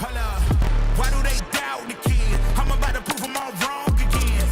Hold up. Why do they doubt the kid? I'm about to prove them all wrong again.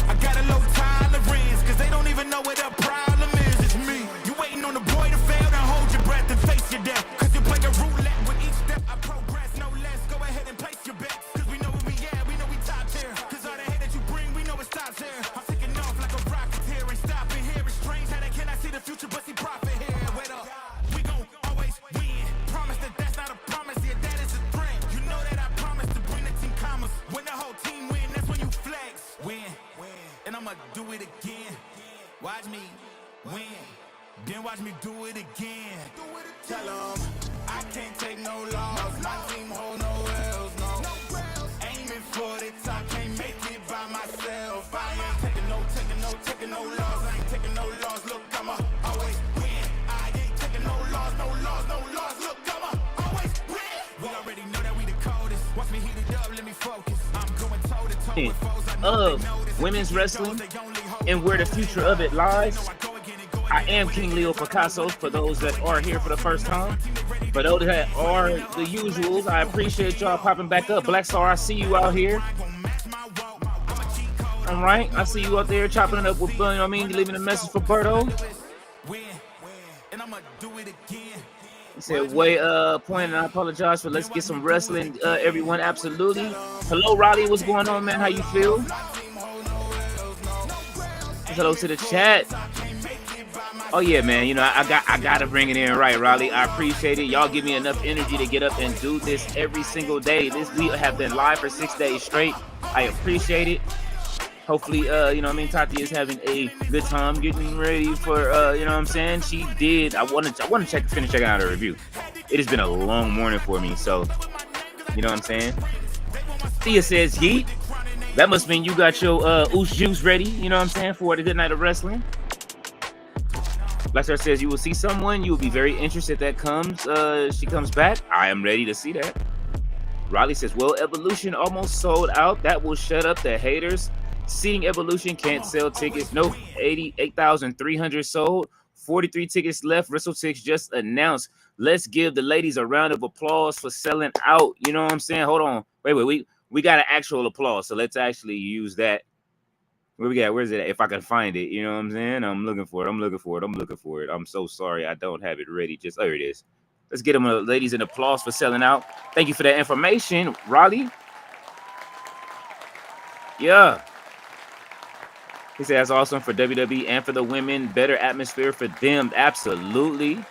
I got a low tolerance, cause they don't even know what the problem is. It's me. You waiting on the boy to fail, then hold your breath and face your death. Cause you play a roulette with each step. I progress, no less. Go ahead and place your bets. Cause we know where we at, we know we top tier. Cause all the hate that you bring, we know it stops here. I'm taking off like a rocket here and stopping here. It's strange how they cannot see the future, but see profit here. Wait up. We gon' always win. Promise that that's not a promise, yeah, that is a threat. You know that I promise to bring the team commas. When the whole team win, that's when you flex. Win, and I'ma do it again. Watch me win, then watch me do it again. Tell 'em I can't take no loss. My team hold no L's, no. Aiming for the top, can't make it by myself. I ain't taking no loss. I ain't taking no loss. Look, I'ma always win. I ain't taking no loss. Look, I'ma always win. We already know that we the coldest. Watch me heat it up, let me focus. I'm going toe to toe with foes. I know they notice. Women's wrestling and where the future of it lies. I am KingLeo Picasso for those that are here for the first time. For those that are the usuals, I appreciate y'all popping back up. Black Star, I see you out here. All right, I see you out there chopping it up with, you know what I mean, leaving a message for Berto. He said, way point, and I apologize for let's get some wrestling, everyone, absolutely. Hello, Raleigh, what's going on, man? How you feel? Hello to the chat. Oh yeah, man. You know, I gotta bring it in, right, Raleigh? I appreciate it. Y'all give me enough energy to get up and do this every single day. We have been live for 6 days straight. I appreciate it. Hopefully, you know what I mean, Tati is having a good time getting ready for, you know what I'm saying? She did. I want to finish checking out her review. It has been a long morning for me, so, you know what I'm saying? Thea says, yeet. That must mean you got your oos juice ready, you know what I'm saying, for the good night of wrestling. Lester says, you will see someone you will be very interested that comes. She comes back. I am ready to see that. Riley says, well, Evolution almost sold out. That will shut up the haters. Seeing Evolution can't sell tickets. No, 88,300 sold. 43 tickets left. WrestleTix just announced. Let's give the ladies a round of applause for selling out. You know what I'm saying? Hold on. Wait. We got an actual applause. So let's actually use that. Where we got? Where's it at? If I can find it, you know what I'm saying? I'm looking for it. I'm so sorry. I don't have it ready. Just, there it is. Let's get them, ladies, an applause for selling out. Thank you for that information, Raleigh. Yeah. He says that's awesome for WWE and for the women. Better atmosphere for them. Absolutely.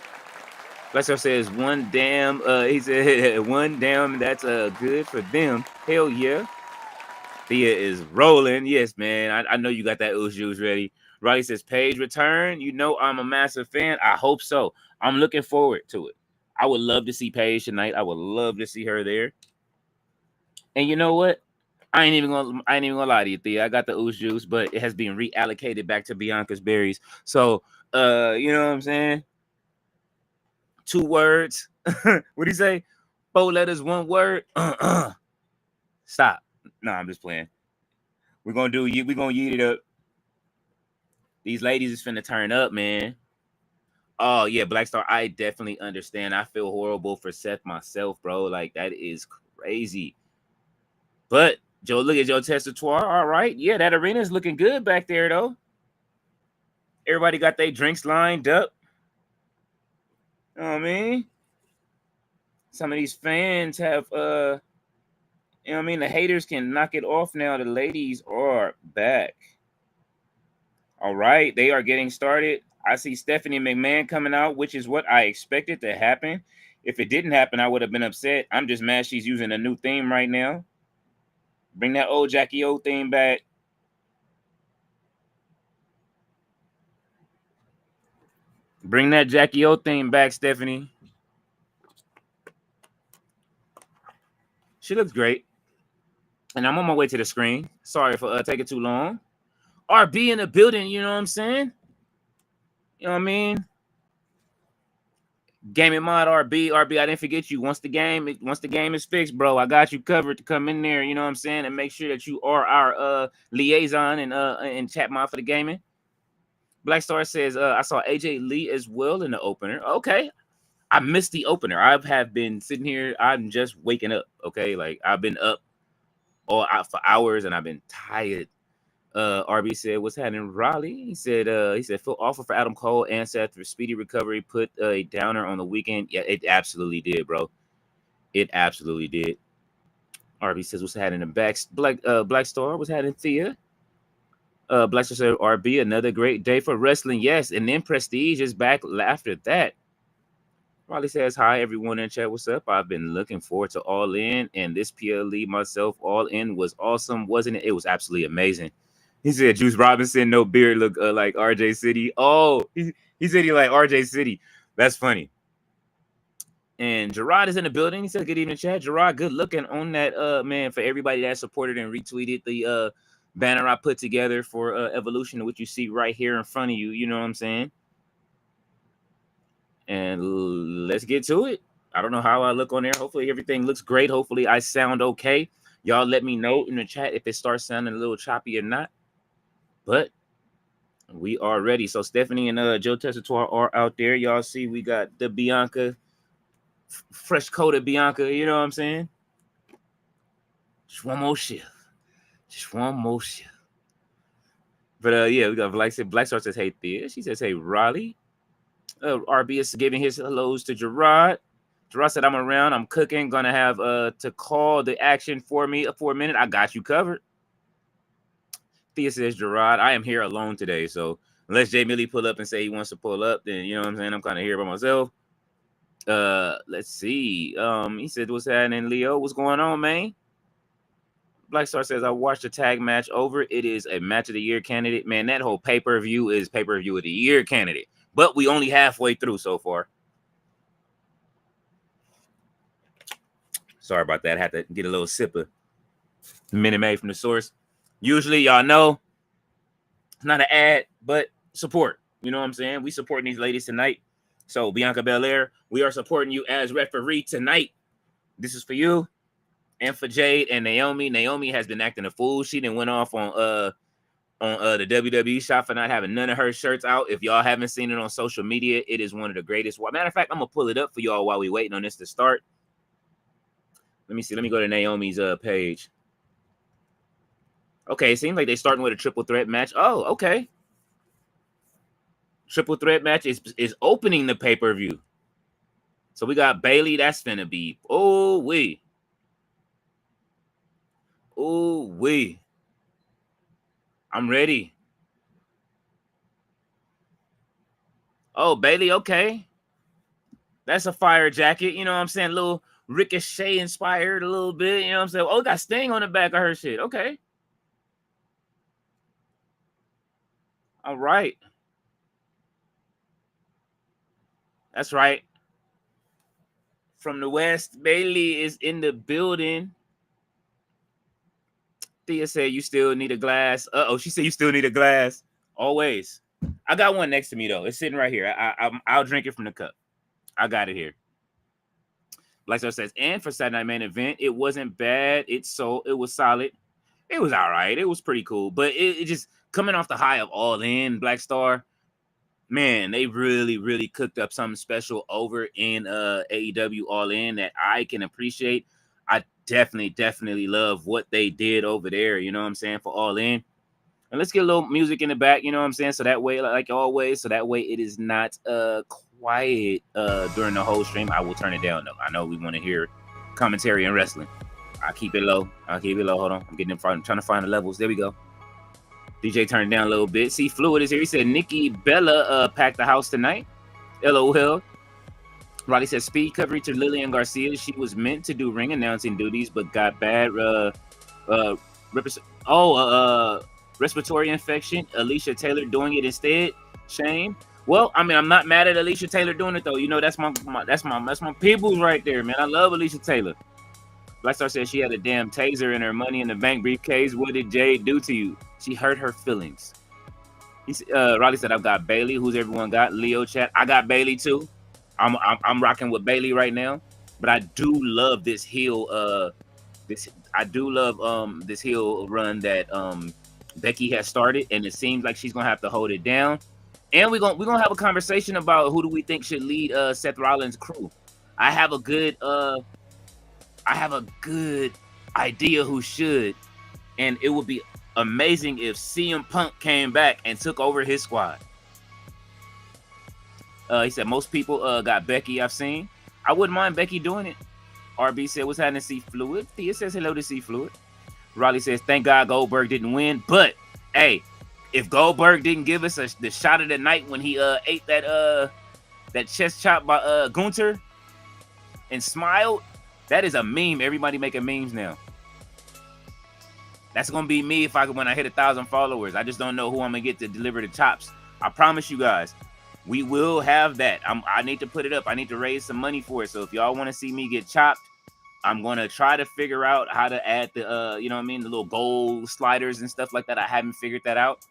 Lester says one damn. He said one damn. That's good for them. Hell yeah. Thea is rolling. Yes, man. I know you got that ooze juice ready. Riley says Paige return. You know I'm a massive fan. I hope so. I'm looking forward to it. I would love to see Paige tonight. I would love to see her there. And you know what? I ain't even gonna lie to you, Thea. I got the ooze juice, but it has been reallocated back to Bianca's berries. So you know what I'm saying? 2 words. What do you say? 4 letters, 1 word. Stop. No, I'm just playing. We're gonna yeet it up. These ladies is finna turn up, man. Oh yeah, Black Star. I definitely understand. I feel horrible for Seth myself, bro. Like that is crazy. But Joe, look at Joe Testatoire. All right, yeah, that arena is looking good back there, though. Everybody got their drinks lined up. You know what I mean? Some of these fans have, you know what I mean? The haters can knock it off now. The ladies are back. All right, they are getting started. I see Stephanie McMahon coming out, which is what I expected to happen. If it didn't happen, I would have been upset. I'm just mad she's using a new theme right now. Bring that old Jackie O theme back. Bring that Jackie O theme back, Stephanie. She looks great. And I'm on my way to the screen. Sorry for taking too long. RB in the building, you know what I'm saying? You know what I mean? Gaming Mod RB, I didn't forget you. Once the game is fixed, bro, I got you covered to come in there, you know what I'm saying, and make sure that you are our liaison and chat mod for the gaming. Black Star says, I saw AJ Lee as well in the opener. Okay. I missed the opener. I have been sitting here. I'm just waking up. Okay, like I've been up all out for hours and I've been tired. RB said, "What's happening, Raleigh?" He said, "Feel awful for Adam Cole and Seth for speedy recovery. Put a downer on the weekend." Yeah, it absolutely did, bro. It absolutely did. RB says, "What's happening in Black Star? What's happening, Thea?" Black Star said, "RB, another great day for wrestling." Yes, and then Prestige is back after that. Raleigh says, "Hi, everyone in chat. What's up? I've been looking forward to All In, and this PLE myself, All In was awesome, wasn't it? It was absolutely amazing." He said, "Juice Robinson, no beard, look like RJ City." Oh, he said he like RJ City. That's funny. And Gerard is in the building. He said, "Good evening, chat." Gerard, good looking on that, man, for everybody that supported and retweeted the banner I put together for Evolution, which you see right here in front of you. You know what I'm saying? And let's get to it. I don't know how I look on there. Hopefully everything looks great. Hopefully I sound okay. Y'all let me know in the chat if it starts sounding a little choppy or not. But we are ready. So Stephanie and Joe Tessitore are out there. Y'all see we got the Bianca, fresh coated Bianca. You know what I'm saying? Just one more shift. Just one more shift. But yeah, we got Black Star says, "Hey Thea." She says, "Hey Raleigh." RB is giving his hellos to Gerard. Gerard said, "I'm around. I'm cooking. Gonna have to call the action for me for a minute. I got you covered." Thea says, "Gerard, I am here alone today. So unless Jay Millie pull up and say he wants to pull up, then you know what I'm saying. I'm kind of here by myself." Let's see. He said, "What's happening, Leo? What's going on, man?" Black Star says, "I watched the tag match over. It is a match of the year candidate. Man, that whole pay-per-view is pay-per-view of the year candidate. But we only halfway through so far." Sorry about that. I had to get a little sip of Minute Maid from the source. Usually, y'all know, it's not an ad, but support. You know what I'm saying? We supporting these ladies tonight. So, Bianca Belair, we are supporting you as referee tonight. This is for you and for Jade and Naomi. Naomi has been acting a fool. She done went off on the WWE shop for not having none of her shirts out. If y'all haven't seen it on social media, it is one of the greatest. Matter of fact, I'm gonna pull it up for y'all while we waiting on this to start. Let me see. Let me go to Naomi's page. Okay, it seems like they're starting with a triple threat match. Oh, okay. Triple threat match is opening the pay-per-view. So we got Bayley. That's finna be. Oh, wee. Oh, wee. I'm ready. Oh, Bayley, okay. That's a fire jacket. You know what I'm saying? A little Ricochet inspired a little bit. You know what I'm saying? Oh, got Sting on the back of her shit. Okay. All right. That's right. From the West, Bayley is in the building. Thea said, "You still need a glass." She said, "You still need a glass." Always. I got one next to me, though. It's sitting right here. I'll drink it from the cup. I got it here. Black Star says, "And for Saturday Night Main Event, it wasn't bad. It was solid. It was all right. It was pretty cool. But it just coming off the high of All In, Black Star, man, they really, really cooked up something special over in AEW All In that I can appreciate. I definitely love what they did over there. You know what I'm saying? For All In. And let's get a little music in the back, you know what I'm saying? So that way, like always, so that way it is not quiet during the whole stream. I will turn it down, though. I know we want to hear commentary and wrestling. I'll keep it low. Hold on. I'm getting in front. I'm trying to find the levels. There we go. DJ turned it down a little bit. See, Fluid is here. He said, "Nikki Bella packed the house tonight." LOL. Roddy said, "Speed coverage to Lillian Garcia. She was meant to do ring announcing duties, but got bad respiratory infection. Alicia Taylor doing it instead. Shame." Well, I mean, I'm not mad at Alicia Taylor doing it though. You know, that's my peoples right there, man. I love Alicia Taylor. Black Star said she had a damn taser in her Money in the Bank briefcase. What did Jade do to you? She hurt her feelings. Riley said, "I've got Bayley." Who's everyone got? Leo chat. I got Bayley too. I'm rocking with Bayley right now. But I do love this heel. This heel run that Becky has started, and it seems like she's gonna have to hold it down. And we're gonna have a conversation about who do we think should lead Seth Rollins' crew. I have a good idea who should, and it would be amazing if CM Punk came back and took over his squad. He said most people got Becky. I've seen. I wouldn't mind Becky doing it. RB said, "What's happening, C Fluid?" Thea says, "Hello to C Fluid." Raleigh says, "Thank God Goldberg didn't win, but hey, if Goldberg didn't give us the shot of the night when he ate that chest chop by Gunther and smiled, that is a meme. Everybody making memes now. That's gonna be me when I hit 1,000 followers. I just don't know who I'm gonna get to deliver the chops. I promise you guys, we will have that. I need to put it up. I need to raise some money for it. So if y'all want to see me get chopped, I'm gonna try to figure out how to add the you know what I mean, the little gold sliders and stuff like that. I haven't figured that out.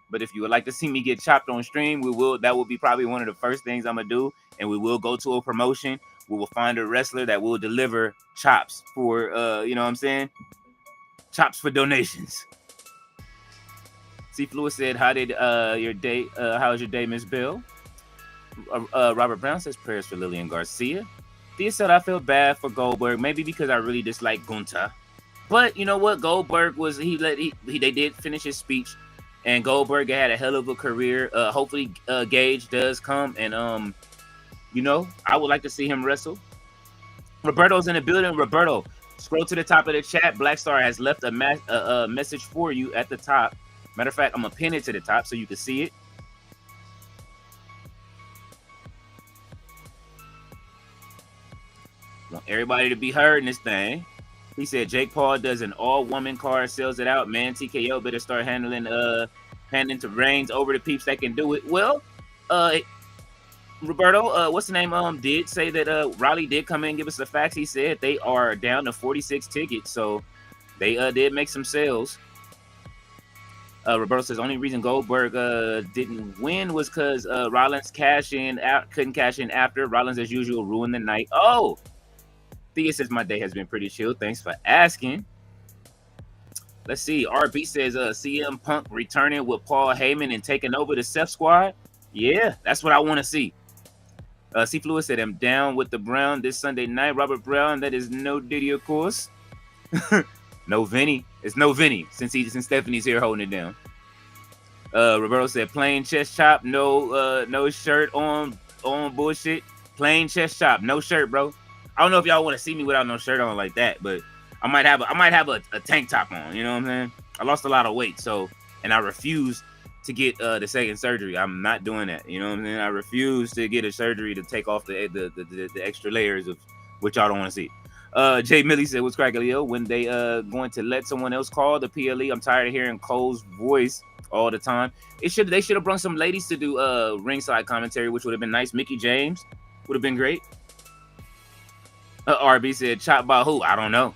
But if you would like to see me get chopped on stream, we will. That will be probably one of the first things I'm gonna do, and we will go to a promotion. We will find a wrestler that will deliver chops for you know what I'm saying? Chops for donations. C Fluid said, "How did your day? How was your day, Miss Bill?" Robert Brown says, "Prayers for Lillian Garcia." Thea said, "I feel bad for Goldberg, maybe because I really dislike Gunther, but you know what? Goldberg was they did finish his speech, and Goldberg had a hell of a career. Hopefully, Gage does come, and you know, I would like to see him wrestle." Roberto's in the building. Roberto, scroll to the top of the chat. Black Star has left a message for you at the top. Matter of fact, I'm gonna pin it to the top so you can see it. Want everybody to be heard in this thing. He said Jake Paul does an all-woman card, sells it out. Man, TKO better start handing to Reigns over the peeps that can do it. Well, Roberto, what's the name? Did say that Riley did come in and give us the facts. He said they are down to 46 tickets, so they did make some sales. Roberto says only reason Goldberg didn't win was because Rollins couldn't cash in after. Rollins, as usual, ruined the night. Oh, Thea says my day has been pretty chill. Thanks for asking. Let's see. RB says CM Punk returning with Paul Heyman and taking over the Seth squad. Yeah, that's what I want to see. C Fluid said I'm down with the Brown this Sunday night. Robert Brown, that is no Diddy, of course. No Vinny. It's no Vinny since Stephanie's here holding it down. Roberto said plain chest chop, no shirt on bullshit. Plain chest chop, no shirt, bro. I don't know if y'all want to see me without no shirt on like that, but I might have a tank top on. You know what I'm saying? I lost a lot of weight, and I refuse to get the second surgery. I'm not doing that. You know what I'm saying? I refuse to get a surgery to take off the extra layers of which y'all don't want to see. Jay Millie said, "What's cracking, Leo? When they going to let someone else call the PLE? I'm tired of hearing Cole's voice all the time. They should have brought some ladies to do ringside commentary, which would have been nice. Mickie James would have been great." RB said, "Chop by who? I don't know.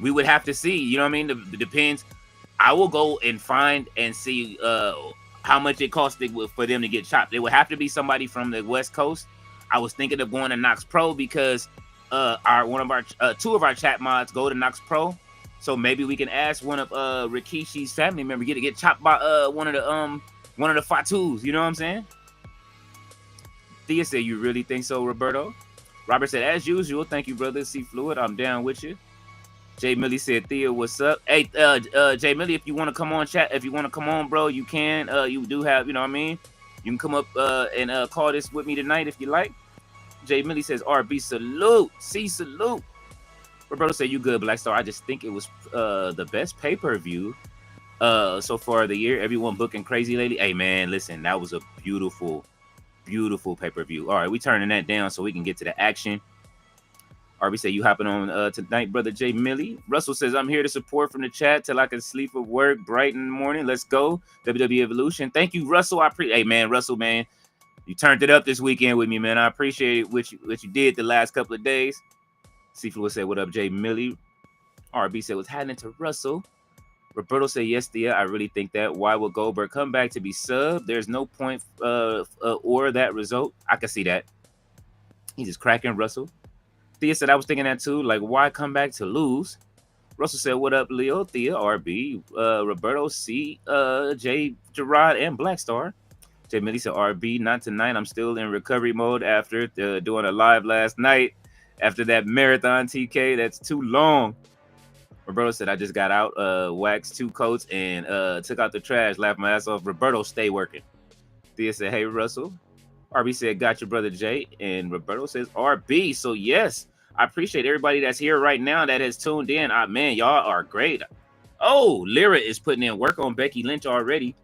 We would have to see. You know what I mean? It depends. I will go and find and see how much it cost for them to get chopped. It would have to be somebody from the West Coast. I was thinking of going to Knox Pro because two of our chat mods go to Knox Pro, so maybe we can ask one of Rikishi's family members to get chopped by one of the Fatus. You know what I'm saying?" Thea said, "You really think so, Roberto?" Robert said, "As usual, thank you, brother. C Fluid, I'm down with you." Jay Millie said, "Thea, what's up?" Hey, Jay Millie, if you want to come on chat, if you want to come on, bro, you can. You do have, you know what I mean? You can come up and call this with me tonight if you like. Jay Millie says, "RB salute, C salute." Roberto said, "You good, Black Star? I just think it was the best pay-per-view so far of the year. Everyone booking crazy lately." Hey man, listen, that was a beautiful pay-per-view. All right, we turning that down so we can get to the action. RB said, "You hopping on tonight, brother Jay Millie." Russell says, "I'm here to support from the chat till I can sleep at work bright in the morning. Let's go. WWE Evolution." Thank you, Russell. Hey man, Russell, man. You turned it up this weekend with me, man. I appreciate what you did the last couple of days. Seafood said, "What up, Jay Millie?" RB said, "What's happening to Russell?" Roberto said, "Yes, Thea, I really think that. Why would Goldberg come back to be sub? There's no point or that result." I can see that. He's just cracking Russell. Thea said, "I was thinking that too. Like, why come back to lose?" Russell said, "What up, Leo, Thea, RB, Roberto, C, Jay, Gerard, and Black Star." Jay Millie said, RB, not tonight. I'm still in recovery mode after doing a live last night. After that marathon TK, that's too long. Roberto said, I just got out, waxed 2 coats, and took out the trash. Laughed my ass off. Roberto, stay working. Thea said, hey, Russell. RB said, got your brother Jay. And Roberto says, RB. So, yes, I appreciate everybody that's here right now that has tuned in. Man, y'all are great. Oh, Lyra is putting in work on Becky Lynch already.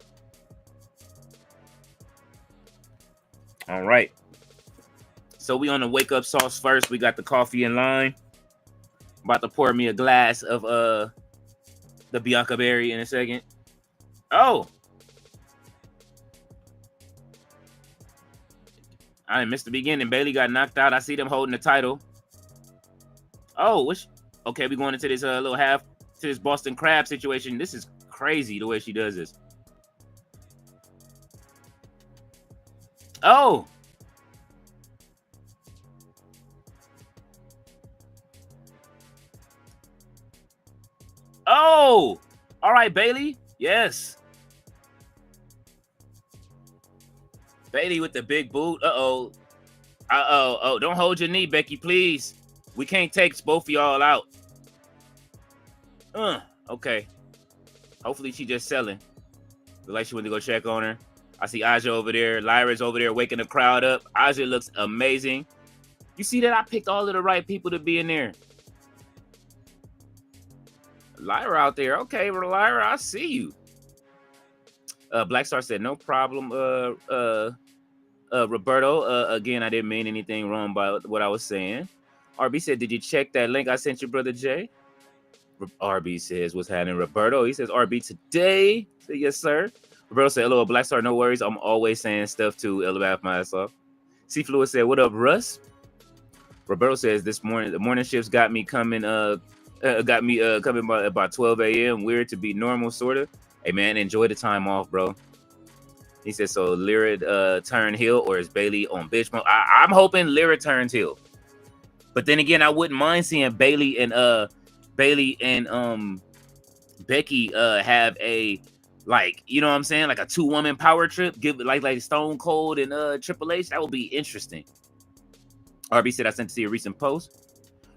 All right. So we on the wake up sauce first. We got the coffee in line. About to pour me a glass of the Bianca berry in a second. Oh. I didn't miss the beginning. Bayley got knocked out. I see them holding the title. Oh, okay, we going into this little half to this Boston Crab situation. This is crazy the way she does this. Oh. Oh, all right, Bayley. Yes. Bayley with the big boot. Uh-oh. Uh-oh. Oh, don't hold your knee, Becky, please. We can't take both of y'all out. Okay. Hopefully she just selling. Look like she went to go check on her. I see Aja over there. Lyra's over there waking the crowd up. Aja looks amazing. You see that? I picked all of the right people to be in there. Lyra out there. Okay, Lyra, I see you. Black Star said, no problem. Roberto, again, I didn't mean anything wrong by what I was saying. RB said, did you check that link I sent your brother Jay? RB says, what's happening, Roberto? He says, RB today. I said, yes, sir. Roberto said, hello, Black Star, no worries. I'm always saying stuff too. Laugh myself. C Fluid said, what up, Russ? Roberto says, this morning, the morning shifts got me coming, coming by about 12 a.m. Weird to be normal, sort of. Hey, man, enjoy the time off, bro. He said, so Lyra turn heel, or is Bayley on bitch mode? I'm hoping Lyra turns heel. But then again, I wouldn't mind seeing Bayley and Becky have a, like, you know what I'm saying? Like a 2-woman power trip. Give it like Stone Cold and Triple H. That would be interesting. RB said, I sent to see a recent post.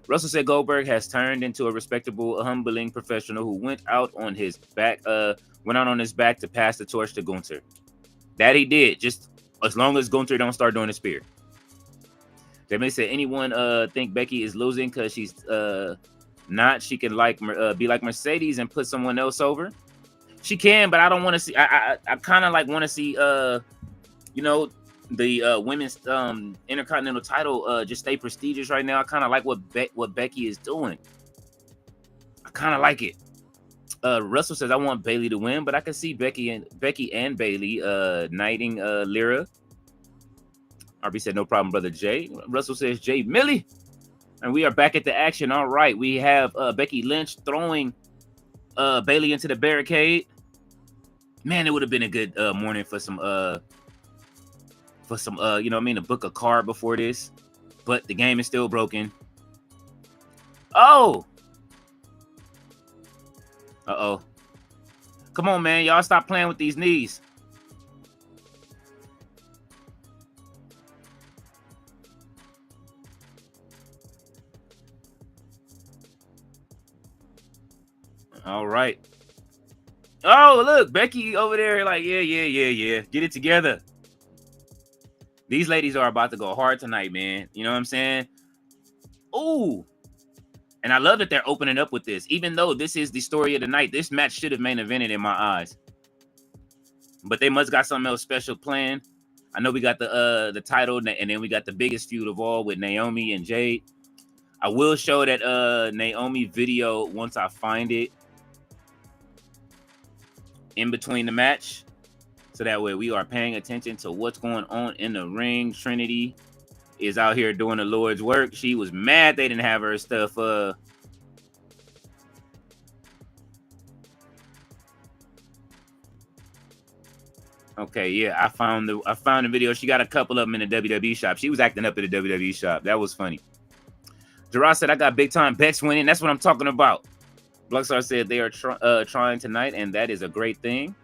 Russell said Goldberg has turned into a respectable, humbling professional who went out on his back to pass the torch to Gunther. That he did, just as long as Gunther don't start doing the spear. They said, anyone think Becky is losing because she's not? She can be like Mercedes and put someone else over. She can, but I don't want to see. I kind of like want to see you know, the women's Intercontinental title just stay prestigious right now. I kind of like what Becky is doing. I kind of like it. Russell says, I want Bayley to win, but I can see Becky and Bayley knighting Lyra. RB said, no problem, brother Jay. Russell says, Jay Millie. And we are back at the action. All right. We have Becky Lynch throwing Bayley into the barricade. Man, it would have been a good morning for some you know what I mean, to book a card before this. But the game is still broken. Oh! Uh-oh. Come on, man. Y'all stop playing with these knees. All right. Oh, look. Becky over there like, yeah. Get it together. These ladies are about to go hard tonight, man. You know what I'm saying? Ooh. And I love that they're opening up with this. Even though this is the story of the night, this match should have main evented in my eyes. But they must got something else special planned. I know we got the title, and then we got the biggest feud of all with Naomi and Jade. I will show that Naomi video once I find it in between the match. So that way we are paying attention to what's going on in the ring. Trinity is out here doing the Lord's work. She was mad they didn't have her stuff. Okay, yeah, I found the video. She got a couple of them in the WWE shop. She was acting up at the WWE shop. That was funny. Gerard said, I got big time bets winning. That's what I'm talking about. Bluxar said they are trying tonight, and that is a great thing.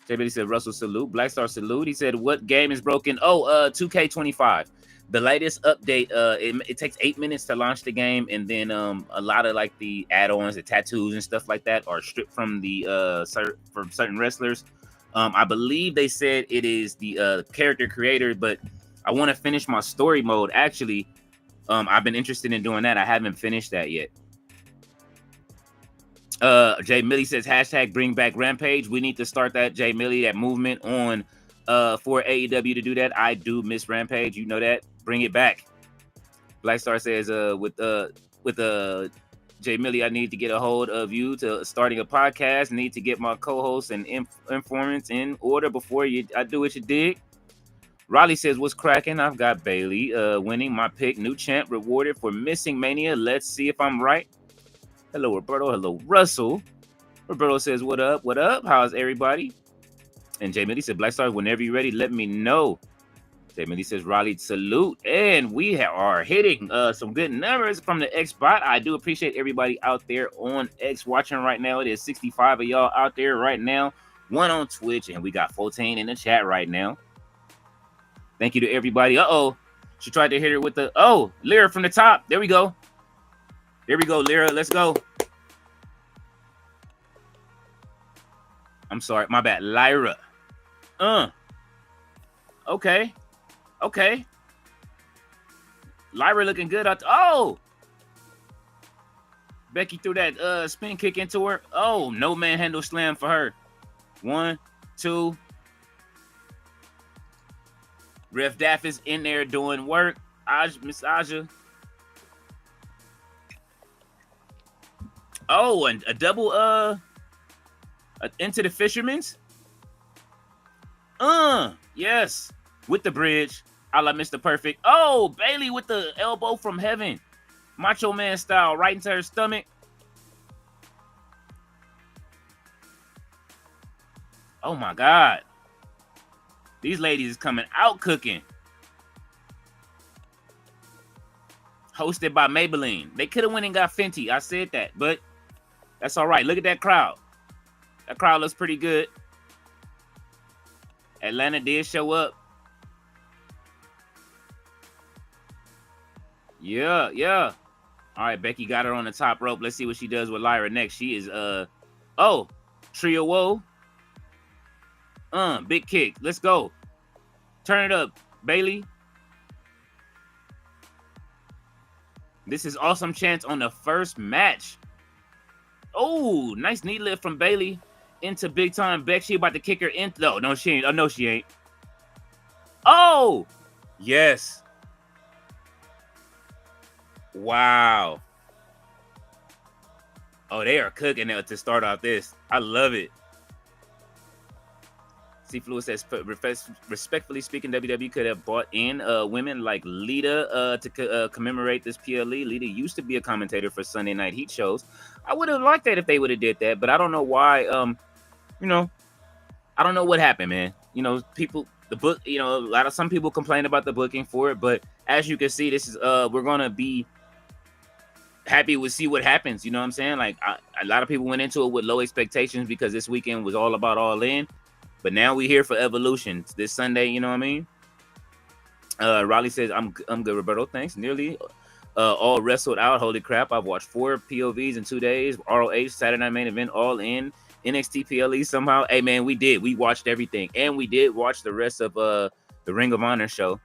JB said Russell salute. Black Star salute. He said what game is broken? Oh, 2K25. The latest update. It takes 8 minutes to launch the game, and then a lot of like the add-ons, the tattoos and stuff like that are stripped from the from certain wrestlers. I believe they said it is the character creator, but I want to finish my story mode. Actually, I've been interested in doing that. I haven't finished that yet. Jay Millie says hashtag bring back Rampage. We need to start that, Jay Millie, that movement on for AEW to do that. I do miss Rampage, you know that. Bring it back. Black Star says with Jay Millie, I need to get a hold of you to starting a podcast. Need to get my co-hosts and informants in order before I do what you dig. Raleigh says, what's cracking? I've got Bayley winning my pick. New champ rewarded for missing Mania. Let's see if I'm right. Hello, Roberto. Hello, Russell. Roberto says, what up? What up? How's everybody? And Jay Millie said, Black Star, whenever you're ready, let me know. Jay Millie says, Raleigh, salute. And we are hitting some good numbers from the X bot. I do appreciate everybody out there on X watching right now. It is 65 of y'all out there right now. 1 on Twitch, and we got 14 in the chat right now. Thank you to everybody. Uh-oh. She tried to hit her with the... Oh, Lyra from the top. There we go. Here we go, Lyra. Let's go. I'm sorry. My bad. Lyra. Okay. Okay. Lyra looking good out. Oh! Becky threw that spin kick into her. Oh, no manhandle slam for her. 1, 2. Ref Daff is in there doing work. Miss Aja. Oh, and a double into the Fisherman's. Yes. With the bridge. A la Mr. Perfect. Oh, Bayley with the elbow from heaven. Macho Man style right into her stomach. Oh my God. These ladies is coming out cooking. Hosted by Maybelline. They could have went and got Fenty. I said that, but that's all right. Look at that crowd. That crowd looks pretty good. Atlanta did show up. Yeah, yeah. All right, Becky got her on the top rope. Let's see what she does with Lyra next. She is, oh, Trio Woe. Big kick. Let's go. Turn it up, Bayley. This is awesome chance on the first match. Oh, nice knee lift from Bayley into big time Beck. She about to kick her in. No, she ain't. Oh, no, she ain't. Oh, yes. Wow. Oh, they are cooking it to start off this. I love it. C. Fluid says, respectfully speaking, WWE could have brought in women like Lita to commemorate this PLE. Lita used to be a commentator for Sunday Night Heat shows. I would have liked that if they would have did that, but I don't know why. You know, I don't know what happened, man. You know, people, the book, you know, some people complain about the booking for it, but as you can see, this is we're gonna be happy to see what happens. You know what I'm saying? Like a lot of people went into it with low expectations because this weekend was all about All In. But now we're here for Evolution this Sunday, you know what I mean? Raleigh says, I'm good, Roberto. Thanks. Nearly all wrestled out. Holy crap. I've watched 4 POVs in 2 days. ROH, Saturday Night Main Event, All In. NXT PLE somehow. Hey, man, we did. We watched everything. And we did watch the rest of the Ring of Honor show.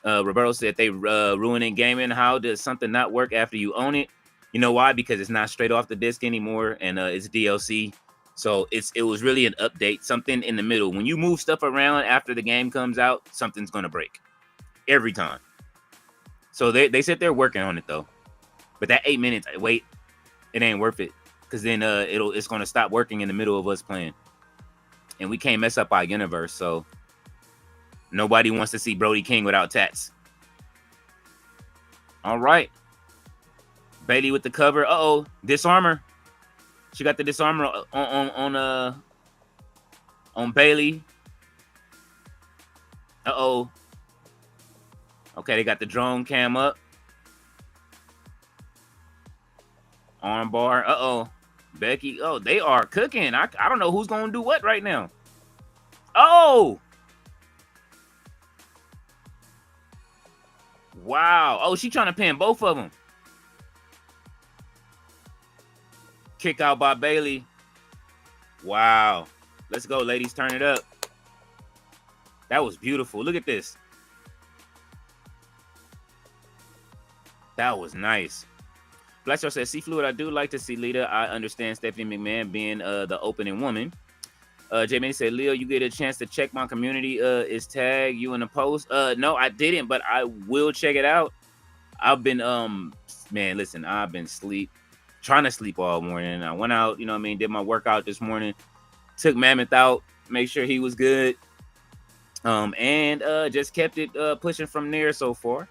Roberto said they ruining gaming. How does something not work after you own it? You know why? Because it's not straight off the disc anymore. And it's DLC. So it was really an update, something in the middle. When you move stuff around after the game comes out, something's gonna break every time. So they said they're working on it though. But that 8 minutes, wait, it ain't worth it because then it's gonna stop working in the middle of us playing, and we can't mess up our universe. So nobody wants to see Brody King without tats. All right, Bayley with the cover. Uh-oh, disarmer. She got the disarmer on Bayley. Uh-oh. Okay, they got the drone cam up. Arm bar. Uh-oh. Becky. Oh, they are cooking. I don't know who's gonna do what right now. Oh, wow. Oh, she trying to pin both of them. Kick out by Bayley. Wow. Let's go, ladies. Turn it up. That was beautiful. Look at this. That was nice. Blackstar says, see Fluid, I do like to see Lita. I understand Stephanie McMahon being the opening woman. Jayne said, Leo, you get a chance to check my community. Is tag you in the post? No, I didn't, but I will check it out. I've been, man, listen, I've been trying to sleep all morning. I went out, you know what I mean, did my workout this morning, took Mammoth out, make sure he was good. And just kept it pushing from there so far.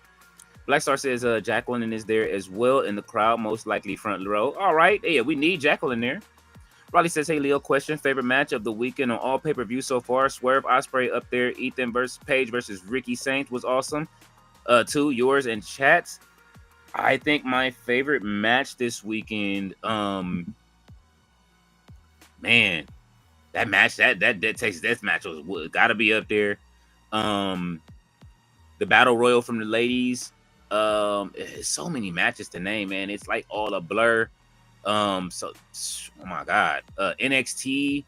Blackstar says Jacqueline is there as well in the crowd, most likely front row. All right, yeah, we need Jacqueline there. Riley says, hey, Leo, question, favorite match of the weekend on all pay-per-view so far? Swerve Ospreay up there. Ethan Page versus Ricky Saints was awesome. 2, yours and chats. I think my favorite match this weekend, man, that match, that Texas Death match was gotta be up there. The Battle Royal from the ladies. So many matches to name, man. It's like all a blur. Oh my God. NXT.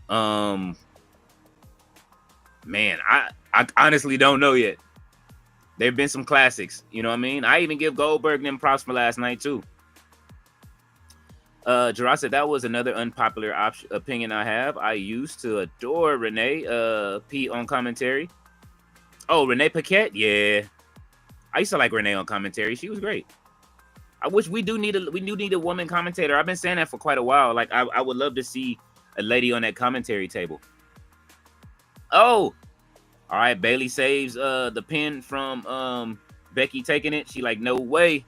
Man, I honestly don't know yet. There've been some classics, you know what I mean? I even give Goldberg them props for last night too. Gerard said that was another unpopular opinion I have. I used to adore Renee P on commentary. Oh, Renee Paquette? Yeah. I used to like Renee on commentary. She was great. I wish we do need a woman commentator. I've been saying that for quite a while. Like I would love to see a lady on that commentary table. Oh, all right. Bayley saves the pin from Becky taking it. She like, no way.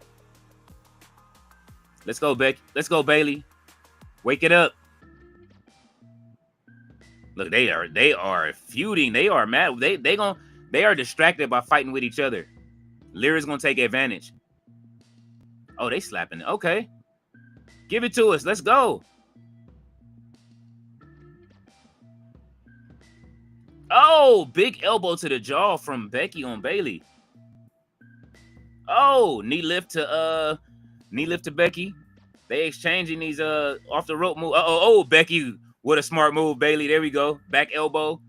Let's go, Becky. Let's go, Bayley. Wake it up. Look, they are feuding. They are mad. They are distracted by fighting with each other. Lyra's gonna take advantage. Oh, they slapping it. Okay. Give it to us. Let's go. Oh, big elbow to the jaw from Becky on Bayley. Oh, knee lift to Becky. They exchanging these off the rope move. Oh, Becky, what a smart move, Bayley. There we go. Back elbow.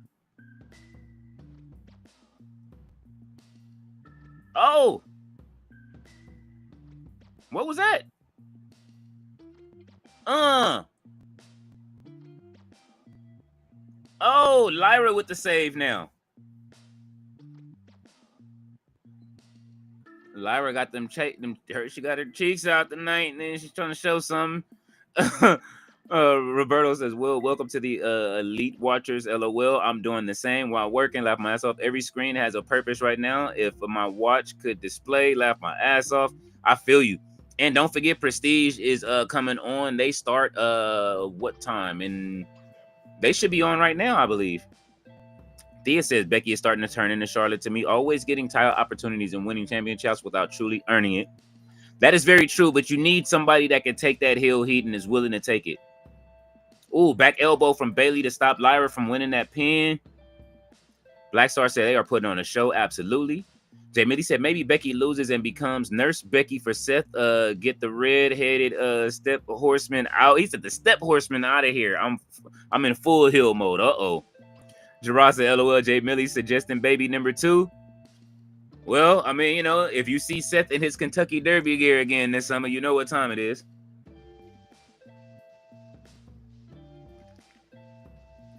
Oh. What was that? Oh, Lyra with the save now. Lyra got she got her cheeks out tonight, and then she's trying to show something. Roberto says, Will, welcome to the Elite Watchers. LOL. I'm doing the same while working. Laugh my ass off. Every screen has a purpose right now. If my watch could display, laugh my ass off. I feel you. And don't forget, Prestige is coming on. They start what time? And they should be on right now, I believe. Thea says Becky is starting to turn into Charlotte to me, always getting title opportunities and winning championships without truly earning it. That is very true, but you need somebody that can take that heel heat and is willing to take it. Ooh, back elbow from Bayley to stop Lyra from winning that pin. Black Star said they are putting on a show, absolutely. Jay Mitty said maybe Becky loses and becomes Nurse Becky for Seth. Get the red-headed step horseman out. He said the step horseman out of here. I'm in full heel mode. Uh-oh. Gerard said, LOL, Jay Millie suggesting baby number 2. Well, I mean, you know, if you see Seth in his Kentucky Derby gear again this summer, you know what time it is.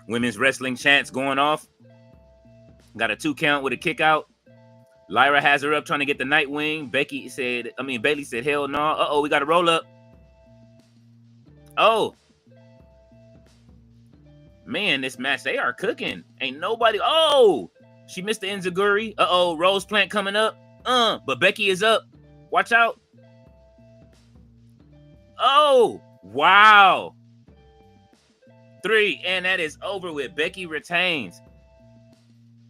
Women's wrestling chants going off. Got a 2 count with a kick out. Lyra has her up trying to get the Nightwing. Bayley said, hell no. Uh-oh, we got a roll up. Oh. Man, this match, they are cooking. Ain't nobody. Oh, she missed the Enziguri. Uh-oh, Rose Plant coming up. But Becky is up. Watch out. Oh, wow. 3, and that is over with. Becky retains.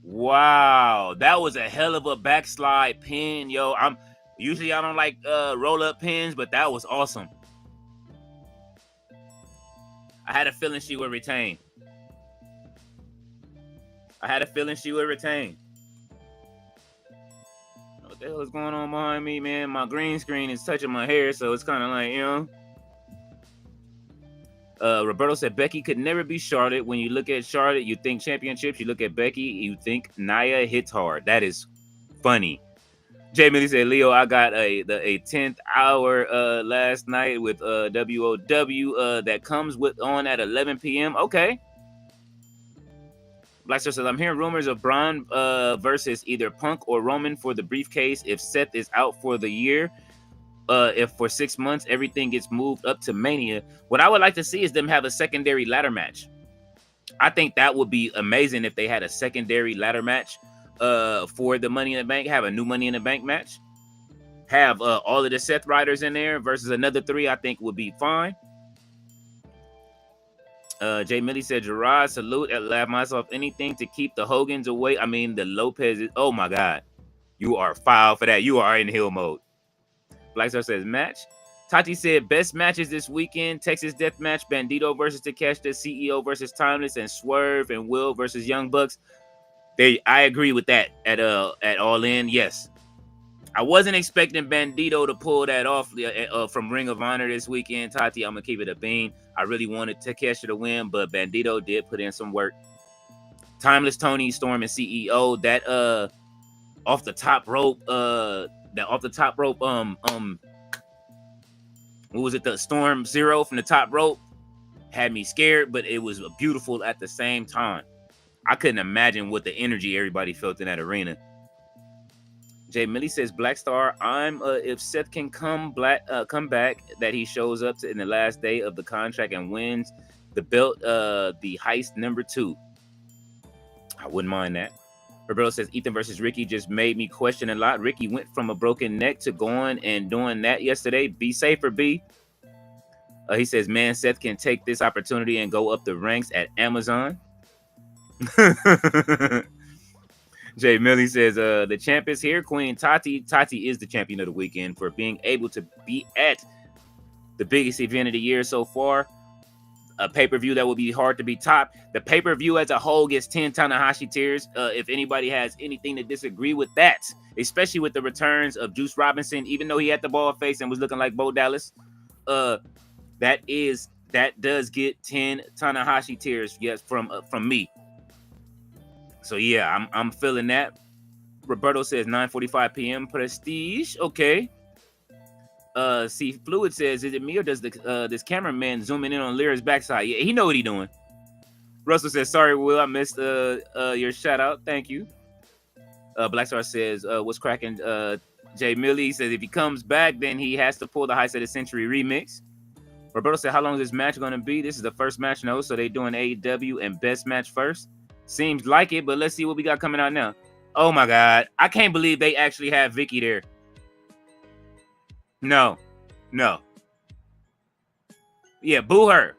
Wow, that was a hell of a backslide pin, yo. I don't like roll-up pins, but that was awesome. I had a feeling she would retain. What the hell is going on behind me, man? My green screen is touching my hair, so it's kind of like, you know. Roberto said Becky could never be Charlotte. When you look at Charlotte, you think championships. You look at Becky, you think Nia hits hard. That is funny. Jay Millie said, Leo, I got a 10th hour last night with WOW that comes on at 11 p.m. Okay. Blackstar says, I'm hearing rumors of Braun versus either Punk or Roman for the briefcase if Seth is out for the year. If for 6 months everything gets moved up to Mania. What I would like to see is them have a secondary ladder match. I think that would be amazing if they had a secondary ladder match for the Money in the Bank. Have a new Money in the Bank match. Have all of the Seth Riders in there versus another 3. I think would be fine. Jay Millie said, Gerard, salute and laugh myself. Anything to keep the Hogans away. I mean, the Lopez. Oh my God. You are foul for that. You are in hill mode. Blackstar says, match. Tati said, best matches this weekend. Texas Death Match. Bandito versus Takeshita. CEO versus Timeless. And Swerve and Will versus Young Bucks. I agree with that at All In. Yes. I wasn't expecting Bandito to pull that off from Ring of Honor this weekend. Tati, I'm going to keep it a bean. I really wanted Takeshita to win, but Bandito did put in some work. Timeless, Tony Storm, and CEO. That off the top rope, what was it? The Storm Zero from the top rope had me scared, but it was beautiful at the same time. I couldn't imagine what the energy everybody felt in that arena. Jay Millie says, Blackstar, I'm if Seth can come back, that he shows up in the last day of the contract and wins the belt, the heist number 2. I wouldn't mind that. Roberto says, Ethan versus Ricky just made me question a lot. Ricky went from a broken neck to going and doing that yesterday. Be safer, B. He says, man, Seth can take this opportunity and go up the ranks at Amazon. Jay Millie says, the champ is here, Queen Tati. Tati is the champion of the weekend for being able to be at the biggest event of the year so far. A pay-per-view that will be hard to be topped. The pay-per-view as a whole gets 10 Tanahashi tears. If anybody has anything to disagree with that, especially with the returns of Juice Robinson, even though he had the ball face and was looking like Bo Dallas, that does get 10 Tanahashi tears, yes, from me. So yeah, I'm feeling that. Roberto says 9:45 p.m. Prestige. Okay. See, Fluid says, is it me or does this cameraman zooming in on Lyra's backside? Yeah, he know what he doing. Russell says, sorry, Will, I missed your shout out. Thank you. Blackstar says, what's cracking? Jay Millie says, if he comes back, then he has to pull the Heist of the Century remix. Roberto said, how long is this match going to be? This is the first match, no? So they doing AEW and best match first? Seems like it, but let's see what we got coming out now. Oh my God. I can't believe they actually have Vicky there. No. Yeah, boo her.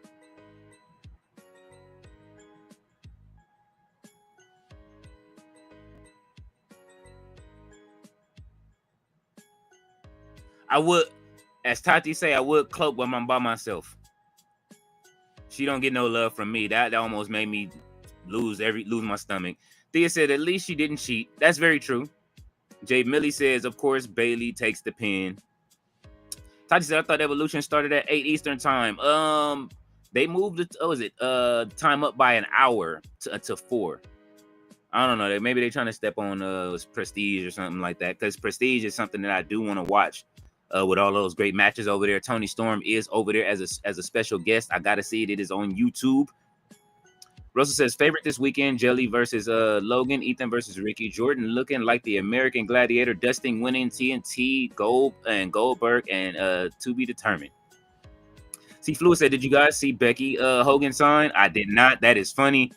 I would, as Tati say, I would cloak when I'm by myself. She don't get no love from me. That almost made me lose my stomach. Thea said, at least she didn't cheat. That's very true. Jay Millie says, of course, Bayley takes the pin. Tati said, I thought Evolution started at 8 Eastern time. They moved it, time up by an hour to 4. I don't know. Maybe they're trying to step on Prestige or something like that, because Prestige is something that I do want to watch with all those great matches over there. Tony Storm is over there as a special guest. I got to see it. It is on YouTube. Russell says, favorite this weekend, Jelly versus Logan, Ethan versus Ricky, Jordynne looking like the American Gladiator, Dustin winning TNT, Goldberg, and to be determined. See, Fluid said, did you guys see Becky Hogan sign? I did not. That is funny.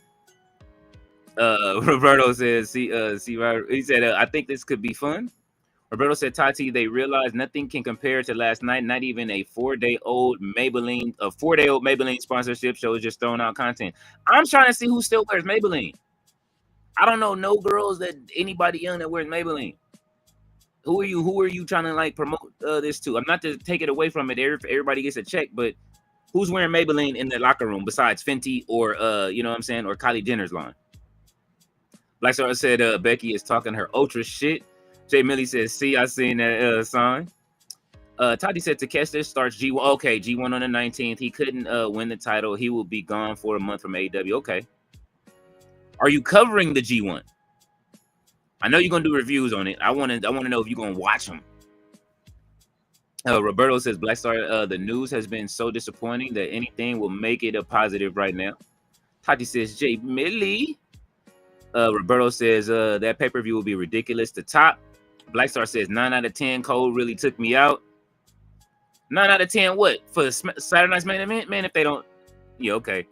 Roberto says, he said, I think this could be fun. Roberto said, Tati, they realized nothing can compare to last night. Not even a 4-day-old Maybelline sponsorship show is just throwing out content. I'm trying to see who still wears Maybelline. I don't know no girls that anybody young that wears Maybelline. Who are you trying to like promote this to? I'm not to take it away from it. Everybody gets a check, but Who's wearing Maybelline in the locker room besides Fenty or you know what I'm saying, or Kylie Jenner's line? Like so I said, Becky is talking her ultra shit. Jay Millie says, see, I seen that sign. Tati said Takeshita starts G1. Okay, G1 on the 19th. He couldn't win the title. He will be gone for a month from AEW. Okay. Are you covering the G1? I know you're gonna do reviews on it. I want to know if you're gonna watch them. Roberto says Black Star, the news has been so disappointing that anything will make it a positive right now. Tati says Jay Millie. Roberto says that pay-per-view will be ridiculous to top. Black Star says 9 out of 10. Cole really took me out. 9 out of 10 what? For Saturday Night's Main Event? Man, if they don't... Yeah, okay.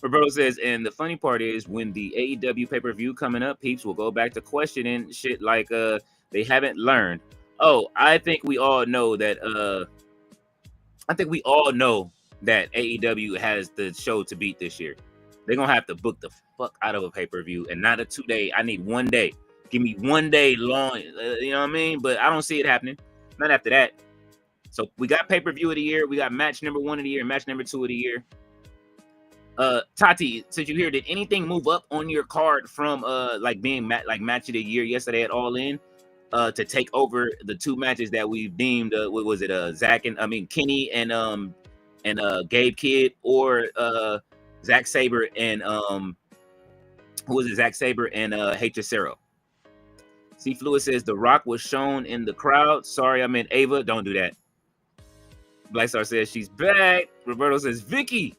Roberto says, and the funny part is when the AEW pay-per-view coming up, peeps will go back to questioning shit like they haven't learned. Oh, I think we all know that AEW has the show to beat this year. They're gonna have to book the fuck out of a pay-per-view and not a 2 day. I need 1 day. Give me 1 day long, you know what I mean? But I don't see it happening. Not after that. So we got pay-per-view of the year. We got match number 1 of the year, match number 2 of the year. Tati, since you here, did anything move up on your card from like being match of the year yesterday at All In to take over the 2 matches that we've deemed what was it Kenny and Gabe Kidd, or Zack Sabre and who was it? Zack Sabre and HSRO. C Fluid says The Rock was shown in the crowd. Sorry, I meant Ava. Don't do that. Black Star says she's back. Roberto says Vicky.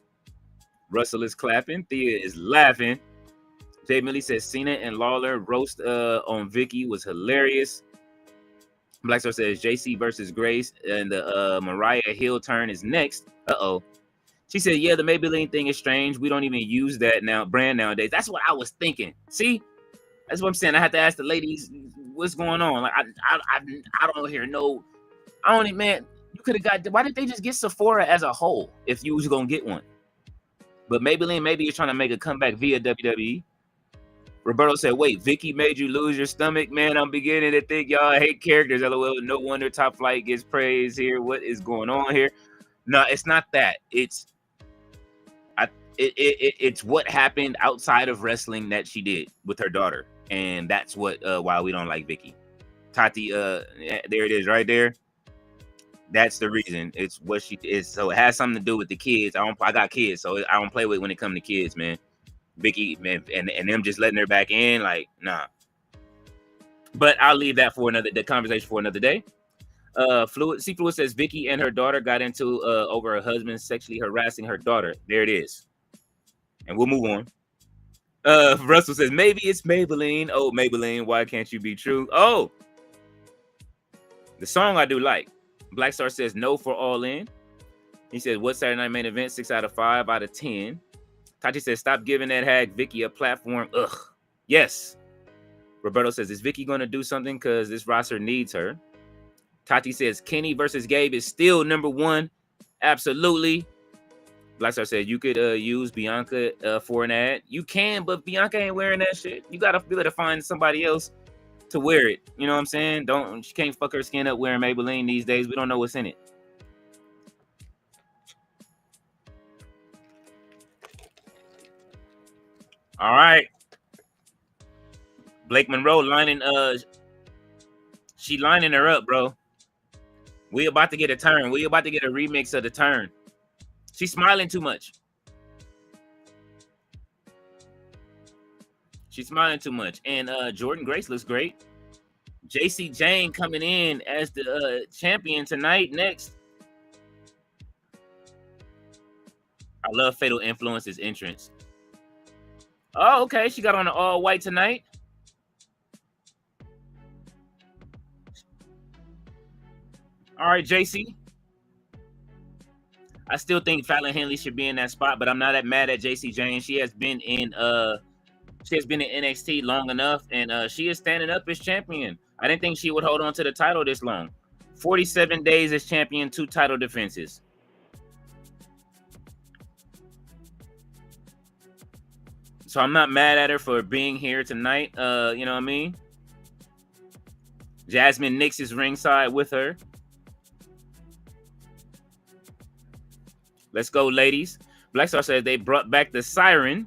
Russell is clapping. Thea is laughing. Jay Millie says Cena and Lawler roast on Vicky was hilarious. Black Star says JC versus Grace, and the Mariah heel turn is next. She said, yeah, the Maybelline thing is strange. We don't even use that brand nowadays. That's what I was thinking. See, that's what I'm saying. I have to ask the ladies what's going on. Like I don't hear no. I don't even, man. You could have got. Why didn't they just get Sephora as a whole if you was gonna get one? But Maybelline, maybe you're trying to make a comeback via WWE. Roberto said, wait, Vicky made you lose your stomach? Man, I'm beginning to think y'all hate characters. LOL, no wonder Top Flight gets praise here. What is going on here? No, it's not that. It's what happened outside of wrestling that she did with her daughter. And that's what why we don't like Vicky. Tati, there it is right there. That's the reason. It's what she is. So it has something to do with the kids. I got kids, so I don't play with when it comes to kids, man. Vicky, man, and them just letting her back in, like, nah. But I'll leave that for the conversation for another day. Fluid says Vicky and her daughter got into over her husband sexually harassing her daughter. There it is. And we'll move on. Russell says maybe it's Maybelline. Oh, Maybelline, why can't you be true? Oh, the song I do like. Black Star says no for All In. He says, what Saturday Night Main Event? 6 out of 5 out of 10. Tati says, stop giving that hag Vicky a platform. Ugh. Yes. Roberto says, is Vicky going to do something because this roster needs her? Tati says, Kenny versus Gabe is still number 1. Absolutely. Black Star said, you could use Bianca for an ad. You can, but Bianca ain't wearing that shit. You got to be able to find somebody else to wear it. You know what I'm saying? She can't fuck her skin up wearing Maybelline these days. We don't know what's in it. All right. Blake Monroe she lining her up, bro. We about to get a turn. We about to get a remix of the turn. She's smiling too much. She's smiling too much. And Jordynne Grace looks great. Jacy Jayne coming in as the champion tonight. Next. I love Fatal Influence's entrance. Oh, okay. She got on the all white tonight. All right, Jacy. I still think Fallon Henley should be in that spot, but I'm not that mad at Jacy Jayne. She has been in NXT long enough, and she is standing up as champion. I didn't think she would hold on to the title this long. 47 days as champion, 2 title defenses. So I'm not mad at her for being here tonight. You know what I mean? Jasmine Nix is ringside with her. Let's go, ladies. Black Star says they brought back the siren.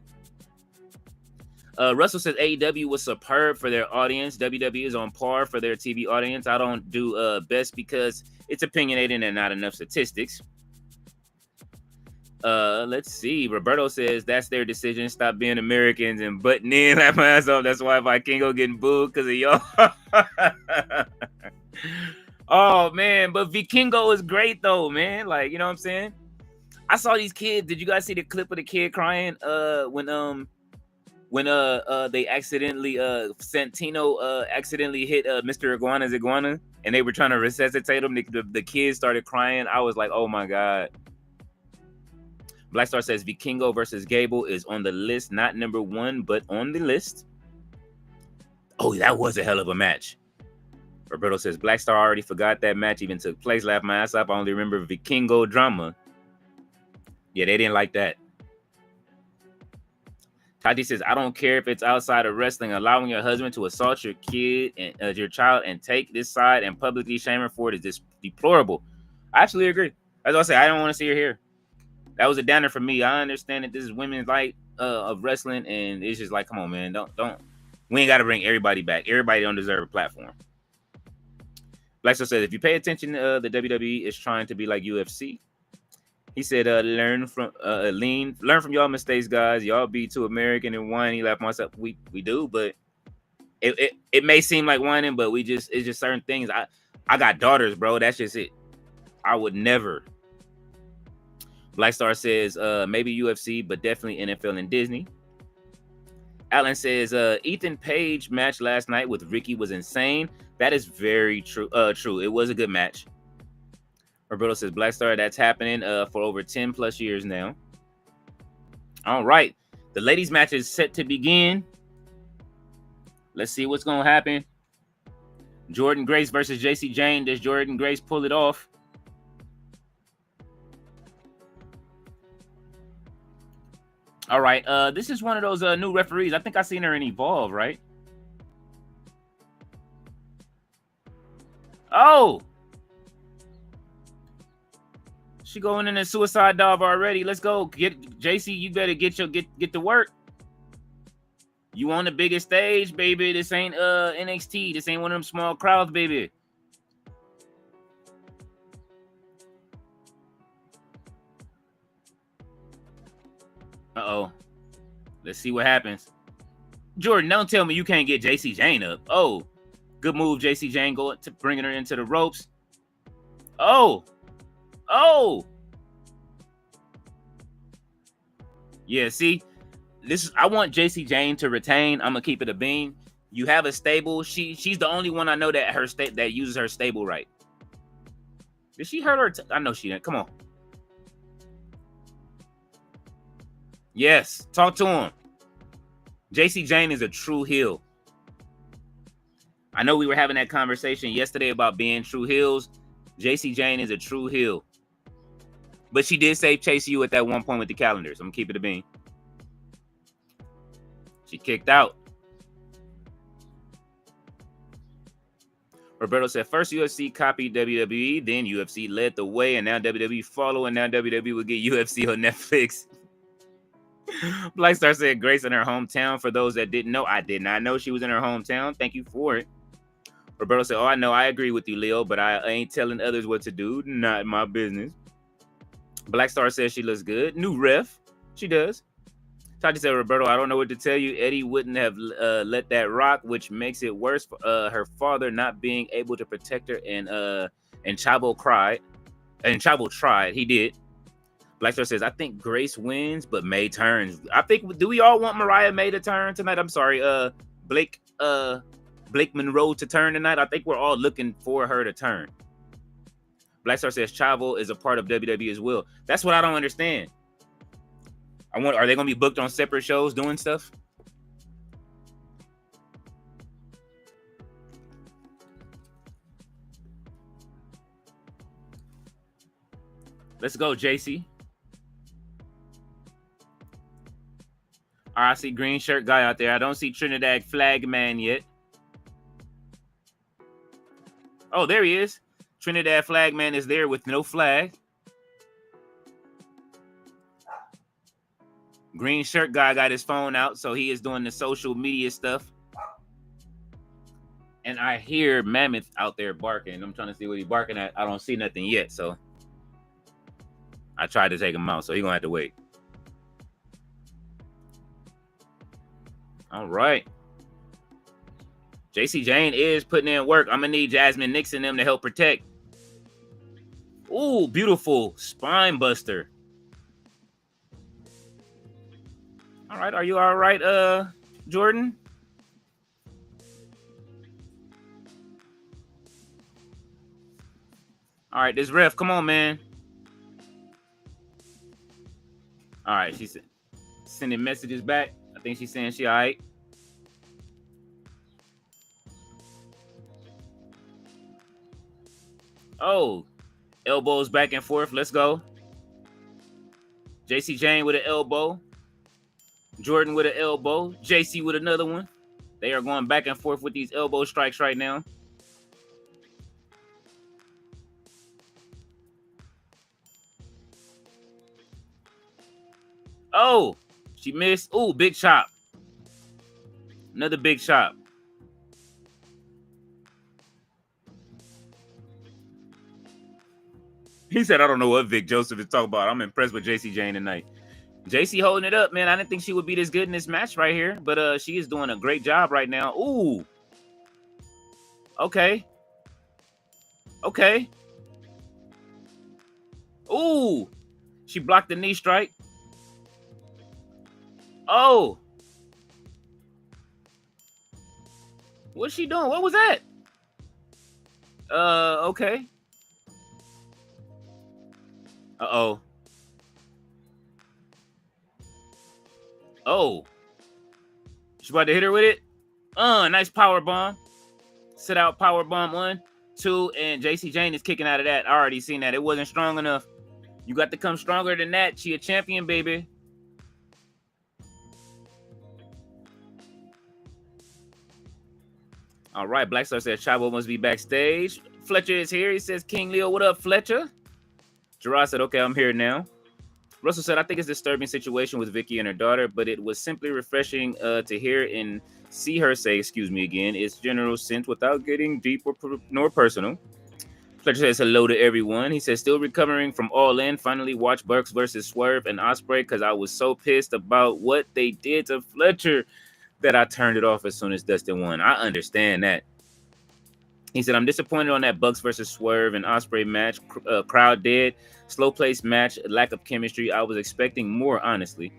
Russell says AEW was superb for their audience. WWE is on par for their TV audience. I don't do best because it's opinionated and not enough statistics. Let's see. Roberto says that's their decision. Stop being Americans and butting in. Laugh my ass off. That's why Vikingo getting booed because of y'all. Oh man, but Vikingo is great though, man. Like, you know what I'm saying? I saw these kids. Did you guys see the clip of the kid crying when they accidentally Santino accidentally hit Mr. Iguana's iguana and they were trying to resuscitate him? The kids started crying. I was like, oh my god. Black Star says Vikingo versus Gable is on the list, not number 1, but on the list. Oh, that was a hell of a match. Roberto says Black Star already forgot that match even took place. Laugh my ass off. I only remember Vikingo drama. Yeah, they didn't like that. Tati says, I don't care if it's outside of wrestling. Allowing your husband to assault your kid and your child and take this side and publicly shame her for it is deplorable. I absolutely agree. As I say, I don't want to see her here. That was a downer for me. I understand that this is women's light of wrestling, and it's just like, come on, man, don't. We ain't got to bring everybody back. Everybody don't deserve a platform. Blackstone says, if you pay attention, the WWE is trying to be like UFC. He said, learn from y'all mistakes, guys. Y'all be too American and whiny. Like myself, we do, but it may seem like whining, but it's just certain things. I got daughters, bro. That's just it. I would never. Black Star says, maybe UFC, but definitely NFL and Disney. Alan says, Ethan Page match last night with Ricky was insane. That is very true. True. It was a good match. Roberto says, Black Star, that's happening for over 10 plus years now. All right. The ladies match is set to begin. Let's see what's going to happen. Jordynne Grace versus Jacy Jayne. Does Jordynne Grace pull it off? All right. This is one of those new referees. I think I seen her in Evolve, right? Oh, she going in a suicide dive already. Let's go. Get Jacy. You better get to work. You on the biggest stage, baby. This ain't NXT. This ain't one of them small crowds, baby. Uh-oh. Let's see what happens. Jordynne, don't tell me you can't get Jacy Jayne up. Oh, good move, Jacy Jayne, going to bringing her into the ropes. Oh. Yeah, see, I want Jacy Jayne to retain. I'm gonna keep it a bean. You have a stable. She's the only one I know that that uses her stable right. Did she hurt her? I know she didn't. Come on. Yes, talk to him. Jacy Jayne is a true heel. I know we were having that conversation yesterday about being true heels. Jacy Jayne is a true heel. But she did save Chase U at that one point with the calendars. I'm going to keep it a bean. She kicked out. Roberto said, first UFC copied WWE, then UFC led the way, and now WWE follow, and now WWE will get UFC on Netflix. Black Star said Grace in her hometown. For those that didn't know, I did not know she was in her hometown. Thank you for it. Roberto said, oh, I know. I agree with you, Leo, but I ain't telling others what to do. Not my business. Black Star says she looks good. New ref. She does. Tati said, Roberto, I don't know what to tell you. Eddie wouldn't have let that rock, which makes it worse for her father not being able to protect her. And Chavo cried. And Chavo tried. He did. Black Star says, I think Grace wins, but May turns. I think, do we all want Mariah May to turn tonight? I'm sorry, Blake Monroe to turn tonight. I think we're all looking for her to turn. Black Star says Chavo is a part of WWE as well. That's what I don't understand. Are they going to be booked on separate shows doing stuff? Let's go, Jacy. All right, I see green shirt guy out there. I don't see Trinidad flag man yet. Oh, there he is. Trinidad flag man is there with no flag. Green shirt guy got his phone out, so he is doing the social media stuff. And I hear Mammoth out there barking. I'm trying to see what he's barking at. I don't see nothing yet, so I tried to take him out, so he's gonna have to wait. All right. Jacy Jayne is putting in work. I'm gonna need Jasmine Nixon them to help protect. Ooh, beautiful spine buster. All right, are you all right, Jordynne? All right, this ref, come on, man. All right, she's sending messages back. I think she's saying she all right. Oh, elbows back and forth. Let's go. Jacy Jayne with an elbow. Jordynne with an elbow. Jacy with another one. They are going back and forth with these elbow strikes right now. Oh, she missed. Oh, big chop. Another big chop. He said, I don't know what Vic Joseph is talking about. I'm impressed with Jacy Jayne tonight. Jacy holding it up, man. I didn't think she would be this good in this match right here, but she is doing a great job right now. Ooh. Okay. Okay. Ooh. She blocked the knee strike. Oh. What's she doing? What was that? Okay. Uh-oh. Oh. She about to hit her with it? Nice power bomb. Sit out power bomb 1, 2, and Jacy Jayne is kicking out of that. I already seen that. It wasn't strong enough. You got to come stronger than that. She a champion, baby. All right, Black Star says Chavo must be backstage. Fletcher is here. He says, King Leo, what up, Fletcher? Gerard said, okay, I'm here now. Russell said, I think it's a disturbing situation with Vicky and her daughter, but it was simply refreshing to hear and see her say, excuse me again, it's general sense without getting deep nor personal. Fletcher says hello to everyone. He says, still recovering from All In. Finally watched Burks versus Swerve and Ospreay because I was so pissed about what they did to Fletcher that I turned it off as soon as Dustin won. I understand that. He said, I'm disappointed on that Bucks versus Swerve and Ospreay match. Crowd dead. Slow place match. Lack of chemistry. I was expecting more, honestly.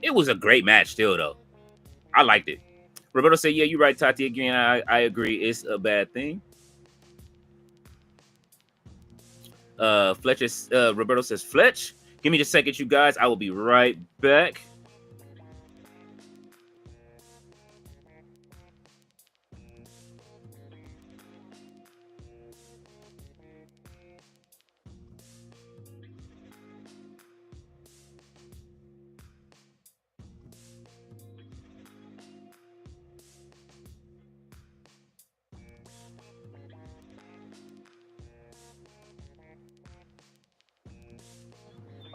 It was a great match still, though. I liked it. Roberto said, yeah, you're right, Tati. Again, I agree. It's a bad thing. Roberto says, Fletch, give me just a second, you guys. I will be right back.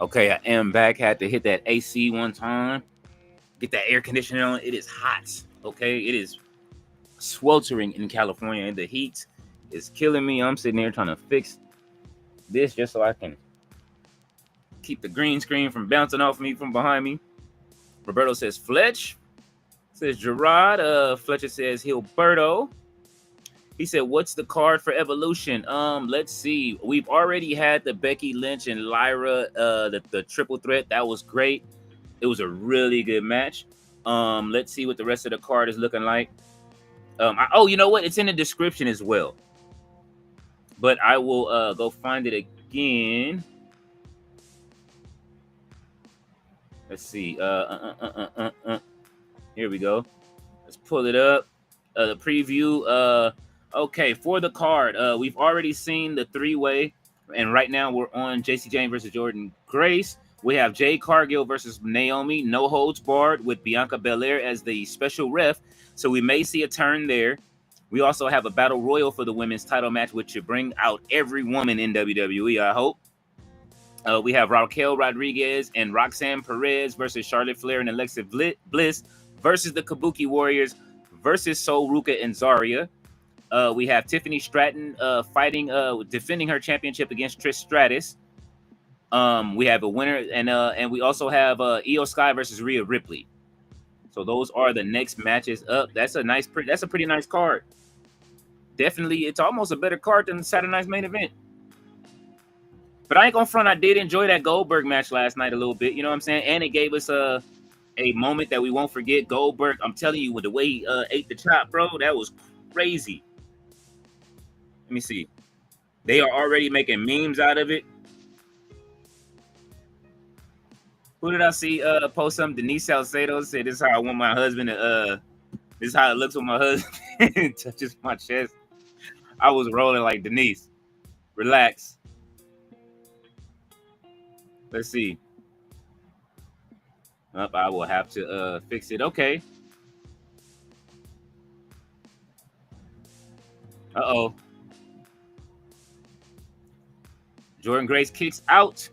Okay, I am back. Had to hit that AC one time. Get that air conditioner on. It is hot. Okay, it is sweltering in California. And the heat is killing me. I'm sitting there trying to fix this just so I can keep the green screen from bouncing off me from behind me. Roberto says Fletch. Says Gerard. Fletcher says Hilberto. He said, what's the card for Evolution? Let's see. We've already had the Becky, Lynch, and Lyra, the triple threat. That was great. It was a really good match. Let's see what the rest of the card is looking like. Oh, you know what? It's in the description as well. But I will go find it again. Let's see. Here we go. Let's pull it up. The preview. Okay, for the card, we've already seen the three-way, and right now we're on Jacy Jayne versus Jordynne Grace. We have Jade Cargill versus Naomi, no holds barred, with Bianca Belair as the special ref, so we may see a turn there. We also have a battle royal for the women's title match, which should bring out every woman in WWE, I hope. We have Raquel Rodriguez and Roxanne Perez versus Charlotte Flair and Alexa Bliss versus the Kabuki Warriors versus Sol Ruca and Zaria. We have Tiffany Stratton defending her championship against Trish Stratus. We have a winner, and we also have Io Sky versus Rhea Ripley. So those are the next matches up. That's a pretty nice card. Definitely, it's almost a better card than the Saturday Night's main event. But I ain't gonna front. I did enjoy that Goldberg match last night a little bit. You know what I'm saying? And it gave us a moment that we won't forget. Goldberg, I'm telling you, with the way he ate the chop, bro, that was crazy. Let me see. They are already making memes out of it. Who did I see post something? Denise Salcedo said, "This is how I want my husband to. This is how it looks when my husband touches my chest." I was rolling like, Denise, relax. Let's see. I will have to fix it. Okay. Uh-oh. Jordynne Grace kicks out.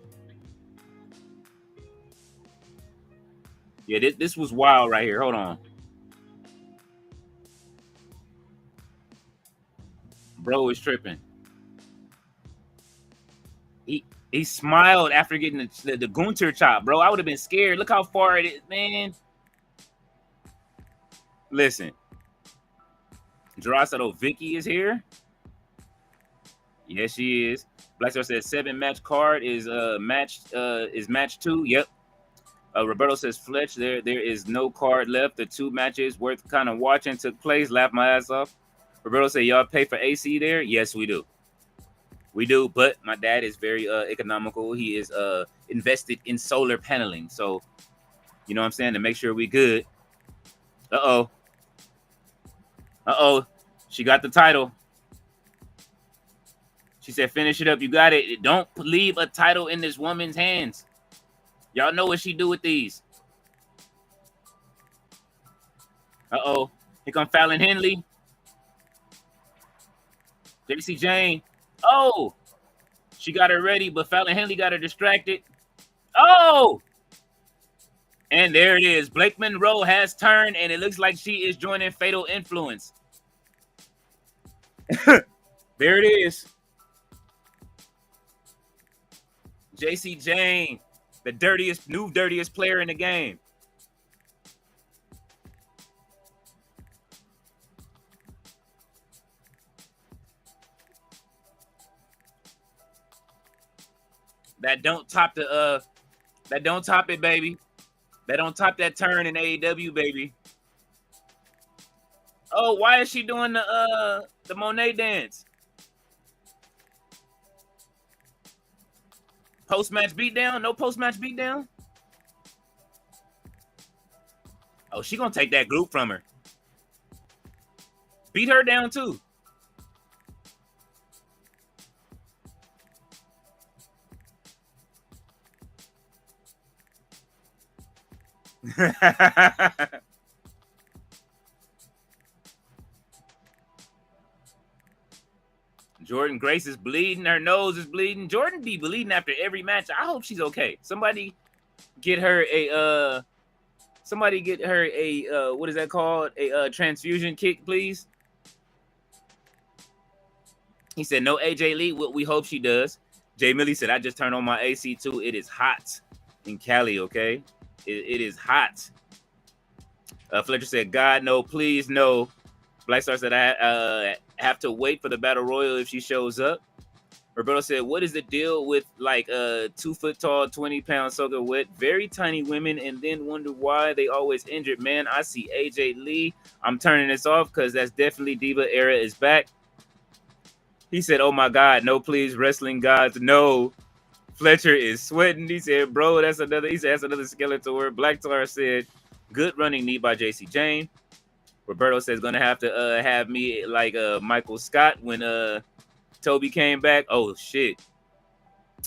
Yeah, this was wild right here. Hold on. Bro is tripping. He smiled after getting the Gunter chop, bro. I would have been scared. Look how far it is, man. Listen. Jurassic Vicky is here. Yes, she is. Black Star says 7-match card is match 2. Yep. Roberto says Fletch, there is no card left. The 2 matches worth kind of watching took place. Laugh my ass off. Roberto said, y'all pay for AC there? Yes, we do. We do, but my dad is very economical. He is invested in solar paneling. So, you know what I'm saying? To make sure we good. Uh-oh. She got the title. She said, finish it up. You got it. Don't leave a title in this woman's hands. Y'all know what she do with these. Uh-oh. Here come Fallon Henley. Jacy Jayne. Oh! She got her ready, but Fallon Henley got her distracted. Oh! And there it is. Blake Monroe has turned, and it looks like she is joining Fatal Influence. There it is. Jacy Jayne, the dirtiest player in the game. That don't top it, baby. That don't top that turn in AEW, baby. Oh, why is she doing the Monet dance? Post-match beatdown? No post-match beatdown? Oh, she gonna take that group from her. Beat her down too. Jordynne Grace is bleeding. Her nose is bleeding. Jordynne be bleeding after every match. I hope she's okay. Somebody get her a what is that called? A transfusion kit, please. He said no AJ Lee. What we hope she does. Jay Millie said, I just turned on my AC too. It is hot in Cali, okay? It is hot. Fletcher said, God, no, please, no. Black Star said, I have to wait for the Battle Royal if she shows up. Roberto said, what is the deal with like 2 foot tall, 20-pound soaker wet, very tiny women, and then wonder why they always injured? Man, I see AJ Lee. I'm turning this off because that's definitely Diva era is back. He said, oh my God, no, please, wrestling gods, no. Fletcher is sweating. He said, bro, that's another Skeletor. Black Star said, good running knee by Jacy Jayne. Roberto says gonna have to have me like Michael Scott when Toby came back. Oh shit.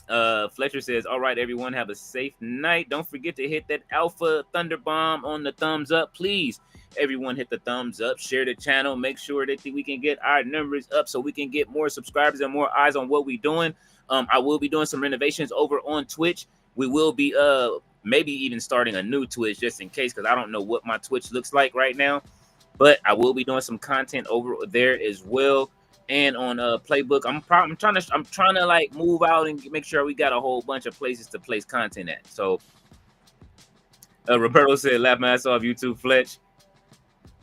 Fletcher says, all right, everyone, have a safe night. Don't forget to hit that Alpha Thunder Bomb on the thumbs up, please. Everyone hit the thumbs up, share the channel, make sure that we can get our numbers up so we can get more subscribers and more eyes on what we're doing. I will be doing some renovations over on Twitch. We will be maybe even starting a new Twitch just in case, because I don't know what my Twitch looks like right now. But I will be doing some content over there as well. And on Playbook, I'm trying to like move out and make sure we got a whole bunch of places to place content at. So Roberto said, laugh my ass off, YouTube Fletch.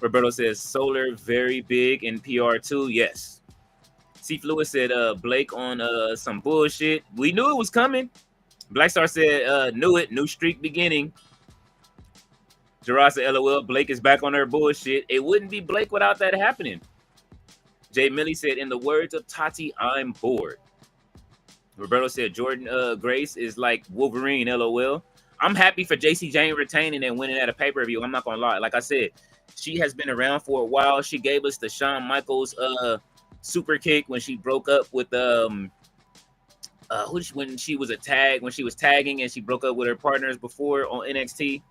Roberto says Solar very big in PR too. Yes. C Fluid said Blake on some bullshit. We knew it was coming. Black Star said knew it, new streak beginning. Gerard said LOL, Blake is back on her bullshit. It wouldn't be Blake without that happening. Jay Millie said, in the words of Tati, I'm bored. Roberto said Jordynne Grace is like Wolverine, LOL. I'm happy for Jacy Jayne retaining and winning at a pay-per-view. I'm not gonna lie. Like I said, she has been around for a while. She gave us the Shawn Michaels super kick when she broke up with when she was tagging and she broke up with her partners before on NXT.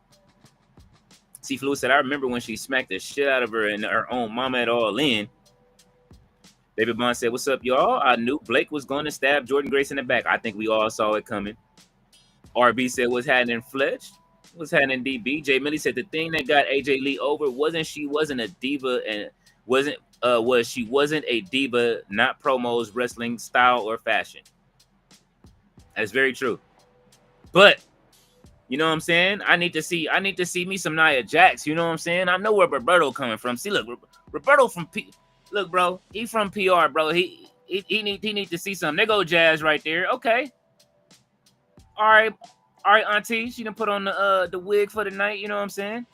C Fluid said, I remember when she smacked the shit out of her and her own mama at All In. David Bond said, what's up, y'all? I knew Blake was going to stab Jordynne Grace in the back. I think we all saw it coming. RB said, what's happening, Fletch? What's happening, DB? Jay Millie said, the thing that got AJ Lee over wasn't a diva and she wasn't a diva, not promos, wrestling, style, or fashion. That's very true. But you know what I'm saying? I need to see me some Nia Jax. You know what I'm saying? I know where Roberto coming from. See, look, Roberto from look, bro. He from PR, bro. He need to see something. There go Jazz right there. Okay. All right, Auntie. She done put on the wig for the night. You know what I'm saying?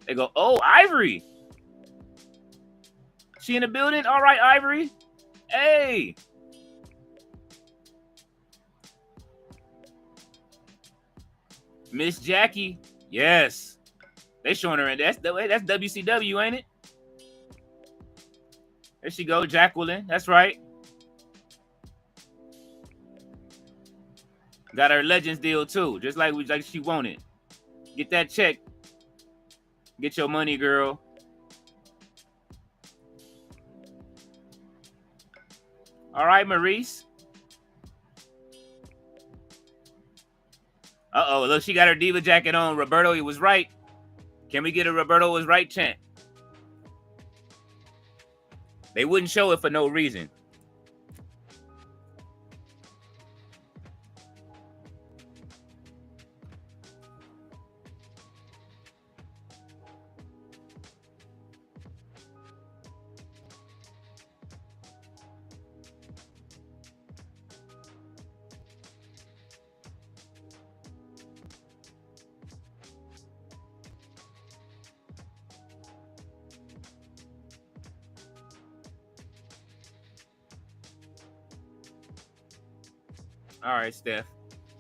They go. Oh, Ivory. She in the building. All right, Ivory. Hey. Miss Jackie, yes, they showing her in. That's WCW, ain't it? There she go, Jacqueline. That's right. Got her Legends deal too, just like she wanted. Get that check. Get your money, girl. All right, Maurice. Uh-oh, look, she got her diva jacket on. Roberto, he was right. Can we get a Roberto was right chant? They wouldn't show it for no reason. All right, Steph.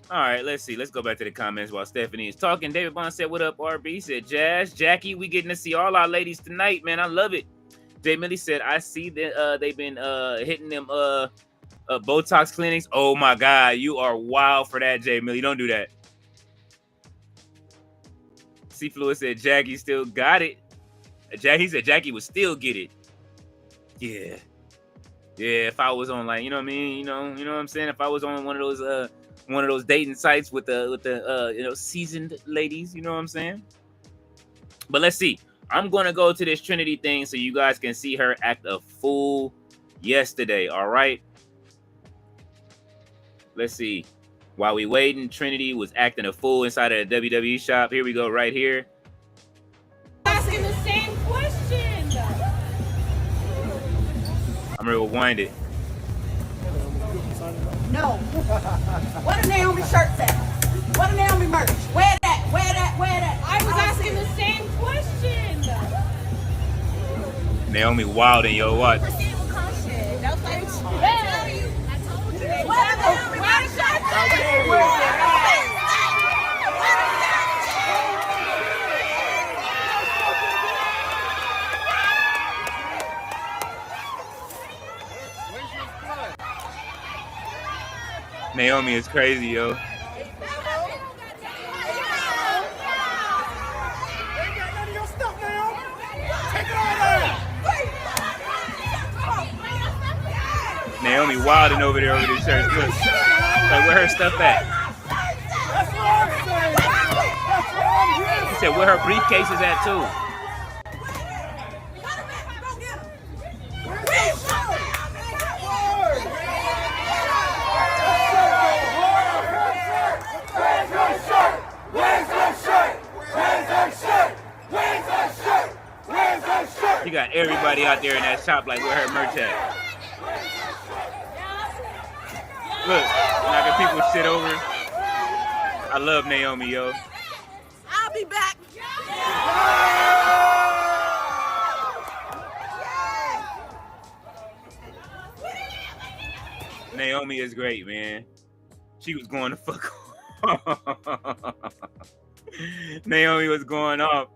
All right, let's see. Let's go back to the comments while Stephanie is talking. David Bond said, what up, RB? Said, Jazz, Jackie, we getting to see all our ladies tonight, man. I love it. Jay Millie said, I see that they've been hitting them Botox clinics. Oh, my God. You are wild for that, Jay Millie. Don't do that. C. Fluid said, Jackie still got it. He said Jackie would still get it. Yeah. Yeah, if I was on like, you know what I mean, you know what I'm saying. If I was on one of those dating sites with the seasoned ladies, you know what I'm saying. But let's see. I'm gonna go to this Trinity thing so you guys can see her act a fool yesterday. All right. Let's see. While we waiting, Trinity was acting a fool inside of the WWE shop. Here we go, right here. Asking the same question. I'm gonna rewind it. No. What a Naomi shirt at? What a Naomi merch? Where that? Where that? Where that? I was asking the same question. Naomi wild in your watch. Proceed with caution. That was like, I told you. Where the Naomi shirt? Naomi is crazy, yo. Naomi wilding over there over this shirt. Look, like where her stuff at? He said where her briefcase is at too. You got everybody out there in that shop like where her merch at. Look, knocking people shit over. I love Naomi, yo. I'll be back. Naomi is great, man. She was going to fuck off. Naomi was going off.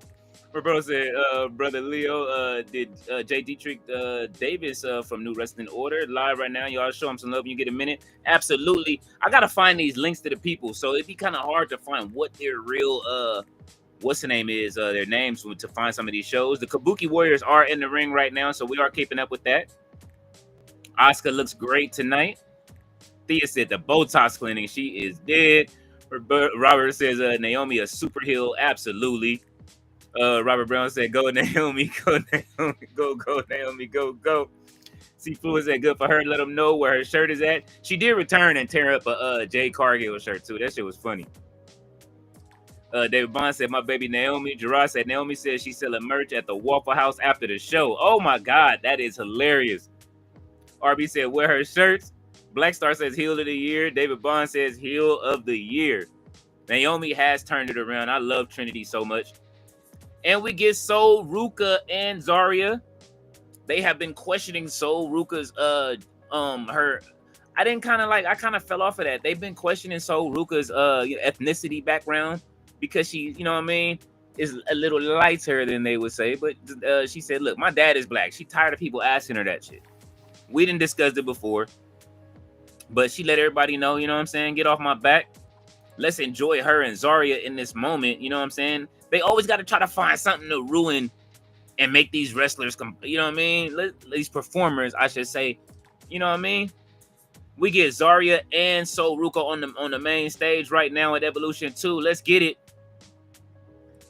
Roberto said, Brother Leo, did J. Dietrich Davis from New Wrestling Order live right now? Y'all show him some love when you get a minute. Absolutely. I got to find these links to the people. So it'd be kind of hard to find what their real, what's the name is, their names to find some of these shows. The Kabuki Warriors are in the ring right now, so we are keeping up with that. Asuka looks great tonight. Thea said the Botox clinic, she is dead. Robert says Naomi a super heel. Absolutely. Robert Brown said, go Naomi, go Naomi, go Naomi, go. See Fluid said, good for her. Let them know where her shirt is at. She did return and tear up a Jade Cargill shirt too. That shit was funny. David Bond said, my baby Naomi. Gerard said, Naomi said she's selling merch at the Waffle House after the show. Oh my God, that is hilarious. RB said, wear her shirts. Black Star says, heel of the year. David Bond says, heel of the year. Naomi has turned it around. I love Trinity so much. And we get Soul, Ruca, and Zaria. They have been questioning Soul, Ruca's her. I kind of fell off of that. They've been questioning Soul, Ruca's ethnicity background because she, you know what I mean, is a little lighter than they would say. But she said, look, my dad is black. She tired of people asking her that shit. We didn't discuss it before. But she let everybody know, you know what I'm saying? Get off my back. Let's enjoy her and Zaria in this moment. You know what I'm saying? They always got to try to find something to ruin and make these wrestlers, you know what I mean? These performers, I should say, you know what I mean? We get Zaria and Soul Ruca on the main stage right now at Evolution 2. Let's get it.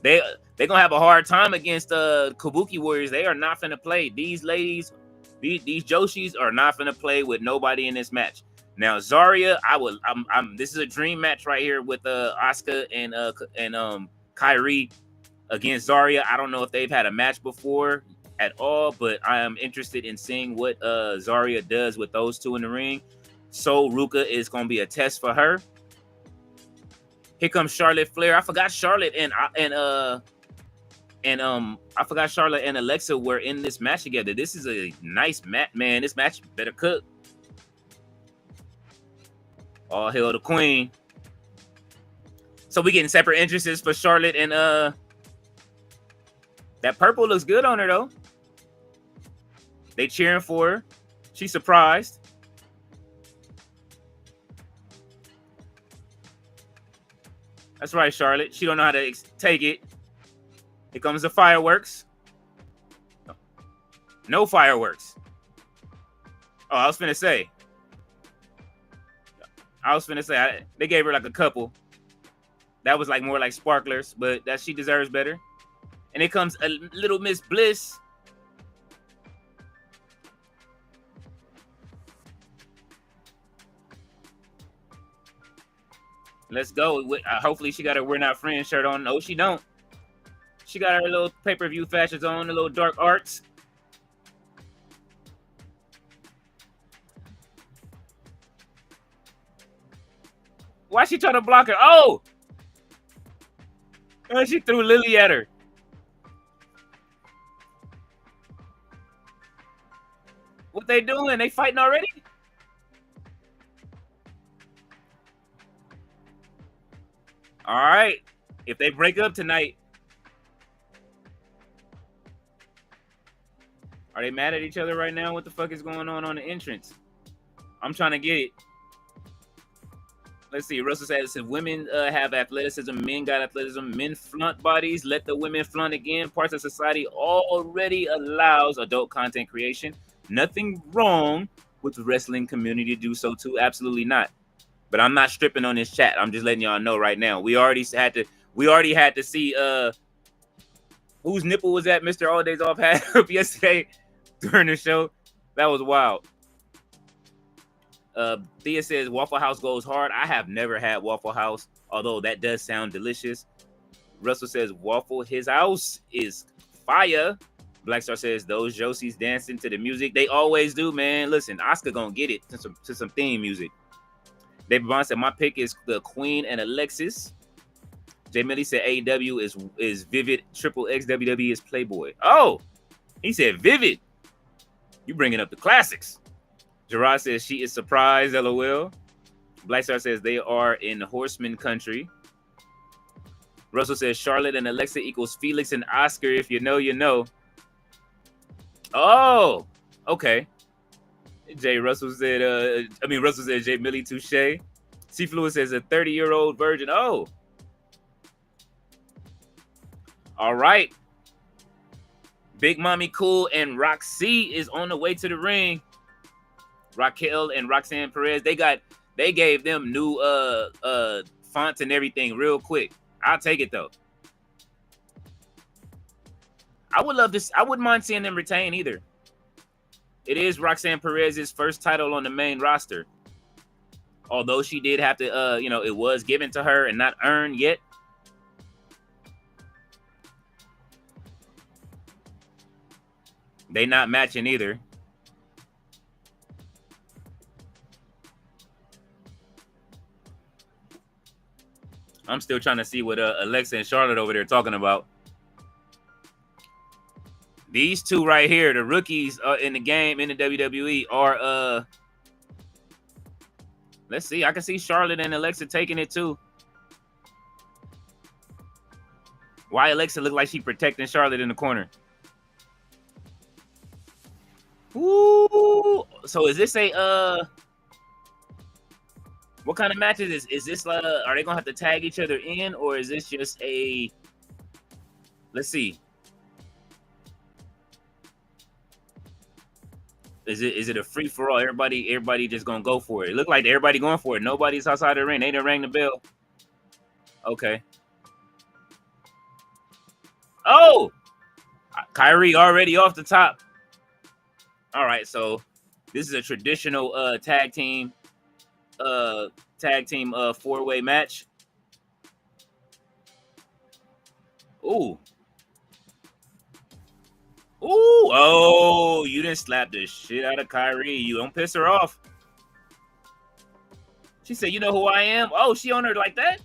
They're going to have a hard time against Kabuki Warriors. They are not finna play. These ladies, these Joshis are not finna play with nobody in this match. Now Zaria, this is a dream match right here with Asuka and Kyrie against Zaria. I don't know if they've had a match before at all, but I am interested in seeing what Zaria does with those two in the ring. So Ruca is going to be a test for her. Here comes Charlotte Flair. I forgot Charlotte and Alexa were in this match together. This is a nice match, man. This match better cook. All hail the queen. So we getting separate entrances for Charlotte and that purple looks good on her though. They cheering for her. She's surprised. That's right, Charlotte. She don't know how to take it. Here comes the fireworks. No fireworks. Oh, I was finna say, they gave her like a couple. That was like more like sparklers, but that she deserves better. And here comes a little Miss Bliss. Let's go. Hopefully she got her We're Not Friends shirt on. No, she don't. She got her little pay-per-view fashions on, the little dark arts. Why she trying to block her? Oh! She threw Lily at her. What they doing? They fighting already? All right. If they break up tonight, are they mad at each other right now? What the fuck is going on the entrance? I'm trying to get it. Let's see. Russell says, if women have athleticism, men got athleticism. Men flaunt bodies. Let the women flaunt again. Parts of society already allows adult content creation. Nothing wrong with the wrestling community to do so too? Absolutely not. But I'm not stripping on this chat. I'm just letting y'all know right now. We already had to see whose nipple was that Mr. All Days Off had up yesterday during the show. That was wild. Thea says Waffle House goes hard. I have never had Waffle House, although that does sound delicious. Russell says Waffle His House is fire. Black Star says those Josies dancing to the music. They always do, man. Listen, Oscar gonna get it to some theme music. David Bond said my pick is the Queen and Alexis. Jay Millie said AEW is Vivid. Triple X WWE is Playboy. Oh, he said Vivid. You bringing up the classics. Gerard says she is surprised. LOL. Black Star says they are in Horseman country. Russell says Charlotte and Alexa equals Felix and Oscar. If you know, you know. Oh, okay. Russell said Jay Millie touche. C Fluid says a 30-year-old virgin. Oh. All right. Big Mommy Cool and Roxy is on the way to the ring. Raquel and Roxanne Perez, they gave them new fonts and everything real quick. I'll take it though. I wouldn't mind seeing them retain either. It is Roxanne Perez's first title on the main roster. Although she did have to, it was given to her and not earned yet. They not matching either. I'm still trying to see what Alexa and Charlotte over there talking about. These two right here, the rookies in the game in the WWE are let's see. I can see Charlotte and Alexa taking it too. Why Alexa look like she protecting Charlotte in the corner? Ooh. So is this a what kind of match is this? Is this are they gonna have to tag each other in, or is this just a? Let's see. Is it a free for all? Everybody just gonna go for it. It looked like everybody going for it. Nobody's outside the ring. They didn't ring the bell. Okay. Oh, Kyrie already off the top. All right, so this is a traditional tag team four-way match. Ooh. Ooh. Oh, you didn't slap the shit out of Kyrie. You don't piss her off. She said, you know who I am? Oh, she on her like that?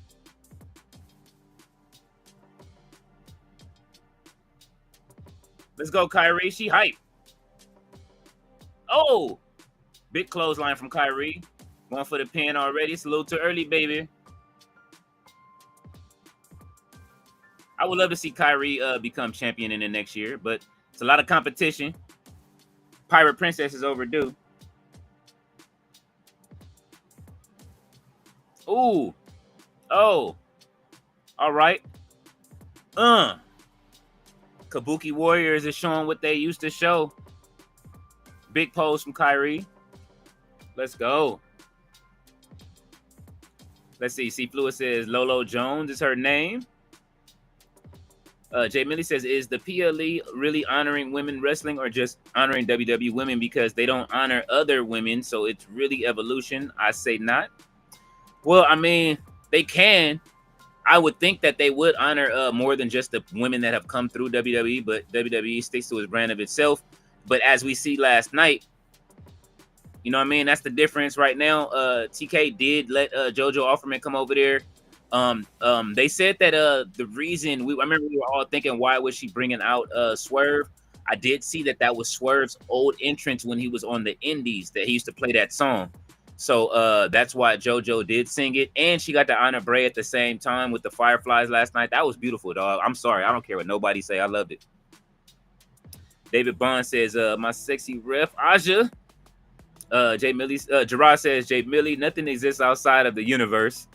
Let's go, Kyrie. She hype. Oh, big clothesline from Kyrie. Going for the pin already. It's a little too early, baby. I would love to see Kyrie become champion in the next year, but it's a lot of competition. Pirate Princess is overdue. Ooh. Oh. All right. Kabuki Warriors is showing what they used to show. Big pose from Kyrie. Let's go. Let's see. C. Fluid says Lolo Jones is her name. Jay Millie says, is the PLE really honoring women wrestling or just honoring WWE women because they don't honor other women? So it's really evolution. I say not. Well, I mean, they can. I would think that they would honor more than just the women that have come through WWE, but WWE sticks to its brand of itself. But as we see last night, you know what I mean? That's the difference right now. TK did let JoJo Offerman come over there. They said that the reason I remember we were all thinking, why was she bringing out Swerve? I did see that was Swerve's old entrance when he was on the Indies, that he used to play that song. So that's why JoJo did sing it, and she got to honor Bray at the same time with the Fireflies last night. That was beautiful, dog. I'm sorry, I don't care what nobody say. I loved it. David Bond says, my sexy ref Aja. Jay Millie, Gerard says, Jay Millie, nothing exists outside of the universe.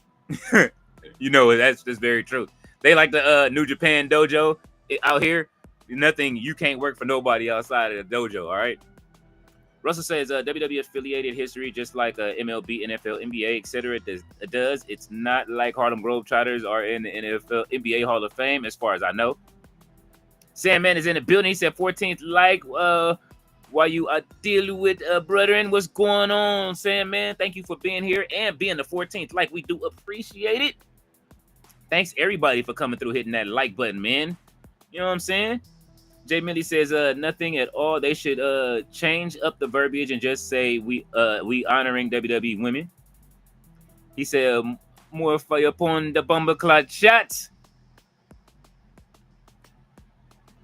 You know, that's very true. They like the New Japan dojo out here. Nothing, you can't work for nobody outside of the dojo, all right? Russell says WWE affiliated history, just like MLB, NFL, NBA, etc. does. It's not like Harlem Globetrotters are in the NFL, NBA Hall of Fame, as far as I know. Sandman is in the building. He said 14th, like, while you are dealing with brethren, what's going on, Sandman? Thank you for being here and being the 14th. Like, we do appreciate it. Thanks, everybody, for coming through, hitting that like button, man. You know what I'm saying? Jay Millie says nothing at all. They should change up the verbiage and just say we honoring WWE women. He said more fire upon the bumbleclot shots.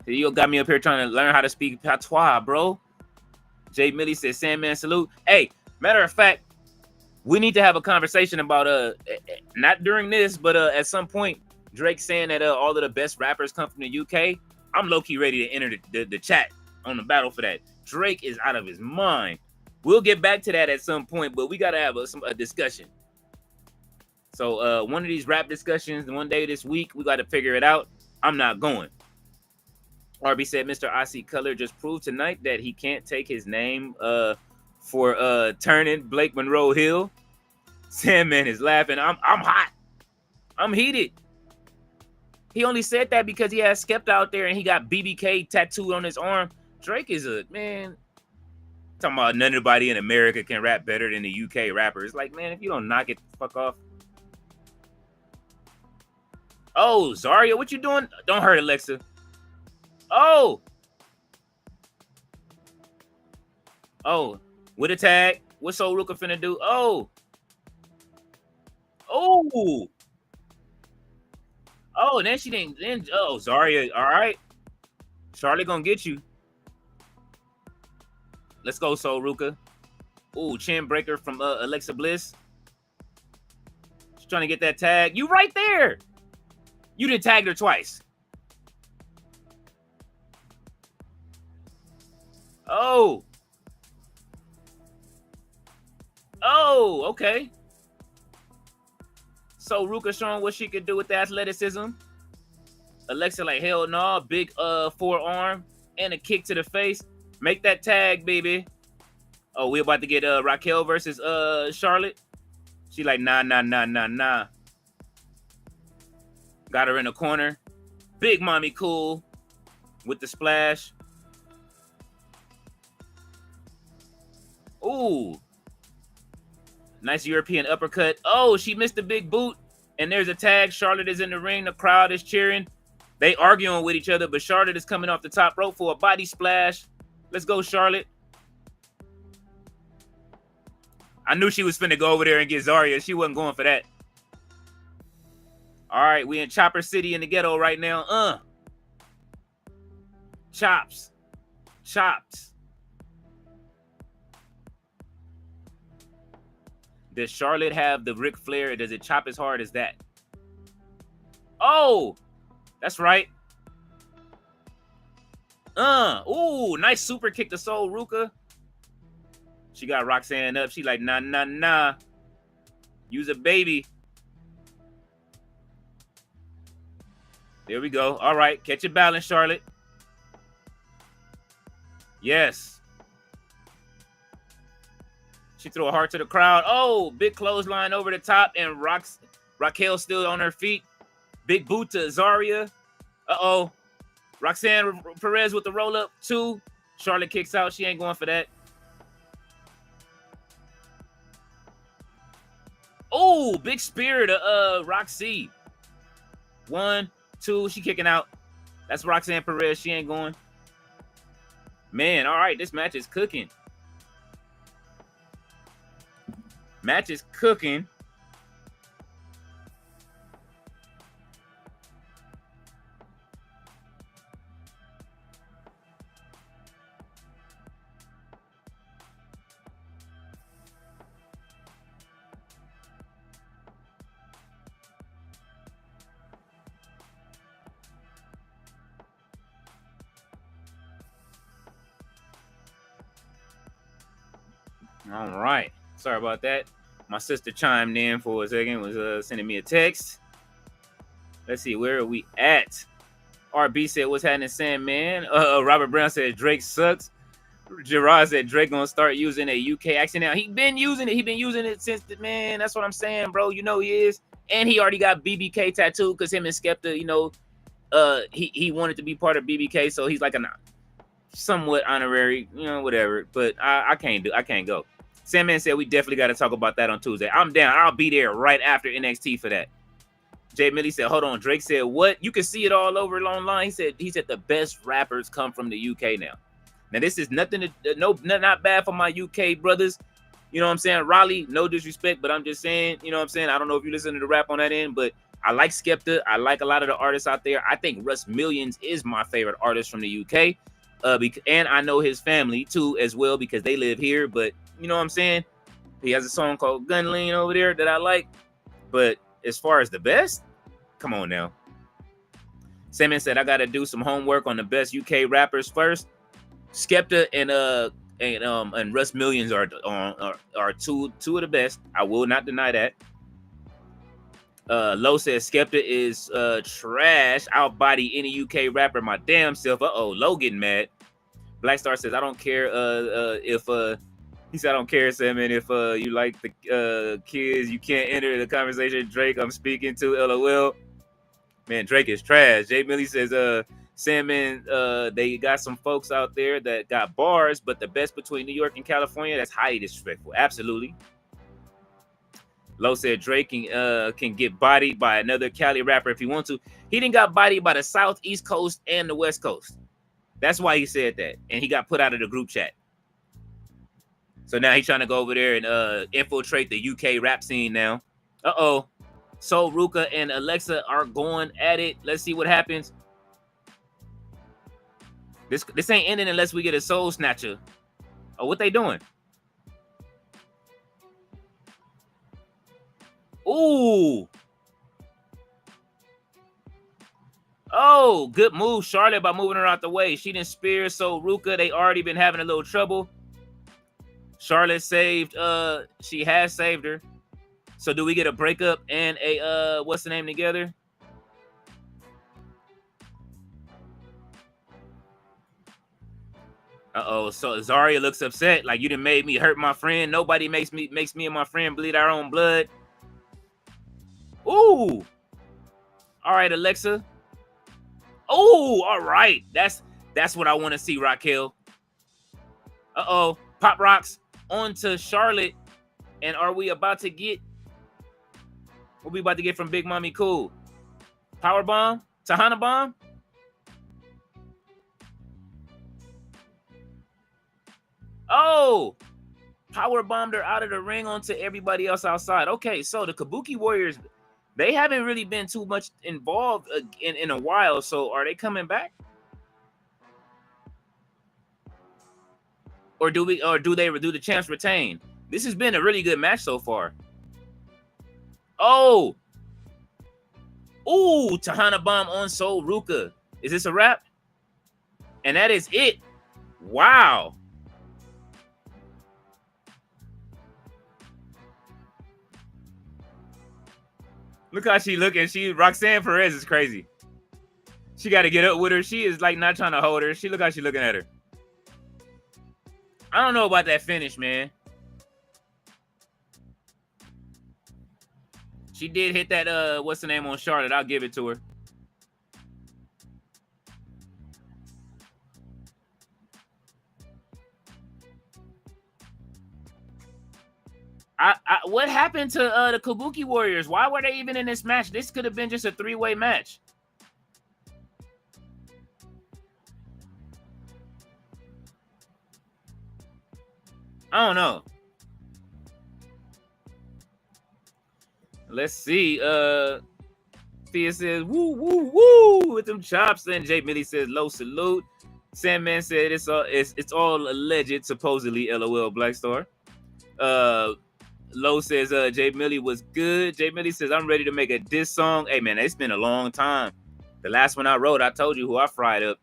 You got me up here trying to learn how to speak patois, bro. Jay Millie says Sandman salute. Hey, matter of fact, we need to have a conversation about not during this, but at some point, Drake saying that all of the best rappers come from the UK. I'm low-key ready to enter the chat on the battle for that. Drake is out of his mind. We'll get back to that at some point, but we got to have a discussion. So one of these rap discussions one day this week, we got to figure it out. I'm not going. RB said Mr. Icy Color just proved tonight that he can't take his name for turning Blake Monroe Hill. Sandman is laughing. I'm hot. I'm heated. He only said that because he has Skepta out there and he got BBK tattooed on his arm. Drake is a man. Talking about nobody in America can rap better than the UK rappers. Like, man, if you don't knock it the fuck off. Oh, Zaria, what you doing? Don't hurt Alexa. Oh, with a tag. What's old Ruca finna do? Oh, and then she didn't. Then Zaria. All right, Charlotte gonna get you. Let's go, Soul Ruca. Ooh, chin breaker from Alexa Bliss. She's trying to get that tag. You right there. You didn't tag her twice. Oh, okay. So Ruca showing what she could do with the athleticism. Alexa like, hell no, big forearm and a kick to the face. Make that tag, baby. Oh, we about to get Raquel versus Charlotte. She like, nah. Got her in the corner. Big mommy cool with the splash. Ooh. Nice European uppercut. Oh, she missed the big boot. And there's a tag. Charlotte is in the ring. The crowd is cheering. They arguing with each other, but Charlotte is coming off the top rope for a body splash. Let's go, Charlotte. I knew she was finna go over there and get Zaria. She wasn't going for that. All right, we in Chopper City in the ghetto right now. Chops. Does Charlotte have the Ric Flair? Does it chop as hard as that? Oh, that's right. Ooh, nice super kick to Soul Ruca. She got Roxanne up. She like, nah. Use a baby. There we go. All right, catch your balance, Charlotte. Yes. She threw a heart to the crowd. Oh, big clothesline over the top, and Raquel still on her feet. Big boot to Zaria. Uh-oh. Roxanne Perez with the roll-up, 2. Charlotte kicks out. She ain't going for that. Oh, big spear to Roxy. 1, 2. She kicking out. That's Roxanne Perez. She ain't going. Man, all right. This match is cooking. Match is cooking. All right. Sorry about that. My sister chimed in for a second, was sending me a text. Let's see, where are we at? RB said, what's happening, Sandman? Robert Brown said, Drake sucks. Gerard said Drake gonna start using a UK accent now. He been using it. He been using it since the man. That's what I'm saying, bro. You know he is. And he already got BBK tattooed because him and Skepta, you know, he wanted to be part of BBK, so he's like a somewhat honorary, you know, whatever. But I can't go. Sandman said we definitely got to talk about that on Tuesday. I'm down. I'll be there right after NXT for that. Jay Millie said, hold on. Drake said, what? You can see it all over online. He said the best rappers come from the UK now. Now, this is nothing not bad for my UK brothers. You know what I'm saying? Raleigh, no disrespect, but I'm just saying, you know what I'm saying? I don't know if you listen to the rap on that end, but I like Skepta. I like a lot of the artists out there. I think Russ Millions is my favorite artist from the UK. And I know his family too as well because they live here. But you know what I'm saying? He has a song called Gun Lean over there that I like. But as far as the best, come on now. Salmon said I gotta do some homework on the best UK rappers first. Skepta and Russ Millions are two of the best. I will not deny that. Low says Skepta is trash. I'll body any UK rapper my damn self. Low getting mad. Black Star says I don't care if he said I don't care, Salmon, if you like the kids, you can't enter the conversation. Drake, I'm speaking to LOL. Man, Drake is trash. Jay Millie says Salmon, they got some folks out there that got bars, but the best between New York and California, that's highly disrespectful. Absolutely. Low said Drake can get bodied by another Cali rapper if he wants to. He didn't got bodied by the South, East Coast, and the West Coast. That's why he said that. And he got put out of the group chat. So now he's trying to go over there and infiltrate the UK rap scene now. So Ruca and Alexa are going at it. Let's see what happens. This ain't ending unless we get a soul snatcher. Oh, what they doing? Ooh. Oh, good move, Charlotte, by moving her out the way. She didn't spear So Ruca. They already been having a little trouble. Charlotte saved, she has saved her. So do we get a breakup and a, what's the name together? So Zaria looks upset. Like, you done made me hurt my friend. Nobody makes me and my friend bleed our own blood. Ooh. All right, Alexa. Oh, all right. That's what I want to see, Raquel. Pop rocks onto Charlotte. And are we about to get what we about to get from Big Mommy Cool? Power bomb? Tahana bomb? Oh, power bombed her out of the ring onto everybody else outside. Okay, so the Kabuki Warriors, they haven't really been too much involved in a while. So are they coming back? Or do the champs retain? This has been a really good match so far. Oh. Ooh, Tahana bomb on So Ruca. Is this a wrap? And that is it. Wow. Look how she looking. Roxanne Perez is crazy. She got to get up with her. She is like not trying to hold her. Look how she looking at her. I don't know about that finish, man. She did hit that, what's the name on Charlotte? I'll give it to her. What happened to the Kabuki Warriors? Why were they even in this match? This could have been just a three-way match. I don't know. Let's see. Thea says, woo, woo, woo, with them chops. And Jay Millie says, low salute. Sandman said it's all alleged, supposedly, LOL, Black Star. Low says Jay Millie was good. Jay Millie says I'm ready to make a diss song. Hey man, it's been a long time. The last one I wrote, I told you who I fried up.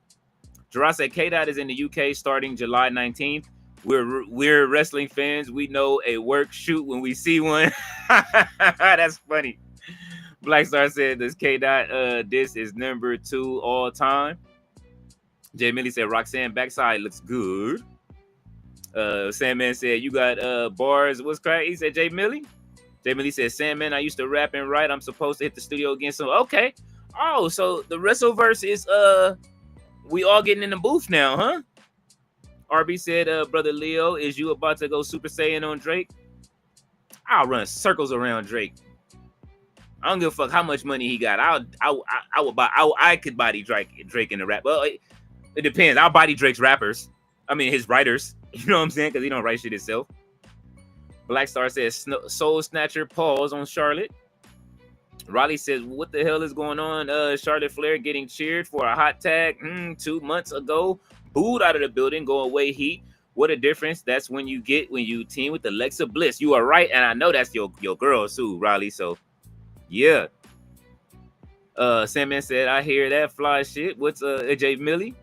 Gerard said K-Dot is in the UK starting July 19th. We're wrestling fans. We know a work shoot when we see one. That's funny. Black Star said this K-Dot diss is number 2 all time. Jay Millie said Roxanne backside looks good. Sandman said, you got bars. What's crack? He said, Jay Millie. Jay Millie said, Sandman, I used to rap and write. I'm supposed to hit the studio again. So, okay. Oh, so the Wrestleverse is, we all getting in the booth now, huh? RB said, Brother Leo, is you about to go Super Saiyan on Drake? I'll run circles around Drake. I don't give a fuck how much money he got. I could body Drake in the rap. Well, it depends. I'll body Drake's rappers. I mean, his writers. You know what I'm saying? Because he don't write shit himself. Black Star says, Soul Snatcher pause on Charlotte. Raleigh says, what the hell is going on? Charlotte Flair getting cheered for a hot tag 2 months ago. Booed out of the building, go away heat. What a difference that's when you team with Alexa Bliss. You are right, and I know that's your girl too, Raleigh. So, yeah. Sandman said, I hear that fly shit. What's AJ Millie?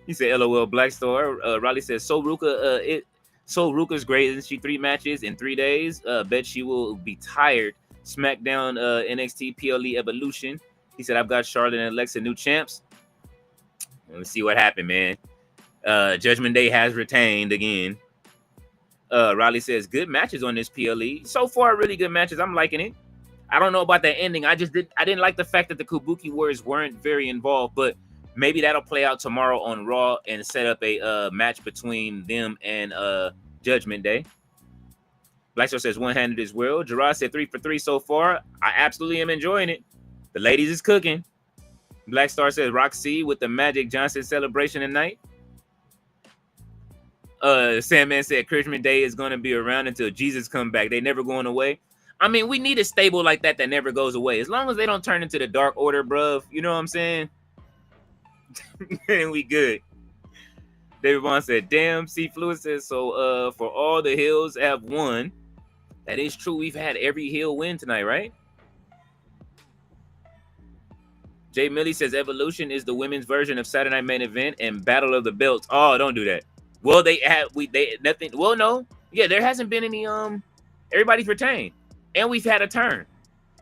He said, LOL Black Star. Raleigh says, so Ruca's great. Isn't she 3 matches in 3 days? Bet she will be tired. SmackDown NXT PLE Evolution. He said, I've got Charlotte and Alexa new champs. Let's see what happened, man. Judgment Day has retained again. Riley says, good matches on this PLE. So far, really good matches. I'm liking it. I don't know about the ending. I didn't like the fact that the Kabuki Warriors weren't very involved, but maybe that'll play out tomorrow on Raw and set up a match between them and Judgment Day. Blackstar says one-handed as well. Gerard said 3 for 3 so far. I absolutely am enjoying it. The ladies is cooking. Blackstar says Roxy with the Magic Johnson celebration tonight. Sandman said Christmas Day is going to be around until Jesus come back. They never going away. I mean, we need a stable like that never goes away. As long as they don't turn into the Dark Order, bruv. You know what I'm saying? And we good. David Vaughn said, damn. C. Fluid says, so for all the hills have won. That is true. We've had every hill win tonight, right? Jay Millie says Evolution is the women's version of Saturday Night Main Event and Battle of the Belts. Oh, don't do that. Well, they nothing. Well, no. Yeah, there hasn't been any everybody's retained. And we've had a turn.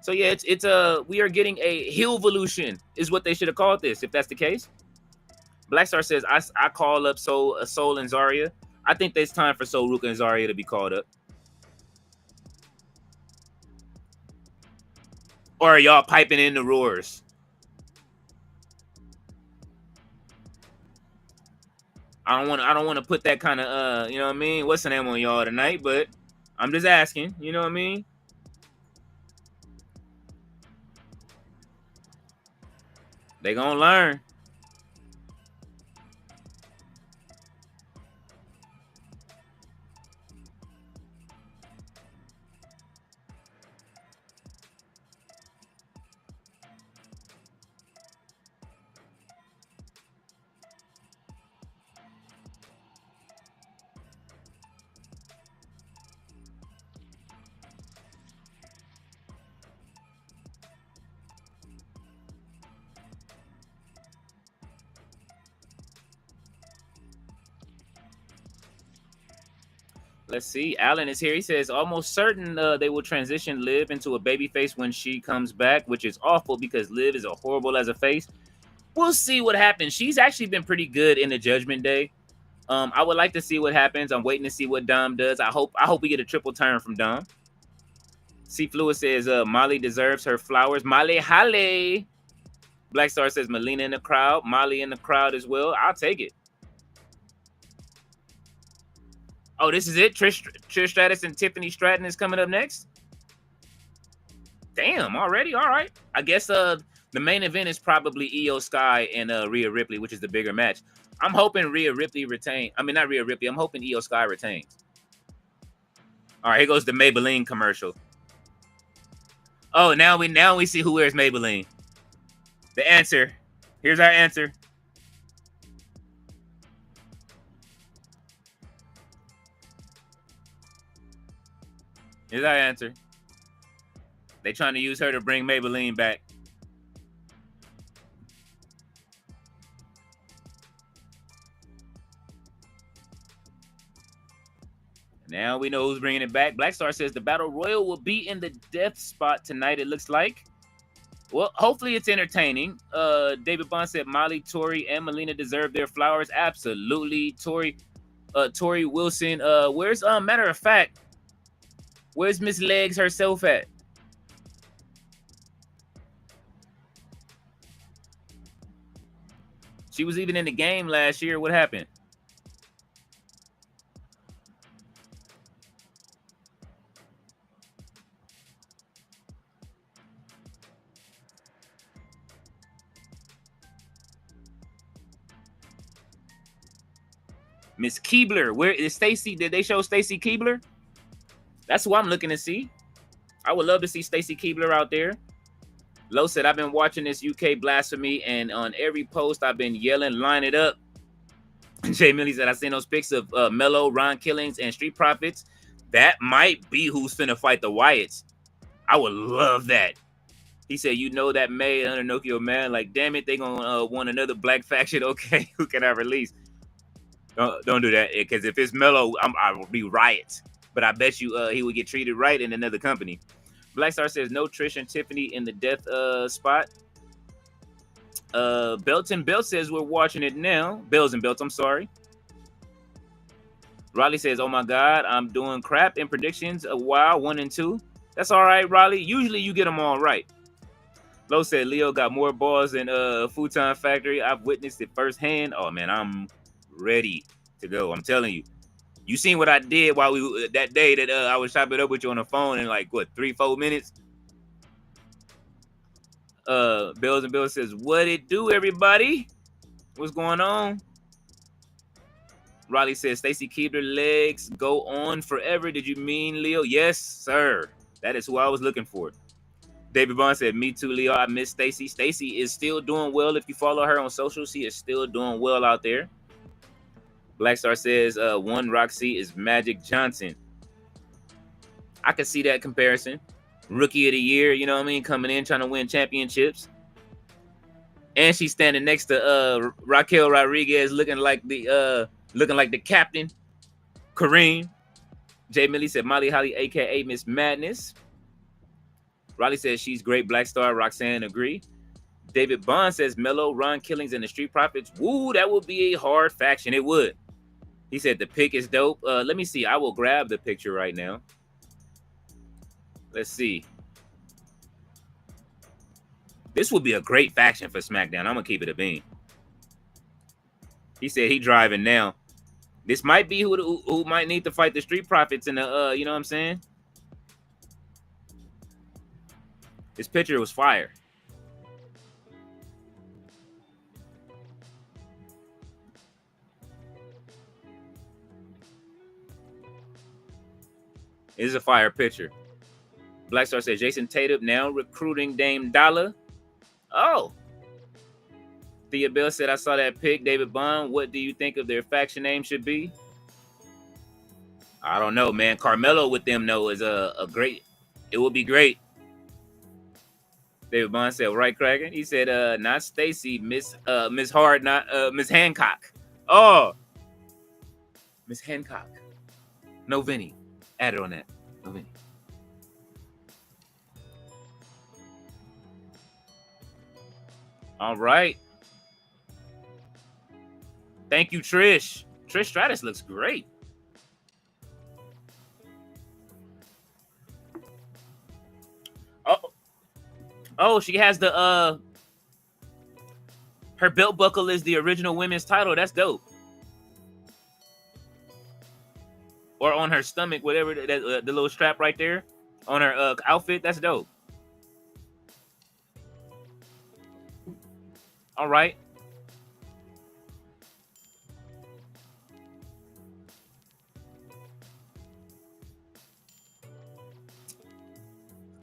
So yeah, it's we are getting a Hillvolution is what they should have called this, if that's the case. Blackstar says I call up Soul and Zaria. I think there's time for Soul, Ruca, and Zaria to be called up. Or are y'all piping in the roars? I don't want to put that kind of you know what I mean? What's the name on y'all tonight? But I'm just asking, you know what I mean? They gonna learn. Let's see. Alan is here. He says, almost certain they will transition Liv into a babyface when she comes back, which is awful because Liv is a horrible as a face. We'll see what happens. She's actually been pretty good in the Judgment Day. I would like to see what happens. I'm waiting to see what Dom does. I hope we get a triple turn from Dom. C. Fluid says, Molly deserves her flowers. Molly Halle. Black Star says, Melina in the crowd. Molly in the crowd as well. I'll take it. Oh, this is it? Trish Stratus and Tiffany Stratton is coming up next? Damn, already? All right. I guess the main event is probably Io Sky and Rhea Ripley, which is the bigger match. I'm hoping Rhea Ripley retain. I mean, not Rhea Ripley. I'm hoping Io Sky retains. All right, here goes the Maybelline commercial. Oh, now we see who wears Maybelline. The answer. Here's our answer. Here's our answer. They trying to use her to bring Maybelline back. Now we know who's bringing it back. Black Star says the Battle Royal will be in the death spot tonight, it looks like. Well, hopefully it's entertaining. David Bond said Molly, Tori, and Melina deserve their flowers. Absolutely. Tori, Tori Wilson. Where's matter of fact, where's Miss Legs herself at? She was even in the game last year. What happened? Miss Keebler. Where is Stacy? Did they show Stacy Keebler? That's who I'm looking to see. I would love to see Stacy Keebler out there. Lo said, I've been watching this UK Blasphemy, and on every post I've been yelling, line it up. Jay Millie said, I seen those pics of Mello, Ron Killings, and Street Profits. That might be who's finna fight the Wyatts. I would love that. He said, you know that May under Nokia man, like, damn it, they gonna want another black faction. Okay, who can I release? Don't do that, because if it's Mello, I will be riots. But I bet you he would get treated right in another company. Black Star says, no Trish and Tiffany in the death spot. Belton Belt says, we're watching it now. Bells and Belts, I'm sorry. Riley says, oh my God, I'm doing crap in predictions. Wow, 1 and 2. That's all right, Riley. Usually you get them all right. Lo said, Leo got more balls than Futon Factory. I've witnessed it firsthand. Oh, man, I'm ready to go. I'm telling you. You seen what I did while we that day that I was chopping up with you on the phone in like, what, 3-4 minutes? Bells and Bills says, what it do, everybody? What's going on? Riley says, Stacy Keebler legs go on forever. Did you mean Leo? Yes, sir. That is who I was looking for. David Bond said, me too, Leo. I miss Stacy. Stacy is still doing well. If you follow her on social, she is still doing well out there. Black Star says, one Roxy is Magic Johnson. I can see that comparison. Rookie of the year, you know what I mean? Coming in, trying to win championships. And she's standing next to Raquel Rodriguez, looking like the captain. Kareem. Jay Millie said, Molly Holly, a.k.a. Miss Madness. Riley says, she's great. Black Star, Roxanne, agree. David Bond says, Mello, Ron Killings, and the Street Profits. Woo, that would be a hard faction. It would. He said, the pic is dope. Let me see. I will grab the picture right now. Let's see. This would be a great faction for SmackDown. I'm going to keep it a bean. He said he driving now. This might be who might need to fight the Street Profits in the, you know what I'm saying? This picture was fire. It is a fire picture. Black Star says, Jason Tatum now recruiting Dame Dollar. Oh. Thea Bell said, I saw that pic. David Bond, what do you think of their faction name should be? I don't know, man. Carmelo with them, though, is a great. It would be great. David Bond said, right, Kraken? He said, not Stacy, Miss Hard, not Miss Hancock. Oh. Miss Hancock. No Vinny. Added on that. No Vinny. All right. Thank you, Trish. Trish Stratus looks great. Oh, she has the her belt buckle is the original women's title. That's dope. Or on her stomach, whatever, the little strap right there on her outfit. That's dope. All right.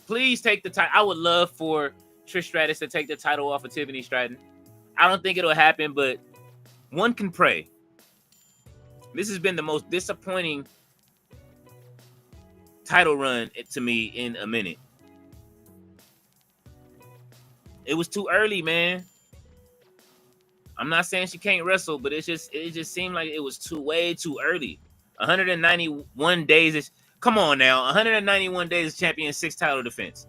Please take the title. I would love for Trish Stratus to take the title off of Tiffany Stratton. I don't think it'll happen, but one can pray. This has been the most disappointing title run to me in a minute. It was too early, man. I'm not saying she can't wrestle, but it just seemed like it was way too early. 191 days is, come on now, 191 days is champion 6 title defense.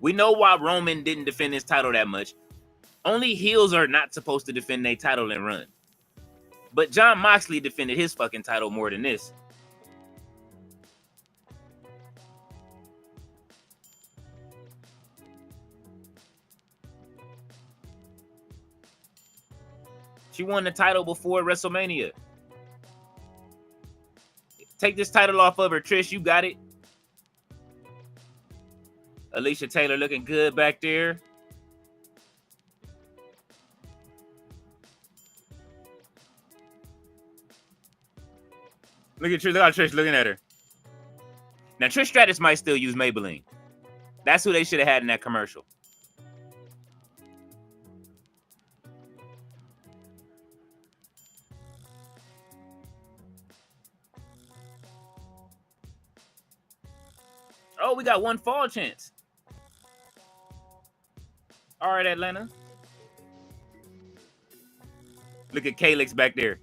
We know why Roman didn't defend his title that much. Only heels are not supposed to defend their title and run. But Jon Moxley defended his fucking title more than this. She won the title before WrestleMania. Take this title off of her, Trish. You got it. Alicia Taylor looking good back there. Look at Trish. Look how Trish looking at her. Now, Trish Stratus might still use Maybelline. That's who they should have had in that commercial. Oh, we got one fall chance. All right, Atlanta. Look at Calix back there.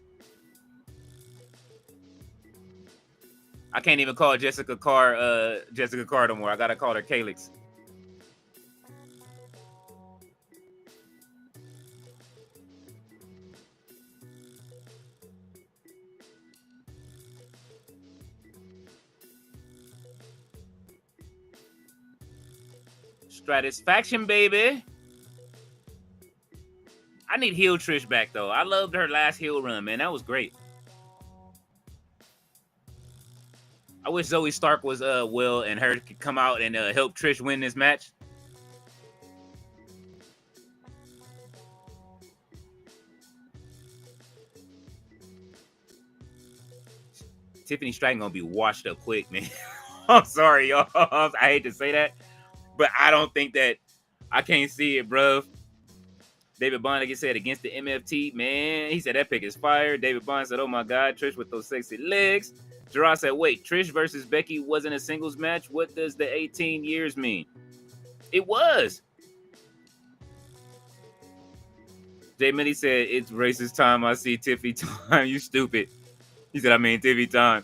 I can't even call Jessica Carr no more. I gotta call her Calix. Stratisfaction, baby. I need heel Trish back, though. I loved her last heel run, man. That was great. I wish Zoe Stark was Will and her could come out and help Trish win this match. Tiffany Stratton gonna be washed up quick, man. I'm sorry, y'all. I hate to say that, but I don't think that I can't see it, bro. David Bond, like I said, against the MFT, man. He said that pick is fire. David Bond said, oh my God, Trish with those sexy legs. Gerard said, wait, Trish versus Becky wasn't a singles match? What does the 18 years mean? It was. Jay Millie said, it's racist time. I see Tiffy time. You stupid. He said, I mean, Tiffy time.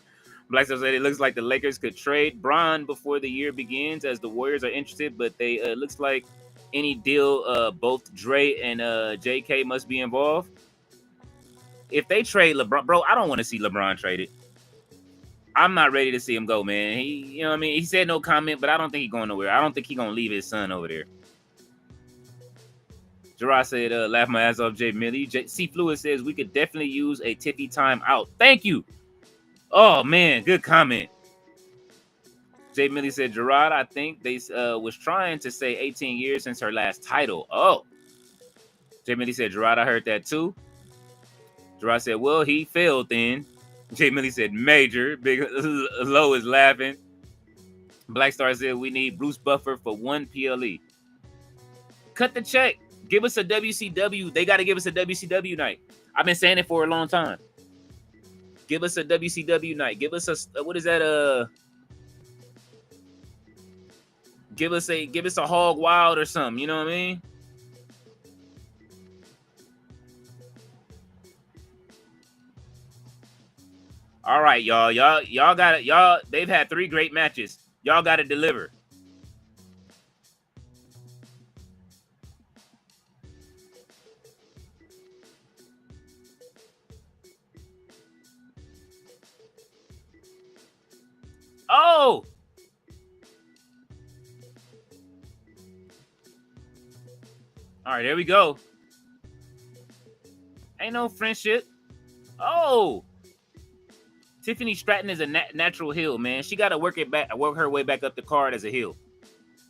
Black Star said, it looks like the Lakers could trade Bron before the year begins as the Warriors are interested, but they looks like any deal, both Dre and JK must be involved. If they trade LeBron, bro, I don't want to see LeBron traded. I'm not ready to see him go, man. You know what I mean? He said no comment, but I don't think he's going nowhere. I don't think he's going to leave his son over there. Gerard said, laugh my ass off, Jay Millie. C. Fluid says, we could definitely use a Tiffy time out. Thank you. Oh, man, good comment. Jay Millie said, Gerard, I think they was trying to say 18 years since her last title. Oh. Jay Millie said, Gerard, I heard that too. Gerard said, well, he failed then. Jay Millie said, major. Big Low is laughing. Black Star said, we need Bruce Buffer for one PLE. Cut the check. Give us a WCW. They got to give us a WCW night. I've been saying it for a long time. Give us a WCW night. Give us a, what is that? Give us a Hog Wild or something. You know what I mean? All right, y'all got it. They've had 3 great matches. Y'all got to deliver. Oh! All right, there we go. Ain't no friendship. Oh! Tiffany Stratton is a natural heel, man. She got to work her way back up the card as a heel.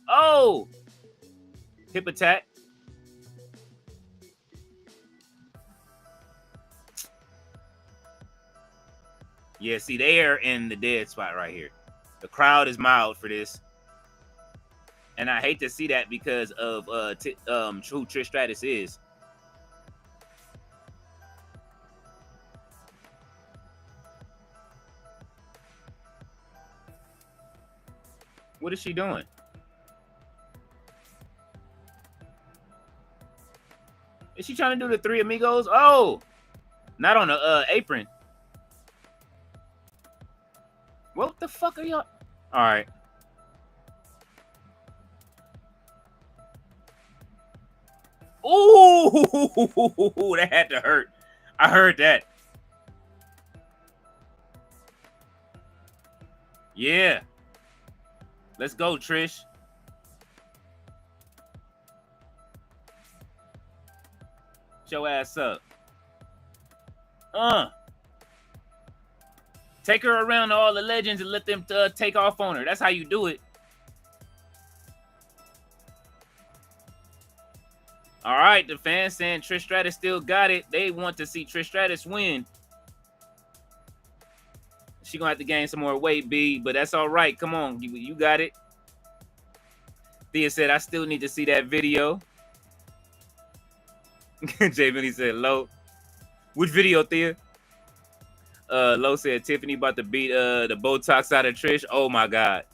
Oh! Hip attack. Yeah, see, they are in the dead spot right here. The crowd is mild for this. And I hate to see that because of who Trish Stratus is. What is she doing? Is she trying to do the 3 amigos? Oh! Not on the apron. What the fuck are y'all? All right. Ooh, that had to hurt. I heard that. Yeah. Let's go, Trish. Get your ass up. Take her around to all the legends and let them take off on her. That's how you do it. All right, the fans saying Trish Stratus still got it. They want to see Trish Stratus win. She gonna have to gain some more weight, B, but that's all right. Come on, you got it. Thea said, I still need to see that video. Jay Millie said, Low. Which video, Thea? Low said Tiffany about to beat the Botox out of Trish. Oh my God.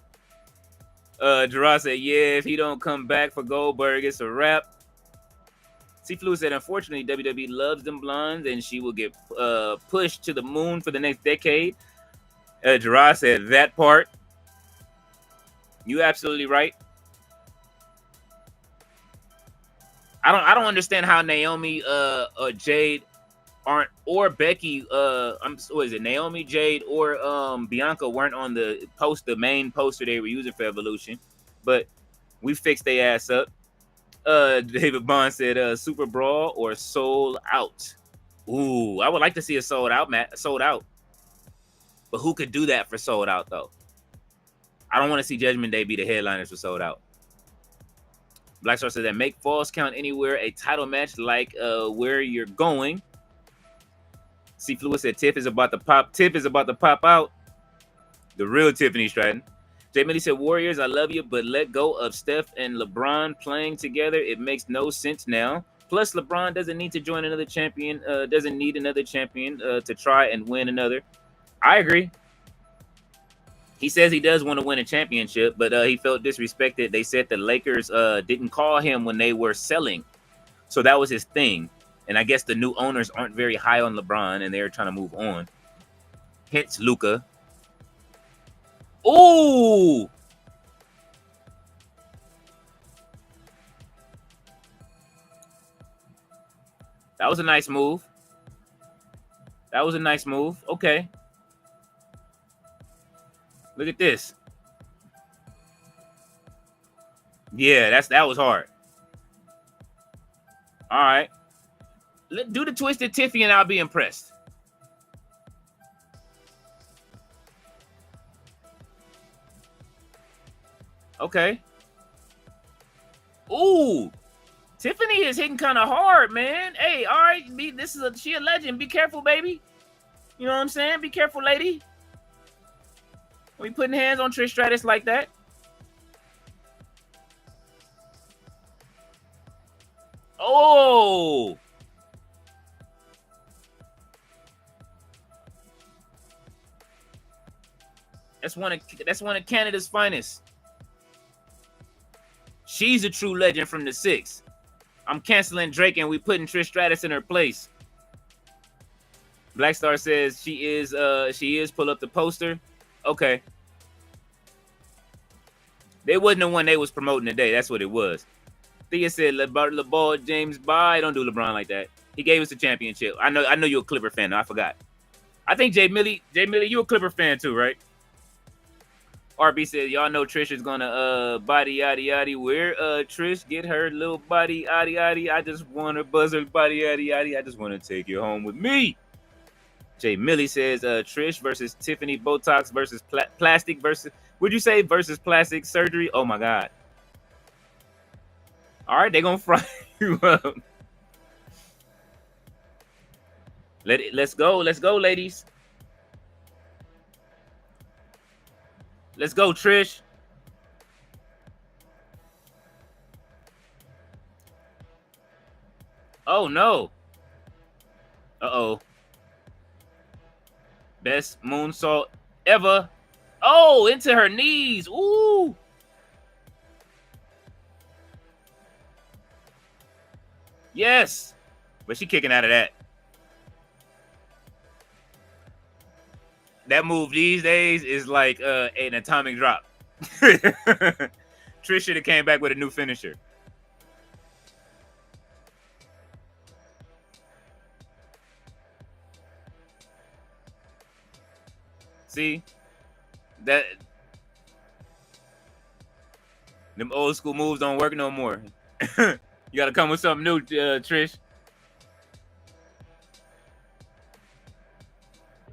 Gerard said, yeah, if he don't come back for Goldberg, it's a wrap. C. Flu said, unfortunately, WWE loves them blondes and she will get pushed to the moon for the next decade. Gerard said that part. You absolutely right. I don't understand how Naomi or Jade aren't, or Becky what is it, Naomi, Jade, or Bianca weren't on the main poster they were using for Evolution, but we fixed their ass up. David Bond said Super Brawl or Sold Out. Ooh, I would like to see a sold out. But who could do that for Sold Out though? I don't want to see Judgment Day be the headliners for Sold Out. Black Star said that make Falls Count Anywhere a title match like Where You're Going. C. Fluid said Tiff is about to pop out. The real Tiffany Stratton. Jay Millie said, Warriors, I love you, but let go of Steph and LeBron playing together. It makes no sense now. Plus, LeBron doesn't need to join another champion, doesn't need another champion to try and win another. I agree. He says he does want to win a championship, but he felt disrespected. They said the Lakers didn't call him when they were selling. So that was his thing. And I guess the new owners aren't very high on LeBron, and they're trying to move on. Hence, Ruca. Ooh! That was a nice move. Okay. Look at this. Yeah, that was hard. All right. Do the Twisted Tiffy and I'll be impressed. Okay. Ooh. Tiffany is hitting kind of hard, man. Hey, all right. She a legend. Be careful, baby. You know what I'm saying? Be careful, lady. We putting hands on Trish Stratus like that. Oh. That's one of Canada's finest. She's a true legend from the 6. I'm canceling Drake and we putting Trish Stratus in her place. Black Star says she is. Pull up the poster. Okay. They wasn't the one they was promoting today. That's what it was. Thea said LeBron James bye. Don't do LeBron like that. He gave us the championship. I know you're a Clipper fan. No, I forgot. I think Jay Millie, you a Clipper fan too, right? RB said, y'all know Trish is gonna body yaddy yaddy. Where Trish get her little body yaddy yaddy? I just want to buzz her body yaddy yaddy. I just want to take you home with me. Jay Millie says Trish versus Tiffany, Botox versus plastic versus, would you say versus plastic surgery? Oh my God. All right, they're gonna fry you up. Let's go, ladies. Let's go, Trish. Oh no. Uh-oh. Best moonsault ever. Oh, into her knees. Ooh. Yes. But she kicking out of that. That move these days is like an atomic drop. Trish should have came back with a new finisher. See? Them old school moves don't work no more. You got to come with something new, Trish.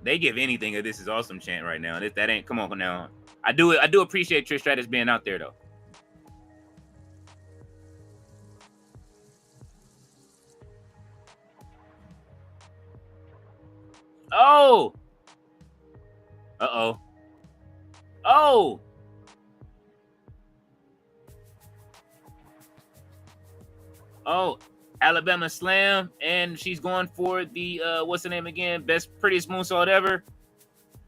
They give anything a "This is awesome" chant right now. That ain't. Come on now. I do appreciate Trish Stratus being out there though. Oh. Uh-oh. Oh. Oh. Alabama Slam, and she's going for the what's the name again? Best prettiest moonsault ever.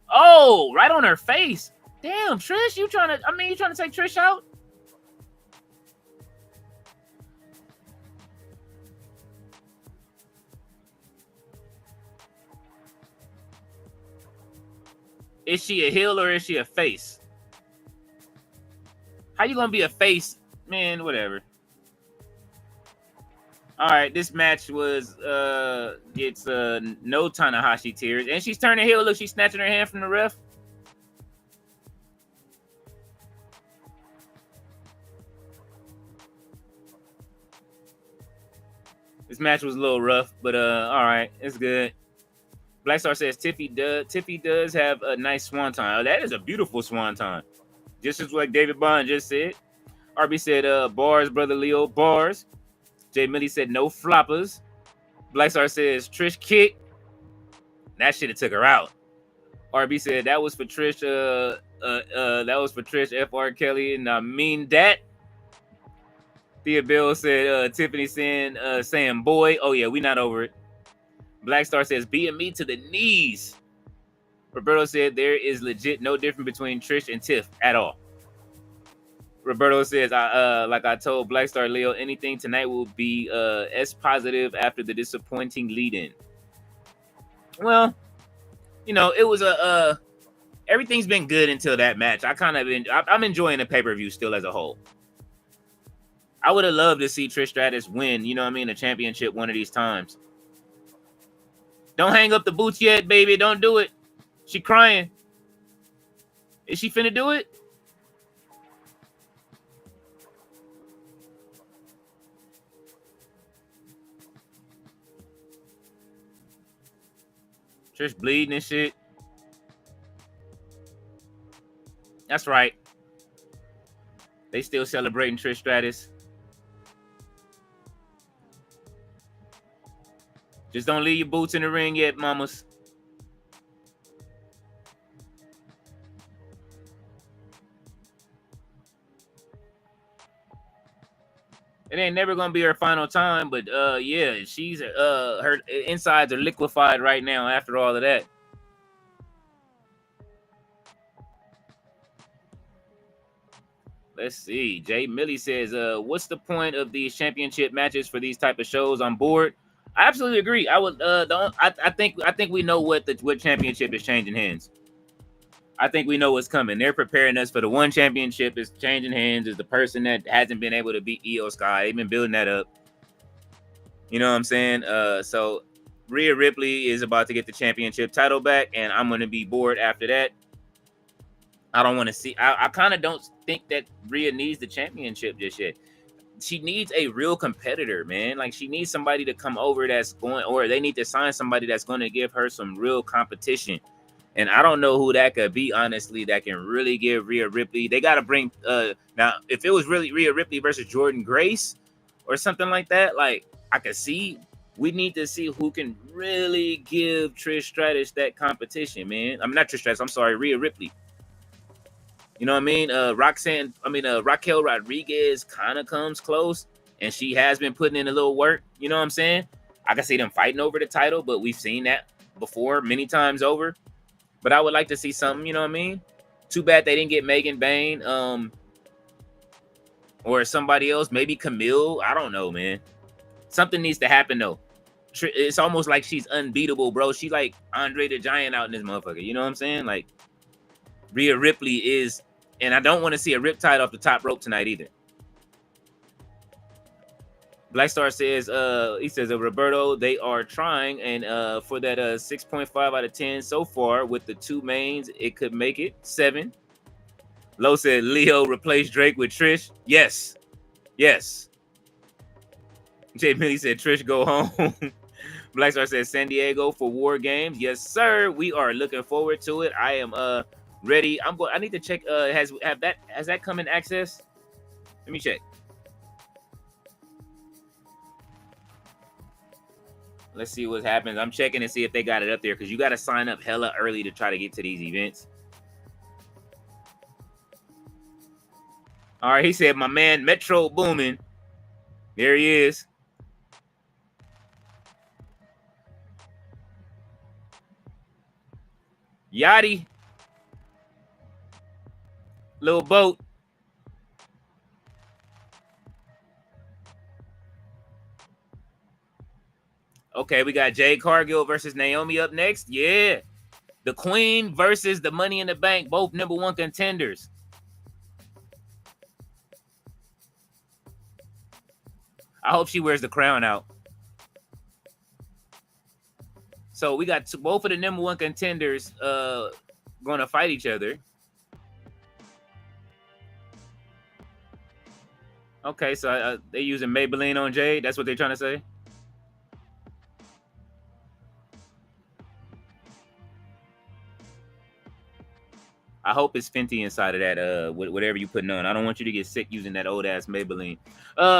Oh, right on her face. Damn, Trish, you trying to take Trish out? Is she a heel or is she a face? How you gonna be a face? Man, whatever. All right, this match was it's no Tanahashi tears, and she's turning heel. Look, she's snatching her hand from the ref. This match was a little rough, but all right, it's good. Black Star says Tiffy does have a nice swanton. Oh, that is a beautiful swanton, just as like David Bond just said. RB said bars, brother Leo, bars. Jay Millie said no floppers. Black Star says Trish kick. That should have took her out. RB said that was for Trish. That was for Trish. F.R. Kelly, and I mean that. Thea Bill said Tiffany saying boy. Oh yeah, we not over it. Black Star says beating me to the knees. Roberto said there is legit no difference between Trish and Tiff at all. Roberto says, like I told Black Star Leo, anything tonight will be S positive after the disappointing lead-in. Well, you know, it was everything's been good until that match. I'm enjoying the pay-per-view still as a whole. I would have loved to see Trish Stratus win, you know what I mean, a championship one of these times. Don't hang up the boots yet, baby. Don't do it. She crying. Is she finna do it? Trish bleeding and shit. That's right. They still celebrating Trish Stratus. Just don't leave your boots in the ring yet, mamas. It ain't never gonna be her final time, but yeah, she's her insides are liquefied right now after all of that. Let's see. Jay Millie says, what's the point of these championship matches for these type of shows? On board. I absolutely agree. I would I think we know what championship is changing hands. I think we know what's coming. They're preparing us for the one championship is changing hands, is the person that hasn't been able to beat Io Sky. They've been building that up. You know what I'm saying? So Rhea Ripley is about to get the championship title back, and I'm going to be bored after that. I don't want to see. I kind of don't think that Rhea needs the championship just yet. She needs a real competitor, man. Like, she needs somebody to come over that's going, or they need to sign somebody that's going to give her some real competition. And I don't know who that could be, honestly, that can really give Rhea Ripley. They got to bring, now, if it was really Rhea Ripley versus Jordynne Grace or something like that, like, I could see, we need to see who can really give Trish Stratus that competition, man. I'm not Trish Stratus, I'm sorry, Rhea Ripley. You know what I mean? Raquel Rodriguez kind of comes close, and she has been putting in a little work. You know what I'm saying? I can see them fighting over the title, but we've seen that before many times over. But I would like to see something, you know what I mean? Too bad they didn't get Megan Bayne or somebody else, maybe Camille. I don't know, man. Something needs to happen, though. It's almost like she's unbeatable, bro. She's like Andre the Giant out in this motherfucker. You know what I'm saying? Like, Rhea Ripley is, and I don't want to see a Riptide off the top rope tonight either. Black Star says, he says, Roberto, they are trying, and for that 6.5 out of 10 so far with the two mains, it could make it 7. Lo said Leo replaced Drake with Trish. Yes. Yes. Jay Millie said Trish go home. Black Star says San Diego for War Games. Yes, sir. We are looking forward to it. I am ready. I need to check has that come in access? Let me check. Let's see what happens. I'm checking to see if they got it up there because you got to sign up hella early to try to get to these events. All right, he said my man Metro Boomin. There he is. Yachty. Little boat. Okay, we got Jade Cargill versus Naomi up next. Yeah. The Queen versus the Money in the Bank, both #1 contenders. I hope she wears the crown out. So we got both of the #1 contenders going to fight each other. Okay, so they're using Maybelline on Jade. That's what they're trying to say? I hope it's Fenty inside of that, whatever you putting on. I don't want you to get sick using that old-ass Maybelline.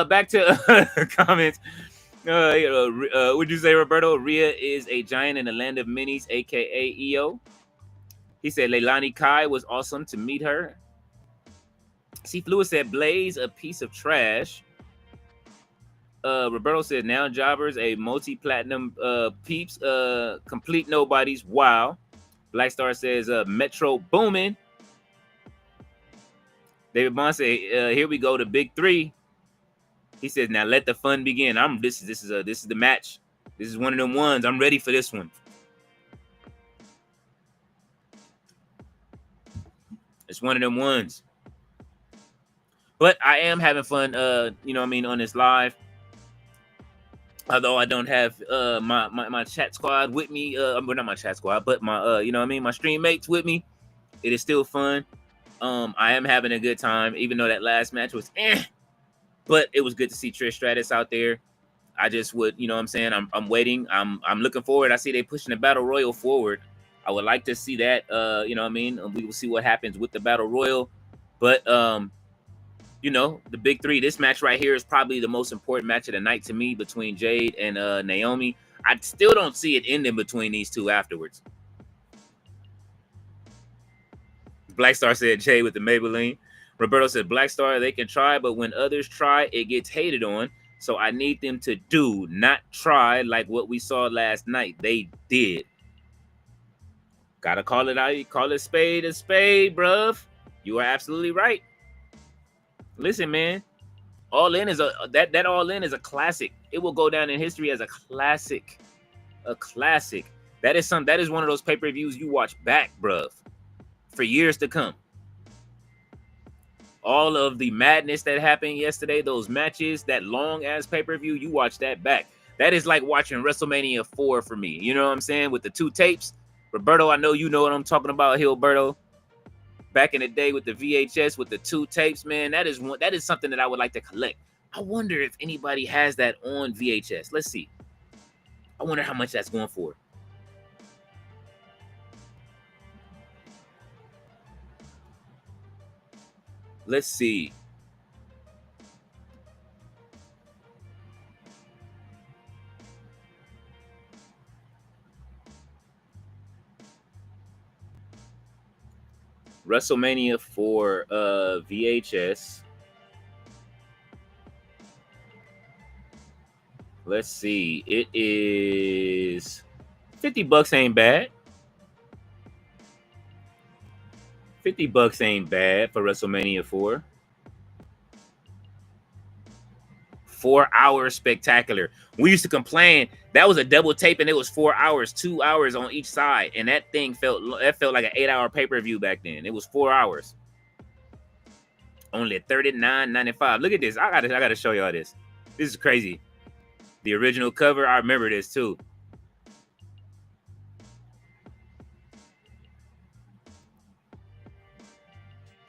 Back to comments. Would you say, Roberto? Rhea is a giant in the land of minis, a.k.a. EO. He said Leilani Kai was awesome to meet her. C. Fluid said Blaze, a piece of trash. Roberto said now jobbers, a multi-platinum peeps, complete nobodies. Wow. Black Star says Metro booming. David Bond said, here we go, the big three. He says, now let the fun begin. This is the match. This is one of them ones. I'm ready for this one. It's one of them ones. But I am having fun, on this live. Although I don't have my chat squad with me, well, not my chat squad, but my my stream mates with me. It is still fun. I am having a good time, even though that last match was but it was good to see Trish Stratus out there. I just would, I'm waiting. I'm looking forward. I see they pushing the Battle Royal forward. I would like to see that. We will see what happens with the Battle Royal, but the big three. This match right here is probably the most important match of the night to me between Jade and Naomi. I still don't see it ending between these two afterwards. Black Star said Jade with the Maybelline. Roberto said Black Star, they can try, but when others try, it gets hated on. So I need them to do, not try like what we saw last night. They did. Gotta call it out. Call it spade a spade, bruv. You are absolutely right. Listen, man. All In is that All In is a classic. It will go down in history as a classic. A classic. That is one of those pay-per-views you watch back, bruv, for years to come. All of the madness that happened yesterday, those matches, that long-ass pay-per-view, you watch that back. That is like watching WrestleMania 4 for me. You know what I'm saying? With the 2 tapes. Roberto, I know you know what I'm talking about, Hilberto. Back in the day with the VHS, with the 2 tapes, man, that is something that I would like to collect. I wonder if anybody has that on VHS. Let's see. I wonder how much that's going for. Let's see. WrestleMania 4 VHS. Let's see. It is $50 ain't bad. $50 ain't bad for WrestleMania 4. 4 hours spectacular. We used to complain that was a double tape and it was 4 hours, 2 hours on each side, and that thing felt like an 8-hour pay-per-view back then. It was 4 hours. Only at $39.95. Look at this. I gotta show y'all this. This is crazy. The original cover, I remember this too.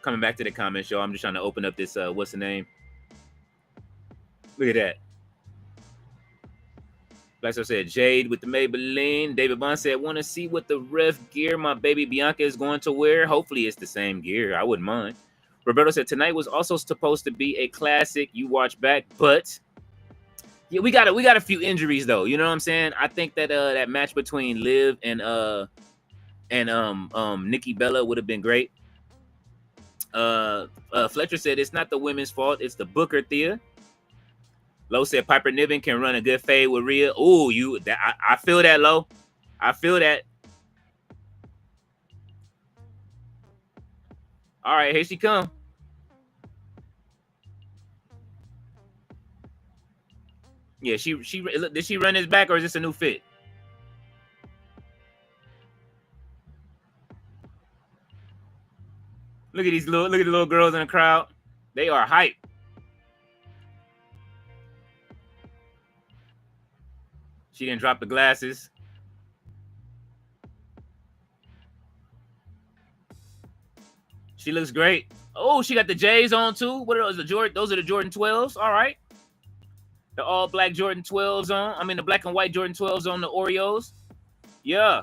Coming back to the comment show, I'm just trying to open up this, what's the name? Look at that. Like I said, Jade with the Maybelline. David Bond said, want to see what the ref gear my baby Bianca is going to wear. Hopefully it's the same gear. I wouldn't mind. Roberto said, tonight was also supposed to be a classic. You watch back, but yeah, we got a few injuries though. You know what I'm saying? I think that that match between Liv and Nikki Bella would have been great. Fletcher said it's not the women's fault, it's the booker, Thea. Low said Piper Niven can run a good fade with Rhea. Ooh, I feel that, Low. I feel that. All right, here she come. Yeah, did she run this back or is this a new fit? Look at the little girls in the crowd. They are hype. She didn't drop the glasses. She looks great. Oh, she got the J's on too. What are those? Those are the Jordan 12s. All right. The all black Jordan 12s on. I mean, the black and white Jordan 12s on the Oreos. Yeah.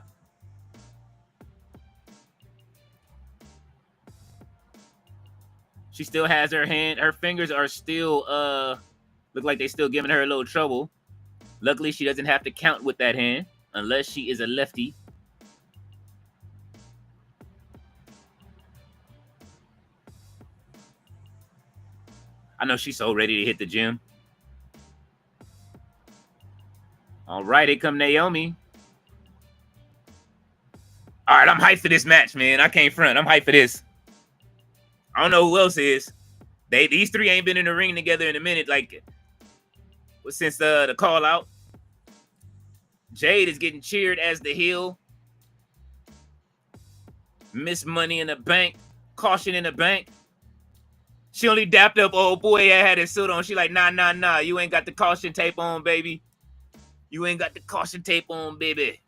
She still has her hand. Her fingers are still look like they're still giving her a little trouble. Luckily, she doesn't have to count with that hand unless she is a lefty. I know she's so ready to hit the gym. All right, here come Naomi. All right, I'm hyped for this match, man. I can't front. I'm hyped for this. I don't know who else is. These three ain't been in the ring together in a minute, like since the call out. Jade is getting cheered as the heel. Miss Money in the Bank. Caution in the Bank. She only dapped up old boy that had his suit on. She like, nah. You ain't got the caution tape on, baby. You ain't got the caution tape on, baby.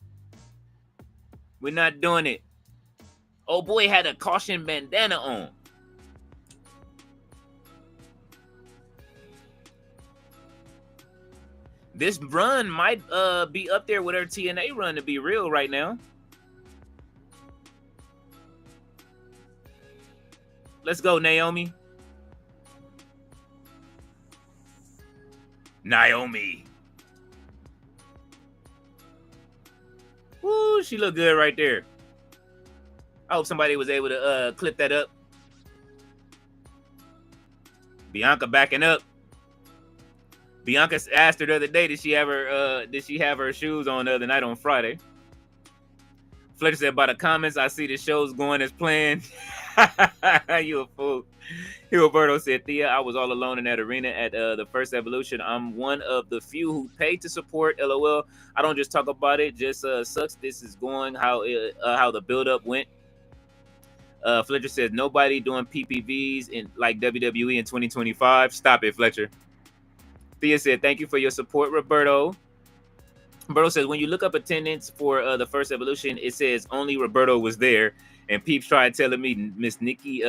We're not doing it. Old boy had a caution bandana on. This run might be up there with her TNA run, to be real right now. Let's go, Naomi. Woo, she looked good right there. I hope somebody was able to clip that up. Bianca backing up. Bianca asked her the other day, did she have her shoes on the other night on Friday? Fletcher said, by the comments, I see the show's going as planned. You a fool. Gilberto said, Thea, I was all alone in that arena at the first Evolution. I'm one of the few who paid to support. LOL. I don't just talk about it. Just sucks. This is going how the buildup went. Fletcher says, nobody doing PPVs in like WWE in 2025. Stop it, Fletcher. Thea said, thank you for your support, Roberto. Roberto says, when you look up attendance for the first Evolution, it says only Roberto was there. And Peeps tried telling me Miss Nikki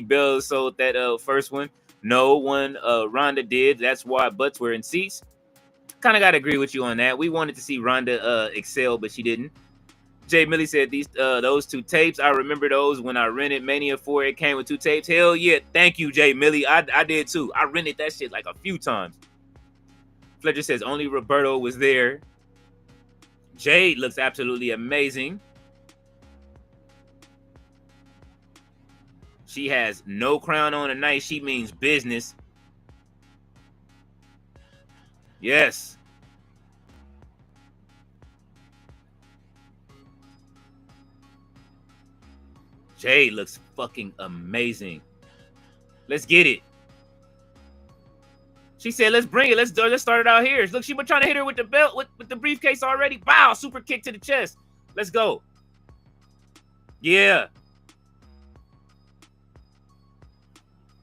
Bell sold that first one. No one, Rhonda did. That's why butts were in seats. Kind of got to agree with you on that. We wanted to see Rhonda excel, but she didn't. Jay Millie said those two tapes. I remember those when I rented Mania 4. It came with 2 tapes. Hell yeah. Thank you, Jay Millie. I did too. I rented that shit like a few times. Fletcher says only Roberto was there. Jade looks absolutely amazing. She has no crown on tonight. She means business. Yes. Jade looks fucking amazing. Let's get it. She said, let's bring it. Let's start it out here. Look, she was trying to hit her with the belt, with the briefcase already. Bow, super kick to the chest. Let's go. Yeah.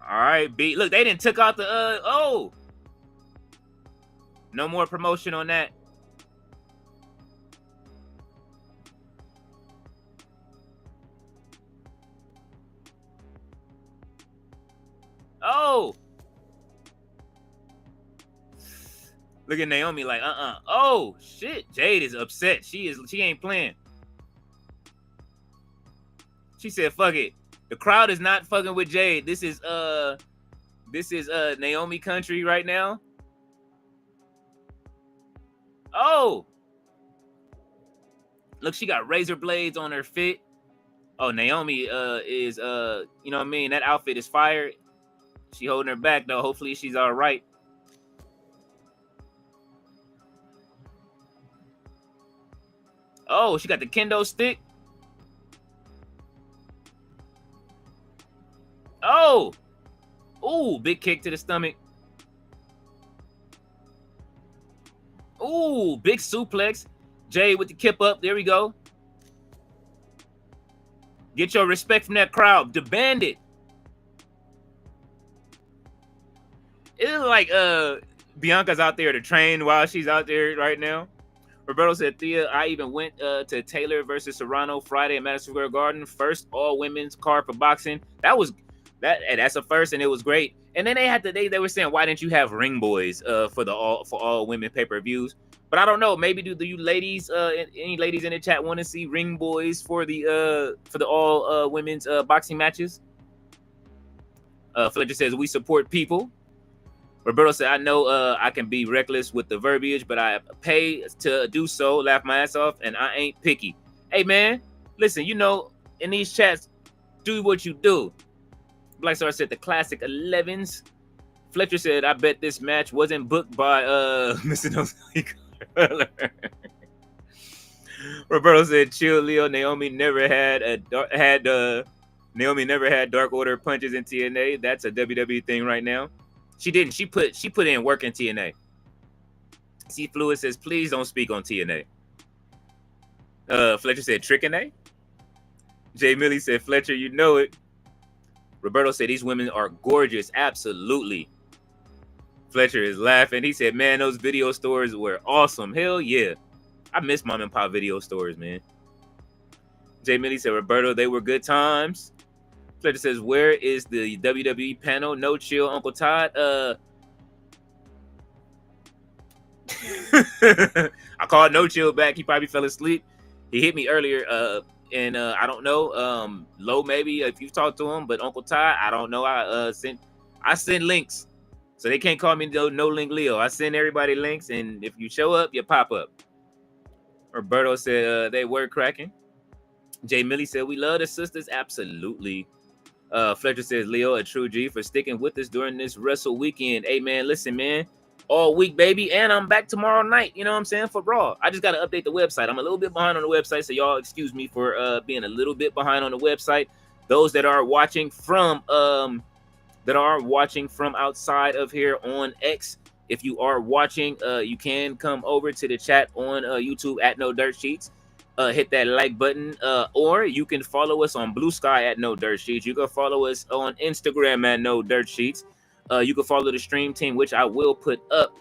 All right, B. Look, they didn't took out the, oh. No more promotion on that. Oh. Look at Naomi like, Oh, shit. Jade is upset. She ain't playing. She said, fuck it. The crowd is not fucking with Jade. This is Naomi country right now. Oh. Look, she got razor blades on her fit. Oh, Naomi is you know what I mean? That outfit is fire. She holding her back though. Hopefully she's all right. Oh, she got the kendo stick. Oh. Ooh, big kick to the stomach. Ooh, big suplex. Jade with the kip up. There we go. Get your respect from that crowd. The Bandit. It is like Bianca's out there to train while she's out there right now. Roberto said, Thea, I even went to Taylor versus Serrano Friday at Madison Square Garden. First all women's card for boxing. That's a first, and it was great. And then they were saying, why didn't you have ring boys for all women pay-per-views? But I don't know. Maybe do you ladies, any ladies in the chat want to see ring boys for the all women's boxing matches? Fletcher says we support people. Roberto said, I know I can be reckless with the verbiage, but I pay to do so, laugh my ass off, and I ain't picky. Hey, man, listen, you know, in these chats, do what you do. Black Star said the classic 11s. Fletcher said, I bet this match wasn't booked by Mr. No. Roberto said, chill, Leo. Naomi never had Dark Order punches in TNA. That's a WWE thing right now. She didn't. She put in work in TNA. C Fluid says, please don't speak on TNA. Fletcher said, Trick-N-A? Jay Millie said, Fletcher, you know it. Roberto said, these women are gorgeous. Absolutely. Fletcher is laughing. He said, man, those video stores were awesome. Hell yeah. I miss mom and pop video stores, man. Jay Millie said, Roberto, they were good times. Fletcher says, where is the WWE panel? No chill, Uncle Todd. I called No Chill back. He probably fell asleep. He hit me earlier. And I don't know. Low maybe if you talked to him, but Uncle Todd, I don't know. I send links. So they can't call me no link Leo. I send everybody links, and if you show up, you pop up. Roberto said they were cracking. Jay Millie said, we love the sisters. Absolutely. Fletcher says, Leo, a true G for sticking with us during this wrestle weekend. Hey, man, listen, man. All week, baby. And I'm back tomorrow night. You know what I'm saying? For Raw. I just got to update the website. I'm a little bit behind on the website, so y'all excuse me for being a little bit behind on the website. Those that are watching from outside of here on X, if you are watching, you can come over to the chat on YouTube at No Dirt Sheets. Hit that like button, or you can follow us on Blue Sky at No Dirt Sheets. You can follow us on Instagram at No Dirt Sheets. You can follow the stream team, which I will put up.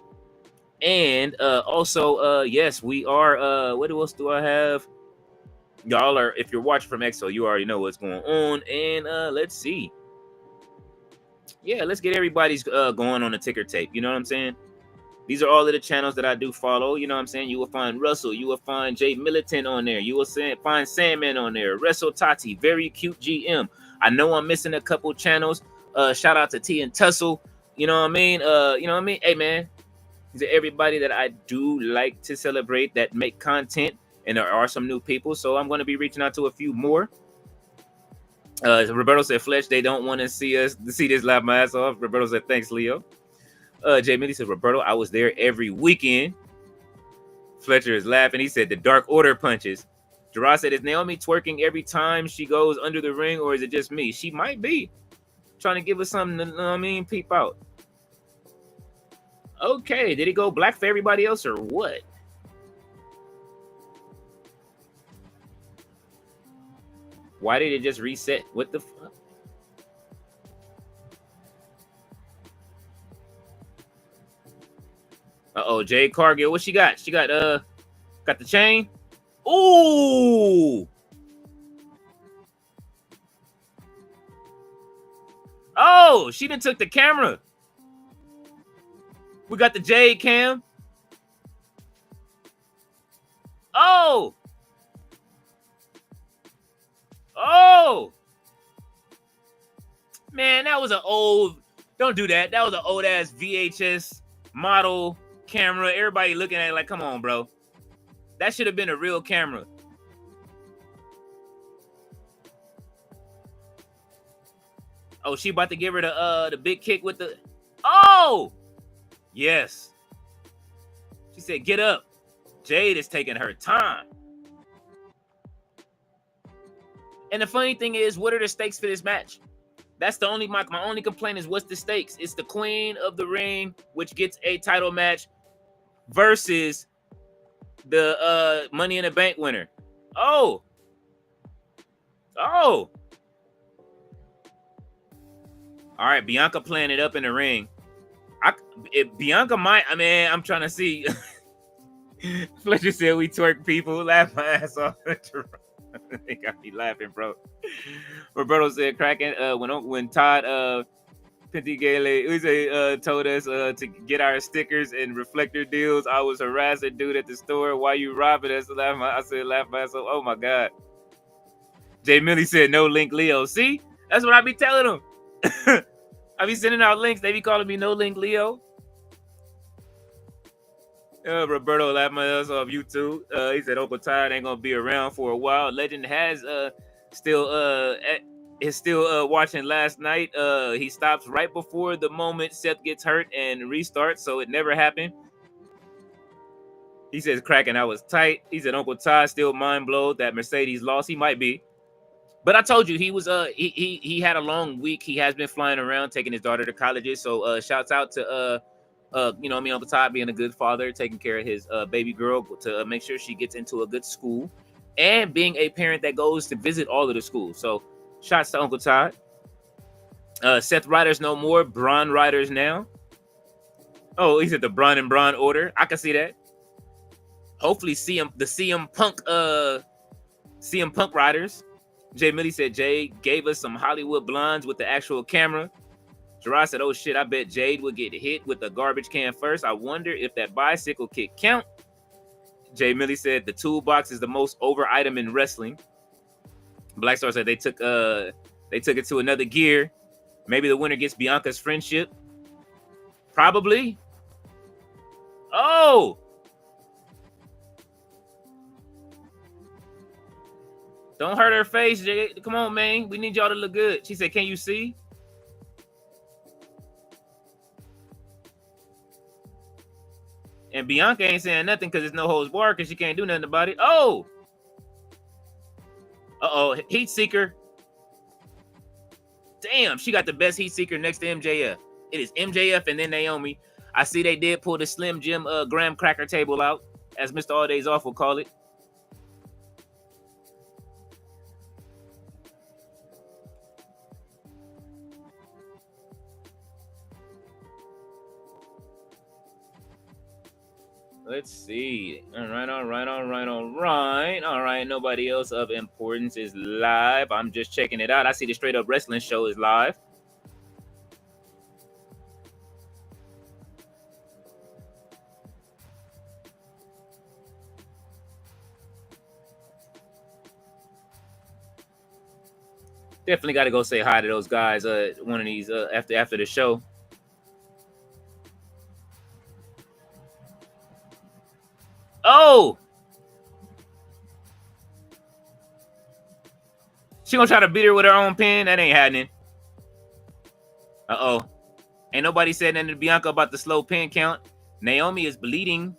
And also, yes, we are. What else do I have? Y'all are, if you're watching from EXO, you already know what's going on. And let's see. Yeah, let's get everybody's going on the ticker tape. You know what I'm saying? These are all of the channels that I do follow. You know what I'm saying? You will find Russell. You will find Jay Militant on there. You will find Sandman on there. Wrestle Tati. Very Cute GM. I know I'm missing a couple channels. Shout out to T and Tussle. You know what I mean? Hey, man. These are everybody that I do like to celebrate that make content. And there are some new people. So I'm going to be reaching out to a few more. Roberto said, Fletch, they don't want to see this laugh my ass off. Roberto said, thanks, Leo. Jay Millie said, Roberto, I was there every weekend. Fletcher is laughing. He said, the Dark Order punches. Gerard said, is Naomi twerking every time she goes under the ring, or is it just me? She might be trying to give us something to, you know what I mean, peep out. Okay, did it go black for everybody else, or what? Why did it just reset? What the fuck? Uh-oh, Jade Cargill. What she got? She got the chain. Ooh. Oh, she done took the camera. We got the Jade cam. Oh. Oh. Man, that was an old... Don't do that. That was an old-ass VHS model camera. Everybody looking at it like, come on, bro. That should have been a real camera. Oh, she about to give her the big kick with the... Oh! Yes. She said, get up. Jade is taking her time. And the funny thing is, what are the stakes for this match? That's the only... My only complaint is, what's the stakes? It's the queen of the ring, which gets a title match, versus the Money in the Bank winner. Oh. Oh. All right, Bianca playing it up in the ring. Bianca might... I mean, I'm trying to see... Fletcher said we twerk people. Laugh my ass off. They got me laughing, bro. Roberto said cracking when Todd Pentigale told us to get our stickers and reflector deals. I was harassing dude at the store. Why you robbing us? I said laugh my ass off. Oh my god. Jay Millie said no link Leo. See? That's what I be telling them. I be sending out links. They be calling me no link Leo. Roberto laughed my ass off YouTube. He said Uncle Todd ain't gonna be around for a while. Legend has is still watching last night. He stops right before the moment Seth gets hurt and restarts, so it never happened. He says cracking, I was tight. He said Uncle Todd still mind blown that Mercedes lost. He might be. But I told you he was he had a long week. He has been flying around taking his daughter to colleges. So shouts out to you know me, Uncle Todd being a good father, taking care of his baby girl to make sure she gets into a good school, and being a parent that goes to visit all of the schools. So shouts to Uncle Todd. Seth Riders no more, Braun Riders now. Oh, he said the Braun and Braun order. I can see that. Hopefully the CM Punk Riders. Jay Millie said Jade gave us some Hollywood blondes with the actual camera. Gerard said, oh shit, I bet Jade would get hit with a garbage can first. I wonder if that bicycle kick count. Jay Millie said the toolbox is the most over item in wrestling. Black Star said they took it to another gear. Maybe the winner gets Bianca's friendship. Probably. Oh! Don't hurt her face, Jade. Come on, man. We need y'all to look good. She said, can you see? And Bianca ain't saying nothing because it's no holds barred because she can't do nothing about it. Oh! Uh-oh. Heat Seeker. Damn, she got the best Heat Seeker next to MJF. It is MJF and then Naomi. I see they did pull the Slim Jim graham cracker table out, as Mr. All Days Off will call it. Let's see. All right. Nobody else of importance is live. I'm just checking it out. I see the Straight Up Wrestling show is live. Definitely got to go say hi to those guys. One of these after the show. Oh! She gonna try to beat her with her own pen? That ain't happening. Uh-oh. Ain't nobody said nothing to Bianca about the slow pin count. Naomi is bleeding.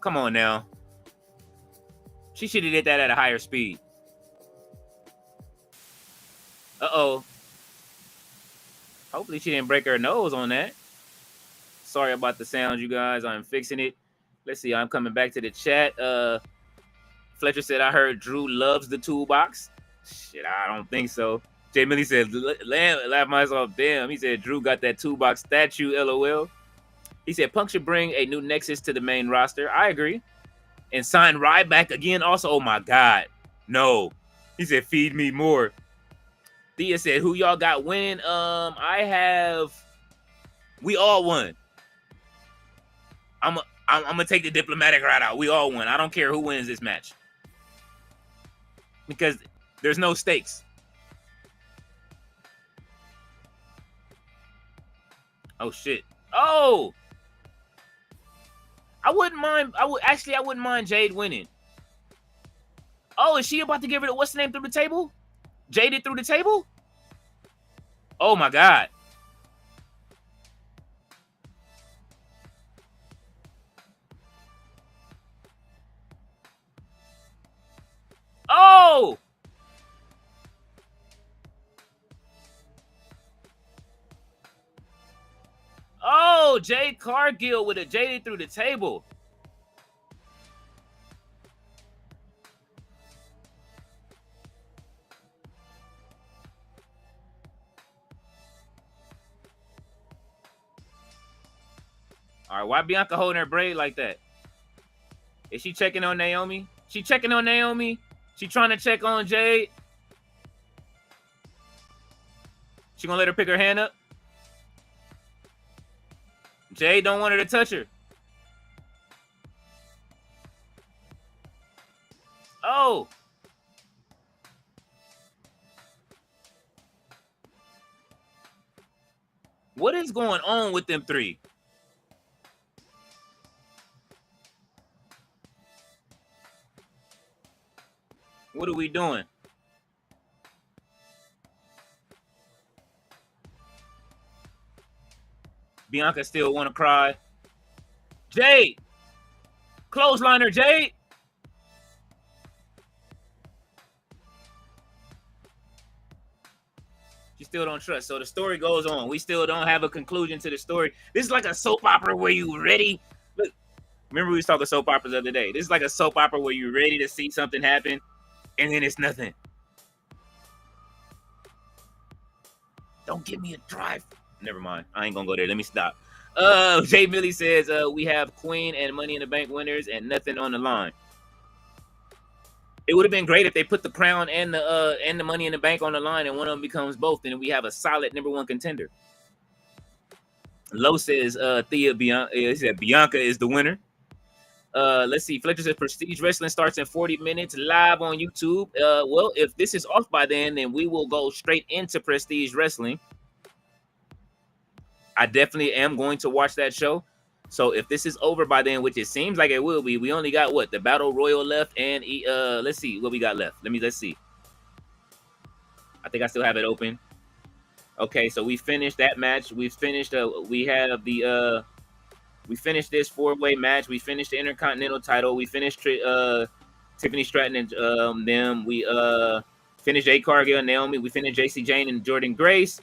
Come on now. She should have did that at a higher speed. Uh-oh. Hopefully she didn't break her nose on that. Sorry about the sound, you guys. I'm fixing it. Let's see. I'm coming back to the chat. Fletcher said, I heard Drew loves the toolbox. Shit, I don't think so. Jay Millie said, laugh myself. Damn. He said, Drew got that toolbox statue, LOL. He said, Punk should bring a new Nexus to the main roster. I agree. And sign Ryback again also. Oh my God. No. He said, feed me more. Thea said, who y'all got winning? We all won. I'm gonna take the diplomatic route out. We all won. I don't care who wins this match. Because there's no stakes. Oh shit. Oh! I wouldn't mind Jade winning. Oh, is she about to give her the what's the name through the table? Jaded through the table? Oh my God. Oh! Oh, Jade Cargill with a Jaded through the table. All right, why Bianca holding her braid like that? Is she checking on Naomi? She checking on Naomi? She trying to check on Jade? She gonna let her pick her hand up? Jade don't want her to touch her. Oh. What is going on with them three? What are we doing? Bianca still want to cry. Jade! Clothesliner, Jade! She still don't trust. So the story goes on. We still don't have a conclusion to the story. This is like a soap opera where you ready. Look, remember we was talking soap operas the other day. This is like a soap opera where you're ready to see something happen, and then it's nothing. Don't give me a drive. Never mind. I ain't gonna go there. Let me stop. Jay Millie says we have Queen and Money in the Bank winners and nothing on the line. It would have been great if they put the crown and the Money in the Bank on the line and one of them becomes both, and we have a solid #1 contender. Lowe says He said Bianca is the winner. Let's see. Fletcher says Prestige Wrestling starts in 40 minutes live on YouTube. Well, if this is off by then we will go straight into Prestige Wrestling. I definitely am going to watch that show. So if this is over by then, which it seems like it will be, we only got what? The Battle Royal left, and let's see what we got left. Let's see. I think I still have it open. Okay, so we finished that match. We finished we have the we finished this 4-way match. We finished the Intercontinental title. We finished Tiffany Stratton and them. We finished Jade Cargill and Naomi. We finished Jacy, Jayne, and Jordynne Grace.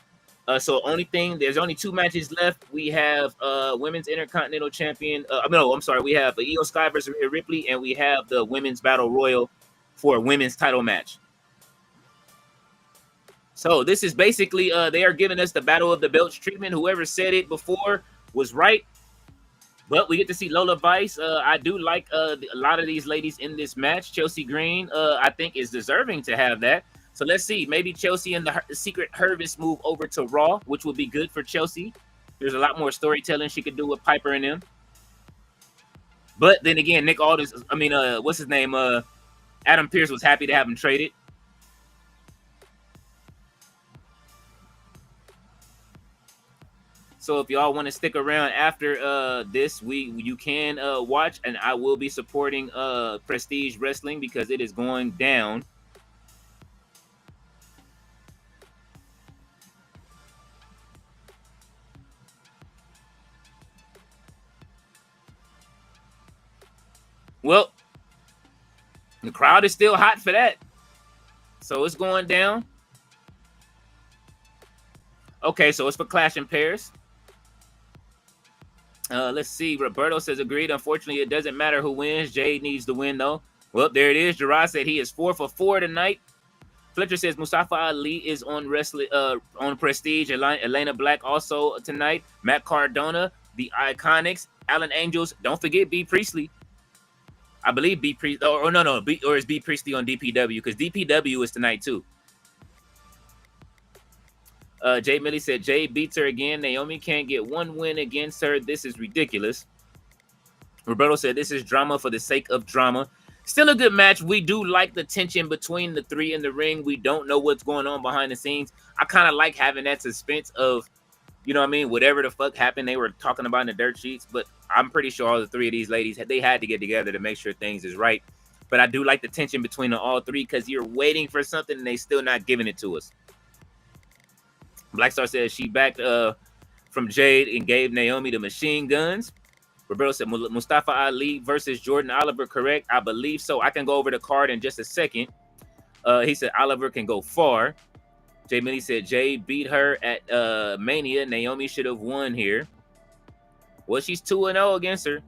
So there's only 2 matches left. We have Women's Intercontinental Champion. We have the Io Sky versus Rhea Ripley, and we have the Women's Battle Royal for a women's title match. So this is basically they are giving us the Battle of the Belts treatment. Whoever said it before was right. But we get to see Lola Vice. I do like a lot of these ladies in this match. Chelsea Green, I think, is deserving to have that. So let's see. Maybe Chelsea and the Secret Hervis move over to Raw, which would be good for Chelsea. There's a lot more storytelling she could do with Piper and them. But then again, Nick Aldis, what's his name? Adam Pearce was happy to have him traded. So if y'all want to stick around after this, you can watch, and I will be supporting Prestige Wrestling because it is going down. Well, the crowd is still hot for that. So it's going down. Okay, so it's for Clash in Paris. Let's see. Roberto says agreed. Unfortunately, it doesn't matter who wins. Jade needs to win, though. Well, there it is. Gerard said he is 4 for 4 tonight. Fletcher says Mustafa Ali is on wrestling on Prestige. Elena Black also tonight. Matt Cardona, the Iconics, Alan Angels. Don't forget B. Priestley. I believe B Priest. Or no, or is B Priestley on DPW? Because DPW is tonight too. Jade Millie said Jade beats her again. Naomi can't get one win against her. This is ridiculous. Roberto said this is drama for the sake of drama. Still a good match. We do like the tension between the three in the ring. We don't know what's going on behind the scenes. I kind of like having that suspense of, you know what I mean, whatever the fuck happened, they were talking about in the dirt sheets. But I'm pretty sure all the three of these ladies, they had to get together to make sure things is right. But I do like the tension between the all three because you're waiting for something and they still not giving it to us. Black Star says she backed from Jade and gave Naomi the machine guns. Roberto said Mustafa Ali versus Jordan Oliver, correct? I believe so. I can go over the card in just a second. He said Oliver can go far. Jay Millie said Jade beat her at Mania. Naomi should have won here. Well, she's 2-0 against her.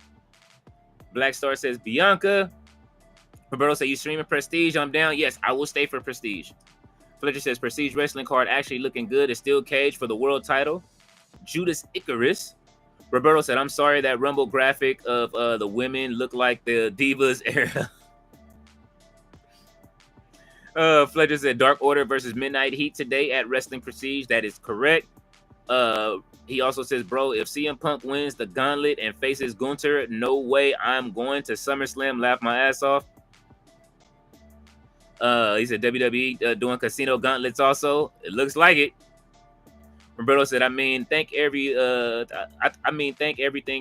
Black Star says Bianca. Roberto said you streaming Prestige. I'm down. Yes, I will stay for Prestige. Fletcher says Prestige wrestling card actually looking good. It's still Cage for the world title. Judas Icarus. Roberto said, I'm sorry that Rumble graphic of the women look like the Divas era. Fletcher said Dark Order versus Midnight Heat today at Wrestling Prestige. That is correct. He also says, bro, if CM Punk wins the gauntlet and faces Gunther, no way I'm going to SummerSlam. Laugh my ass off. He said WWE doing casino gauntlets also. It looks like it. Roberto said, thank everything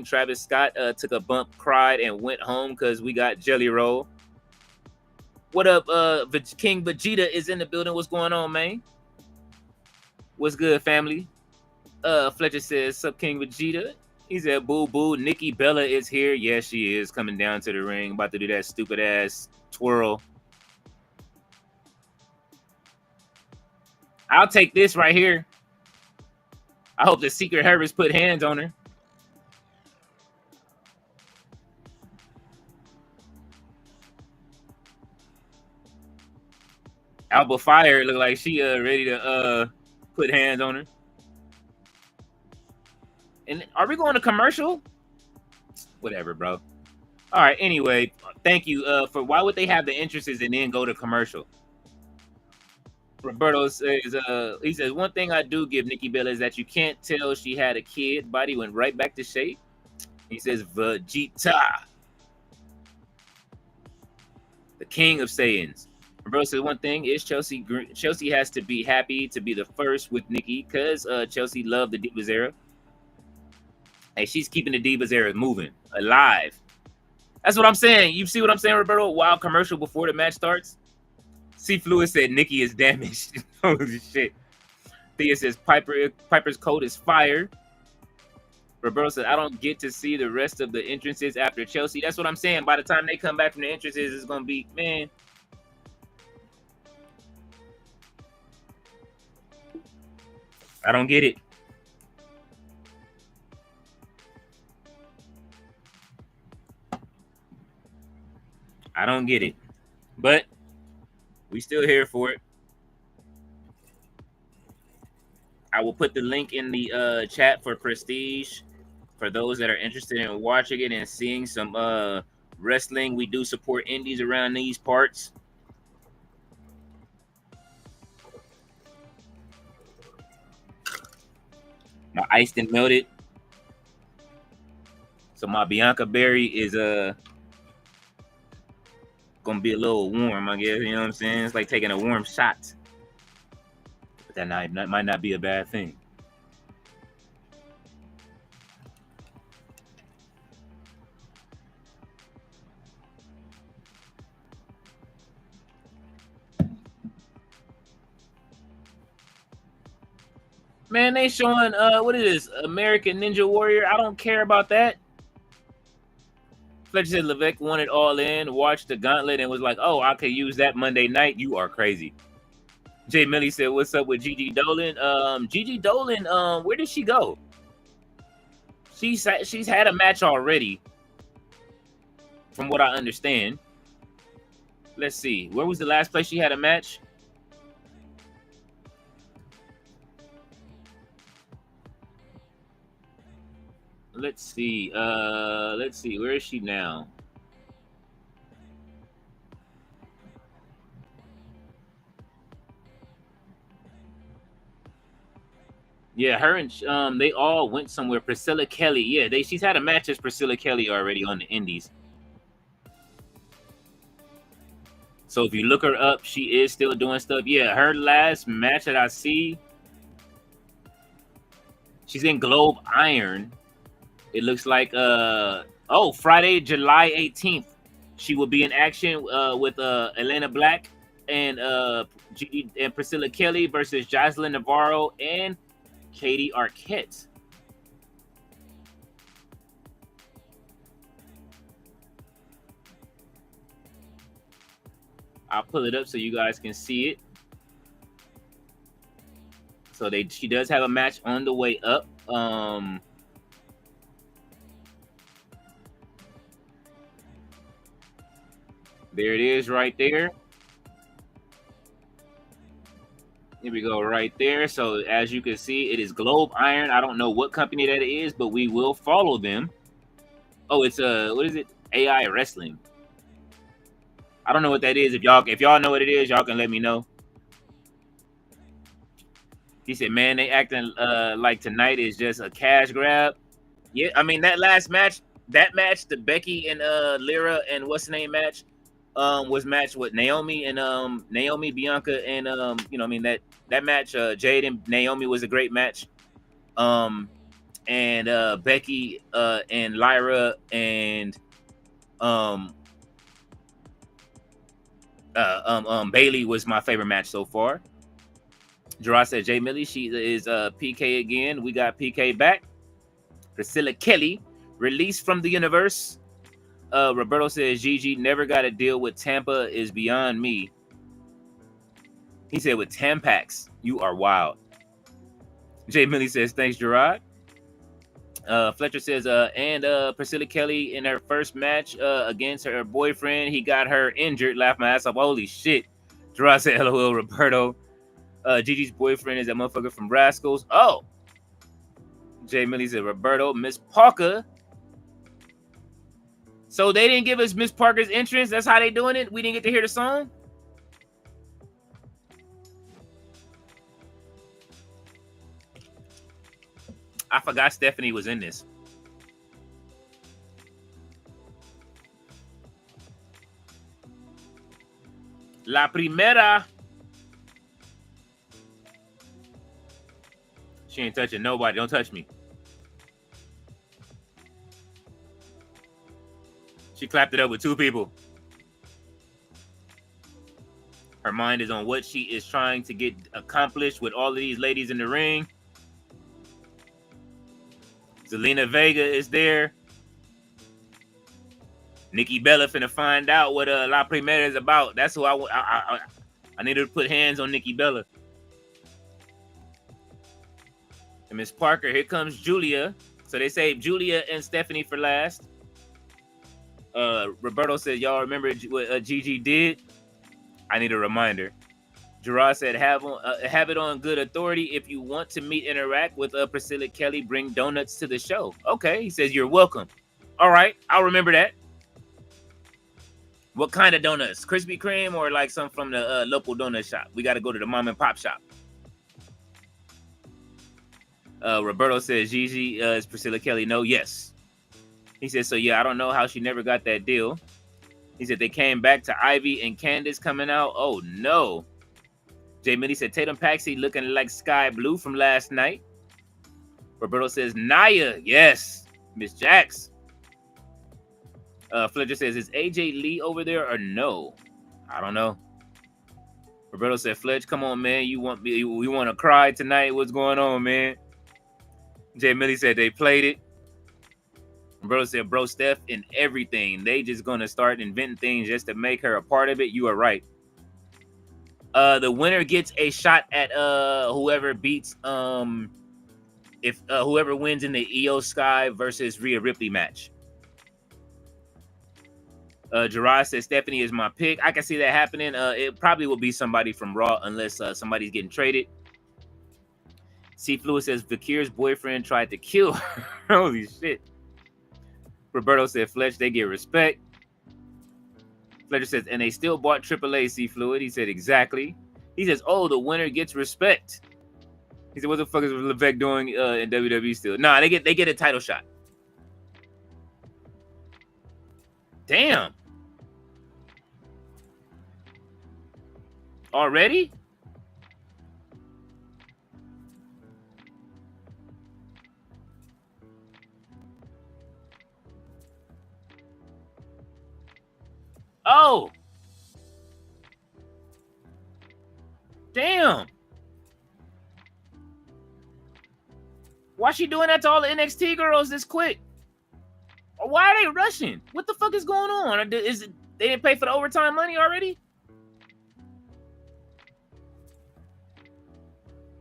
Travis Scott took a bump, cried, and went home because we got Jelly Roll. What up, King Vegeta is in the building. What's going on, man? What's good, family? Fletcher says, sup, King Vegeta? He said, boo boo, Nikki Bella is here. Yes, she is coming down to the ring, about to do that stupid ass twirl. I'll take this right here. I hope the Secret Harvest put hands on her. Alba Fire look like she ready to put hands on her. And are we going to commercial? Whatever, bro. All right. Anyway, thank you for. Why would they have the entrances and then go to commercial? Roberto says, he says, one thing I do give Nikki Bella is that you can't tell she had a kid. Body went right back to shape. He says, Vegeta, the king of Saiyans. Roberto says, one thing is Chelsea has to be happy to be the first with Nikki because Chelsea loved the Divas era. Hey, she's keeping the Divas era moving, alive. That's what I'm saying. You see what I'm saying, Roberto? Wild commercial before the match starts. C. Fluid said Nikki is damaged. Holy shit. Thea says Piper's coat is fire. Roberto said, I don't get to see the rest of the entrances after Chelsea. That's what I'm saying. By the time they come back from the entrances, it's going to be, man. I don't get it. I don't get it. But we still here for it. I will put the link in the chat for Prestige for those that are interested in watching it and seeing some wrestling. We do support indies around these parts. My iced and melted. So my Bianca berry is gonna be a little warm, I guess. You know what I'm saying? It's like taking a warm shot. But that might not be a bad thing. Man, they showing what is this? American Ninja Warrior. I don't care about that. Fletcher said Levesque wanted all in, watched the gauntlet, and was like, oh, I could use that Monday night. You are crazy. Jay Millie said, what's up with Gigi Dolan? Gigi Dolan, where did she go? She's had a match already, from what I understand. Let's see. Where was the last place she had a match? Let's see. Where is she now? Yeah, her and they all went somewhere. Priscilla Kelly, yeah, she's had a match as Priscilla Kelly already on the Indies. So if you look her up, she is still doing stuff. Yeah, her last match that I see, she's in Globe Iron. It looks like Friday, July 18th, she will be in action with Elena Black and and Priscilla Kelly versus Jocelyn Navarro and Katie Arquette. I'll pull it up so you guys can see it. So she does have a match on the way up. There it is right there. Here we go right there. So as you can see, it is Globe Iron. I don't know what company that is, but we will follow them. Oh, it's what is it? AI Wrestling. I don't know what that is. If y'all know what it is, y'all can let me know. He said, man, they acting like tonight is just a cash grab. Yeah, I mean that match, the Becky and Lyra and what's the name match, was matched with Naomi and Naomi, Bianca, and I mean that match, Jade and Naomi was a great match. And Becky and Lyra and Bayley was my favorite match so far. Gerard said Jay Millie, she is PK again. We got PK back. Priscilla Kelly released from the universe. Roberto says Gigi never got a deal with Tampa is beyond me. He said with Tampax, you are wild. Jay Millie says thanks, Gerard. Fletcher says and Priscilla Kelly in her first match against her boyfriend, he got her injured. Laugh my ass off. Holy shit. Gerard said LOL, Roberto. Gigi's boyfriend is that motherfucker from Rascals. Oh. Jay Millie said Roberto, Miss Parker. So they didn't give us Miss Parker's entrance. That's how they doing it. We didn't get to hear the song. I forgot Stephanie was in this. La Primera. She ain't touching nobody. Don't touch me. She clapped it up with two people. Her mind is on what she is trying to get accomplished with all of these ladies in the ring. Zelina Vega is there. Nikki Bella finna find out what La Primera is about. That's who I need her to put hands on Nikki Bella. And Miss Parker, here comes Julia. So they saved Julia and Stephanie for last. Roberto said, y'all remember what Gigi did? I need a reminder. Gerard said, have it on good authority. If you want to interact with Priscilla Kelly, bring donuts to the show. Okay, he says, you're welcome. All right, I'll remember that. What kind of donuts? Krispy Kreme or like some from the local donut shop? We got to go to the mom and pop shop. Roberto says, Gigi is Priscilla Kelly. No, yes. He said, so yeah, I don't know how she never got that deal. He said they came back to Ivy and Candace coming out. Oh, no. Jay Millie said, Tatum Paxi looking like Sky Blue from last night. Roberto says, Naya. Yes. Miss Jax. Fletcher says, is AJ Lee over there or no? I don't know. Roberto said, Fletch, come on, man. We want to cry tonight. What's going on, man? Jay Millie said they played it. Roberto said, bro, Steph and everything. They just going to start inventing things just to make her a part of it. You are right. The winner gets a shot at whoever beats whoever wins in the Io Sky versus Rhea Ripley match. Gerard says Stephanie is my pick. I can see that happening. It probably will be somebody from Raw unless somebody's getting traded. C. Fluid says Vakir's boyfriend tried to kill her. Holy shit. Roberto said Fletch, they get respect. Fletcher says, and they still bought AAA C Fluid. He said, exactly. He says, oh, the winner gets respect. He said, "What the fuck is Levesque doing in WWE still?" Nah, they get a title shot. Damn. Already? Oh. Damn. Why she doing that to all the NXT girls this quick? Or why are they rushing? What the fuck is going on? Is it they didn't pay for the overtime money already?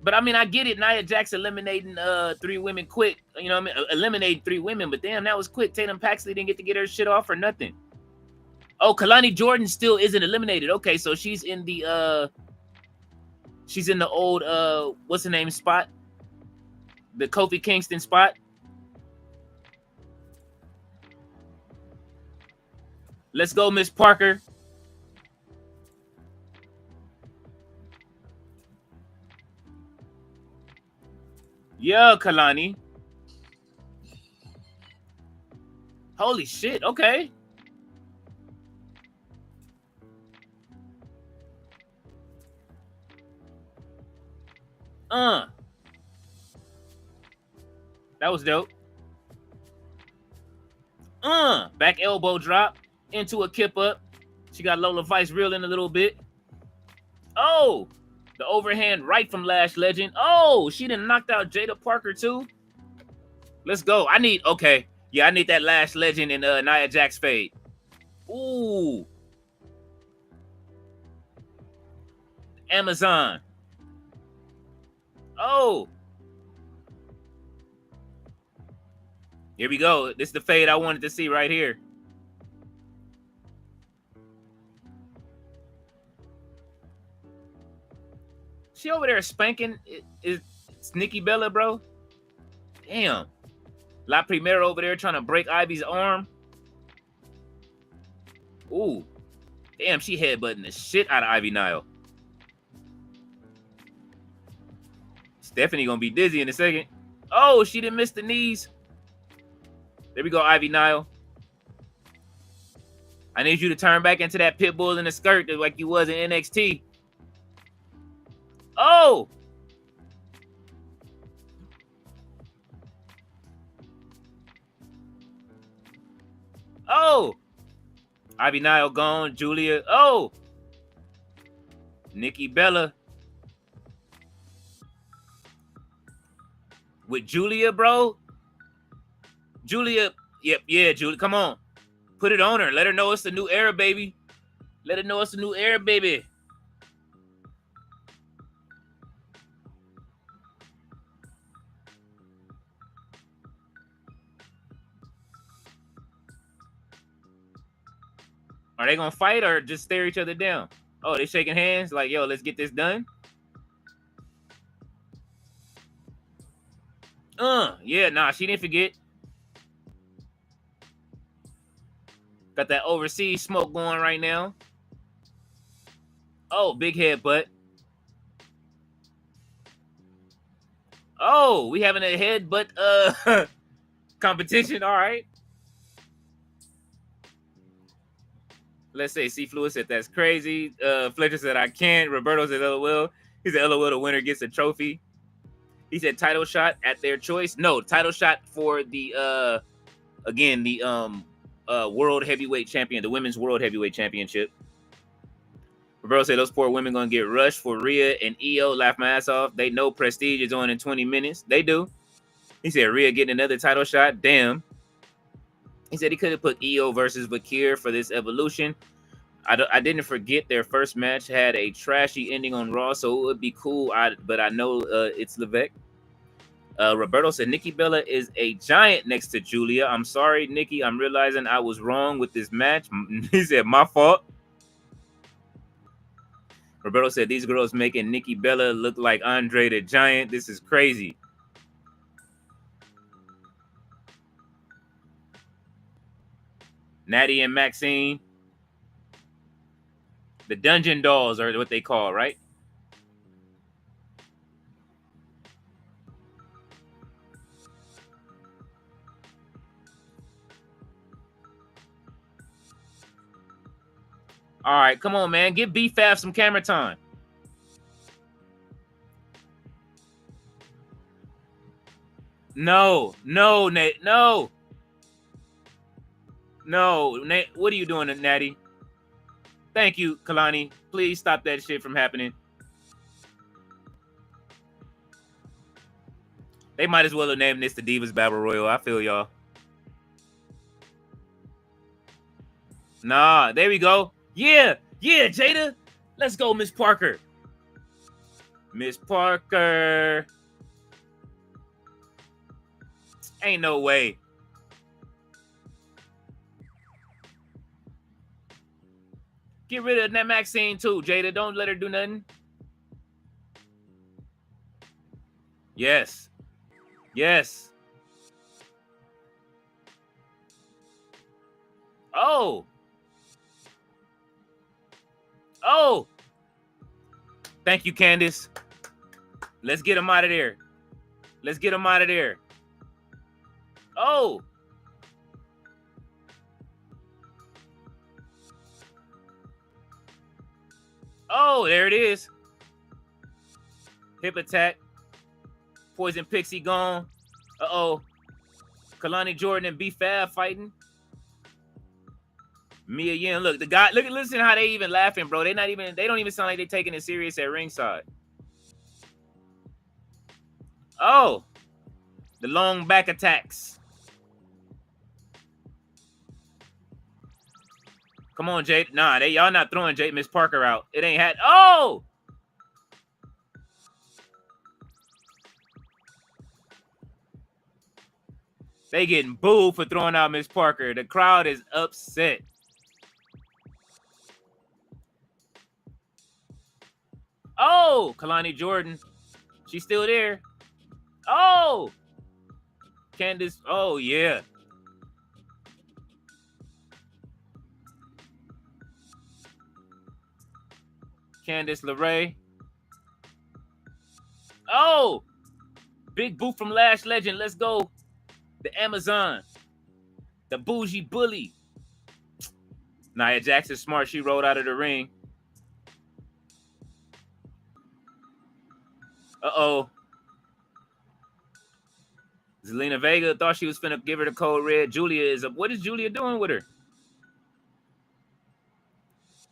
But I mean, I get it. Nia Jax eliminating 3 women quick. You know what I mean? Eliminated 3 women, but damn, that was quick. Tatum Paxley didn't get her shit off or nothing. Oh, Kalani Jordan still isn't eliminated. Okay, so she's in the old what's the name spot? The Kofi Kingston spot. Let's go, Miss Parker. Yeah, Kalani. Holy shit, okay. That was dope. Back elbow drop into a kip up. She got Lola Vice reeling a little bit. Oh, the overhand right from Lash Legend. Oh, she done knocked out Jada Parker too. Let's go. I need that Lash Legend and Nia Jax fade. Ooh. Amazon. Oh. Here we go. This is the fade I wanted to see right here. She over there spanking it's Nikki Bella, bro. Damn. La Primera over there trying to break Ivy's arm. Ooh. Damn, she headbutting the shit out of Ivy Nile. Stephanie gonna be dizzy in a second. Oh, she didn't miss the knees. There we go, Ivy Nile. I need you to turn back into that pit bull in the skirt like you was in NXT. Oh! Oh! Ivy Nile gone. Julia. Oh! Nikki Bella. With Julia, bro. Julia. Yep, yeah, Julia. Come on. Put it on her. Let her know it's the new era, baby. Let her know it's the new era, baby. Are they gonna fight or just stare each other down? Oh, they shaking hands like, yo, let's get this done. Yeah, nah, she didn't forget. Got that overseas smoke going right now. Oh, big headbutt. Oh, we having a headbutt competition. All right. Let's say C. Fluid said that's crazy. Fletcher said I can't. Roberto said LOL. He said LOL, the winner gets a trophy. He said title shot at their choice. No, title shot for the again, the world heavyweight champion, the women's world heavyweight championship. Roberto said those poor women gonna get rushed for Rhea and EO. Laugh my ass off. They know Prestige is on in 20 minutes. They do. He said Rhea getting another title shot. Damn. He said he could have put EO versus Valkyria for this Evolution. I didn't forget their first match had a trashy ending on Raw, so it would be cool. But I know it's Levesque. Roberto said Nikki Bella is a giant next to Julia. I'm sorry, Nikki. I'm realizing I was wrong with this match. He said, my fault. Roberto said these girls making Nikki Bella look like Andre the Giant. This is crazy. Natty and Maxine. The Dungeon Dolls are what they call, right? All right, come on, man. Give B-Fab some camera time. No, Nate, no. No, Nate, what are you doing, Natty? Thank you, Kalani. Please stop that shit from happening. They might as well have named this the Divas Battle Royal. I feel y'all. Nah, there we go. Yeah, Jada. Let's go, Miss Parker. Miss Parker. Ain't no way. Get rid of that Maxine too, Jada. Don't let her do nothing. Yes. Oh. Thank you, Candace. Let's get him out of there. Oh. Oh, there it is. Hip attack. Poison Pixie gone. Uh-oh. Kalani Jordynne and B-Fab fighting. Mia Yim. Look, the guy, listen how they even laughing, bro. They don't even sound like they taking it serious at ringside. Oh. The long back attacks. Come on, Jade. Nah, y'all not throwing Jade Miss Parker out. It ain't had. Oh! They getting booed for throwing out Miss Parker. The crowd is upset. Oh, Kalani Jordynne. She's still there. Oh! Candace. Oh, yeah. Candice LeRae. Oh! Big boot from Lash Legend. Let's go. The Amazon. The bougie bully. Nia Jackson smart. She rolled out of the ring. Uh-oh. Zelina Vega thought she was finna give her the code red. Julia is up. What is Julia doing with her?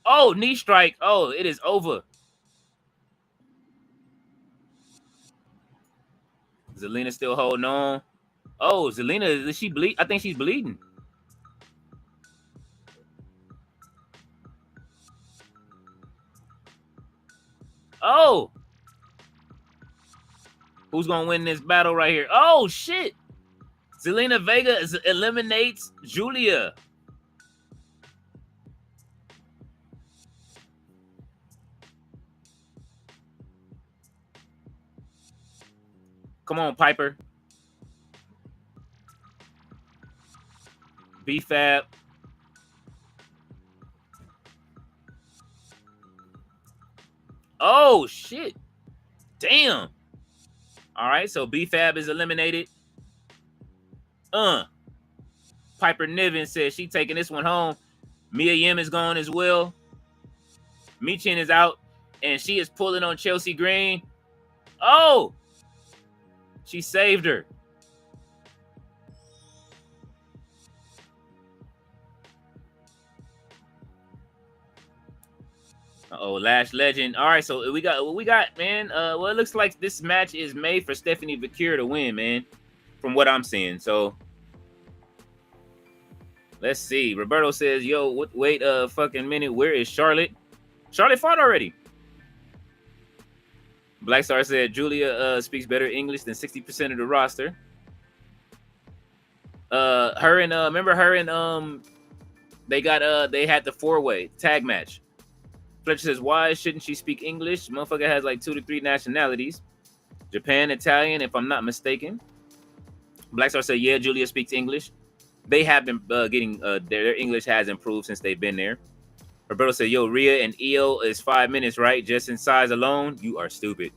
Oh, knee strike. Oh, it is over. Zelina still holding on. Oh, Zelina, is she bleed? I think she's bleeding. Oh. Who's going to win this battle right here? Oh, shit. Zelina Vega eliminates Julia. Come on, Piper. B-Fab. Oh, shit. Damn. All right, so B-Fab is eliminated. Piper Niven says she taking this one home. Mia Yim is gone as well. Michin is out, and she is pulling on Chelsea Green. Oh! She saved her. Uh-oh, Lash Legend. All right, so we got, man. Well, it looks like this match is made for Stephanie Valkyria to win, man, from what I'm seeing. So let's see. Roberto says, yo, wait a fucking minute. Where is Charlotte? Charlotte fought already. Black Star said Julia speaks better English than 60% of the roster. Remember her and they had the 4-way tag match. Fletcher says, why shouldn't she speak English? Motherfucker has like 2 to 3 nationalities. Japan, Italian, if I'm not mistaken. Black Star said, yeah, Julia speaks English. They have been getting their English has improved since they've been there. Roberto said, yo, Rhea and Io is 5 minutes, right? Just in size alone? You are stupid.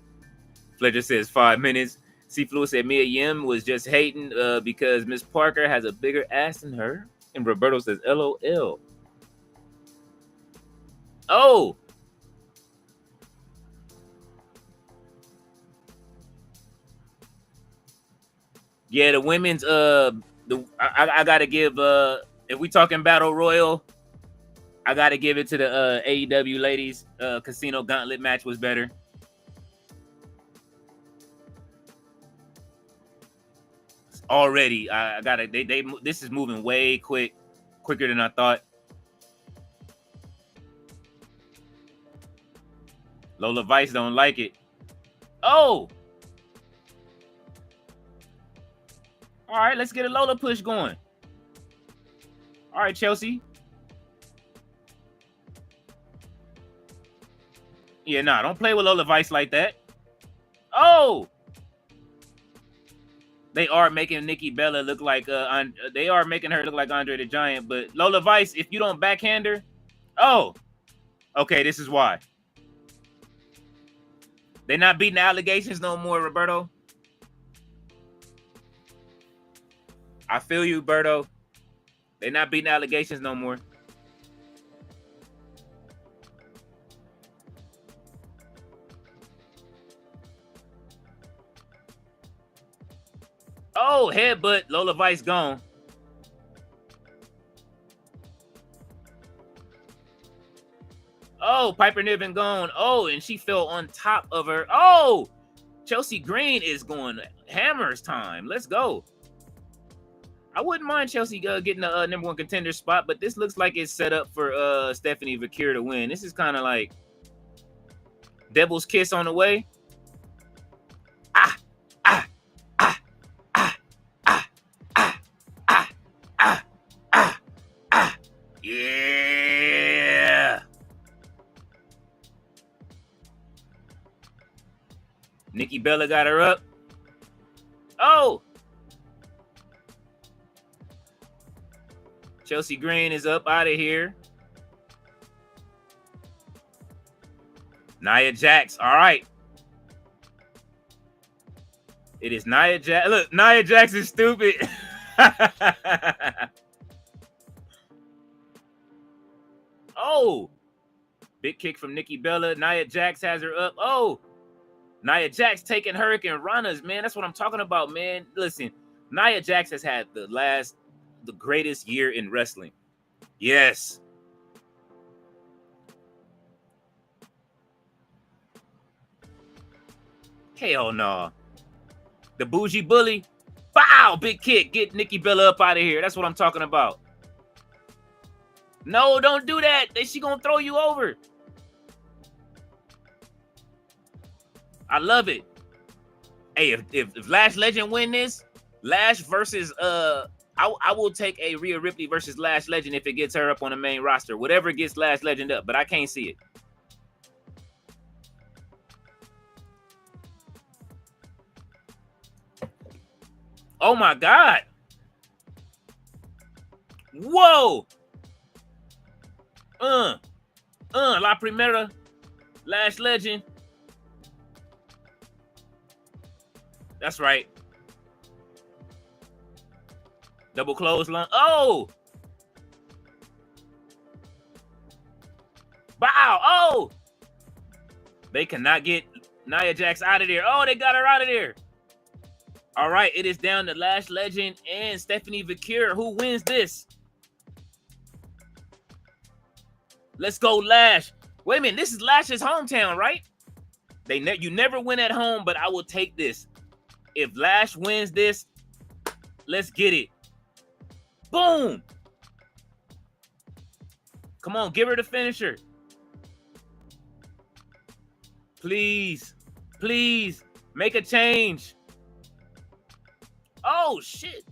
Fletcher says 5 minutes. C. Flu said Mia Yim was just hating because Miss Parker has a bigger ass than her. And Roberto says, LOL. Oh. Yeah, the women's I gotta give if we talking battle royal, I gotta give it to the AEW ladies. Casino Gauntlet match was better. Already, I gotta they this is moving way quicker than I thought. Lola Vice don't like it. Oh. All right, let's get a Lola push going. All right, Chelsea. Yeah, nah, don't play with Lola Vice like that. Oh! They are making Nikki Bella look like they are making her look like Andre the Giant, but Lola Vice, if you don't backhand her, oh, okay, this is why. They're not beating allegations no more, Roberto. I feel you, Berto. They're not beating allegations no more. Oh, headbutt. Lola Vice gone. Oh, Piper Niven gone. Oh, and she fell on top of her. Oh, Chelsea Green is going hammers time. Let's go. I wouldn't mind Chelsea getting the #1 contender spot, but this looks like it's set up for Stephanie Valkyria to win. This is kind of like Devil's Kiss on the way. Ah, ah, ah, ah, ah, ah, ah, ah, ah, ah. Yeah. Nikki Bella got her up. Oh. Chelsea Green is up out of here. Nia Jax. All right. It is Nia Jax. Look, Nia Jax is stupid. Oh. Big kick from Nikki Bella. Nia Jax has her up. Oh. Nia Jax taking Hurricane Ranas, man. That's what I'm talking about, man. Listen, Nia Jax has had the greatest year in wrestling. Yes. Hell no. The bougie bully. Bow! Big kick. Get Nikki Bella up out of here. That's what I'm talking about. No, don't do that. She gonna throw you over. I love it. Hey, if Lash Legend win this, Lash versus I will take a Rhea Ripley versus Lash Legend if it gets her up on the main roster. Whatever gets Lash Legend up, but I can't see it. Oh my God. Whoa. La Primera, Lash Legend. That's right. Double clothesline. Oh! Wow! Oh! They cannot get Nia Jax out of there. Oh, they got her out of there. All right, it is down to Lash Legend and Stephanie Valkyria. Who wins this? Let's go, Lash. Wait a minute, this is Lash's hometown, right? You never win at home, but I will take this. If Lash wins this, let's get it. Boom. Come on, give her the finisher. Please, please, make a change. Oh, shit.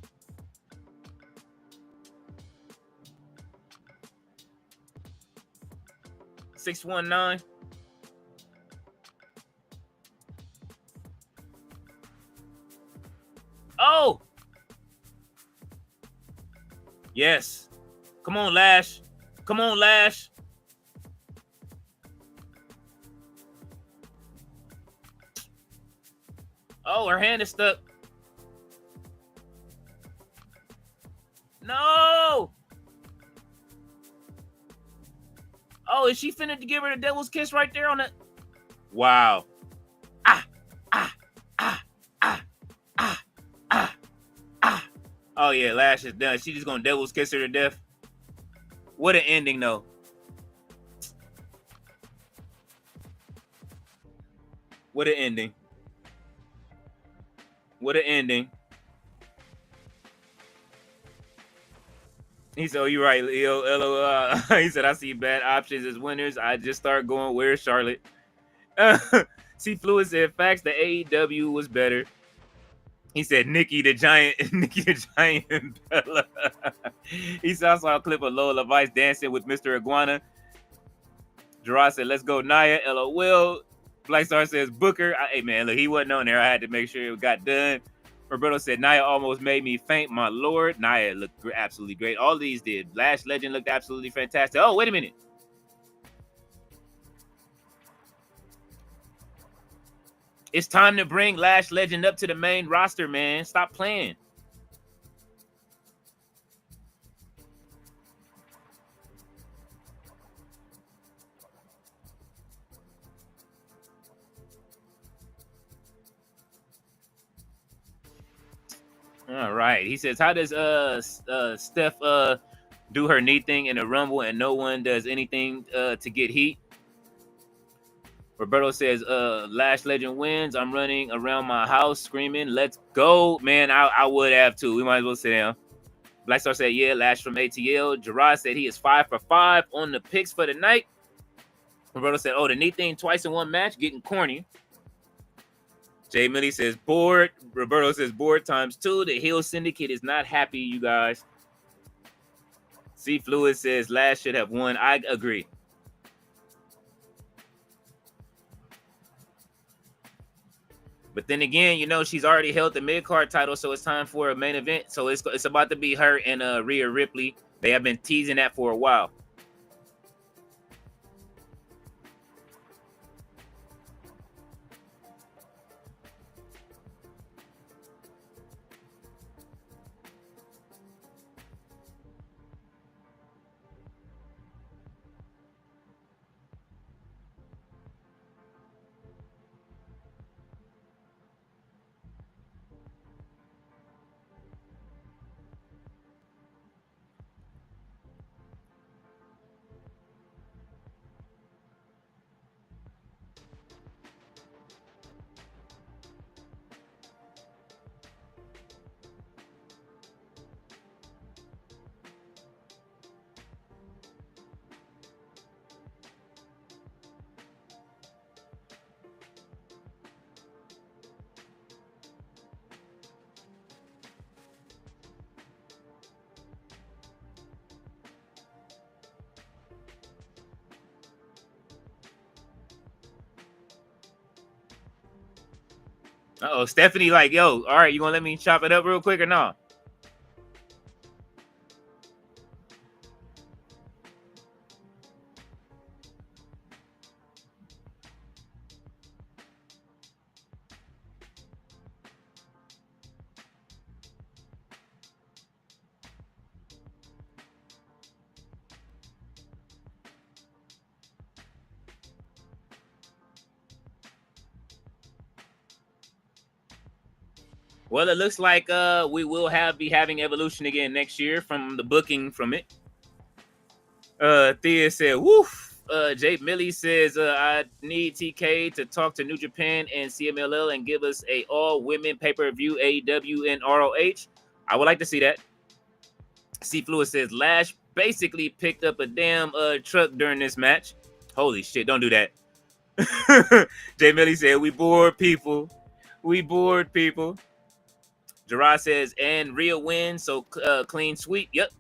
$619. Oh. Yes. Come on, Lash. Come on, Lash. Oh, her hand is stuck. No. Oh, is she finna give her the devil's kiss right there on the... Wow. Ah, ah, ah, ah, ah, ah, ah. Oh, yeah, Lash is done. She just gonna devil's kiss her to death. What an ending, though. What an ending. What an ending. He said, oh, you're right, Leo. LOL. He said, I see bad options as winners. I just start going, where's Charlotte? See, Fluid said, facts, the AEW was better. He said, Nikki the Giant, Nikki the Giant and Bella. He said, I saw a clip of Lola Vice dancing with Mr. Iguana. Gerard said, let's go, Nia. LOL. Black Star says, Booker. Hey, man, look, he wasn't on there. I had to make sure it got done. Roberto said, Nia almost made me faint, my lord. Nia looked absolutely great. All these did. Lash Legend looked absolutely fantastic. Oh, wait a minute. It's time to bring Lash Legend up to the main roster, man. Stop playing. All right. He says, how does Steph do her knee thing in a Rumble and no one does anything to get heat? Roberto says, Lash Legend wins. I'm running around my house screaming, let's go. Man, I would have too. We might as well sit down. Black Star said, yeah, Lash from ATL. Gerard said he is 5 for 5 on the picks for the night. Roberto said, oh, the knee thing twice in one match, getting corny. Jay Millie says, bored. Roberto says, bored times 2. The heel syndicate is not happy, you guys. C Fluid says, Lash should have won. I agree. But then again, you know, she's already held the mid-card title, so it's time for a main event. So it's about to be her and Rhea Ripley. They have been teasing that for a while. Uh-oh, Stephanie like, yo, all right, you gonna let me chop it up real quick or no? Well, it looks like we will be having Evolution again next year from the booking from it. Thea said, woof. Jade Millie says, I need TK to talk to New Japan and CMLL and give us a all-women pay-per-view AEW and ROH. I would like to see that. C Fluid says, Lash basically picked up a damn truck during this match. Holy shit, don't do that. Jade Millie said, we bored people. We bored people. Gerard says, and Rhea wins, so clean sweep. Yep,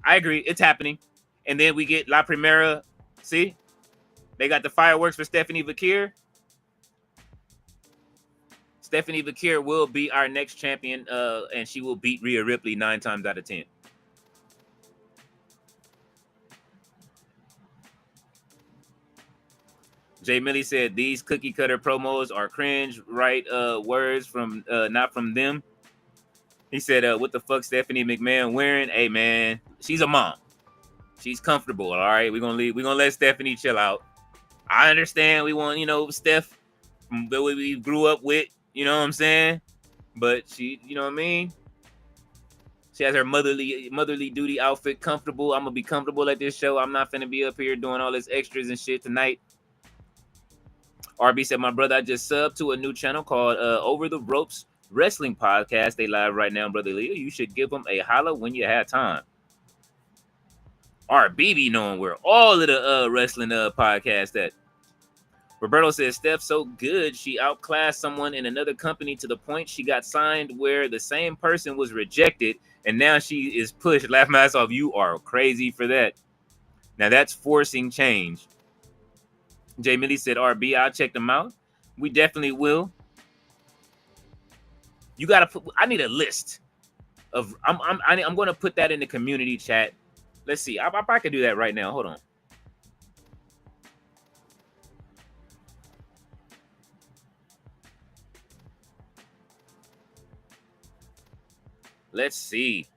I agree. It's happening. And then we get La Primera. See? They got the fireworks for Stephanie Vakir. Stephanie Vakir will be our next champion, and she will beat Rhea Ripley 9 times out of 10. Jay Millie said, these cookie cutter promos are cringe, right? Words from not from them. He said, what the fuck Stephanie McMahon wearing? Hey, man, she's a mom. She's comfortable. All right, we're gonna let Stephanie chill out. I understand. We want, Steph from the way we grew up with. You know what I'm saying? But she, you know what I mean? She has her motherly duty outfit comfortable. I'm gonna be comfortable at this show. I'm not finna be up here doing all this extras and shit tonight. RB said, my brother, I just subbed to a new channel called Over the Ropes Wrestling Podcast. They live right now, Brother Leo. You should give them a holler when you have time. RB be knowing where all of the wrestling podcasts at. Roberto says, Steph so good, she outclassed someone in another company to the point she got signed where the same person was rejected, and now she is pushed. Laugh my ass off. You are crazy for that. Now that's forcing change. Jay Millie said, RB, I'll check them out. We definitely will. You gotta put. I need a list of. I'm going to put that in the community chat. Let's see. I can do that right now. Hold on. Let's see.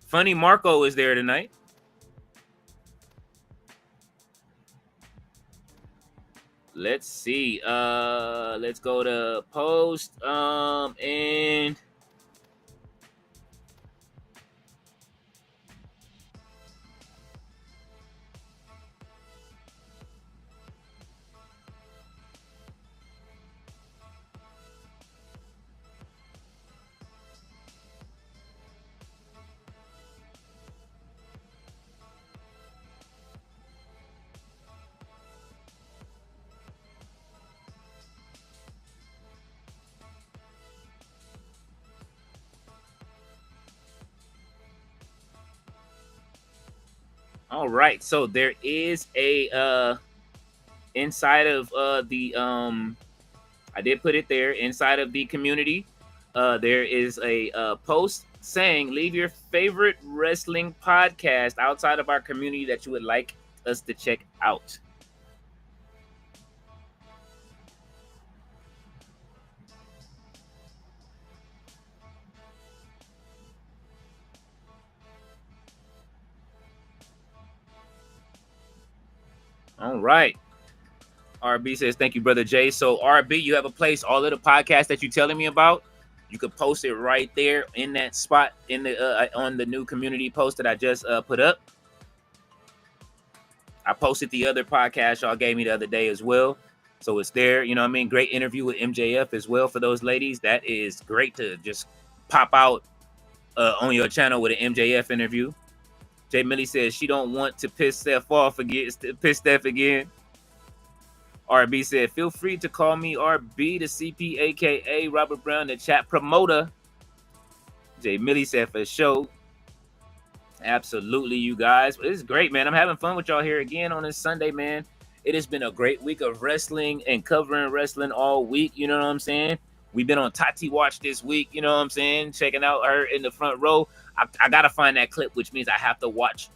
Funny Marco is there tonight. Let's see. Let's go to post. And all right, so there is a inside of the I did put it there inside of the community. There is a post saying leave your favorite wrestling podcast outside of our community that you would like us to check out. All right. RB says, thank you, Brother Jay. So, RB, you have a place, all of the podcasts that you're telling me about, you could post it right there in that spot in the on the new community post that I just put up. I posted the other podcast y'all gave me the other day as well. So it's there. You know what I mean? Great interview with MJF as well for those ladies. That is great to just pop out on your channel with an MJF interview. Jay Millie says she don't want to piss Steph off again. RB said, feel free to call me RB, the CP, aka Robert Brown, the chat promoter. Jay Millie said, for sure. Absolutely, you guys. It's great, man. I'm having fun with y'all here again on this Sunday, man. It has been a great week of wrestling and covering wrestling all week. You know what I'm saying? We've been on Tati Watch this week. You know what I'm saying? Checking out her in the front row. I got to find that clip, which means I have to watch.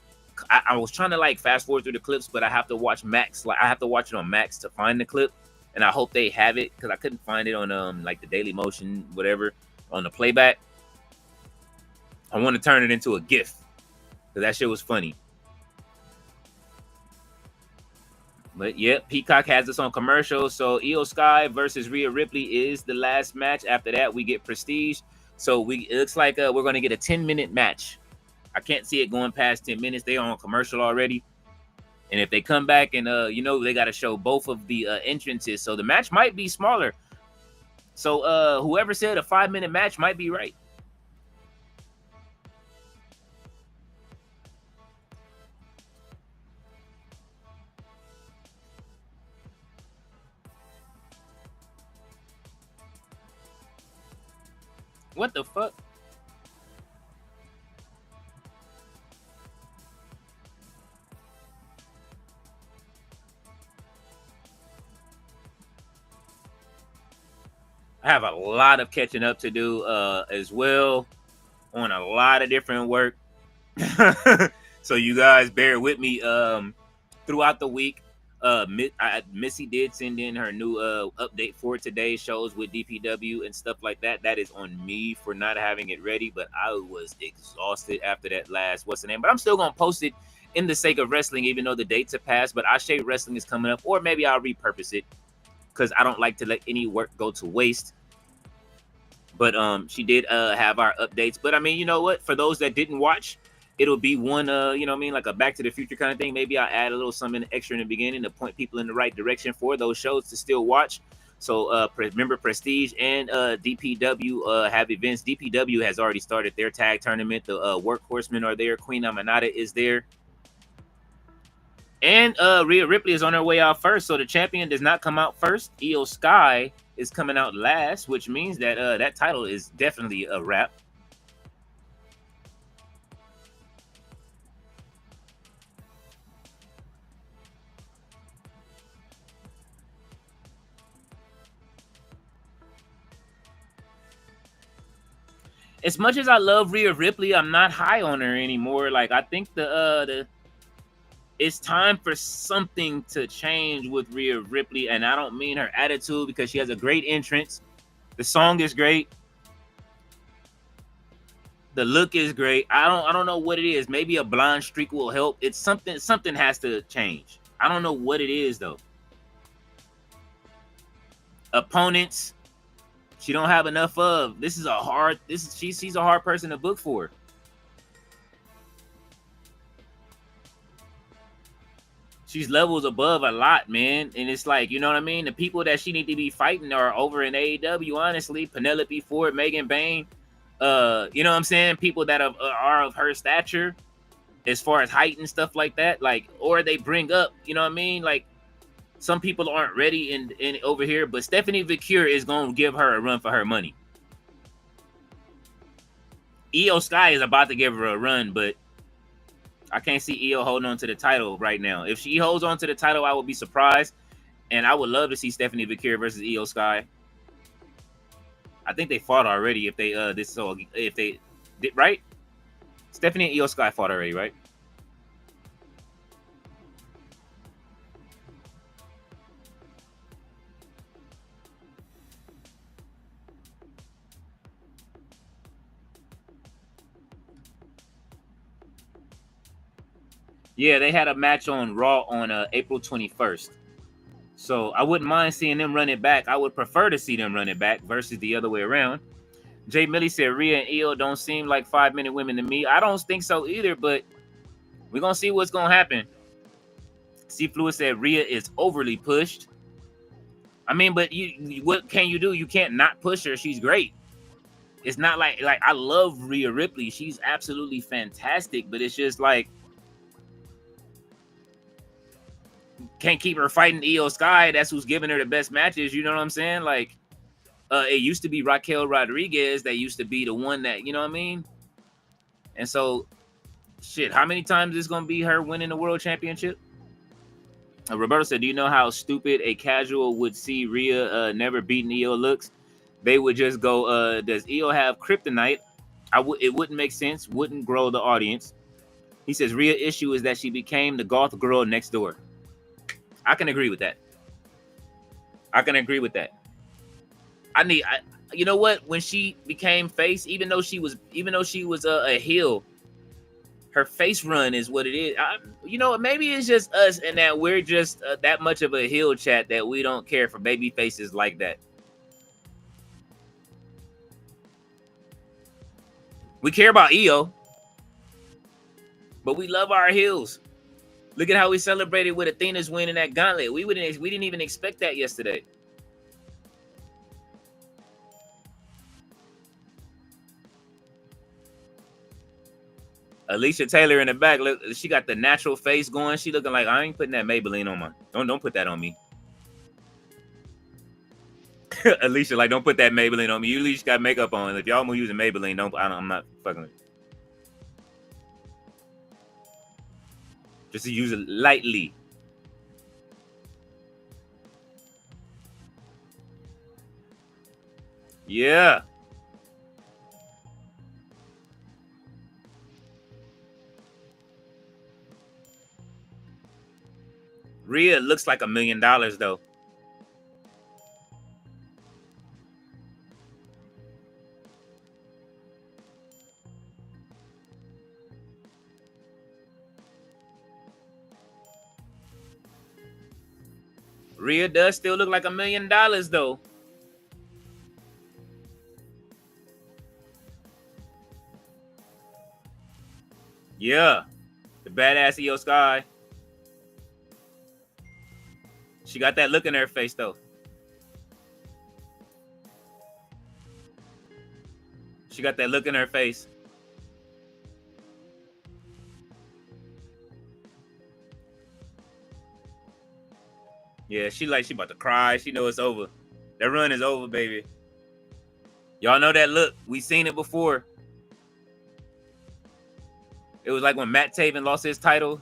I was trying to like fast forward through the clips, but I have to watch Max. Like I have to watch it on Max to find the clip, and I hope they have it because I couldn't find it on like the Daily Motion, whatever, on the playback. I want to turn it into a GIF because that shit was funny. But yeah, Peacock has us on commercial. So Io Sky versus Rhea Ripley is the last match. After that, we get Prestige. So it looks like we're going to get a 10-minute match. I can't see it going past 10 minutes. They are on commercial already. And if they come back and, they got to show both of the entrances. So the match might be smaller. So whoever said a 5-minute match might be right. What the fuck? I have a lot of catching up to do as well on a lot of different work. So you guys bear with me throughout the week. Missy did send in her new update for today's shows with DPW and stuff like that. That is on me for not having it ready, but I was exhausted after that last what's the name. But I'm still gonna post it in the sake of wrestling, even though the dates have passed. But Ashe Wrestling is coming up, or maybe I'll repurpose it because I don't like to let any work go to waste. But she did have our updates. But I mean, you know what? For those that didn't watch, it'll be one you know what I mean, like a Back to the Future kind of thing. Maybe I'll add a little something extra in the beginning to point people in the right direction for those shows to still watch. So remember, Prestige and DPW have events. DPW has already started their tag tournament. The Workhorsemen are there. Queen Aminata is there. And Rhea Ripley is on her way out first. So the champion does not come out first. Io Sky is coming out last, which means that that title is definitely a wrap. As much as I love Rhea Ripley, I'm not high on her anymore. Like, I think the it's time for something to change with Rhea Ripley, and I don't mean her attitude, because she has a great entrance. The song is great. The look is great. I don't know what it is. Maybe a blonde streak will help. It's something has to change. I don't know what it is though. Opponents, she don't have enough of. She's a hard person to book for. She's levels above a lot, man. And it's like, you know what I mean? The people that she need to be fighting are over in AEW, honestly. Penelope Ford, Megan Bayne, you know what I'm saying? People that are of her stature as far as height and stuff like that. Like, or they bring up, you know what I mean? Like, some people aren't ready in over here, but Stephanie Vicure is going to give her a run for her money. Io Sky is about to give her a run, but I can't see Io holding on to the title right now. If she holds on to the title, I would be surprised. And I would love to see Stephanie Vicure versus Io Sky. I think they fought already. If they did, right? Stephanie and Io Sky fought already, right? Yeah, they had a match on Raw on April 21st. So I wouldn't mind seeing them run it back. I would prefer to see them run it back versus the other way around. Jay Millie said Rhea and Io don't seem like 5-minute women to me. I don't think so either, but we're going to see what's going to happen. C. Fluid said Rhea is overly pushed. I mean, but what can you do? You can't not push her. She's great. It's not like I love Rhea Ripley. She's absolutely fantastic, but it's just like, can't keep her fighting Io Sky. That's who's giving her the best matches. You know what I'm saying? Like, it used to be Raquel Rodriguez that used to be the one that, you know what I mean? And so, shit, how many times is going to be her winning the world championship? Roberto said, do you know how stupid a casual would see Rhea never beating Io looks? They would just go, does Io have kryptonite? It wouldn't make sense, wouldn't grow the audience. He says, Rhea issue is that she became the goth girl next door. I can agree with that. You know what? When she became face, even though she was a heel, her face run is what it is. You know, maybe it's just us and that we're just that much of a heel chat that we don't care for baby faces like that. We care about Io, but we love our heels. Look at how we celebrated with Athena's winning that gauntlet. We didn't even expect that yesterday. Alicia Taylor in the back, look, she got the natural face going. She looking like, I ain't putting that Maybelline on my. Don't put that on me. Alicia, like, don't put that Maybelline on me. You at least got makeup on. If y'all using Maybelline, I'm not fucking with it. Just to use it lightly. Yeah. Rhea looks like $1 million though. Rhea does still look like $1 million though. Yeah, the badass Io Sky. She got that look in her face though. She got that look in her face. Yeah, she about to cry. She know it's over. That run is over, baby. Y'all know that look. We seen it before. It was like when Matt Taven lost his title.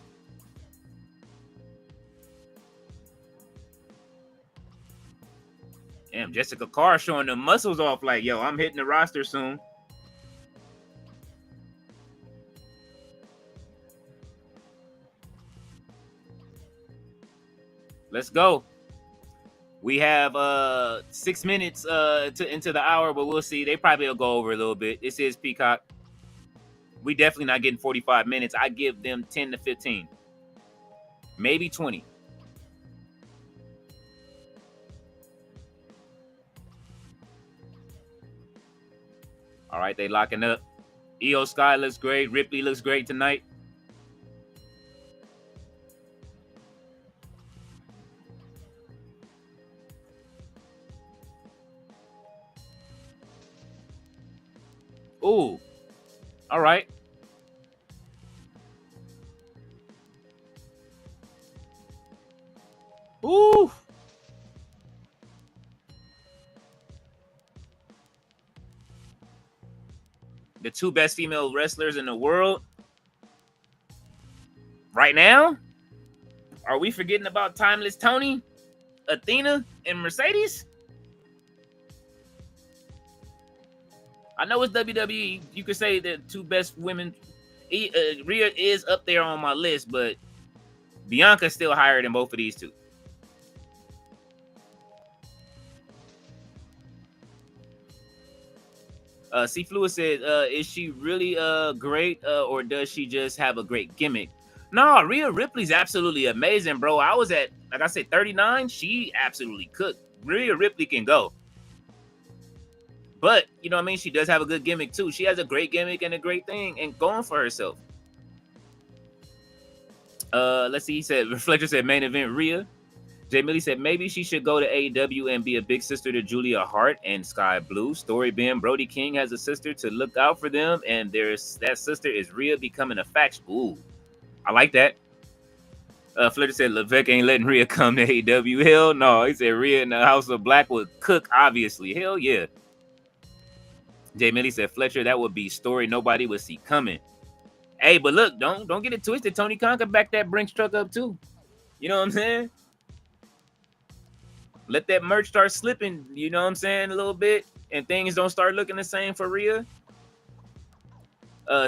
Damn, Jessica Carr showing the muscles off like, yo, I'm hitting the roster soon. Let's go. We have 6 minutes into the hour, but we'll see. They probably will go over a little bit. This is Peacock. We definitely not getting 45 minutes. I give them 10 to 15. Maybe 20. All right, they locking up. Io Sky looks great. Ripley looks great tonight. Ooh. All right. Ooh. The two best female wrestlers in the world right now? Are we forgetting about Timeless Tony, Athena, and Mercedes? I know it's WWE. You could say the two best women. Rhea is up there on my list, but Bianca's still higher than both of these two. C. Fluid said, is she really great or does she just have a great gimmick? No, Rhea Ripley's absolutely amazing, bro. I was at, like I said, 39. She absolutely cooked. Rhea Ripley can go. But, you know what I mean? She does have a good gimmick, too. She has a great gimmick and a great thing and going for herself. Let's see. He said, Reflector said, main event, Rhea. Jay Millie said, maybe she should go to AEW and be a big sister to Julia Hart and Sky Blue. Story being, Brody King has a sister to look out for them, and that sister is Rhea becoming a faction. Ooh, I like that. Fletcher said, Levesque ain't letting Rhea come to AEW. Hell no. He said, Rhea in the House of Black would cook, obviously. Hell yeah. Jay Millie said, Fletcher, that would be story nobody would see coming. Hey, but look, don't get it twisted. Tony Khan can back that Brinks truck up too. You know what I'm saying? Let that merch start slipping, you know what I'm saying, a little bit, and things don't start looking the same for Rhea.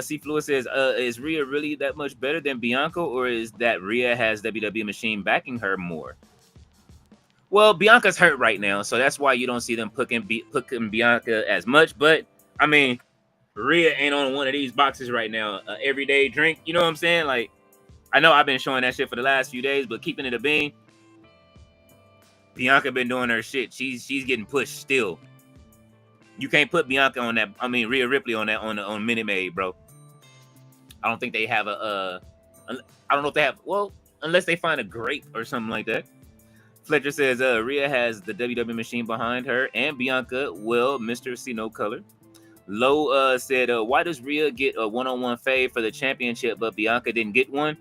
C. Fluid says, is Rhea really that much better than Bianca, or is that Rhea has WWE Machine backing her more? Well, Bianca's hurt right now, so that's why you don't see them putting Bianca as much. But, I mean, Rhea ain't on one of these boxes right now. Everyday drink, you know what I'm saying? Like, I know I've been showing that shit for the last few days, but keeping it a bean, Bianca been doing her shit. She's getting pushed still. You can't put Bianca on that. I mean, Rhea Ripley on that on Minute Maid, bro. I don't think they have I don't know if they have. Well, unless they find a grape or something like that. Fletcher says, Rhea has the WWE Machine behind her, and Bianca will Mr. See No Color. Low said, why does Rhea get a one-on-one fade for the championship, but Bianca didn't get one?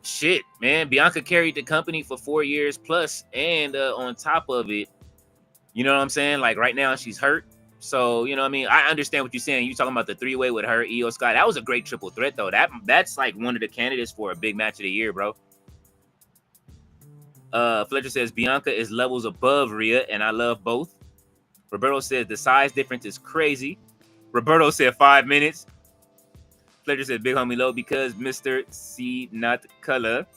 Shit, man. Bianca carried the company for 4 years plus, and on top of it, you know what I'm saying? Like, right now, she's hurt. So, you know what I mean? I understand what you're saying. You're talking about the three-way with her, Io Sky. That was a great triple threat, though. That's like one of the candidates for a big match of the year, bro. Fletcher says, Bianca is levels above Rhea, and I love both. Roberto says, the size difference is crazy. Roberto said 5 minutes. Fletcher said, big homie low because Mr. C not color.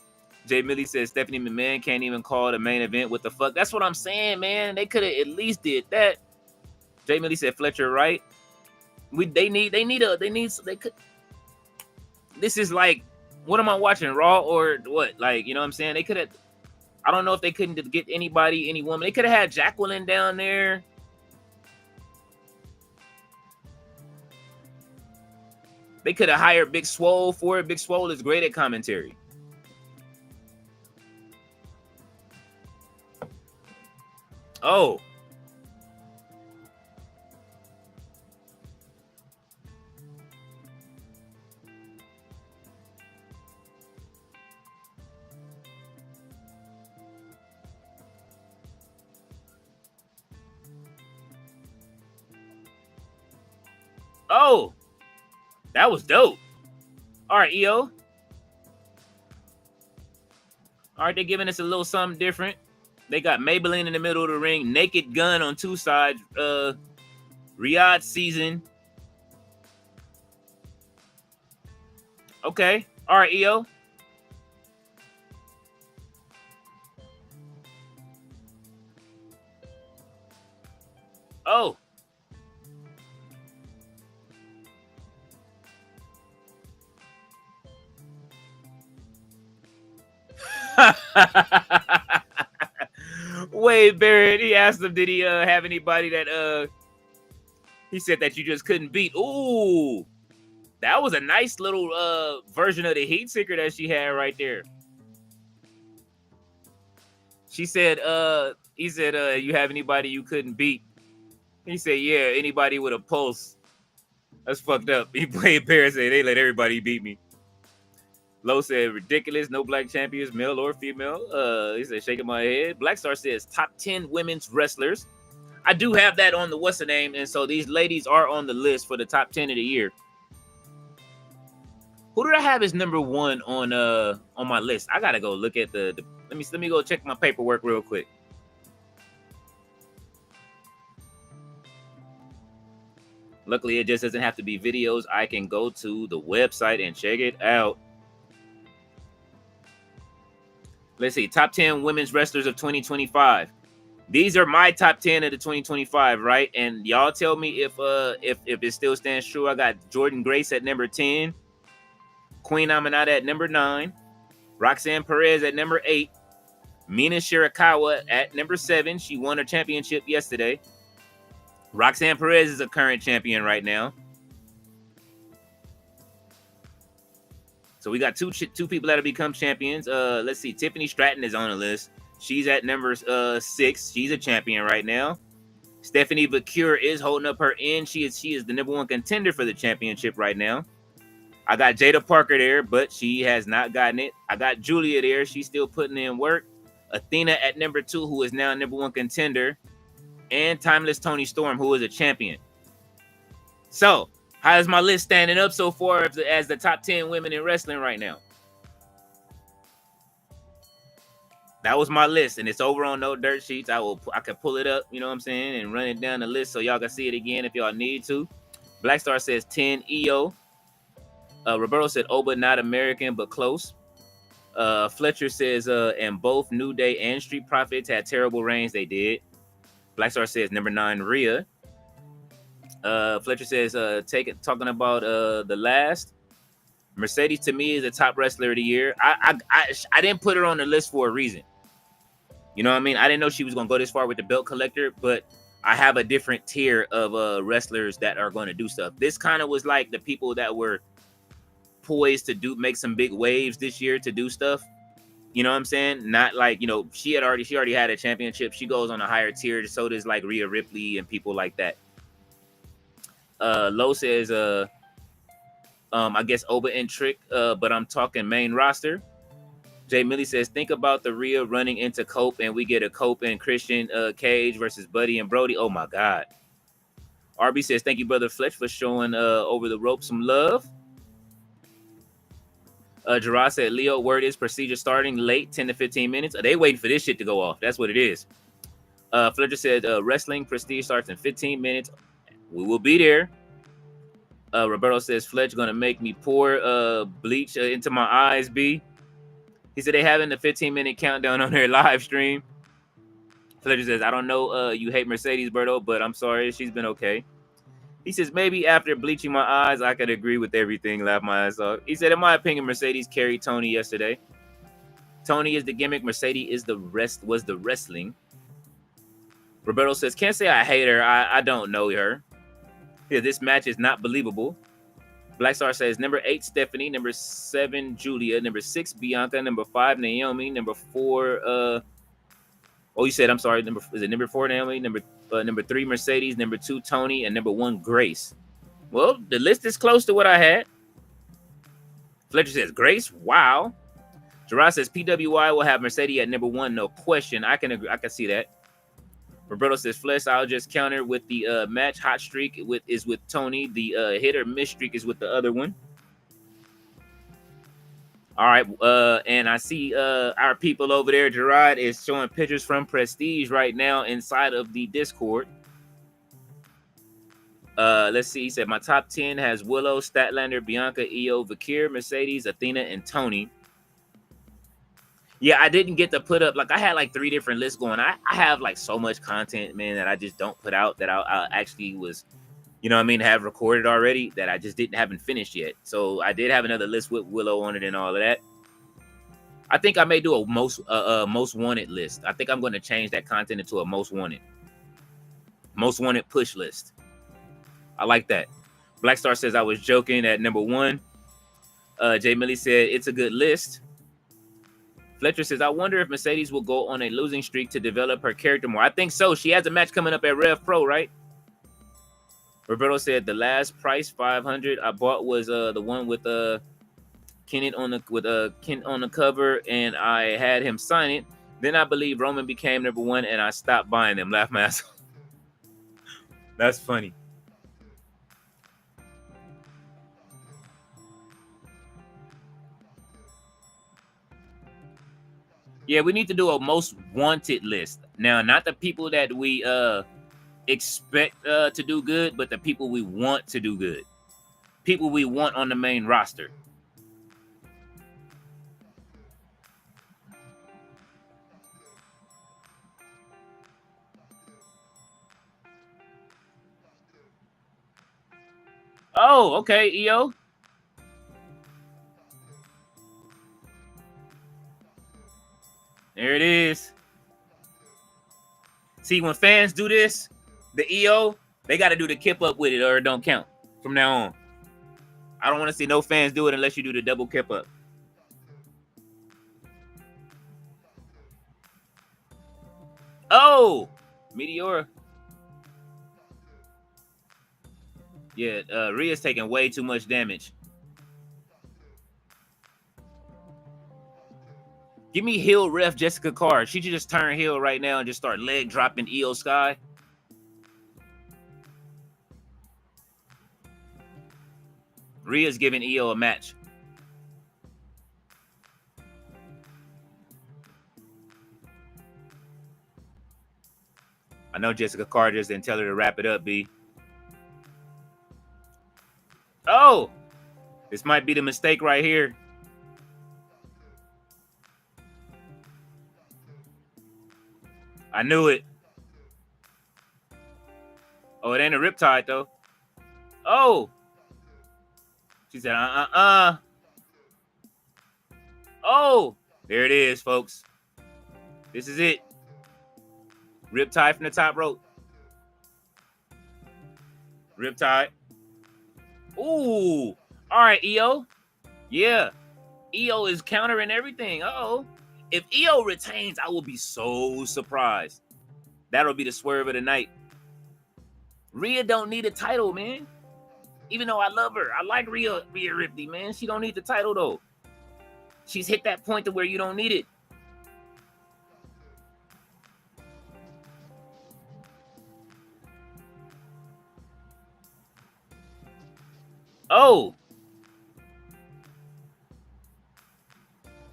Jay Millie says Stephanie McMahon can't even call the main event. What the fuck? That's what I'm saying, man. They could have at least did that. Jay Millie said Fletcher right. They could. This is like, what am I watching? Raw or what? Like, you know what I'm saying? They could have. I don't know if they couldn't get anybody, any woman. They could have had Jacqueline down there. They could have hired Big Swole for it. Big Swole is great at commentary. Oh. Oh. That was dope. All right, EO. All right, they're giving us a little something different. They got Maybelline in the middle of the ring, Naked Gun on two sides, Riyadh season. Okay. All right, EO. Oh. Wade Barrett, he asked him, did he have anybody that he said that you just couldn't beat? Ooh, that was a nice little version of the heat seeker that she had right there. She said, he said, you have anybody you couldn't beat? He said, yeah, anybody with a pulse. That's fucked up. Wade Barrett said, they let everybody beat me. Lowe said, ridiculous, no black champions, male or female. He said, shaking my head. Black Star says, top 10 women's wrestlers. I do have that on the what's the name, and so these ladies are on the list for the top 10 of the year. Who did I have as number one on my list? I gotta go look at the let me go check my paperwork real quick. Luckily, it just doesn't have to be videos. I can go to the website and check it out. Let's see, top 10 women's wrestlers of 2025. These are my top 10 of the 2025, right? And y'all tell me if it still stands true. I got Jordynne Grace at number 10, Queen Aminata at number 9, Roxanne Perez at number 8, Mina Shirakawa at number 7. She won her championship yesterday. Roxanne Perez is a current champion right now. So we got two people that have become champions. Let's see. Tiffany Stratton is on the list. She's at number 6. She's a champion right now. Stephanie Valkyria is holding up her end. She is the number 1 contender for the championship right now. I got Jada Parker there, but she has not gotten it. I got Julia there. She's still putting in work. Athena at number 2, who is now number 1 contender. And Timeless Toni Storm, who is a champion. So, how is my list standing up so far as the top 10 women in wrestling right now? That was my list, and it's over on No Dirt Sheets. I can pull it up, you know what I'm saying, and run it down the list so y'all can see it again if y'all need to. Black Star says 10 EO. Roberto said Oba not American but close. Fletcher says and both New Day and Street Profits had terrible reigns. They did. Black Star says number 9 Rhea. Fletcher says talking about the last. Mercedes to me is the top wrestler of the year. I didn't put her on the list for a reason. You know what I mean? I didn't know she was gonna go this far with the belt collector, but I have a different tier of wrestlers that are going to do stuff. This kind of was like the people that were poised to make some big waves this year to do stuff. You know what I'm saying? Not like, you know, she already had a championship. She goes on a higher tier. So does like Rhea Ripley and people like that. Lowe says, I guess Oba and Trick, but I'm talking main roster. Jay Millie says, think about the Rhea running into Cope and we get a Cope and Christian Cage versus Buddy and Brody. Oh my God. RB says, thank you, Brother Fletch, for showing over the rope some love. Gerard said, Leo, word is procedure starting late, 10 to 15 minutes. They waiting for this shit to go off. That's what it is. Fletcher said, wrestling prestige starts in 15 minutes. We will be there. Roberto says, Fletch gonna make me pour bleach into my eyes, B. He said they having the 15-minute countdown on their live stream. Fletcher says, I don't know you hate Mercedes, Berto, but I'm sorry. She's been okay. He says, maybe after bleaching my eyes, I could agree with everything. Laugh my ass off. He said, in my opinion, Mercedes carried Tony yesterday. Tony is the gimmick. Mercedes was the wrestling. Roberto says, can't say I hate her. I don't know her. Yeah, this match is not believable. Black Star says, number 8, Stephanie. Number 7, Julia. Number 6, Bianca. Number 5, Naomi. Number 4, you said, I'm sorry. Is it number 4, Naomi? Number 3, Mercedes. Number 2, Tony. And number 1, Grace. Well, the list is close to what I had. Fletcher says, Grace? Wow. Gerard says, PWI will have Mercedes at number 1. No question. I can agree. I can see that. Roberto says, Flesh, I'll just counter with the match. Hot streak is with Tony. The hit or miss streak is with the other one. All right. And I see our people over there. Gerard is showing pictures from Prestige right now inside of the Discord. Let's see. He said, my top 10 has Willow, Statlander, Bianca, Io, Valkyria, Mercedes, Athena, and Tony. Yeah, I didn't get to put up, like, I had like 3 different lists going. I have like so much content, man, that I just don't put out that I actually was, you know what I mean, have recorded already that I just haven't finished yet. So I did have another list with Willow on it and all of that. I think I may do a most wanted list. I think I'm going to change that content into a most wanted push list. I like that. Black Star says I was joking at number 1. Jay Millie said it's a good list. Fletcher says, I wonder if Mercedes will go on a losing streak to develop her character more. I think so. She has a match coming up at Rev Pro, right? Roberto said the last price, $500, I bought was the one with Kenneth on the cover, and I had him sign it. Then I believe Roman became number 1, and I stopped buying them. Laugh my ass off. That's funny. Yeah, we need to do a most wanted list. Now, not the people that we expect to do good, but the people we want to do good. People we want on the main roster. Oh, okay, EO. There it is. See, when fans do this, the EO, they got to do the kip up with it or it don't count from now on. I don't want to see no fans do it unless you do the double kip up. Oh, Meteora. Yeah, Rhea's taking way too much damage. Give me heel ref Jessica Carr. She should just turn heel right now and just start leg dropping Io Sky. Rhea's giving Io a match. I know Jessica Carr just didn't tell her to wrap it up, B. Oh! This might be the mistake right here. I knew it. Oh, it ain't a riptide, though. Oh! She said, Oh! There it is, folks. This is it. Riptide from the top rope. Riptide. Ooh. All right, EO. Yeah. EO is countering everything. Uh-oh. If EO retains, I will be so surprised. That'll be the swerve of the night. Rhea don't need a title, man. Even though I love her. I like Rhea Ripley, man. She don't need the title, though. She's hit that point to where you don't need it. Oh.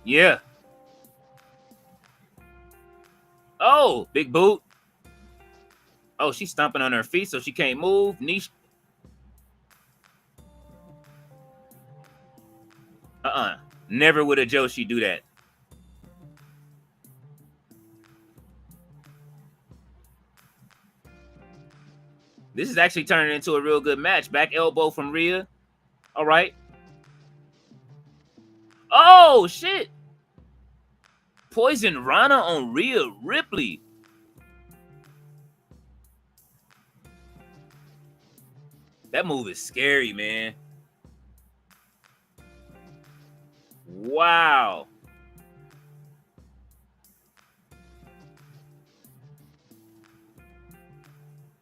Yeah. Oh, big boot. Oh, she's stomping on her feet so she can't move. Niche. Never would a Joshi do that. This is actually turning into a real good match. Back elbow from Rhea. All right. Oh, shit. Poison Rana on Rhea Ripley. That move is scary, man. Wow.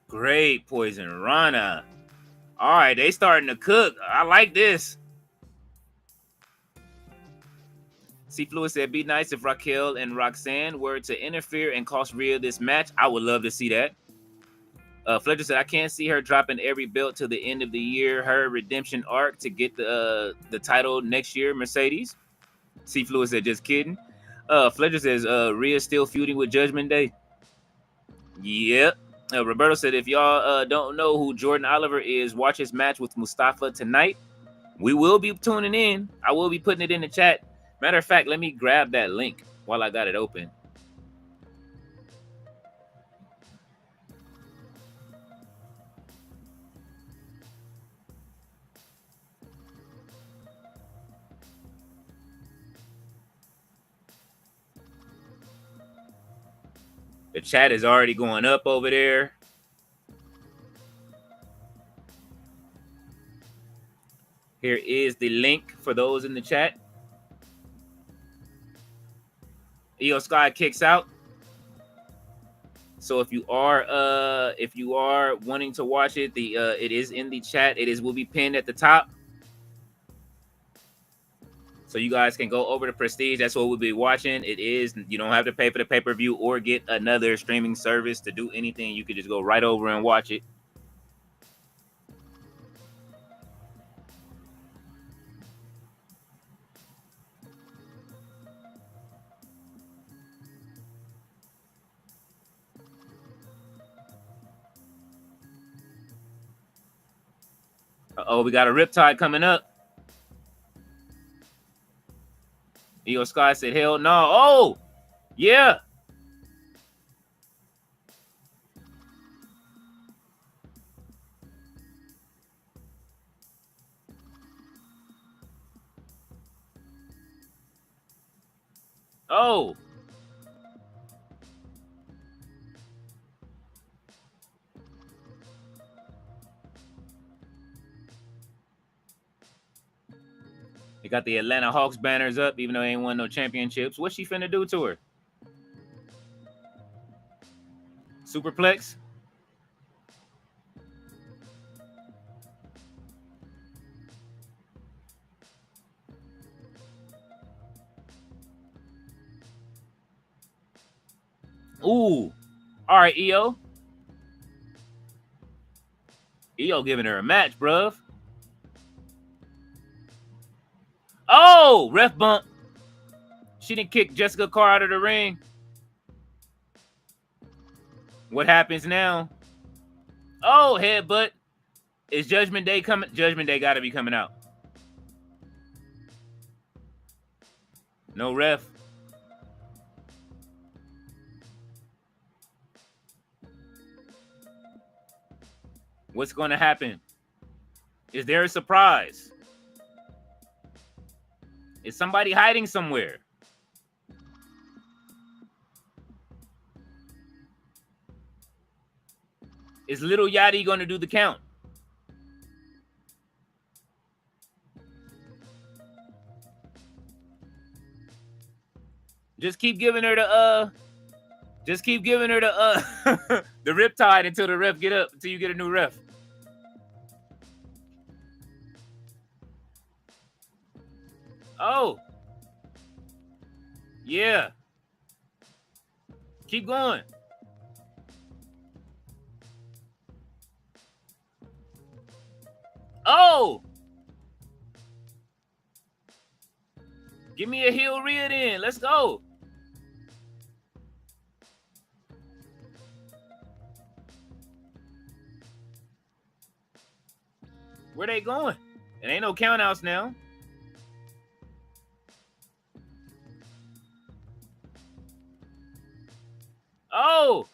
Great Poison Rana. All right, they starting to cook. I like this. C. Fluid said, be nice if Raquel and Roxanne were to interfere and cost Rhea this match. I would love to see that. Fletcher said, I can't see her dropping every belt till the end of the year. Her redemption arc to get the title next year, Mercedes. C. Fluid said, just kidding. Fletcher says, Rhea's still feuding with Judgment Day. Yep. Roberto said, if y'all don't know who Jordan Oliver is, watch his match with Mustafa tonight. We will be tuning in. I will be putting it in the chat. Matter of fact, let me grab that link while I got it open. The chat is already going up over there. Here is the link for those in the chat. Io Sky kicks out. So if you are wanting to watch it, it is in the chat. Will be pinned at the top. So you guys can go over to Prestige. That's what we'll be watching. It is, you don't have to pay for the pay-per-view or get another streaming service to do anything. You could just go right over and watch it. Uh-oh, we got a Riptide coming up. Io Sky said, hell no. Oh, yeah. Oh. They got the Atlanta Hawks banners up, even though they ain't won no championships. What's she finna do to her? Superplex? Ooh. All right, Io. Io giving her a match, bruv. Oh, ref bump. She didn't kick Jessica Carr out of the ring. What happens now? Oh, headbutt. Is Judgment Day coming? Judgment Day got to be coming out. No ref. What's going to happen? Is there a surprise? Is somebody hiding somewhere? Is Little Yachty going to do the count? Just keep giving her the the Riptide until the ref get up, until you get a new ref. Oh. Yeah. Keep going. Oh. Give me a heel Rhea then. Let's go. Where they going? It ain't no countouts now. Oh.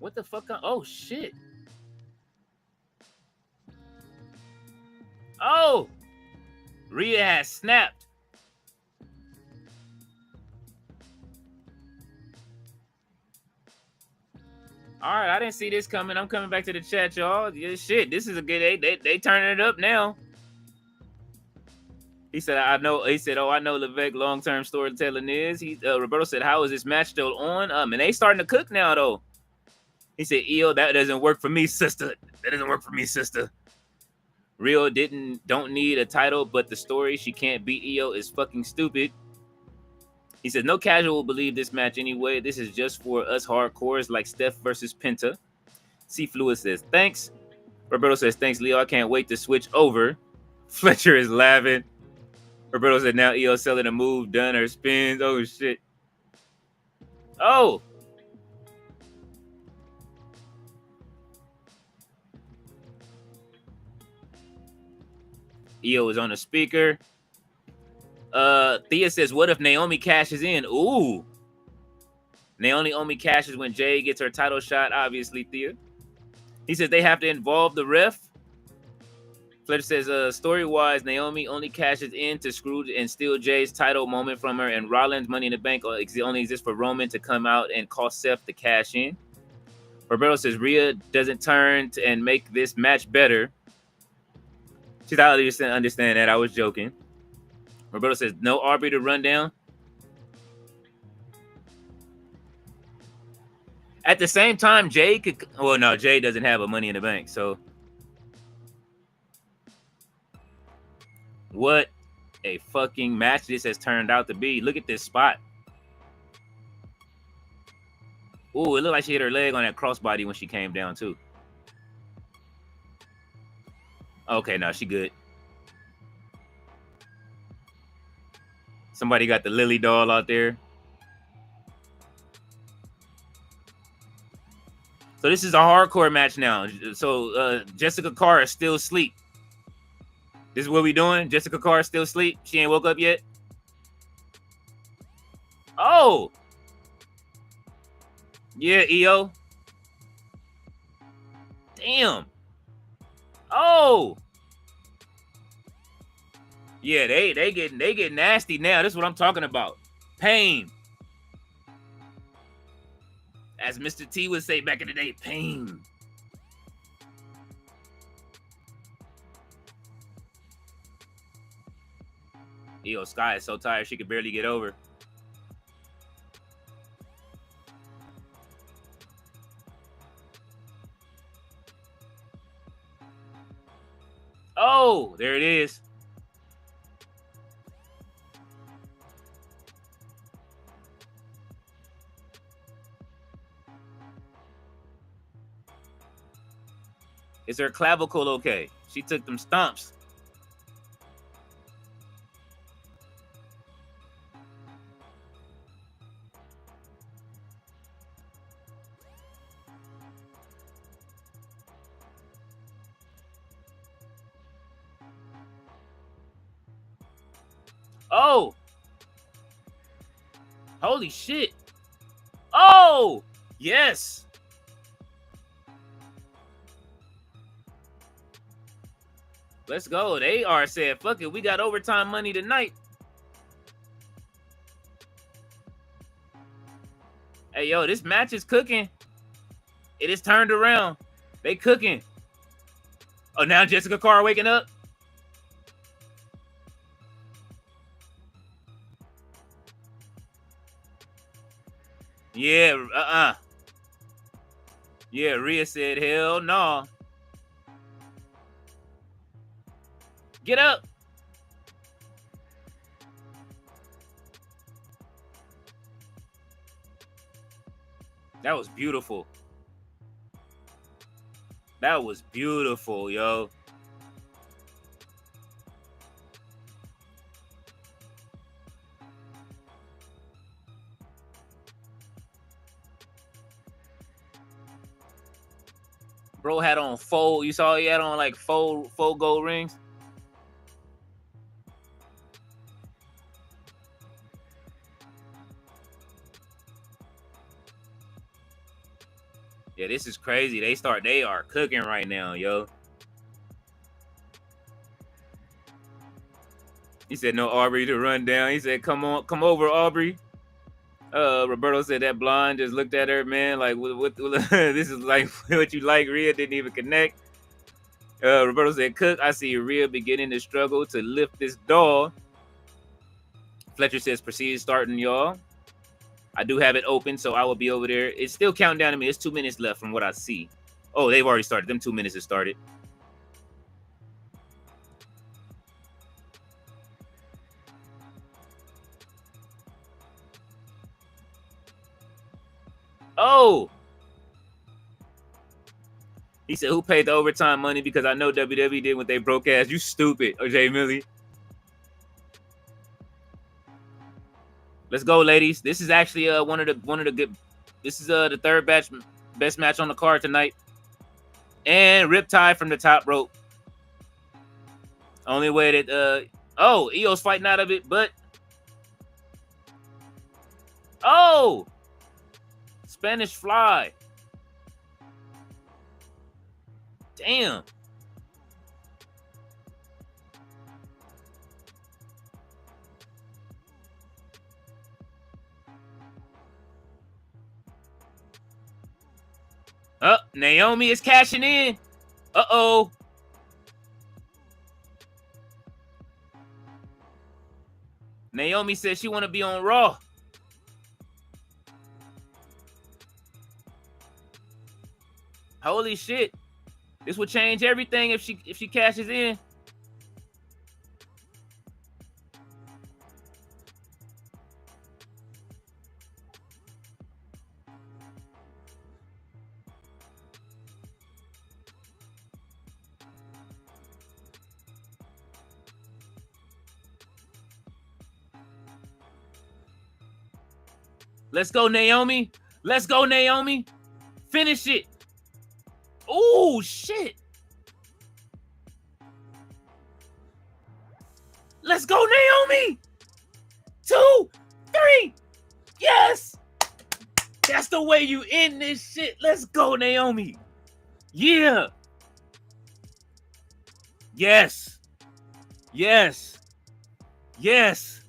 What the fuck? Oh, shit. Oh! Rhea has snapped. All right, I didn't see this coming. I'm coming back to the chat, y'all. Yeah, shit, this is a good. They turning it up now. He said, "I know." He said, "Oh, I know Levesque long-term storytelling is." Roberto said, "How is this match still on?" And they starting to cook now, though. He said, "Io, that doesn't work for me, sister. That doesn't work for me, sister." Rio don't need a title, but the story she can't beat Io is fucking stupid. He said, "No casual will believe this match anyway. This is just for us hardcores like Steph versus Penta." C. Fluid says, "Thanks." Roberto says, "Thanks, Leo. I can't wait to switch over." Fletcher is laughing. Roberto said, "Now Io selling a move, done her spins." Oh, shit. Oh. Io is on the speaker. Thea says, "What if Naomi cashes in?" Ooh. Naomi only cashes when Jade gets her title shot, obviously, Thea. He says they have to involve the ref. Fletcher says, story-wise, Naomi only cashes in to screw and steal Jade's title moment from her, and Rollins' Money in the Bank only exists for Roman to come out and cost Seth to cash in. Roberto says Rhea doesn't turn and make this match better. She's out of understand that. I was joking. Roberto says, no Aubrey to run down. At the same time, Jade could... Well, no, Jade doesn't have a Money in the Bank, so... What a fucking match this has turned out to be. Look at this spot. Ooh, it looked like she hit her leg on that crossbody when she came down, too. Okay, no, she good. Somebody got the Lily doll out there. So this is a hardcore match now. So Jessica Carr is still asleep. This is what we doing? Jessica Carr is still asleep? She ain't woke up yet? Oh! Yeah, EO. Damn. Oh! Yeah, they get nasty now. This is what I'm talking about. Pain. As Mr. T would say back in the day, pain. Io Sky is so tired she could barely get over. Oh, there it is. Is her clavicle okay? She took them stomps. Oh! Holy shit! Oh! Yes! Let's go. They are said, fuck it, we got overtime money tonight. Hey, yo, this match is cooking. It is turned around. They cooking. Oh, now Jessica Carr waking up? Yeah, Yeah, Rhea said, hell no. Get up. That was beautiful. That was beautiful, yo. Bro had on four. You saw he had on like four gold rings. Yeah, this is crazy. They are cooking right now, yo. He said no Aubrey to run down. He said, come over, Aubrey. Roberto said that blonde just looked at her, man, like what this is like what you like. Rhea didn't even connect. Roberto said, Cook, I see Rhea beginning to struggle to lift this doll. Fletcher says, proceed starting, y'all. I do have it open, so I will be over there. It's still counting down to me. It's 2 minutes left from what I see. Oh, they've already started. Them 2 minutes have started. Oh! He said, who paid the overtime money? Because I know WWE did what they broke ass. You stupid, OJ Millie. Let's go, ladies. This is actually one of the good. This is the third best match on the card tonight. And Riptide from the top rope. Only way that oh, Io's fighting out of it, but oh, Spanish Fly. Damn. Oh, Naomi is cashing in. Uh-oh. Naomi says she want to be on Raw. Holy shit. This would change everything if she cashes in. Let's go, Naomi. Let's go, Naomi. Finish it. Oh, shit. Let's go, Naomi. 2, 3. Yes. That's the way you end this shit. Let's go, Naomi. Yeah. Yes. Yes. Yes.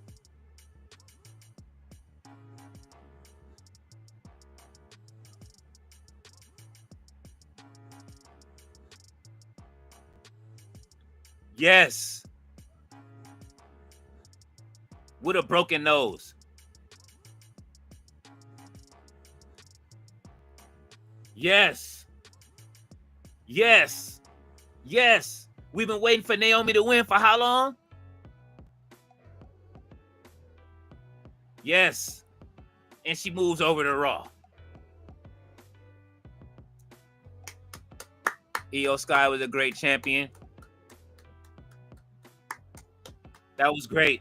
Yes. With a broken nose. Yes. Yes. Yes. We've been waiting for Naomi to win for how long? Yes. And she moves over to Raw. Io Sky was a great champion. That was great.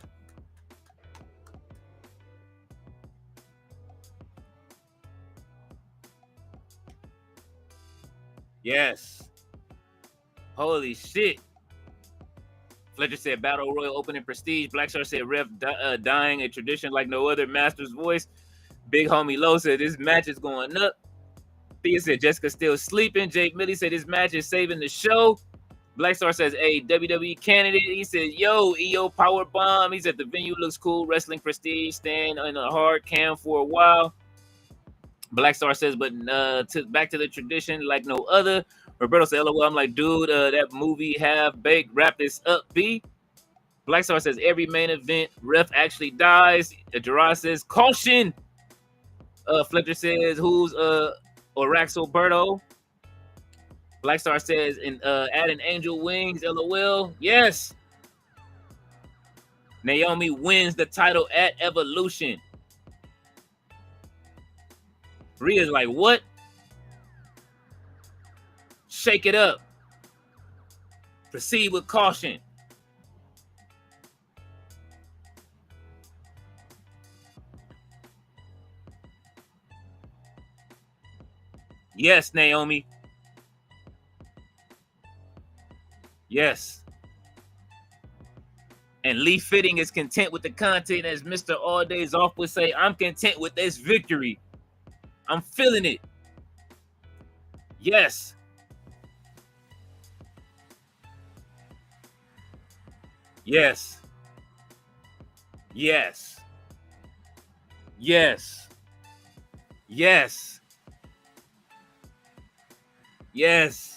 Yes. Holy shit. Fletcher said Battle Royal opening prestige. Black Star said Ref dying, a tradition like no other. Master's voice. Big homie Low said this match is going up. Thea said Jessica's still sleeping. Jake Millie said this match is saving the show. Black Star says, hey, WWE candidate. He said, yo, EO power bomb. He said the venue looks cool. Wrestling prestige. Staying in a hard cam for a while. Black Star says, but back to the tradition like no other. Roberto said, LOL. I'm like, dude, that movie have baked. Wrap this up, B. Black Star says, every main event ref actually dies. Gerard says, caution. Fletcher says, who's Orax Alberto? Black Star says, adding angel wings, LOL. Yes. Naomi wins the title at Evolution. Rhea's like, what? Shake it up. Proceed with caution. Yes, Naomi. Yes. And Lee Fitting is content with the content, as Mr. All Days Off would say, I'm content with this victory. I'm feeling it. Yes. Yes. Yes. Yes. Yes. Yes.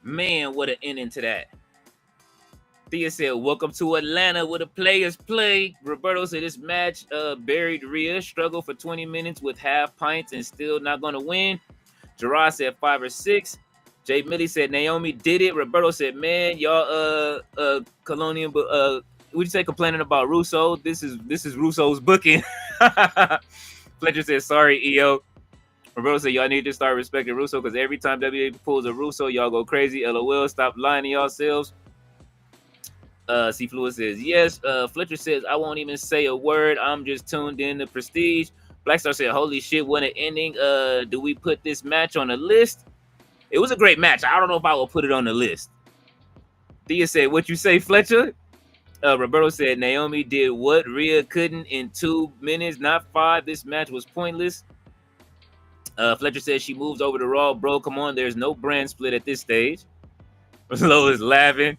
Man, what an ending to that. Thea said, welcome to Atlanta where the players play. Roberto said this match buried Rhea, struggled for 20 minutes with half pints and still not going to win. Gerard said 5 or 6. Jay Millie said Naomi did it. Roberto said, man, y'all Colonial would you say complaining about Russo? This is Russo's booking. Fletcher said, sorry, EO. Roberto said, y'all need to start respecting Russo because every time WWE pulls a Russo, y'all go crazy. LOL, stop lying to yourselves. C. Fluid says, yes. Fletcher says, I won't even say a word. I'm just tuned in to Prestige. Blackstar said, holy shit, what an ending. Do we put this match on the list? It was a great match. I don't know if I will put it on the list. Thea said, what you say, Fletcher? Roberto said, Naomi did what Rhea couldn't in 2 minutes, not 5. This match was pointless. Fletcher says she moves over to Raw. Bro, come on. There's no brand split at this stage. Low is laughing.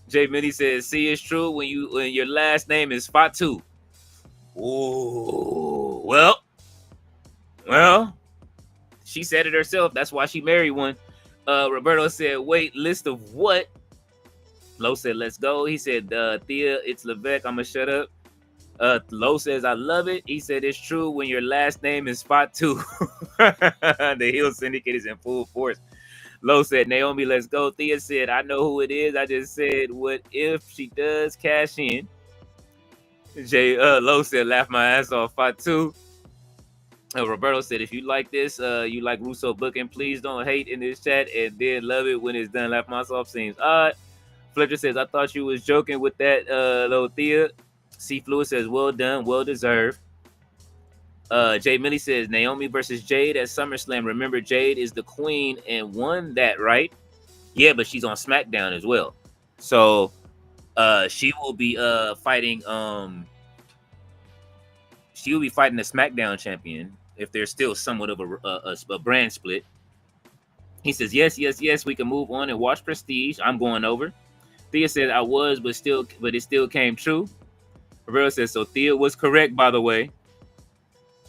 Jay Minnie says, see, it's true when your last name is Fatu. Ooh, well, she said it herself. That's why she married one. Roberto said, wait, list of what? Low said, let's go. He said, Thea, it's Levesque. I'm going to shut up. Low says, I love it. He said, it's true when your last name is Fatu. The Hill Syndicate is in full force. Low said, Naomi, let's go. Thea said, I know who it is. I just said, what if she does cash in? Low said, laugh my ass off. Fatu. Roberto said, if you like this, you like Russo booking, please don't hate in this chat and then love it when it's done. Laugh my ass off seems odd. Fletcher says, I thought you was joking with that, little Thea. C. Fluid says, well done, well deserved. Jay Millie says, Naomi versus Jade at SummerSlam. Remember, Jade is the queen and won that, right? Yeah, but she's on SmackDown as well. So she will be fighting she will be fighting the SmackDown champion if there's still somewhat of a brand split. He says, yes, we can move on and watch Prestige. I'm going over. Thea said I was, but it still came true. Roberto says, so Thea was correct, by the way.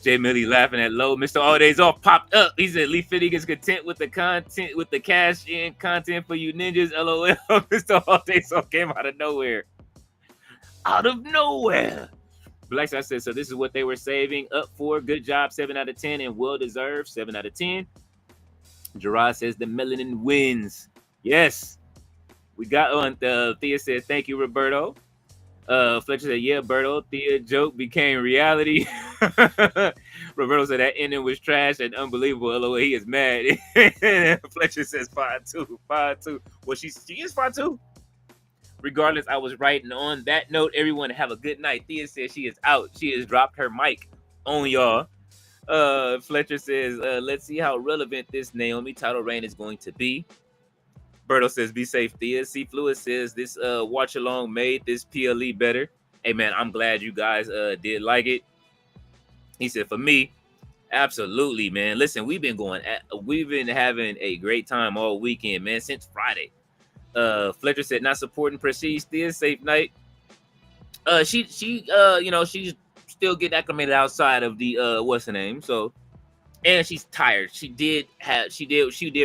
Jay Millie laughing at Low. Mr. All Days Off popped up. He said, Lee Fitting is content with the content, with the cash in content for you ninjas. LOL. Mr. All Days Off came out of nowhere. Out of nowhere. Blackstar says, so this is what they were saving up for. Good job. 7 out of 10 and well deserved. 7 out of 10. Gerard says the melanin wins. Yes. We got on. Thea said, thank you, Roberto. Fletcher said, yeah, Berto, Thea joke became reality. Roberto said that ending was trash and unbelievable. LOL, he is mad. Fletcher says 5-2. Well, she is 5-2. Regardless, I was right. And on that note, everyone have a good night. Thea says she is out. She has dropped her mic on y'all. Fletcher says, let's see how relevant this Naomi title reign is going to be. Berto says, be safe, Thea. C. Fluid says, this watch along made this PLE better. Hey, man, I'm glad you guys did like it. He said, for me, absolutely, man. Listen, we've been having a great time all weekend, man, since Friday. Fletcher said, not supporting Prestige. Thea, safe night. She's still getting acclimated outside of the what's her name. So, and she's tired. She did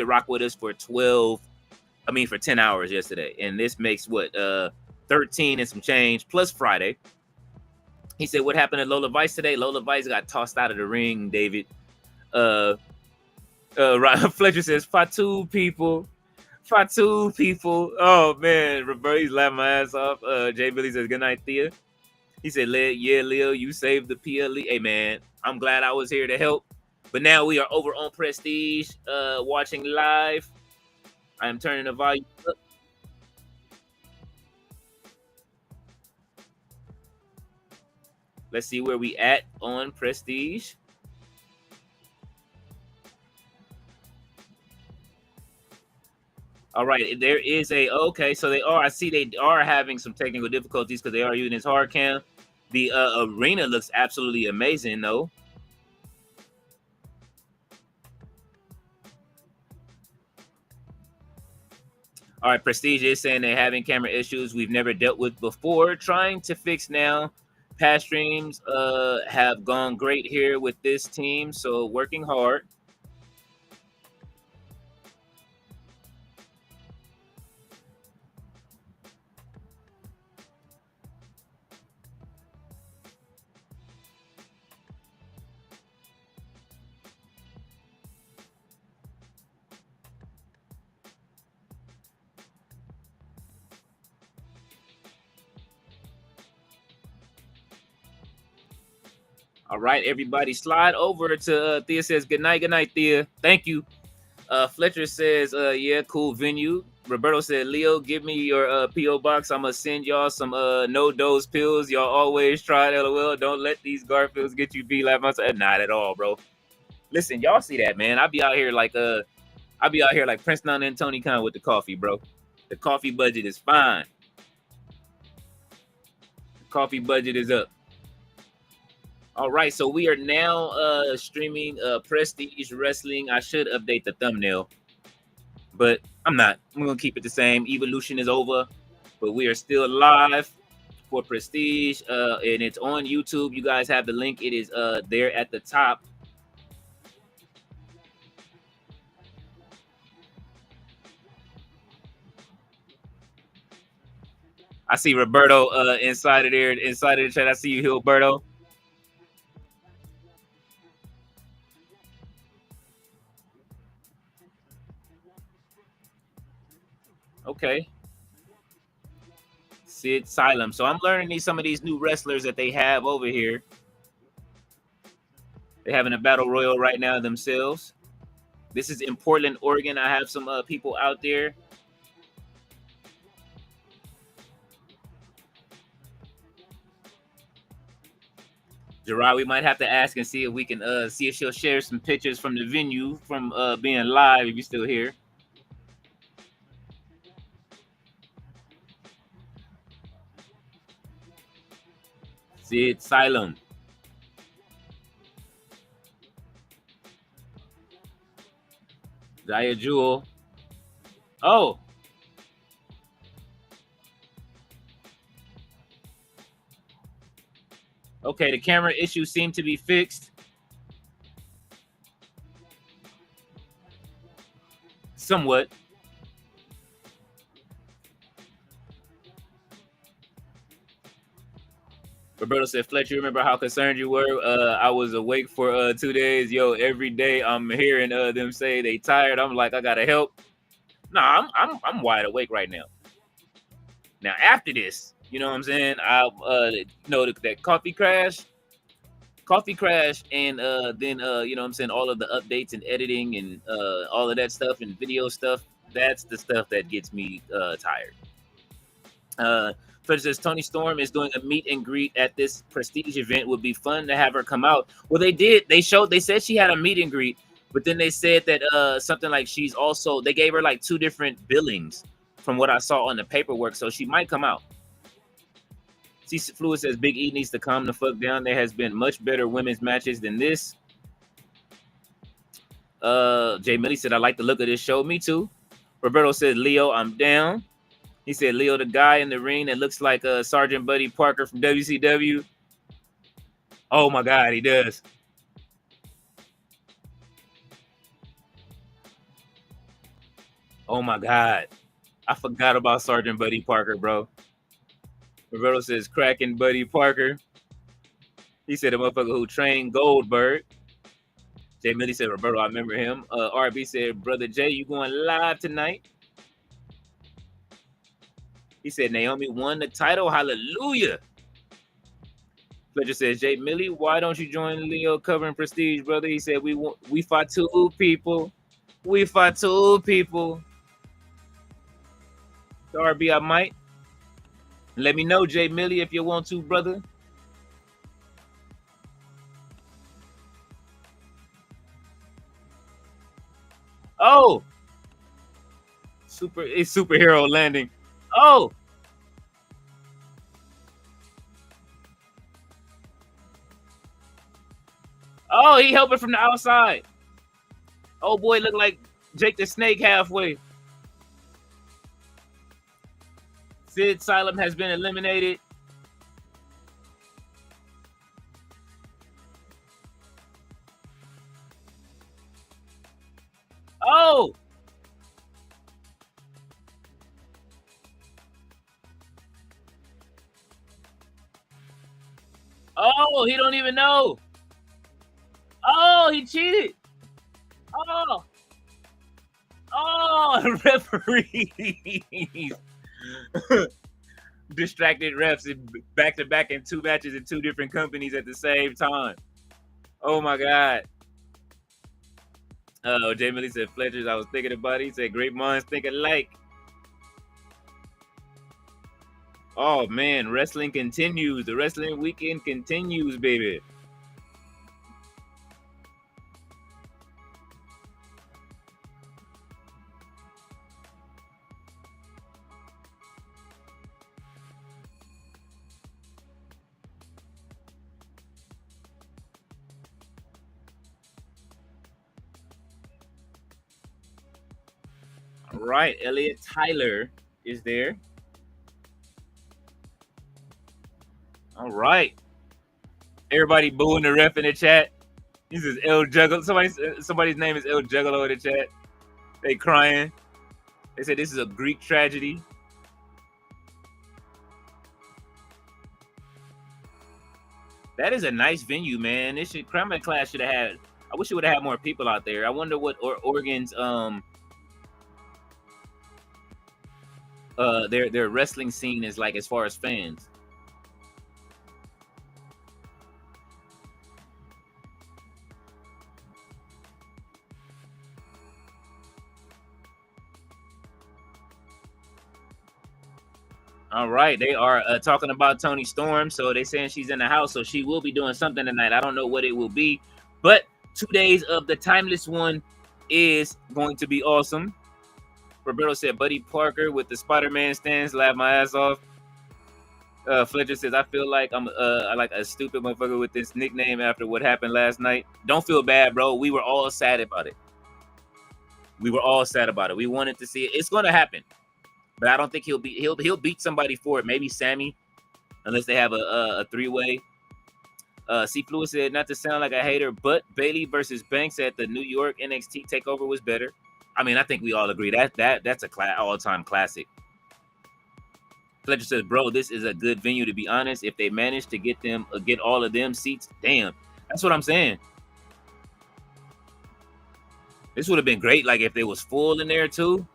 rock with us for 10 hours yesterday. And this makes 13 and some change plus Friday. He said, what happened to Lola Vice today? Lola Vice got tossed out of the ring, David. Fletcher says, Fatu people. Fatu people. Oh man, Roberto's laughing my ass off. Jay Billy says good night, Thea. He said, yeah, Leo, you saved the PLE. Hey man, I'm glad I was here to help. But now we are over on Prestige, watching live. I am turning the volume up. Let's see where we at on Prestige. All right, there is a okay. So they are. I see they are having some technical difficulties because they are using this hard cam. The arena looks absolutely amazing, though. All right, Prestige is saying they're having camera issues we've never dealt with before. Trying to fix now. Past streams have gone great here with this team, so working hard. All right, everybody, slide over to Thea says good night, Thea. Thank you. Fletcher says, yeah, cool venue. Roberto said, Leo, give me your PO box. I'm gonna send y'all some no dose pills. Y'all always try it. LOL. Don't let these Garfields get you beat like myself. Not at all, bro. Listen, y'all see that, man? I be out here like Prince Nana and Tony Khan with the coffee, bro. The coffee budget is fine. The coffee budget is up. All right, so we are now streaming Prestige Wrestling. I should update the thumbnail, but I'm not. I'm gonna keep it the same. Evolution is over, but we are still live for Prestige, and it's on YouTube. You guys have the link. It is there at the top. I see Roberto inside of the chat. I see you, Hilberto. Okay. Sid Silem. So I'm learning some of these new wrestlers that they have over here. They're having a battle royal right now themselves. This is in Portland, Oregon. I have some people out there. Gerard, we might have to ask and see if we can see if she'll share some pictures from the venue from being live if you're still here. Sid Silem. Zaya Jewel. Oh. Okay, the camera issues seem to be fixed. Somewhat. Roberto said, Fletcher, you remember how concerned you were? I was awake for 2 days. Yo, every day I'm hearing them say they tired. I'm like, I gotta help. Nah, I'm wide awake right now. Now after this, you know what I'm saying? That coffee crash, and then you know what I'm saying, all of the updates and editing and all of that stuff and video stuff. That's the stuff that gets me tired. Fletcher says Tony Storm is doing a meet and greet at this Prestige event. Would be fun to have her come out. Well, they did. They said she had a meet and greet, but then they said that something like she's also. They gave her like 2 different billings from what I saw on the paperwork, so she might come out. C Fluid says Big E needs to calm the fuck down. There has been much better women's matches than this. Jay Millie said I like the look of this show. Me too. Roberto said Leo, I'm down. He said, Leo, the guy in the ring that looks like Sergeant Buddy Parker from WCW. Oh, my God, he does. Oh, my God. I forgot about Sergeant Buddy Parker, bro. Roberto says, cracking Buddy Parker. He said, a motherfucker who trained Goldberg. Jay Millie said, Roberto, I remember him. RB said, Brother Jay, you going live tonight? He said Naomi won the title. Hallelujah. Fletcher says, Jay Millie, why don't you join Leo covering Prestige, brother? He said, we fought 2 people. We fought 2 people. RB, I might. Let me know, Jay Millie, if you want to, brother. Oh, it's superhero landing. Oh, he helping from the outside. Oh boy, look like Jake the Snake halfway. Sid Asylum has been eliminated. Oh, he don't even know. Oh, he cheated. Oh, referees. Distracted refs back to back in 2 matches in 2 different companies at the same time. Oh my God. Oh, Jay Millie said, Fletcher's, I was thinking about it. He said, great minds think alike. Oh man, wrestling continues. The wrestling weekend continues, baby. All right, Elliot Tyler is there. All right. Everybody booing the ref in the chat. This is El Juggalo. Somebody's name is El Juggalo in the chat. They crying. They said this is a Greek tragedy. That is a nice venue, man. This should Climax Class should have had. I wish it would have had more people out there. I wonder what Oregon's their wrestling scene is like as far as fans. All right, they are talking about Toni Storm, so they saying she's in the house, so she will be doing something tonight. I don't know what it will be, but 2 days of the Timeless one is going to be awesome. Roberto said, Buddy Parker with the Spider-Man stance, laugh my ass off. Fletcher says, I feel like I'm like a stupid motherfucker with this nickname after what happened last night. Don't feel bad, bro. We were all sad about it. We wanted to see it. It's going to happen. But I don't think he'll beat somebody for it. Maybe Sammy, unless they have a 3-way. C. Fluid said, not to sound like a hater, but Bayley versus Banks at the New York NXT takeover was better. I mean, I think we all agree that's a all-time classic. Fletcher says, bro, this is a good venue, to be honest. If they manage to get all of them seats, damn. That's what I'm saying. This would have been great, like if they was full in there too.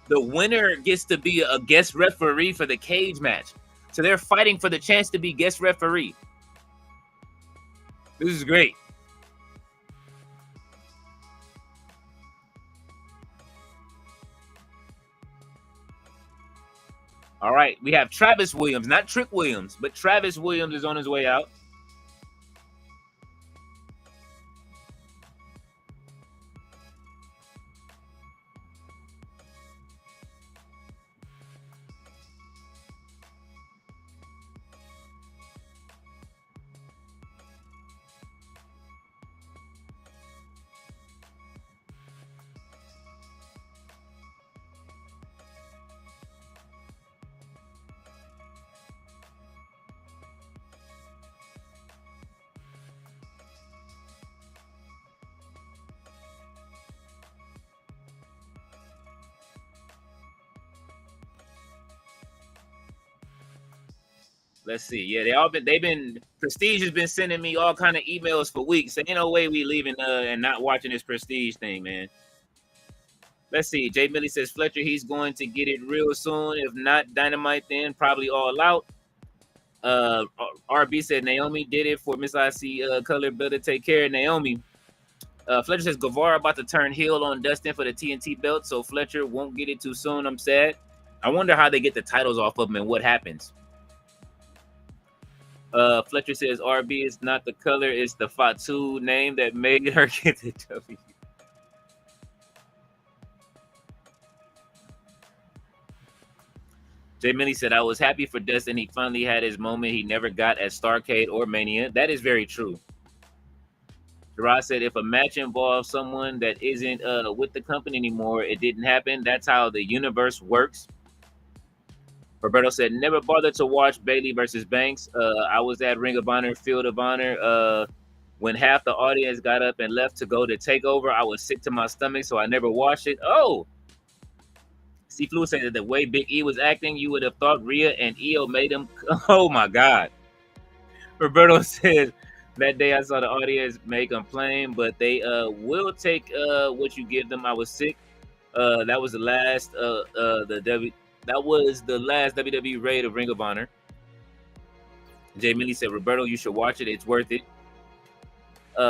The winner gets to be a guest referee for the cage match. So they're fighting for the chance to be guest referee. This is great. All right, we have Travis Williams, not Trick Williams, but Travis Williams is on his way out. Let's see. Yeah, they've been Prestige has been sending me all kind of emails for weeks. Saying, ain't no way we leaving and not watching this Prestige thing, man. Let's see. Jay Millie says Fletcher, he's going to get it real soon. If not Dynamite, then probably All Out. RB said Naomi did it for Miss IC Color Builder. Take care of Naomi. Fletcher says Guevara about to turn heel on Dustin for the TNT belt, so Fletcher won't get it too soon. I'm sad. I wonder how they get the titles off of him and what happens. Fletcher says RB is not the color, it's the Fatu name that made her get the W. Jay Millie said, I was happy for Dustin. He finally had his moment he never got at Starrcade or Mania. That is very true. Gerard said, if a match involves someone that isn't with the company anymore, it didn't happen. That's how the universe works. Roberto said, never bothered to watch Bayley versus Banks. I was at Ring of Honor, Field of Honor. When half the audience got up and left to go to TakeOver, I was sick to my stomach, so I never watched it. Oh! C. Flu said that the way Big E was acting, you would have thought Rhea and Io made him. Oh, my God. Roberto said, that day I saw the audience may complain, but they will take what you give them. I was sick. That was the last WWE raid of Ring of Honor. Jay Millie said, Roberto, you should watch it. It's worth it.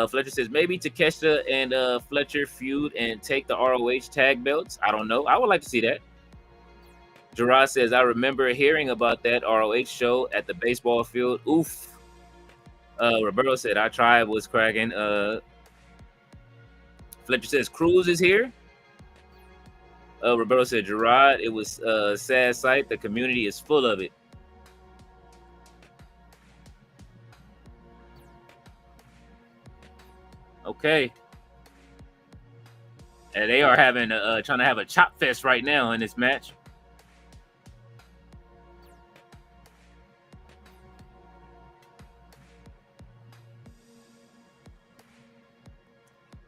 Fletcher says, maybe Takeshita and Fletcher feud and take the ROH tag belts. I don't know. I would like to see that. Gerard says, I remember hearing about that ROH show at the baseball field. Oof. Roberto said, our tribe was cracking. Fletcher says, Cruz is here. Roberto said, Gerard, it was a sad sight. The community is full of it. Okay. And they are having trying to have a chop fest right now in this match.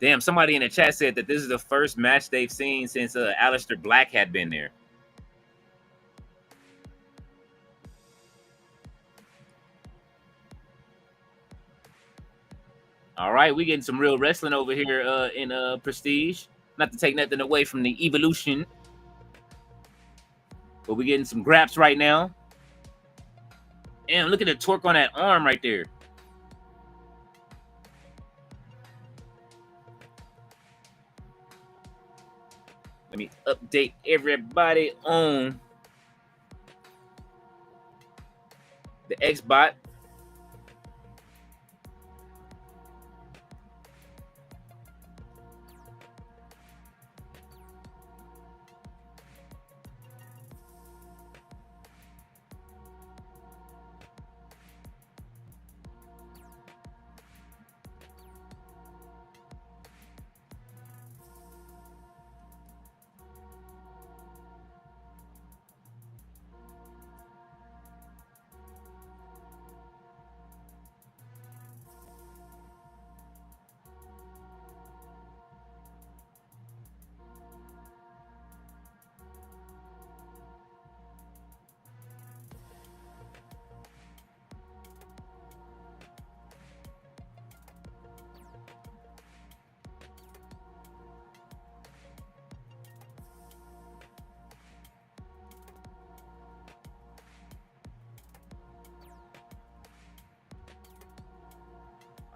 Damn, somebody in the chat said that this is the first match they've seen since Aleister Black had been there. All right, we getting some real wrestling over here in Prestige. Not to take nothing away from the Evolution, but we getting some graps right now. Damn, look at the torque on that arm right there. Let me update everybody on the Xbot.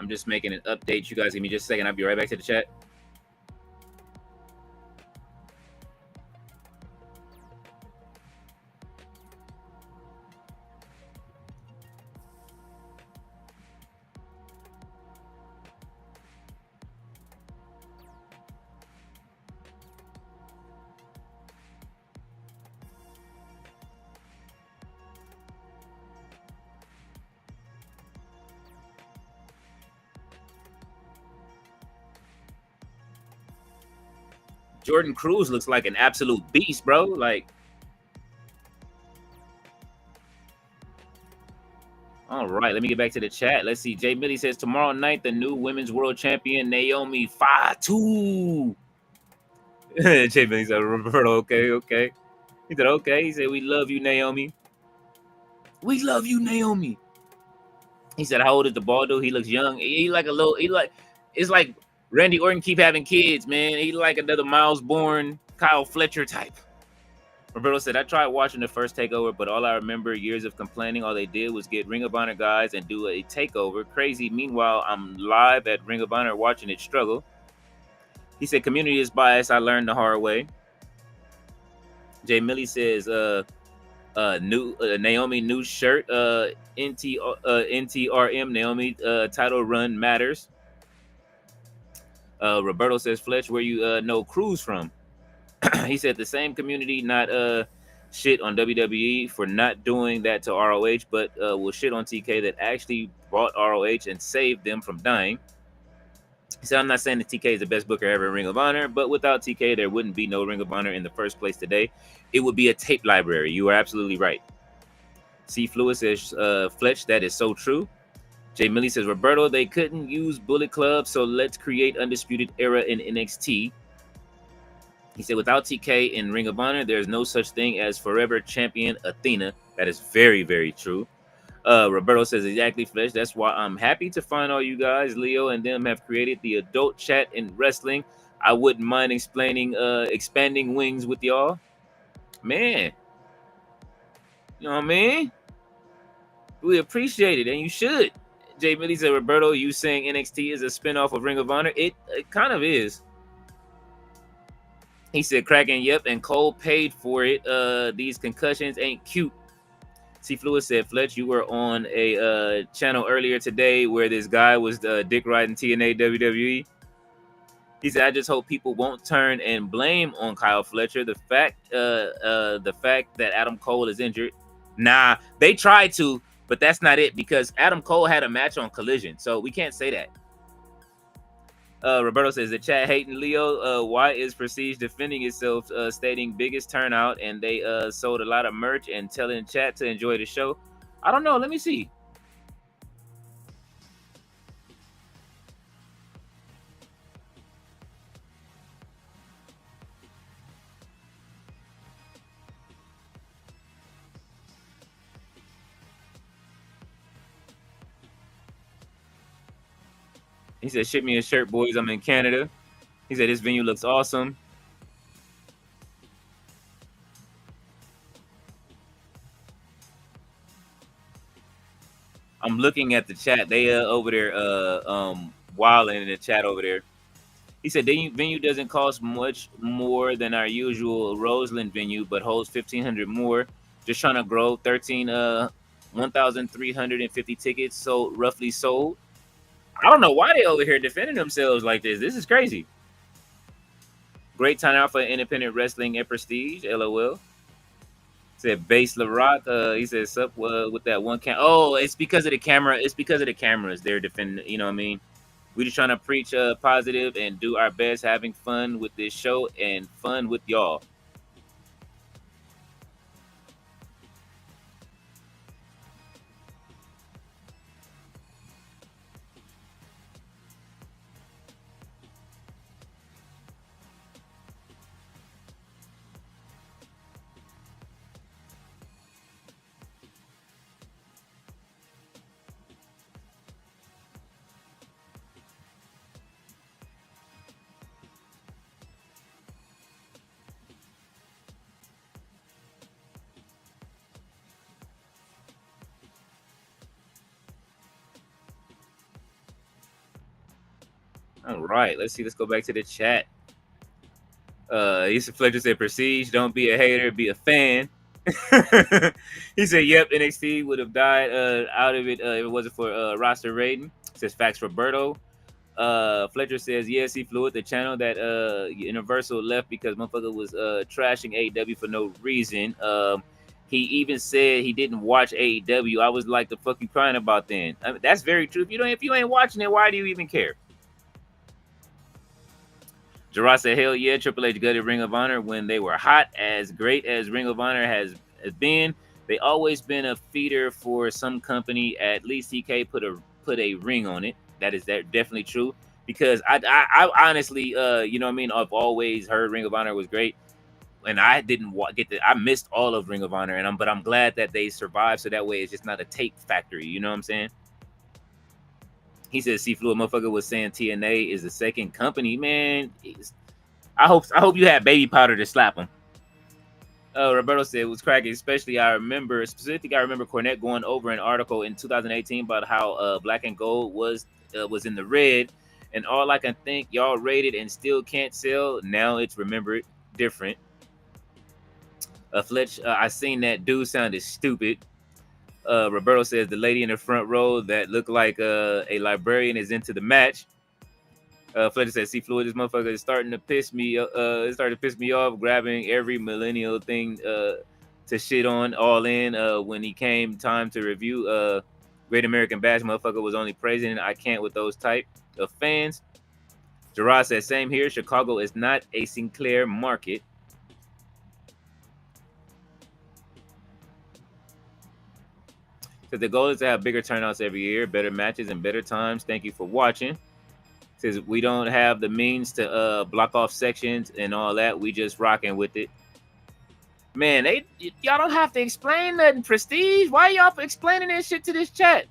I'm just making an update. You guys give me just a second. I'll be right back to the chat. Jordan Cruz looks like an absolute beast, bro. Like, all right, let me get back to the chat. Let's see. Jay Millie says tomorrow night the new women's world champion Naomi Fatu. Jay Millie said, Roberto, okay. He said, okay. He said, we love you, Naomi. We love you, Naomi. He said, how old is the Baldo? He looks young. He like a little, it's like Randy Orton keep having kids, man. He like another Miles Bourne, Kyle Fletcher type. Roberto said, I tried watching the first takeover, but all I remember years of complaining, all they did was get Ring of Honor guys and do a takeover. Crazy. Meanwhile, I'm live at Ring of Honor watching it struggle. He said, community is biased. I learned the hard way. Jay Millie says, new Naomi new shirt, NTRM Naomi title run matters. Roberto says, Fletch, where you know Cruz from? He said the same community not shit on WWE for not doing that to ROH, but will shit on TK that actually brought ROH and saved them from dying. He said, I'm not saying that TK is the best booker ever in Ring of Honor, but without TK, there wouldn't be no Ring of Honor in the first place today. It would be a tape library. You are absolutely right. C. Fluid says, Fletch, that is so true. Jay Millie says, Roberto, they couldn't use Bullet Club, so let's create Undisputed Era in NXT. He said, without TK in Ring of Honor, there's no such thing as forever champion Athena. That is very, very true. Roberto says, exactly, Fletch. That's why I'm happy to find all you guys. Leo and them have created the adult chat in wrestling. I wouldn't mind expanding wings with y'all. Man. You know what I mean? We appreciate it, and you should. Jay Millie said, Roberto, you saying NXT is a spinoff of Ring of Honor? It kind of is. He said, Kraken, yep, and Cole paid for it. These concussions ain't cute. C. Fluid said, Fletch, you were on a channel earlier today where this guy was dick riding TNA WWE. He said, I just hope people won't turn and blame on Kyle Fletcher the fact that Adam Cole is injured. Nah, they tried to, but that's not it, because Adam Cole had a match on Collision, so we can't say that. Roberto says, the chat hating Leo. Why is Prestige defending itself, stating biggest turnout, and they sold a lot of merch and telling chat to enjoy the show? I don't know. Let me see. He said, ship me a shirt, boys. I'm in Canada. He said, this venue looks awesome. I'm looking at the chat. They over there wilding in the chat over there. He said, the venue doesn't cost much more than our usual Roseland venue, but holds 1,500 more. Just trying to grow. 1,350 tickets roughly sold. I don't know why they over here defending themselves like this. This is crazy. Great turnout for independent wrestling at Prestige. LOL. Said Base LaRock. He said sup with that one cam. Oh, it's because of the camera. It's because of the cameras. They're defending. You know what I mean? We're just trying to preach positive and do our best, having fun with this show and fun with y'all. All right, let's see. Let's go back to the chat. Issa Fletcher said, Prestige, don't be a hater, be a fan. He said, yep, NXT would have died out of it if it wasn't for roster rating. Says facts Roberto. Fletcher says, yes, he flew at the channel that Universal left because motherfucker was trashing AEW for no reason. He even said he didn't watch AEW. I was like, the fuck you crying about then? I mean, that's very true. If you ain't watching it, why do you even care? Gerard said, hell yeah, Triple H gutted Ring of Honor when they were hot. As great as Ring of Honor has been, they always been a feeder for some company. At least TK put a ring on it. That is definitely true. Because I honestly, you know what I mean? I've always heard Ring of Honor was great. and I didn't get I missed all of Ring of Honor, but I'm glad that they survived, so that way it's just not a tape factory. You know what I'm saying? He says, "See, Fluid motherfucker was saying TNA is the second company, man. I hope you had baby powder to slap him." Roberto said it was cracking, especially I remember Cornette going over an article in 2018 about how Black and Gold was in the red, and all I can think, y'all rated and still can't sell. Now it's remembered different. Fletch, I seen that dude sounded stupid. Roberto says the lady in the front row that looked like a librarian is into the match. Fletcher says, "See, Fluid, this motherfucker is starting to piss me. It started to piss me off, grabbing every millennial thing to shit on all in. When he came time to review Great American Bash, motherfucker was only praising it. I can't with those type of fans." Gerard says, "Same here. Chicago is not a Sinclair market." Says the goal is to have bigger turnouts every year, better matches, and better times. Thank you for watching. Says we don't have the means to block off sections and all that. We just rocking with it. Man, y'all don't have to explain nothing, Prestige. Why y'all explaining this shit to this chat?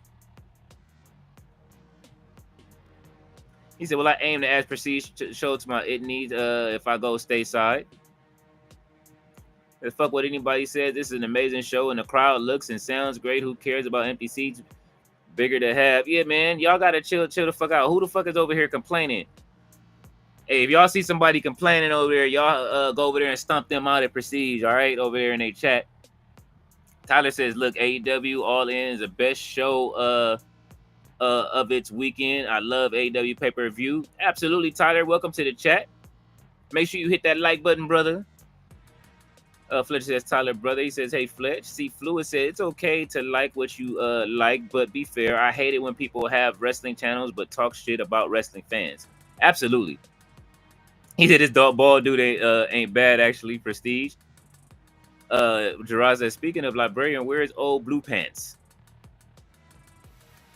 He said, "Well, I aim to ask Prestige to show to my it needs if I go stateside." Fuck what anybody says. This is an amazing show, and the crowd looks and sounds great. Who cares about empty seats? Bigger to have. Yeah, man, y'all gotta chill the fuck out. Who the fuck is over here complaining? Hey, if y'all see somebody complaining over there, y'all go over there and stomp them out at Prestige. All right, over there in their chat. Tyler says, "Look, AEW All In is the best show of its weekend. I love AEW pay-per-view." Absolutely, Tyler. Welcome to the chat. Make sure you hit that like button, brother. Fletcher says, "Tyler, brother." He says, "Hey, Fletch." See, Fluid said, "It's okay to like what you like, but be fair. I hate it when people have wrestling channels but talk shit about wrestling fans." Absolutely. He said, "This dog ball dude ain't bad, actually." Prestige. Gerard says, "Speaking of librarian, where is old Blue Pants?"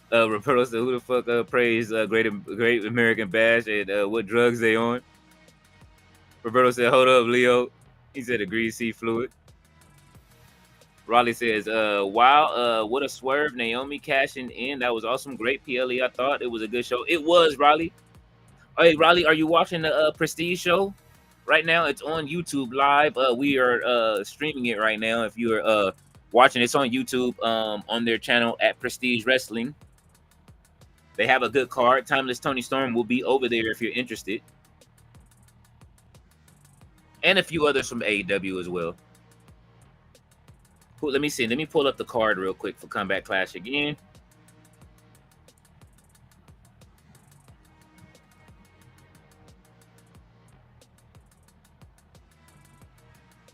Roberto said, "Who the fuck praised Great American Bash and what drugs they on?" Roberto said, "Hold up, Leo." He said, "Agreed, see, Fluid." Raleigh says, "Wow, what a swerve. Naomi cashing in. That was awesome. Great PLE. I thought it was a good show." It was, Raleigh. Hey, Raleigh, are you watching the Prestige show right now? It's on YouTube live. We are streaming it right now. If you are watching, it's on YouTube on their channel at Prestige Wrestling. They have a good card. Timeless Tony Storm will be over there if you're interested. And a few others from AEW as well. Cool, let me see. Let me pull up the card real quick for Comeback Clash again.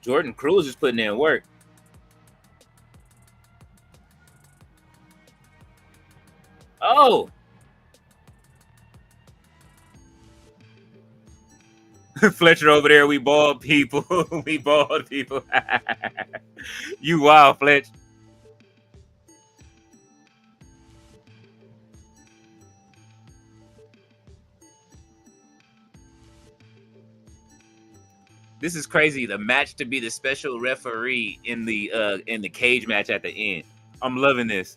Jordan Cruz is putting in work. Oh! Fletcher over there, we bald people. We bald people. You wild, Fletch. This is crazy. The match to be the special referee in the cage match at the end. I'm loving this.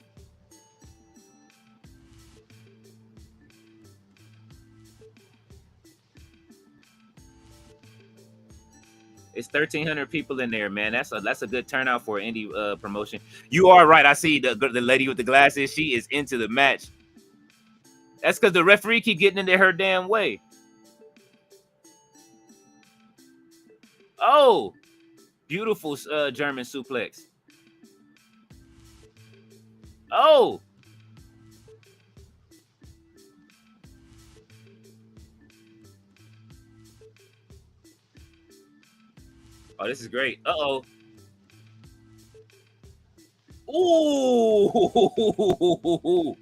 It's 1,300 people in there, man. That's a good turnout for an indie promotion. You are right. I see the lady with the glasses. She is into the match. That's because the referee keep getting into her damn way. Oh, beautiful German suplex. Oh. Oh, this is great. Uh-oh. Ooh.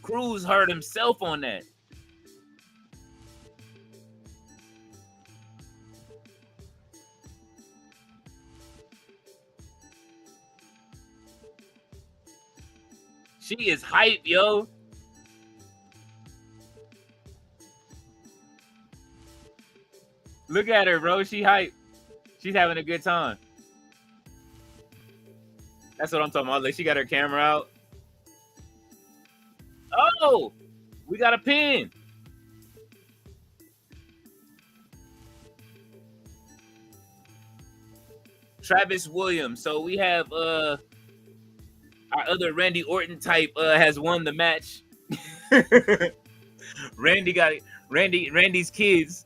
Cruz hurt himself on that. She is hype, yo. Look at her, bro. She hype. She's having a good time. That's what I'm talking about. Like, she got her camera out. Oh, we got a pin. Travis Williams. So we have our other Randy Orton type has won the match. Randy got it. Randy's kids.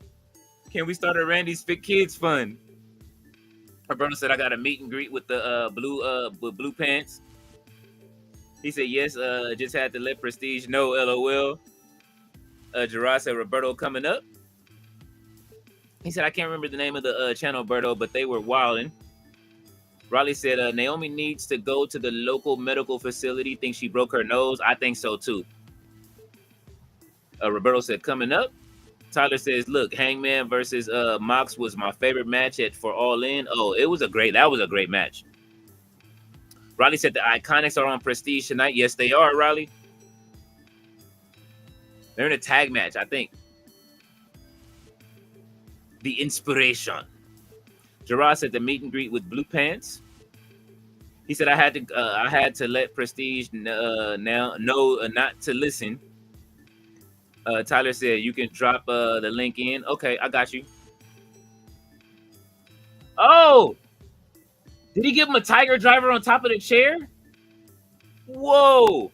Can we start a Randy's Fit Kids fund? Roberto said I got a meet and greet with the blue pants. He said yes, just had to let Prestige know, LOL. Gerard said Roberto coming up. He said I can't remember the name of the channel, Roberto, but they were wilding. Riley said Naomi needs to go to the local medical facility. Think she broke her nose. I think so too. Roberto said coming up. Tyler says, look, Hangman versus Mox was my favorite match for All In. Oh, that was a great match. Riley said the Iconics are on Prestige tonight. Yes, they are, Riley. They're in a tag match, I think. The Inspiration. Gerard said the meet and greet with Blue Pants. He said I had to let Prestige know not to listen. Tyler said you can drop the link in. Okay, I got you. Oh, did he give him a Tiger Driver on top of the chair? Whoa.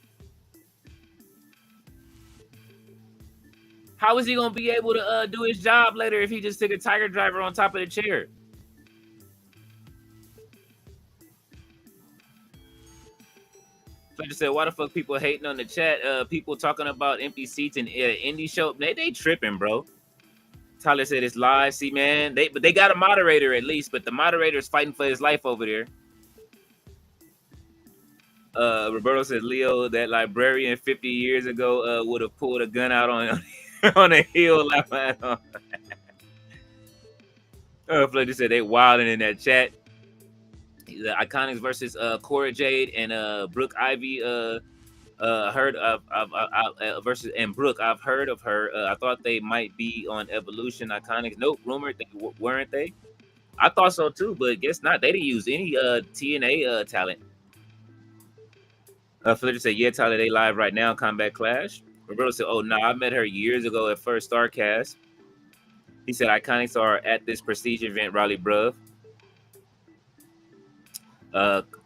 How is he gonna be able to do his job later if he just took a Tiger Driver on top of the chair? Fletcher said, why the fuck people hating on the chat? People talking about empty seats and indie show. They tripping, bro. Tyler said it's live. See, man, but they got a moderator at least, but the moderator is fighting for his life over there. Roberto said Leo, that librarian 50 years ago would have pulled a gun out on on a hill. Fletcher said they wilding in that chat. The Iconics versus Cora Jade and Brooke Ivy heard of versus and Brooke. I've heard of her. I thought they might be on Evolution. Iconics. Nope, rumored they weren't they? I thought so too, but guess not. They didn't use any TNA talent. Fletcher said, yeah, Tyler, they live right now. Combat Clash. Roberto said, oh, no, I met her years ago at First Starcast. He said, Iconics are at this Prestige event, Riley bruv.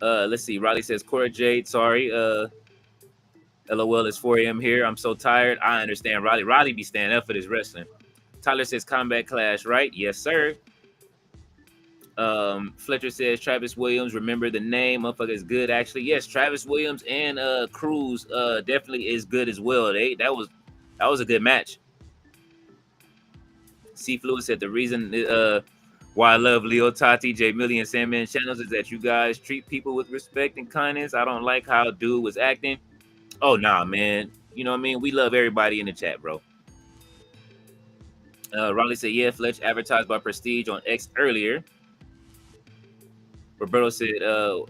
Let's see. Riley says, Cora Jade, sorry. LOL, it's 4 a.m. here. I'm so tired. I understand, Riley. Riley be standing up for this wrestling. Tyler says, Combat Clash, right? Yes, sir. Fletcher says Travis Williams, remember the name, motherfucker is good actually. Yes, Travis Williams and Cruz definitely is good as well. That was a good match. C Fluid said the reason why I love Leo Tati, J Million, Sandman channels is that you guys treat people with respect and kindness. I don't like how dude was acting. Oh nah, man. You know what I mean? We love everybody in the chat, bro. Riley said, yeah, Fletch advertised by Prestige on X earlier. Roberto said,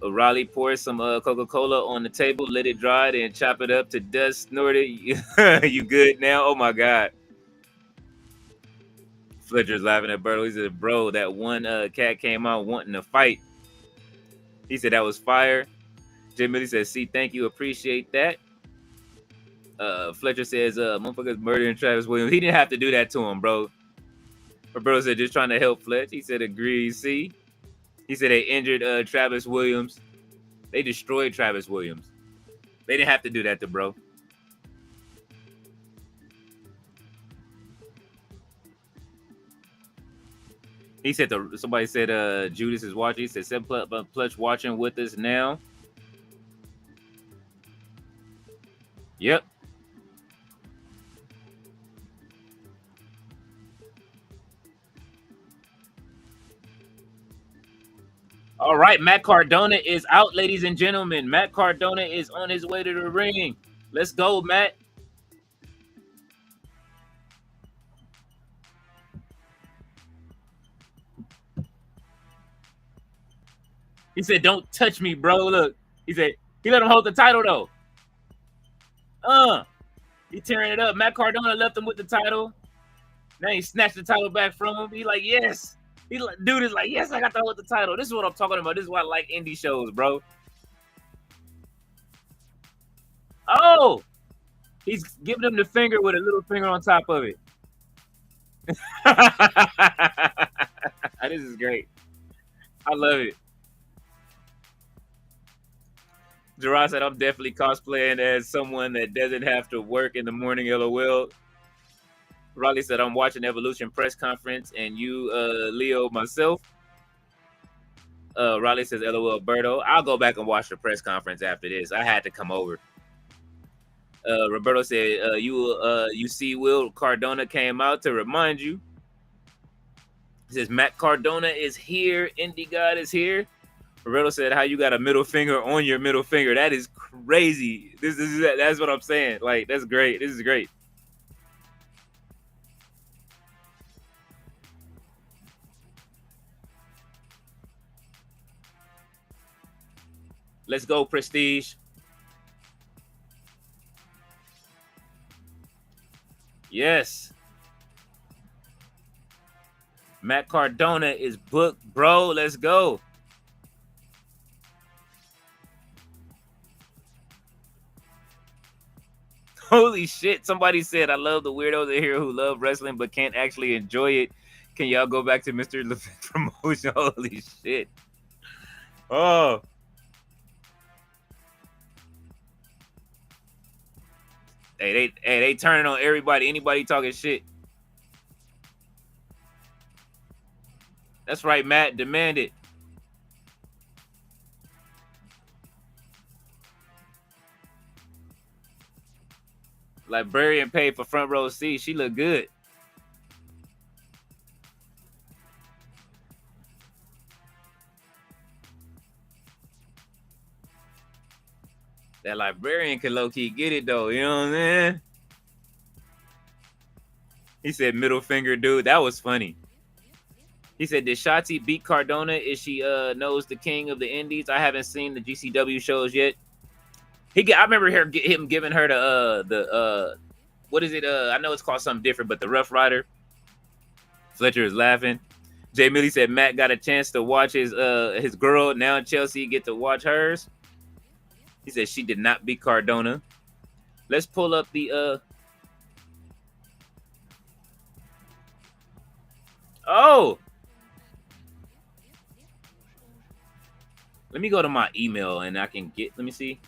Riley, pour some Coca-Cola on the table, let it dry, then chop it up to dust, snort it. You good now? Oh, my God. Fletcher's laughing at Berto. He said, bro, that one cat came out wanting to fight. He said that was fire. Jim Millie says, see, thank you, appreciate that. Fletcher says, motherfuckers murdering Travis Williams. He didn't have to do that to him, bro. Roberto said, just trying to help Fletch. He said, agree, see. He said they injured Travis Williams. They destroyed Travis Williams. They didn't have to do that to bro. He said somebody said Judas is watching. He said Seb Clutch watching with us now. Yep. All right, Matt Cardona is out, ladies and gentlemen. Matt Cardona is on his way to the ring. Let's go, Matt. He said, don't touch me, bro. Look. He said, he let him hold the title, though. He tearing it up. Matt Cardona left him with the title. Now he snatched the title back from him. He like, yes. Dude is like, yes, I got that with the title. This is what I'm talking about. This is why I like indie shows, bro. Oh, he's giving him the finger with a little finger on top of it. This is great. I love it. Gerard said, I'm definitely cosplaying as someone that doesn't have to work in the morning, LOL. Raleigh said, I'm watching Evolution press conference and you, Leo, myself. Raleigh says, LOL, Berto. I'll go back and watch the press conference after this. I had to come over. Roberto said, you see Will Cardona came out to remind you. He says, Matt Cardona is here. Indie God is here. Roberto said, how you got a middle finger on your middle finger? That is crazy. That's what I'm saying. Like, that's great. This is great. Let's go, Prestige. Yes. Matt Cardona is booked, bro. Let's go. Holy shit. Somebody said, I love the weirdos in here who love wrestling but can't actually enjoy it. Can y'all go back to Mr. LeVick promotion? Holy shit. Oh. Hey, they turning on everybody. Anybody talking shit. That's right, Matt. Demand it. Librarian paid for front row seat. She looked good. That librarian can low-key get it, though. You know what I'm saying? He said middle finger, dude. That was funny. He said, did Shotzi beat Cardona? Is she knows the king of the indies? I haven't seen the GCW shows yet. I remember him giving her the what is it? I know it's called something different, but the Rough Rider. Fletcher is laughing. Jay Millie said Matt got a chance to watch his girl. Now Chelsea get to watch hers. He said she did not beat Cardona. Let's pull up the Oh. Let me go to my email and I can get, let me see.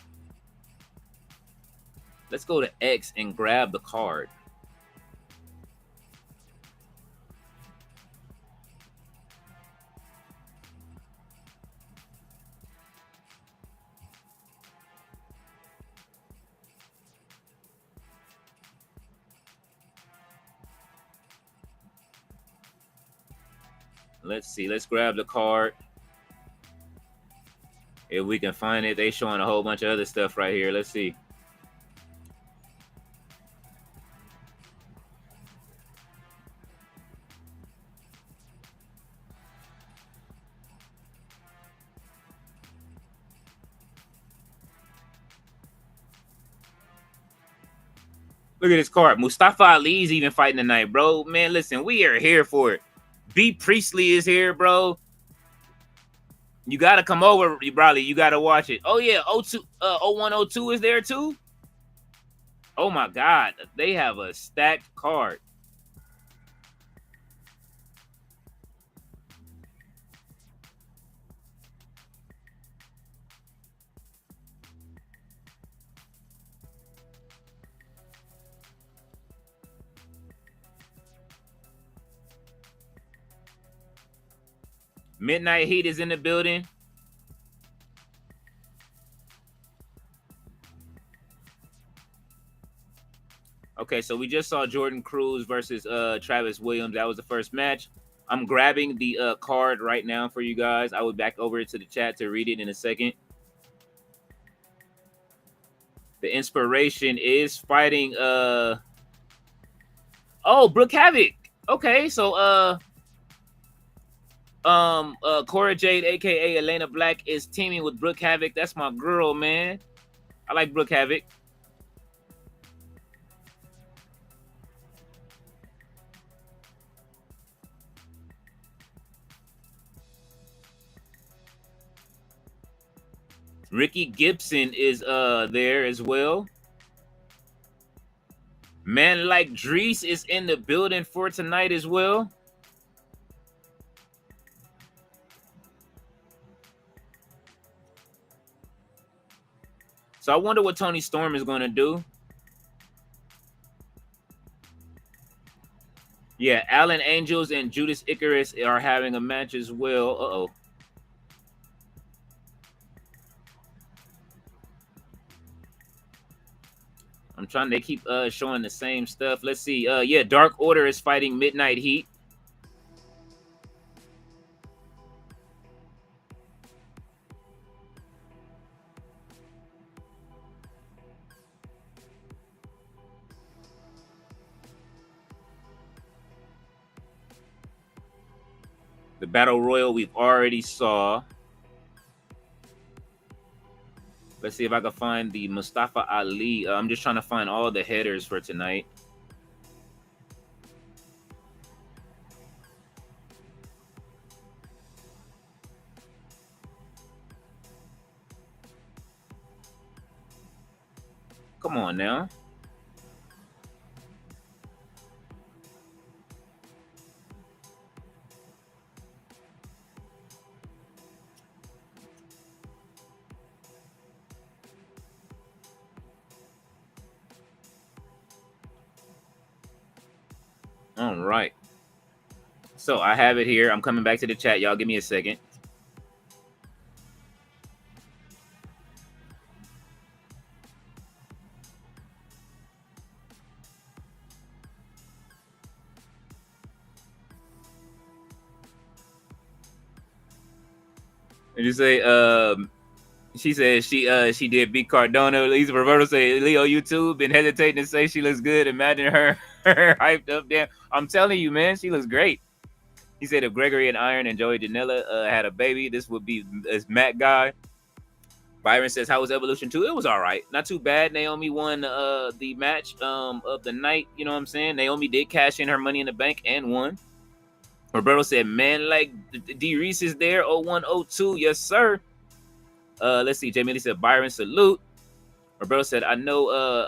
Let's go to X and grab the card. Let's see. Let's grab the card. If we can find it. They showing a whole bunch of other stuff right here. Let's see. Look at this card. Mustafa Ali's even fighting tonight, bro. Man, listen, we are here for it. B. Priestley is here, bro. You got to come over, Bradley. You got to watch it. Oh, yeah. 0102 is there, too? Oh, my God. They have a stacked card. Midnight Heat is in the building. Okay, so we just saw Jordan Cruz versus Travis Williams. That was the first match. I'm grabbing the card right now for you guys. I will back over to the chat to read it in a second. The Inspiration is fighting oh, Brooke Havoc. Okay, so Cora Jade, aka Elena Black, is teaming with Brooke Havoc. That's my girl, man. I like Brooke Havoc. Ricky Gibson is there as well. Man like Drees is in the building for tonight as well. So I wonder what Toni Storm is going to do. Yeah, Alan Angels and Judas Icarus are having a match as well. Uh-oh. I'm trying. They keep showing the same stuff. Let's see. Yeah, Dark Order is fighting Midnight Heat. The Battle Royal we've already saw. Let's see if I can find the Mustafa Ali. I'm just trying to find all the headers for tonight. Come on now. All right. So I have it here. I'm coming back to the chat. Y'all give me a second. And you say, she said she did beat Cardona. Lisa Roberto say, Leo, YouTube been hesitating to say she looks good. Imagine her hyped up there. I'm telling you, man, she looks great. He said if Gregory and Iron and Joey Janela had a baby, this would be this Matt guy. Byron says, how was Evolution 2? It was all right. Not too bad. Naomi won the match of the night. You know what I'm saying? Naomi did cash in her Money in the Bank and won. Roberto said, man, like D. Reese is there. 0102. Yes, sir. Let's see. Jamie said, Byron, salute. Roberto said, I know.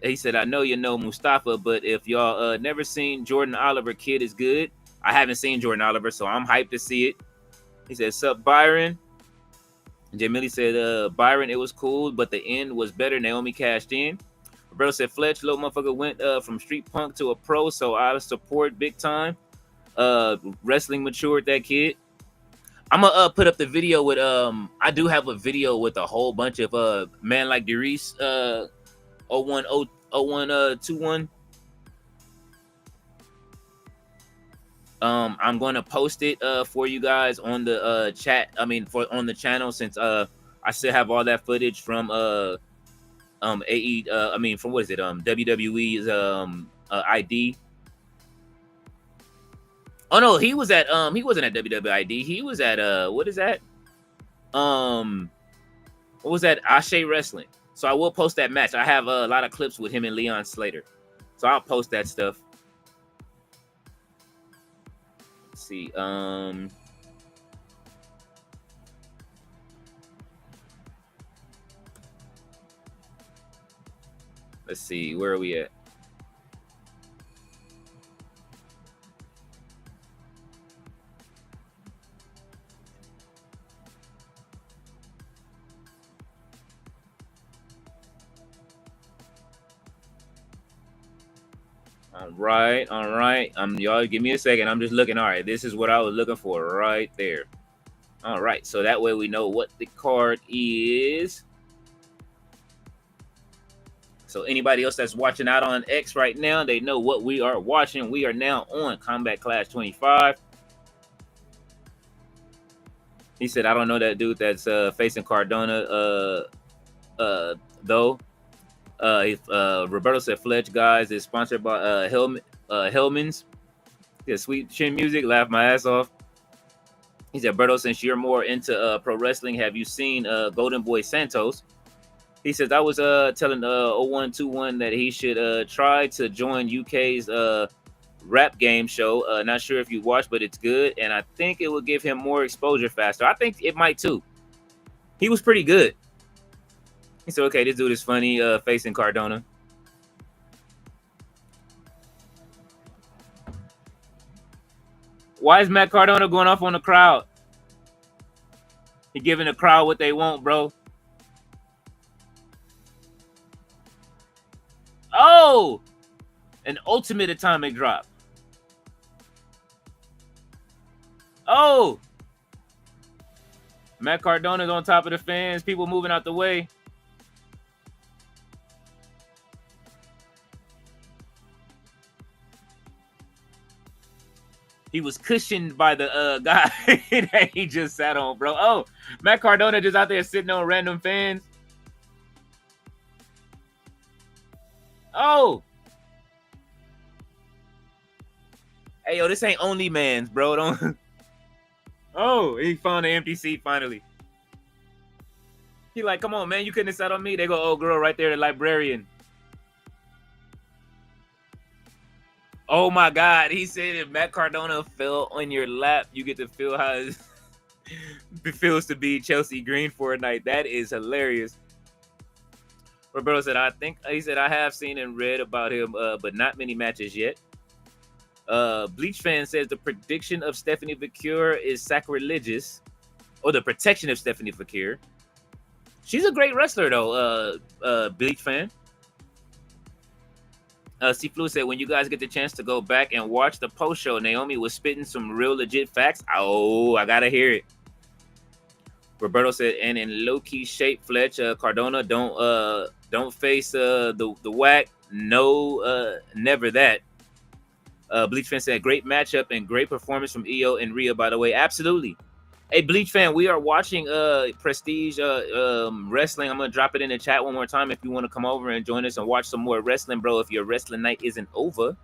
He said, I know you know Mustafa, but if y'all never seen Jordan Oliver, Kid is good. I haven't seen Jordan Oliver, so I'm hyped to see it. He said, sup, Byron. Jamie said, Byron, it was cool, but the end was better. Naomi cashed in. Roberto said, Fletch, little motherfucker went from street punk to a pro, so I support big time. Wrestling matured that kid. I'm gonna put up the video with I do have a video with a whole bunch of man like Derice 0121. I'm gonna post it for you guys on the chat. I mean on the channel, since I still have all that footage from from what is it, WWE's ID. Oh no, he was at he wasn't at WWID. He was at what is that? What was that? Ashe Wrestling. So I will post that match. I have a lot of clips with him and Leon Slater. So I'll post that stuff. Let's see. Let's see. Where are we at? All right. Y'all give me a second. I'm just looking. All right, this is what I was looking for right there. All right, so that way we know what the card is. So anybody else that's watching out on X right now, they know what we are watching. We are now on Combat Clash 25. He said, I don't know that dude that's facing Cardona though. Roberto said, Fletch guys is sponsored by Hellman's. Yeah, Sweet Chin Music. Laugh my ass off. He said, Berto, since you're more into pro wrestling, have you seen Golden Boy Santos? He says, I was telling 0121 that he should try to join UK's rap game show. Not sure if you watched, but it's good. And I think it will give him more exposure faster. I think it might too. He was pretty good. He said, okay, this dude is funny, facing Cardona. Why is Matt Cardona going off on the crowd? He giving the crowd what they want, bro. Oh! An ultimate atomic drop. Oh! Matt Cardona's on top of the fans. People moving out the way. He was cushioned by the guy that he just sat on, bro. Oh, Matt Cardona just out there sitting on random fans. Oh. Hey, yo, this ain't OnlyMans, bro. Don't. Oh, he found an empty seat finally. He like, come on, man. You couldn't have sat on me. They go, oh, girl, right there, the librarian. Oh my God! He said if Matt Cardona fell on your lap, you get to feel how it feels to be Chelsea Green for a night. That is hilarious. Roberto said, he said I have seen and read about him, but not many matches yet. Bleach fan says the prediction of Stephanie Vaquer is sacrilegious, or the protection of Stephanie Vaquer. She's a great wrestler though. Bleach fan. C. Flu said, when you guys get the chance to go back and watch the post show, Naomi was spitting some real legit facts. Oh, I gotta hear it. Roberto said, and in low key shape, Fletch, Cardona don't face the whack. No, never that. Bleach fan said, great matchup and great performance from Io and Rhea. By the way, absolutely. Hey, Bleach fan, we are watching Prestige wrestling. I'm gonna drop it in the chat one more time if you want to come over and join us and watch some more wrestling, bro. If your wrestling night isn't over,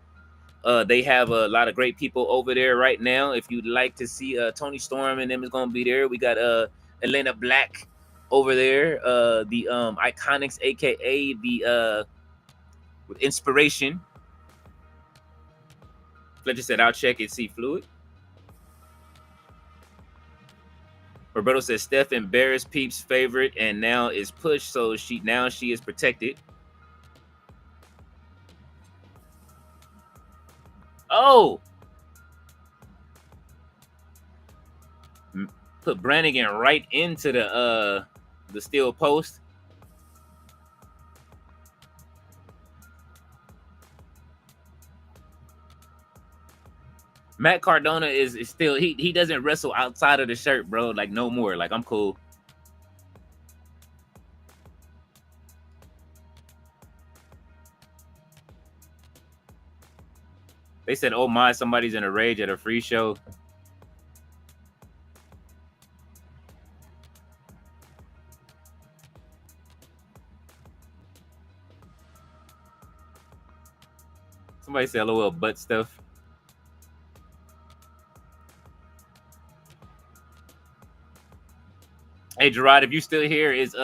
they have a lot of great people over there right now. If you'd like to see Tony Storm and them is gonna be there. We got Elena Black over there, the Iconics, aka the with Inspiration. Fletcher said, I'll check it, see Fluid. Roberto says Steph embarrassed Peep's favorite and now is pushed, so she is protected. Oh, put Brannigan right into the steel post. Matt Cardona is still, he doesn't wrestle outside of the shirt, bro. Like, no more. Like, I'm cool. They said, oh my, somebody's in a rage at a free show. Somebody said LOL butt stuff. Hey Gerard, if you still here, is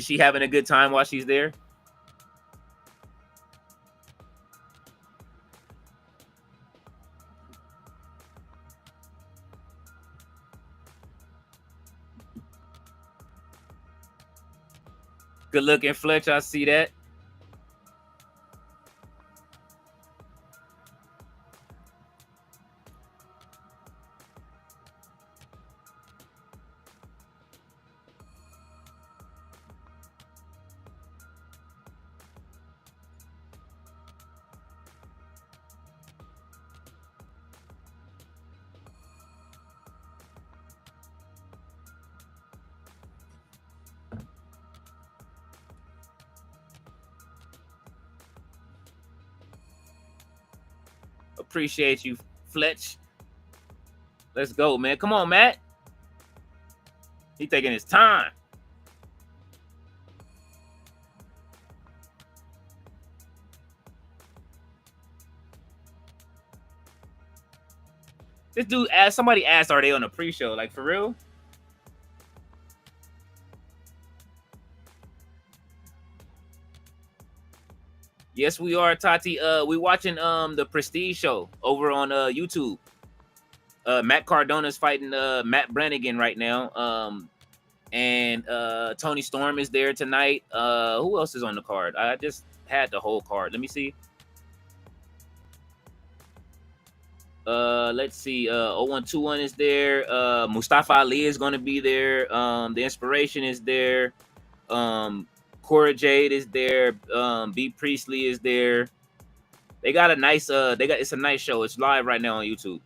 she having a good time while she's there? Good looking Fletch, I see that. Appreciate you, Fletch. Let's go, man. Come on, Matt. He taking his time. This dude asked, somebody asked, are they on a pre-show? Like, for real? Yes, we are, Tati. We watching the Prestige show over on YouTube. Matt Cardona's fighting Matt Brannigan right now. And Toni Storm is there tonight. Who else is on the card? I just had the whole card. Let me see. Let's see. 0121 is there. Mustafa Ali is going to be there. The Inspiration is there. Cora Jade is there. B Priestley is there. They got a nice. It's a nice show. It's live right now on YouTube.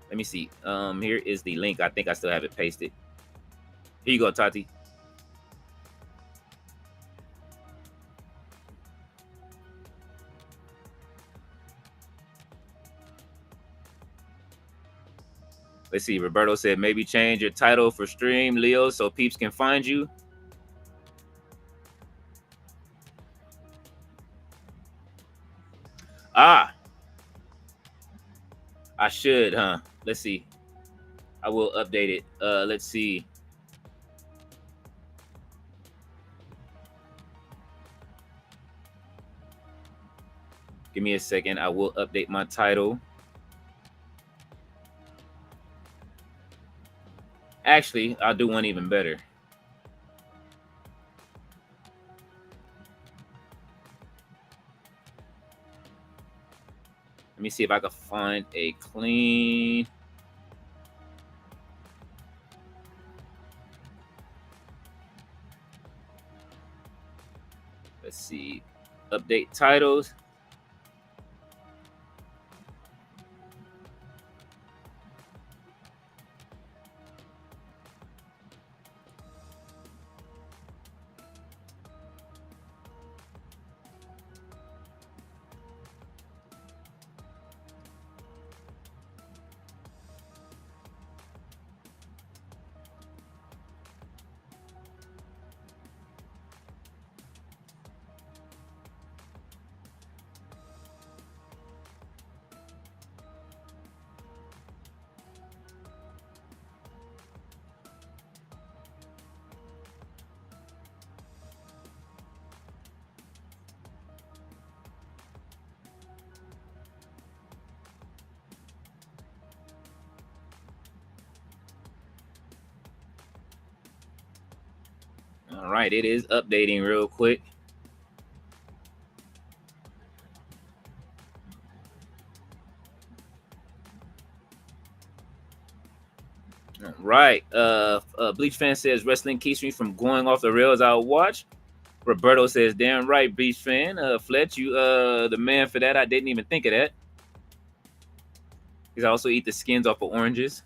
Let me see. Here is the link. I think I still have it pasted. Here you go, Tati. Let's see. Roberto said maybe change your title for stream, Leo, so peeps can find you. Ah, I should, huh? Let's see. I will update it. Let's see. Give me a second. I will update my title. Actually, I'll do one even better. Let me see if I can find a clean. Let's see. Update titles. All right, it is updating real quick. All right. Bleach fan says wrestling keeps me from going off the rails. I'll watch. Roberto says, damn right, Bleach fan. Fletch, you the man for that. I didn't even think of that. Because I also eat the skins off of oranges.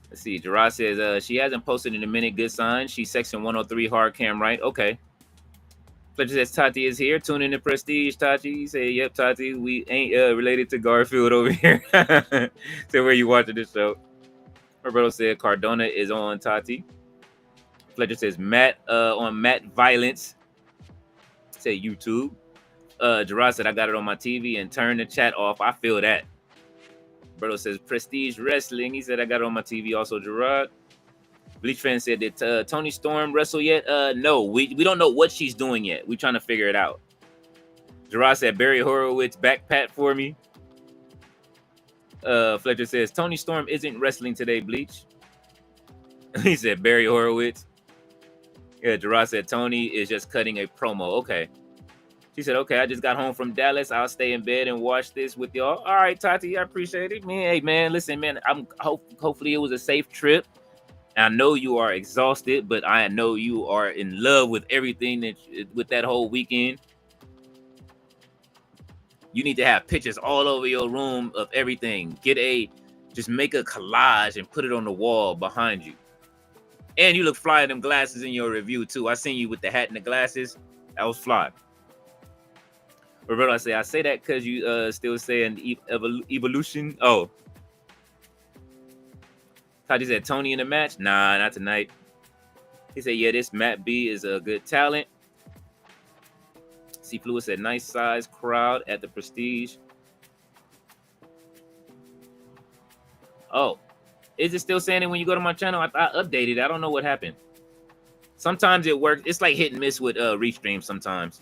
Let's see. Gerard says she hasn't posted in a minute. Good sign. She's section 103 hard cam, right? Okay. Fletcher says Tati is here. Tune in to Prestige. Tati, you say, yep, Tati. We ain't related to Garfield over here. So where you watching this show? Roberto said Cardona is on Tati. Fletcher says Matt on Matt Violence. Say YouTube. Gerard said I got it on my TV and turn the chat off. I feel that. Roberto says Prestige Wrestling. He said I got it on my TV. Also Gerard. Bleach fan said, did Toni Storm wrestle yet? No, we don't know what she's doing yet. We're trying to figure it out. Gerard said Barry Horowitz back pat for me. Fletcher says Toni Storm isn't wrestling today, Bleach. He said Barry Horowitz. Yeah, Gerard said Toni is just cutting a promo. Okay. She said, okay, I just got home from Dallas. I'll stay in bed and watch this with y'all. All right, Tati, I appreciate it. Man, hey, man, listen, man, hopefully it was a safe trip. I know you are exhausted, but I know you are in love with everything with that whole weekend. You need to have pictures all over your room of everything. Just make a collage and put it on the wall behind you. And you look fly in them glasses in your review too. I seen you with the hat and the glasses. That was fly. Roberto, I say that because you still saying Evolution. Oh. Tati said Toni in the match? Nah, not tonight. He said, yeah, this Matt B is a good talent. C. Fluid said, nice size crowd at the Prestige. Oh, is it still saying it when you go to my channel? I updated. I don't know what happened. Sometimes it works. It's like hit and miss with Restream sometimes.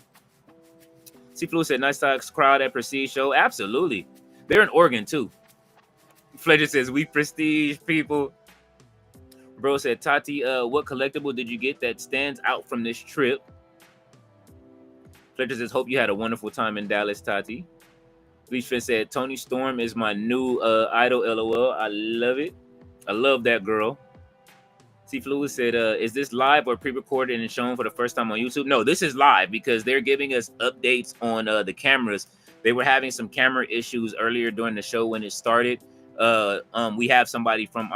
Flu said, nice talks crowd at Prestige show. Absolutely. They're in Oregon, too. Fletcher says, we prestige people. Bro said, Tati, what collectible did you get that stands out from this trip? Fletcher says, hope you had a wonderful time in Dallas, Tati. Bleachfin said, Toni Storm is my new idol, LOL. I love it. I love that girl. Fluid said, is this live or pre-recorded and shown for the first time on YouTube? No, this is live because they're giving us updates on the cameras. They were having some camera issues earlier during the show when it started. We have somebody from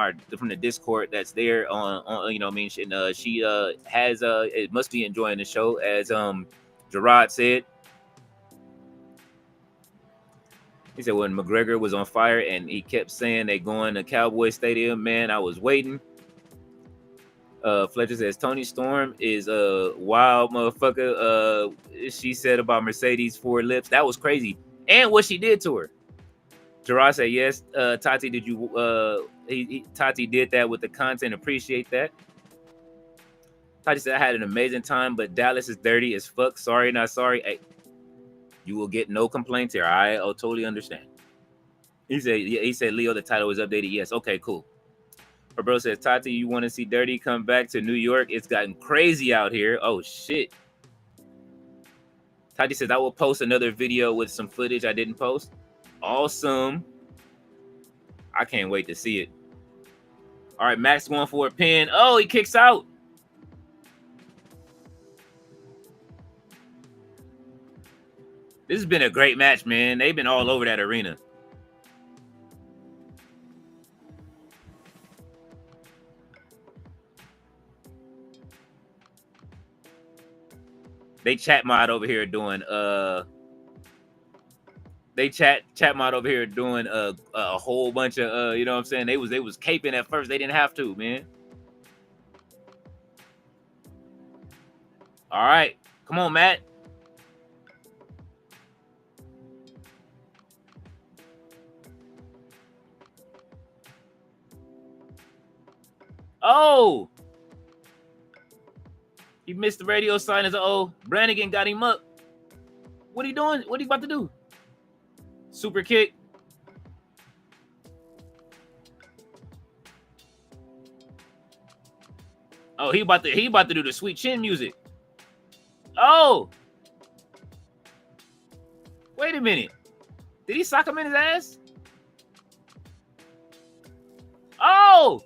the Discord that's there on you know what I mean, she has it must be enjoying the show, as Gerard said. He said when McGregor was on fire and he kept saying they going to Cowboy Stadium, man, I was waiting. Fletcher says Toni Storm is a wild motherfucker. She said about Mercedes four lips. That was crazy. And what she did to her. Gerard said, yes, Tati, did you Tati did that with the content. Appreciate that. Tati said, I had an amazing time, but Dallas is dirty as fuck. Sorry, not sorry. Hey, you will get no complaints here. I totally understand. He said, Leo, the title is updated. Yes. Okay, cool. Her bro says, Tati, you want to see Dirty come back to New York? It's gotten crazy out here. Oh, shit. Tati says, I will post another video with some footage I didn't post. Awesome. I can't wait to see it. All right, Max going for a pin. Oh, he kicks out. This has been a great match, man. They've been all over that arena. They chat mod over here doing chat mod over here doing a whole bunch of you know what I'm saying? They was caping at first. They didn't have to, man. All right. Come on, Matt. Oh, he missed the radio sign as Brannigan got him up. What are you doing? What are you about to do? Super kick. Oh, he about to do the sweet chin music. Oh. Wait a minute. Did he sock him in his ass? Oh.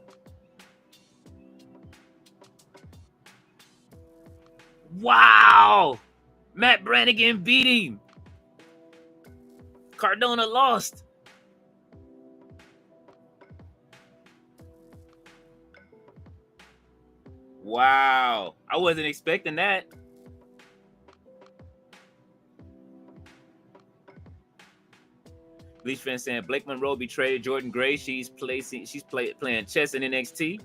Wow. Matt Brannigan beat him. Cardona lost. Wow. I wasn't expecting that. Bleach fan saying Blake Monroe betrayed Jordynne Grace. She's playing chess in NXT.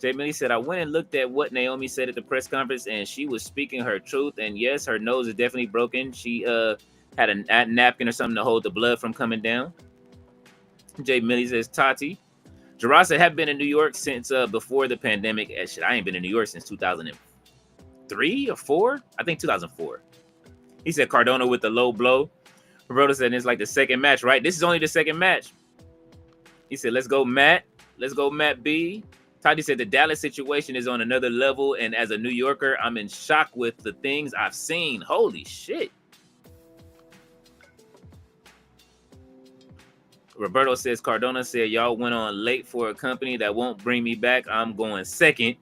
Jay Millie said, I went and looked at what Naomi said at the press conference, and she was speaking her truth. And yes, her nose is definitely broken. She had a napkin or something to hold the blood from coming down. Jay Millie says, Tati. Gerard said, have been in New York since before the pandemic. Shit, I ain't been in New York since 2003 or 4? I think 2004. He said, Cardona with the low blow. Roberto said, it's like the second match, right? This is only the second match. He said, let's go, Matt. Let's go, Matt B. Tati said, the Dallas situation is on another level. And as a New Yorker, I'm in shock with the things I've seen. Holy shit. Roberto says, Cardona said, y'all went on late for a company that won't bring me back. I'm going second.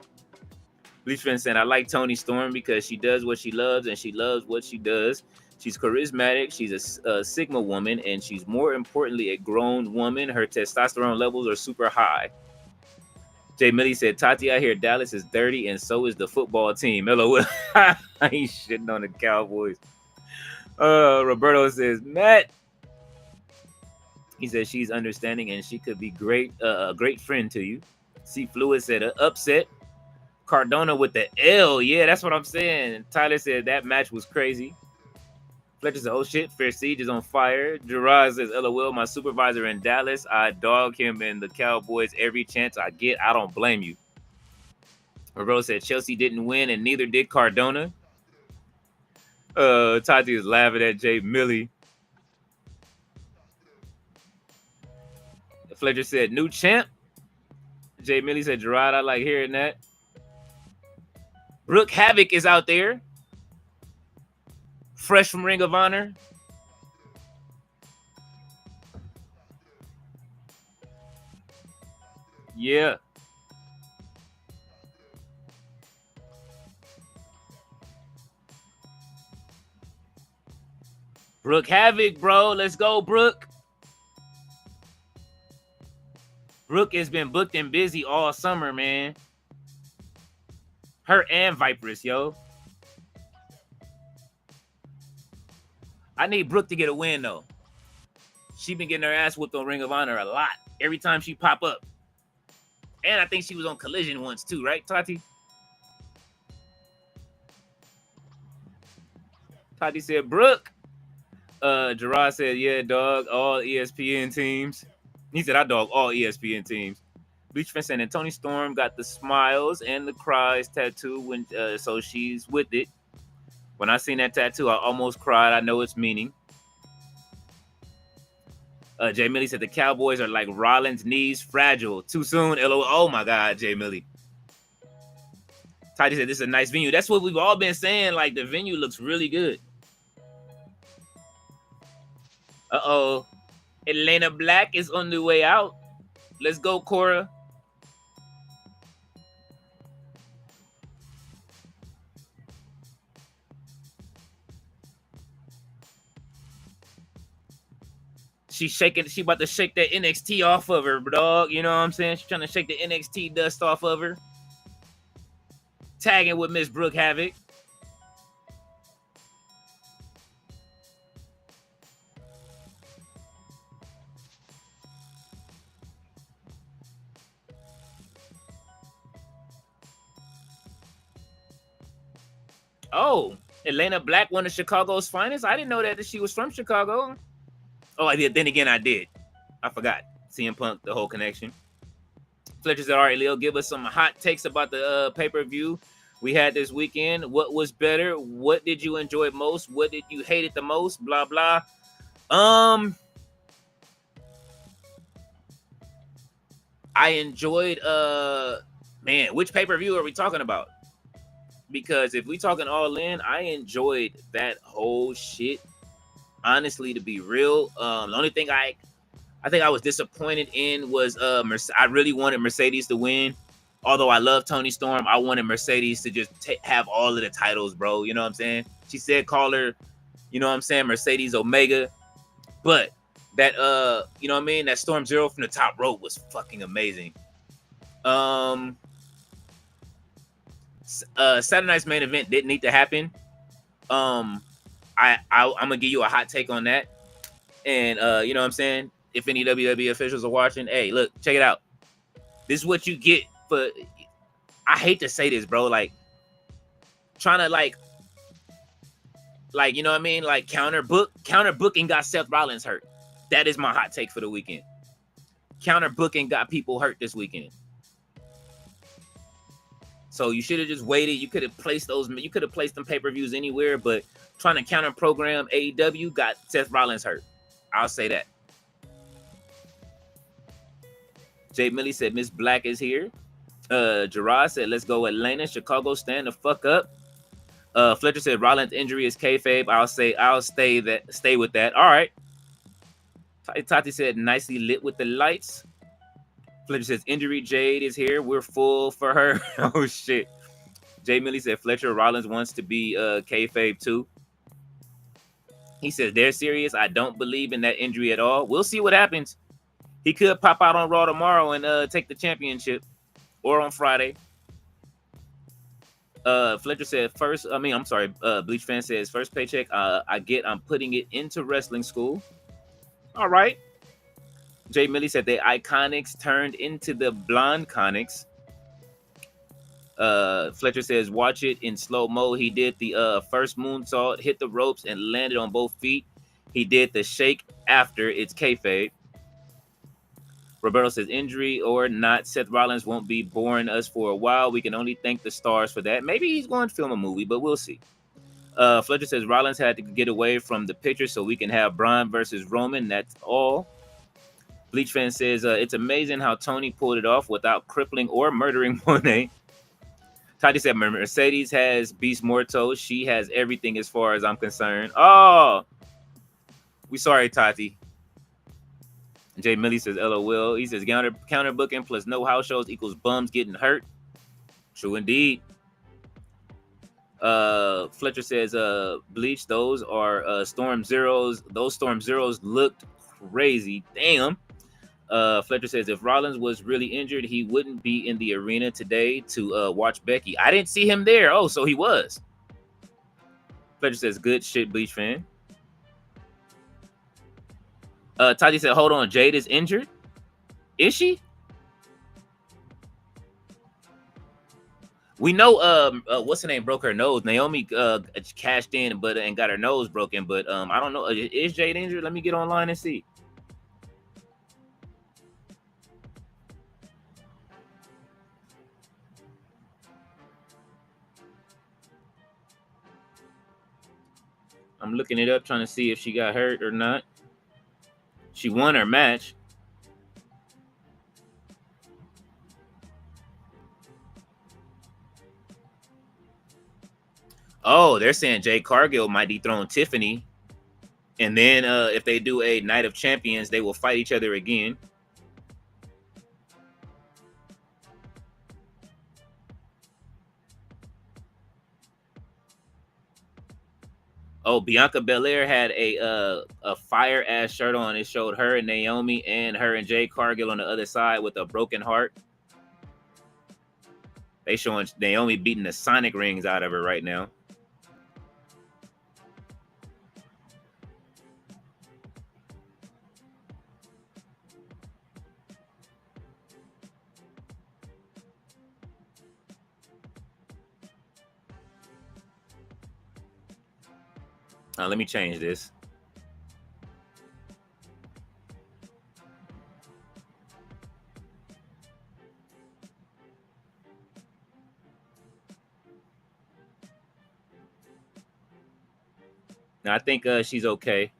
Bleachfin said, I like Toni Storm because she does what she loves and she loves what she does. She's charismatic. She's a Sigma woman, and she's more importantly a grown woman. Her testosterone levels are super high. Jay Millie said, Tati, I hear Dallas is dirty, and so is the football team. LOL. I ain't shitting on the Cowboys. Roberto says, Matt. He says she's understanding, and she could be a great friend to you. C. Fluid said, an upset. Cardona with the L. Yeah, that's what I'm saying. Tyler said that match was crazy. Fletcher said, oh shit, Fair Siege is on fire. Gerard says, LOL, my supervisor in Dallas. I dog him and the Cowboys every chance I get. I don't blame you. Roberto said, Chelsea didn't win and neither did Cardona. Tati is laughing at Jay Millie. Fletcher said, new champ. Jay Millie said, Gerard, I like hearing that. Brooke Havoc is out there. Fresh from Ring of Honor. Yeah. Brooke Havoc, bro. Let's go, Brooke. Brooke has been booked and busy all summer, man. Her and Viperous, yo. I need Brooke to get a win, though. She been getting her ass whooped on Ring of Honor a lot. Every time she pop up. And I think she was on Collision once, too, right, Tati? Tati said, Brooke. Gerard said, yeah, dog, all ESPN teams. He said, I dog all ESPN teams. Bleach fan saying, and Toni Storm got the smiles and the cries tattoo, when so she's with it. When I seen that tattoo, I almost cried. I know its meaning. Jay Millie said, the Cowboys are like Rollins' knees, fragile. Too soon, LOL. Oh, my God, Jay Millie. Tati said, this is a nice venue. That's what we've all been saying. Like, the venue looks really good. Uh-oh. Elena Black is on the way out. Let's go, Cora. She's shaking. She about to shake that NXT off of her, dog. You know what I'm saying? She's trying to shake the NXT dust off of her. Tagging with Miss Brooke Havoc. Oh, Elena Black, one of Chicago's finest. I didn't know that she was from Chicago. Oh, I did. Then again, I did. I forgot. CM Punk, the whole connection. Fletcher said, all right, Leo, give us some hot takes about the pay-per-view we had this weekend. What was better? What did you enjoy most? What did you hate it the most? Blah, blah. I enjoyed, man, which pay-per-view are we talking about? Because if we talking All In, I enjoyed that whole shit. Honestly, to be real, the only thing I think I was disappointed in was I really wanted Mercedes to win. Although I love Toni Storm, I wanted Mercedes to just have all of the titles, bro. You know what I'm saying? She said call her, you know what I'm saying, Mercedes Omega. But that you know what I mean, that Storm Zero from the top rope was fucking amazing. Saturday night's main event didn't need to happen. I'm gonna give you a hot take on that. And you know what I'm saying? If any WWE officials are watching, hey, look, check it out. This is what you get for, I hate to say this, bro, like trying to like you know what I mean? Like counter booking got Seth Rollins hurt. That is my hot take for the weekend. Counter booking got people hurt this weekend. So you should have just waited. You could have placed those. You could have placed them pay-per-views anywhere, but trying to counter program AEW got Seth Rollins hurt. I'll say that. Jay Millie said Miss Black is here. Gerard said let's go Atlanta. Chicago, stand the fuck up. Fletcher said Rollins' injury is kayfabe. I'll stay with that. All right. Tati said nicely lit with the lights. Fletcher says injury Jade is here. We're full for her. Oh shit. Jay Millie said Fletcher Rollins wants to be kayfabe too. He says they're serious. I don't believe in that injury at all. We'll see what happens. He could pop out on Raw tomorrow and take the championship, or on Friday. Fletcher said Bleach fan says first paycheck I'm putting it into wrestling school. All right. Jay Millie said the Iconics turned into the Blonde Conics. Fletcher says watch it in slow mo. He did the first moonsault, hit the ropes, and landed on both feet. He did the shake after. It's kayfabe. Roberto says injury or not, Seth Rollins won't be boring us for a while. We can only thank the stars for that. Maybe he's going to film a movie, but we'll see. Fletcher says Rollins had to get away from the picture so we can have Braun versus Roman. That's all. Bleach fan says it's amazing how Tony pulled it off without crippling or murdering Monet. Tati said Mercedes has Beast Morto. She has everything as far as I'm concerned. Oh, we sorry, Tati. Jay Millie says LOL. He says counter booking plus no house shows equals bums getting hurt. True indeed. Fletcher says Bleach, those are Storm Zeros. Those Storm Zeros looked crazy. Damn. Fletcher says if Rollins was really injured, he wouldn't be in the arena today to watch Becky. I didn't see him there. Oh, so he was. Fletcher says good shit, Bleach fan. Tati said, hold on, Jade is injured? Is she? We know what's her name broke her nose. Naomi cashed in but and got her nose broken, but I don't know. Is Jade injured? Let me get online and see. I'm looking it up trying to see if she got hurt or not. She won her match. Oh, they're saying Jade Cargill might dethrone Tiffany. And then if they do a Night of Champions, they will fight each other again. Oh, Bianca Belair had a fire ass shirt on. It showed her and Naomi and her and Jade Cargill on the other side with a broken heart. They showing Naomi beating the Sonic rings out of her right now. Let me change this. Now, I think she's okay.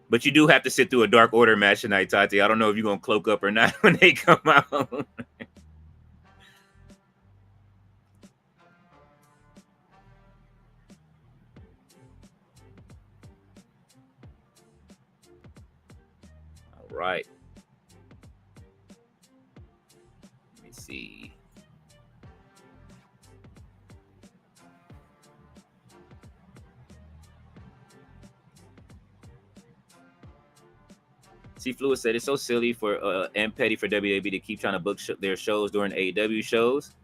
But you do have to sit through a Dark Order match tonight, Tati. I don't know if you're going to cloak up or not when they come out. Right. Let me see. C. Fluid said it's so silly for and petty for WWE to keep trying to book their shows during AEW shows.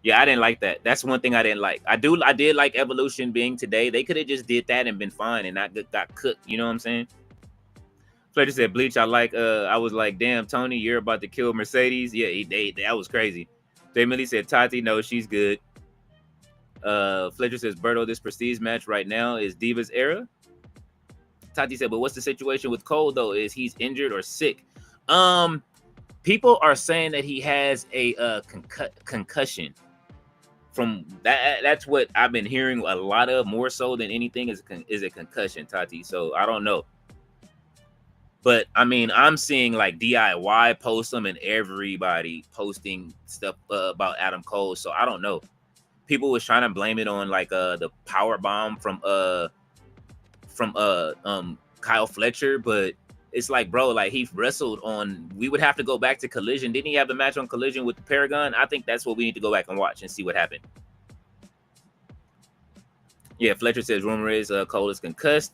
Yeah, I didn't like that. That's one thing I didn't like. I did like Evolution being today. They could have just did that and been fine and not got cooked. You know what I'm saying? Fletcher said, Bleach, I was like, damn, Tony, you're about to kill Mercedes. Yeah, that was crazy. Jay Millie said, Tati, no, she's good. Fletcher says, Berto, this Prestige match right now is Divas era. Tati said, but what's the situation with Cole, though? Is he's injured or sick? People are saying that he has a concussion. From that's what I've been hearing a lot of, more so than anything is a concussion, Tati. So I don't know. But I mean, I'm seeing like DIY post them and everybody posting stuff about Adam Cole. So I don't know. People was trying to blame it on like the power bomb from Kyle Fletcher, but it's like, bro, like he wrestled on. We would have to go back to Collision. Didn't he have the match on Collision with the Paragon? I think that's what we need to go back and watch and see what happened. Yeah, Fletcher says rumor is Cole is concussed.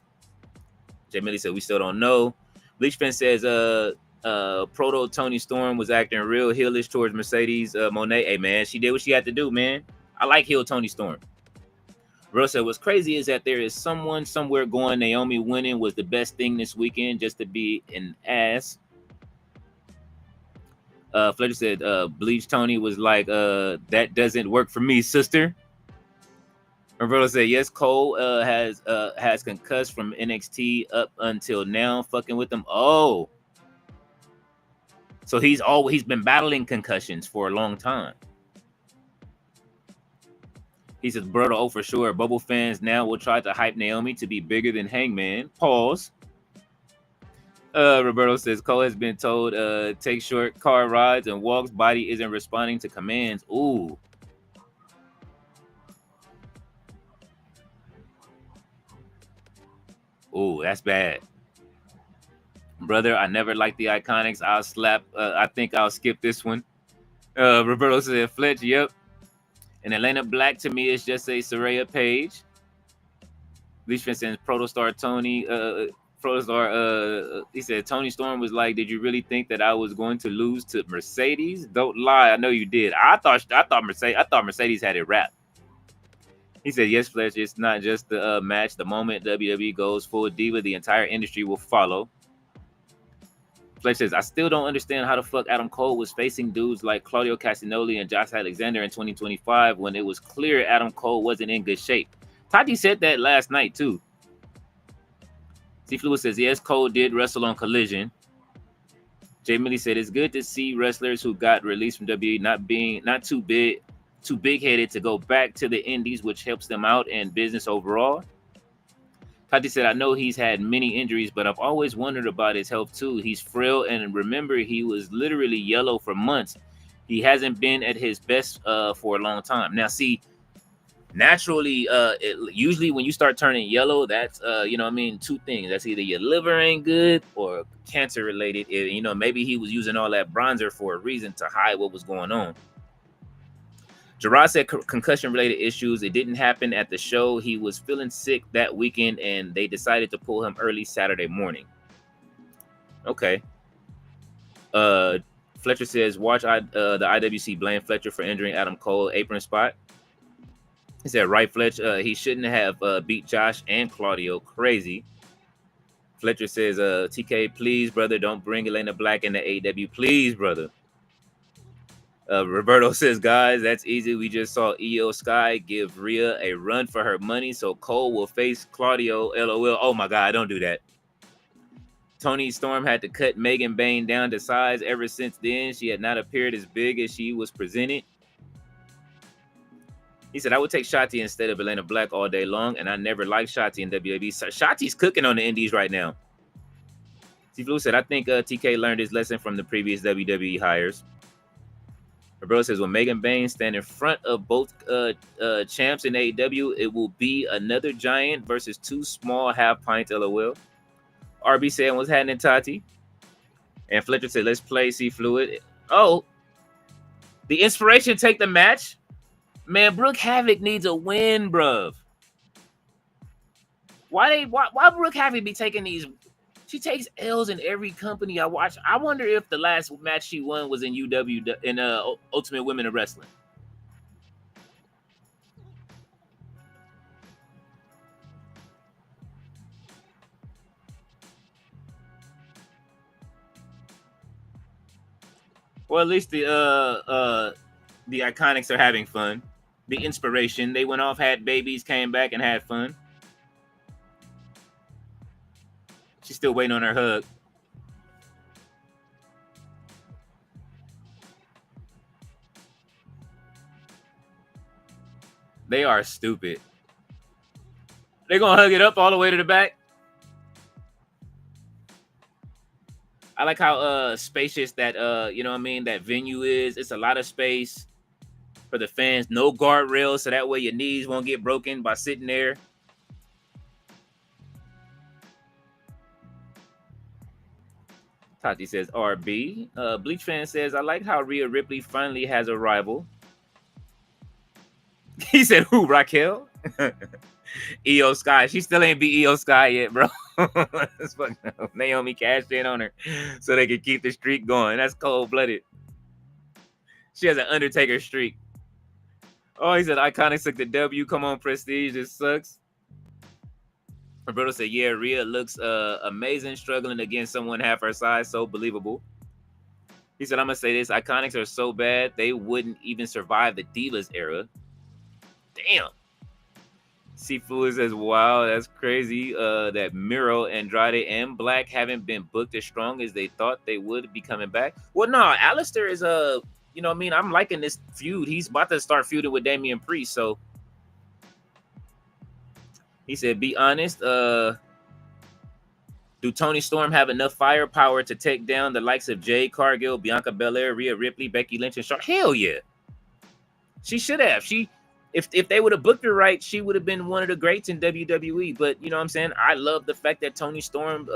Jay Millie said we still don't know. Bleachfin says Proto Tony Storm was acting real heelish towards Mercedes Monet. Hey man, she did what she had to do, man. I like heel Tony Storm. Real said what's crazy is that there is someone somewhere going Naomi winning was the best thing this weekend just to be an ass. Fletcher said Bleach Tony was like that doesn't work for me, sister. Roberto said, yes, Cole has concussed from NXT up until now, fucking with them. Oh. So he's been battling concussions for a long time. He says, Brother, oh, for sure. Bubble fans now will try to hype Naomi to be bigger than Hangman. Pause. Roberto says, Cole has been told, take short car rides and walks. Body isn't responding to commands. Ooh. Ooh, that's bad. Brother, I never liked the Iconics. I'll slap. I think I'll skip this one. Roberto said, Fletch, yep. And Elena Black, to me, is just a Zaria page. Leishman says, Protostar Tony. He said, Tony Storm was like, did you really think that I was going to lose to Mercedes? Don't lie. I know you did. I thought Mercedes had it wrapped. He said, yes, Fletch, it's not just the match. The moment WWE goes full diva, the entire industry will follow. Fletch says, I still don't understand how the fuck Adam Cole was facing dudes like Claudio Castagnoli and Josh Alexander in 2025 when it was clear Adam Cole wasn't in good shape. Tati said that last night, too. C. Fluid says, yes, Cole did wrestle on Collision. Jay Millie said, it's good to see wrestlers who got released from WWE not too big-headed to go back to the indies, which helps them out in business overall. Tati said, I know he's had many injuries, but I've always wondered about his health too. He's frail, and remember, he was literally yellow for months. He hasn't been at his best for a long time. Now, see, naturally, usually when you start turning yellow, that's, two things. That's either your liver ain't good or cancer related. Maybe he was using all that bronzer for a reason to hide what was going on. Gerard said concussion-related issues. It didn't happen at the show. He was feeling sick that weekend, and they decided to pull him early Saturday morning. Okay. Fletcher says, watch the IWC blame Fletcher for injuring Adam Cole apron spot. He said, right, Fletch, he shouldn't have beat Josh and Claudio. Crazy. Fletcher says, TK, please, brother, don't bring Elena Black into AEW. Please, brother. Roberto says, guys, that's easy. We just saw Io Sky give Rhea a run for her money, so Cole will face Claudio. LOL. Oh my God, don't do that. Tony Storm had to cut Megan Bayne down to size. Ever since then, she had not appeared as big as she was presented. He said, I would take Shotzi instead of Elena Black all day long, and I never liked Shotzi in WWE. So Shotzi's cooking on the indies right now. T. Blue said, I think TK learned his lesson from the previous WWE hires. Roberto says, when Megan Bayne stand in front of both champs in AEW, it will be another giant versus two small half pints, LOL. RB said, what's happening, Tati? And Fletcher said, let's play C Fluid. Oh, the inspiration take the match? Man, Brooke Havoc needs a win, bruv. Why Brooke Havoc be taking these? She takes L's in every company I watch. I wonder if the last match she won was in Ultimate Women of Wrestling. Well, at least the Iconics are having fun. The inspiration. They went off, had babies, came back, and had fun. She's still waiting on her hug. They are stupid. They're going to hug it up all the way to the back. I like how spacious that, that venue is. It's a lot of space for the fans. No guardrails, so that way your knees won't get broken by sitting there. Tati says, RB. Bleach fan says, I like how Rhea Ripley finally has a rival. He said, who, Raquel? Io Sky. She still ain't beat Io Sky yet, bro. Naomi cashed in on her so they could keep the streak going. That's cold-blooded. She has an Undertaker streak. Oh, he said, Iconics took the W. Come on, Prestige. This sucks. Roberto said, yeah, Rhea looks amazing, struggling against someone half her size. So believable. He said, I'm going to say this. Iconics are so bad, they wouldn't even survive the Divas era. Damn. Seafood says, wow, that's crazy. That Miro, Andrade, and Black haven't been booked as strong as they thought they would be coming back. Well, no, Alistair is I'm liking this feud. He's about to start feuding with Damian Priest, so He said, be honest. Do Toni Storm have enough firepower to take down the likes of Jade, Cargill, Bianca Belair, Rhea Ripley, Becky Lynch, and Charlotte? Hell yeah. She should have. If they would have booked her right, she would have been one of the greats in WWE. But you know what I'm saying? I love the fact that Toni Storm,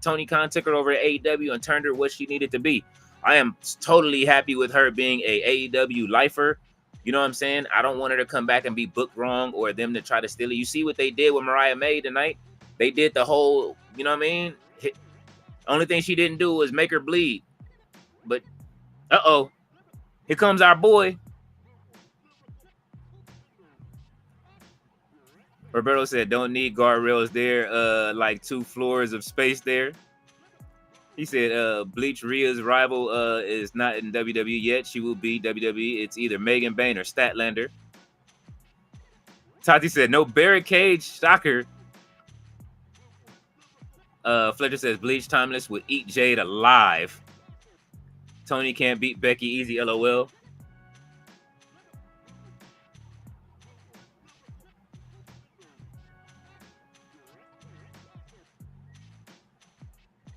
Tony Khan took her over to AEW and turned her what she needed to be. I am totally happy with her being a AEW lifer. You know what I'm saying? I don't want her to come back and be booked wrong or them to try to steal it. You see what they did with Mariah May tonight? They did the whole, you know what I mean? Only thing she didn't do was make her bleed. But, here comes our boy. Roberto said, don't need guardrails there, like 2 floors of space there. He said, Bleach Rhea's rival is not in WWE yet. She will be WWE. It's either Megan Bayne or Statlander. Tati said, no barricade, shocker. Fletcher says, Bleach Timeless would eat Jade alive. Tony can't beat Becky easy, LOL.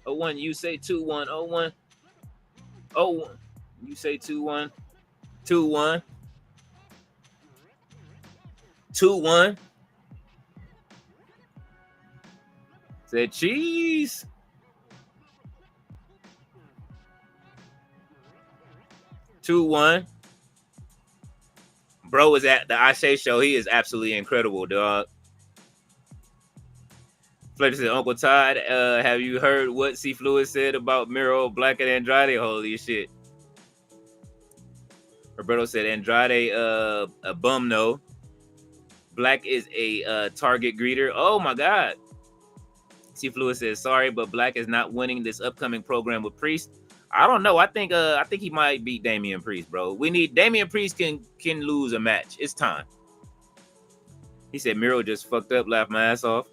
Oh, 1, you say 2-1. 0-1. 0-1. You say 2-1. 2-1. 2-1. Said cheese. Two one. Bro was at the Ashe show. He is absolutely incredible, dog. Fletcher said, Uncle Todd, have you heard what C. Fluid said about Miro, Black, and Andrade? Holy shit. Roberto said, Andrade, a bum, no. Black is a target greeter. Oh, my God. C. Fluid says, sorry, but Black is not winning this upcoming program with Priest. I don't know. I think he might beat Damian Priest, bro. We need Damian Priest can lose a match. It's time. He said Miro just fucked up, laughed my ass off.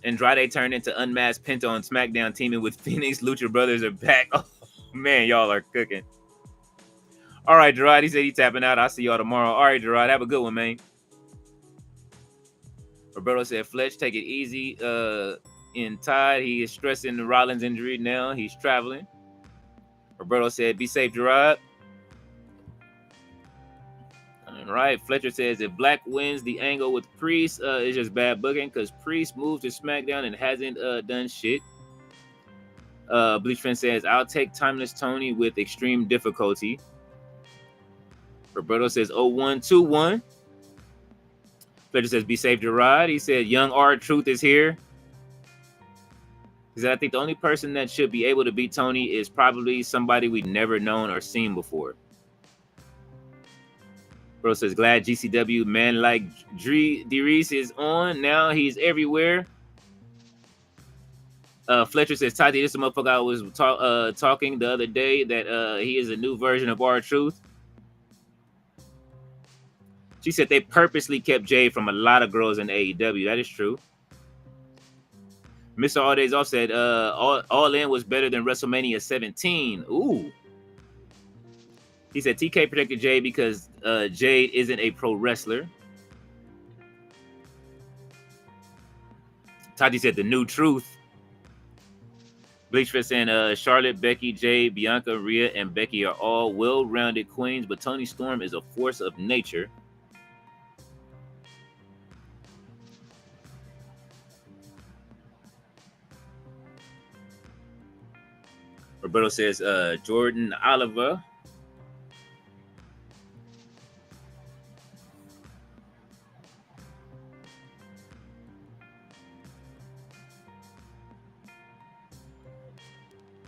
Andrade turned into unmasked Penta on SmackDown, teaming with Phoenix. Lucha Brothers are back. Oh man, y'all are cooking. All right, Gerard. He said he's tapping out. I'll see y'all tomorrow. All right, Gerard. Have a good one, man. Roberto said Fletch, take it easy. In Tide, he is stressing the Rollins injury now. He's traveling. Roberto said, be safe, Gerard. All right. Fletcher says, if Black wins the angle with Priest, it's just bad booking because Priest moved to SmackDown and hasn't done shit. Bleach Fan says, I'll take Timeless Tony with extreme difficulty. Roberto says, 0-1-2-1. Fletcher says, be safe, Gerard. He said, Young R-Truth is here. He said, I think the only person that should be able to beat Tony is probably somebody we've never known or seen before. Bro says, glad GCW man like Dries is on. Now he's everywhere. Fletcher says, Tati, this motherfucker I was talking the other day that he is a new version of R-Truth. She said they purposely kept Jade from a lot of girls in AEW. That is true. Mr. All Days Off said, All In was better than WrestleMania 17. Ooh. He said TK protected Jade because Jade isn't a pro wrestler. Tati said the new truth. Bleachfest saying Charlotte, Becky, Jade, Bianca, Rhea, and Becky are all well-rounded queens, but Toni Storm is a force of nature. Roberto says Jordan Oliver.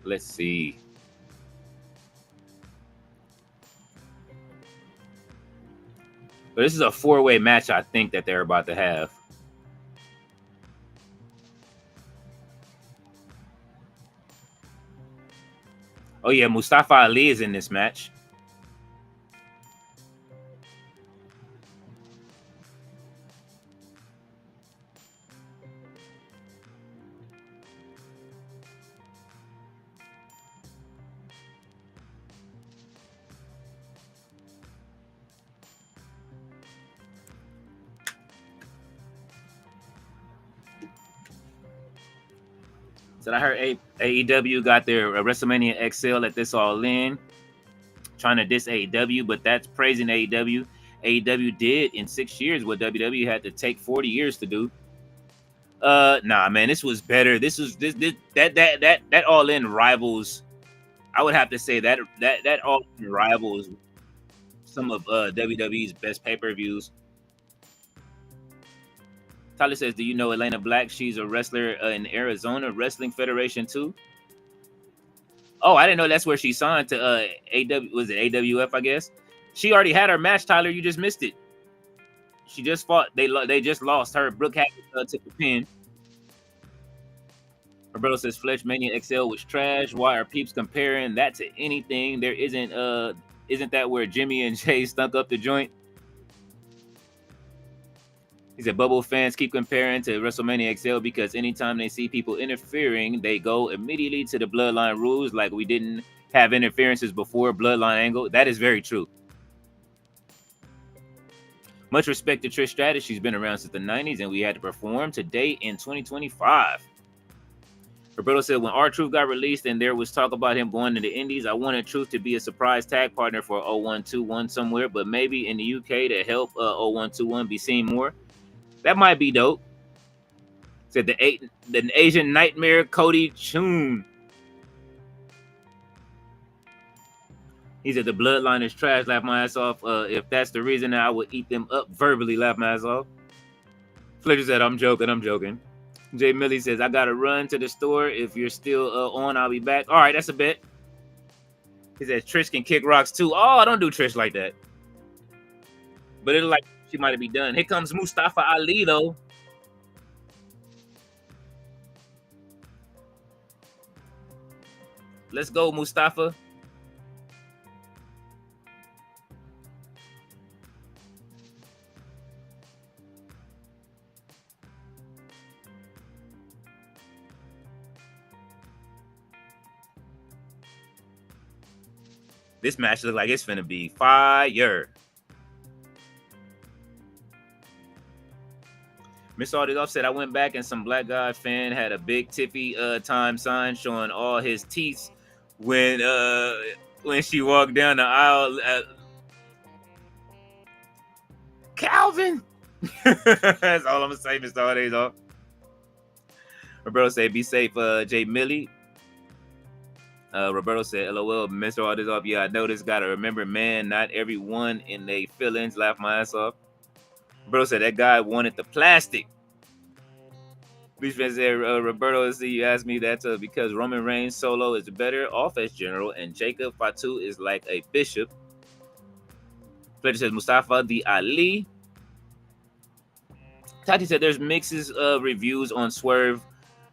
Let's see. But this is a 4-way match, I think, that they're about to have. Oh, yeah, Mustafa Ali is in this match. So I heard AEW got their WrestleMania XL at this All In, trying to diss AEW, but that's praising AEW. AEW did in 6 years what WWE had to take 40 years to do. Nah, man, this was better. This that All In rivals. I would have to say that All In rivals some of WWE's best pay-per-views. Tyler says, "Do you know Elena Black? She's a wrestler in Arizona Wrestling Federation too." Oh, I didn't know that's where she signed to AW. Was it AWF? I guess she already had her match. Tyler, you just missed it. She just fought. They just lost her. Brooke Hackett took the pin. Roberto says Fletch Mania XL was trash. Why are peeps comparing that to anything? There isn't that where Jimmy and Jay stunk up the joint? He said Bubble fans keep comparing to WrestleMania XL because anytime they see people interfering, they go immediately to the Bloodline rules like we didn't have interferences before Bloodline angle. That is very true. Much respect to Trish Stratus. She's been around since the 90s and we had to perform today in 2025. Roberto said when R-Truth got released and there was talk about him going to the Indies, I wanted Truth to be a surprise tag partner for 0121 somewhere, but maybe in the UK to help 0121 be seen more. That might be dope. Said the Asian Nightmare Cody Chun. He said the Bloodline is trash. Laugh my ass off. If that's the reason, I would eat them up verbally. Laugh my ass off. Fletcher said, I'm joking. Jay Millie says, I gotta run to the store. If you're still on, I'll be back. All right, that's a bet. He says Trish can kick rocks too. Oh, don't do Trish like that. But it'll like she might be done. Here comes Mustafa Ali though. Let's go, Mustafa. This match looks like it's finna be fire. Miss All This Offset, I went back and some black guy fan had a big Tiffy time sign showing all his teeth when she walked down the aisle. Calvin! That's all I'm gonna say, Mr. All Days Off. Roberto said, be safe, Jay Millie. Roberto said, LOL, Mr. All This Off. Yeah, I know this. Gotta remember, man, not everyone in their feelings. Laugh my ass off. Roberto said that guy wanted the plastic. Beach fan said, Roberto, see, you asked me that because Roman Reigns solo is better off as general and Jacob Fatu is like a bishop. Fletcher says Mustafa the Ali. Tati said there's mixes of reviews on Swerve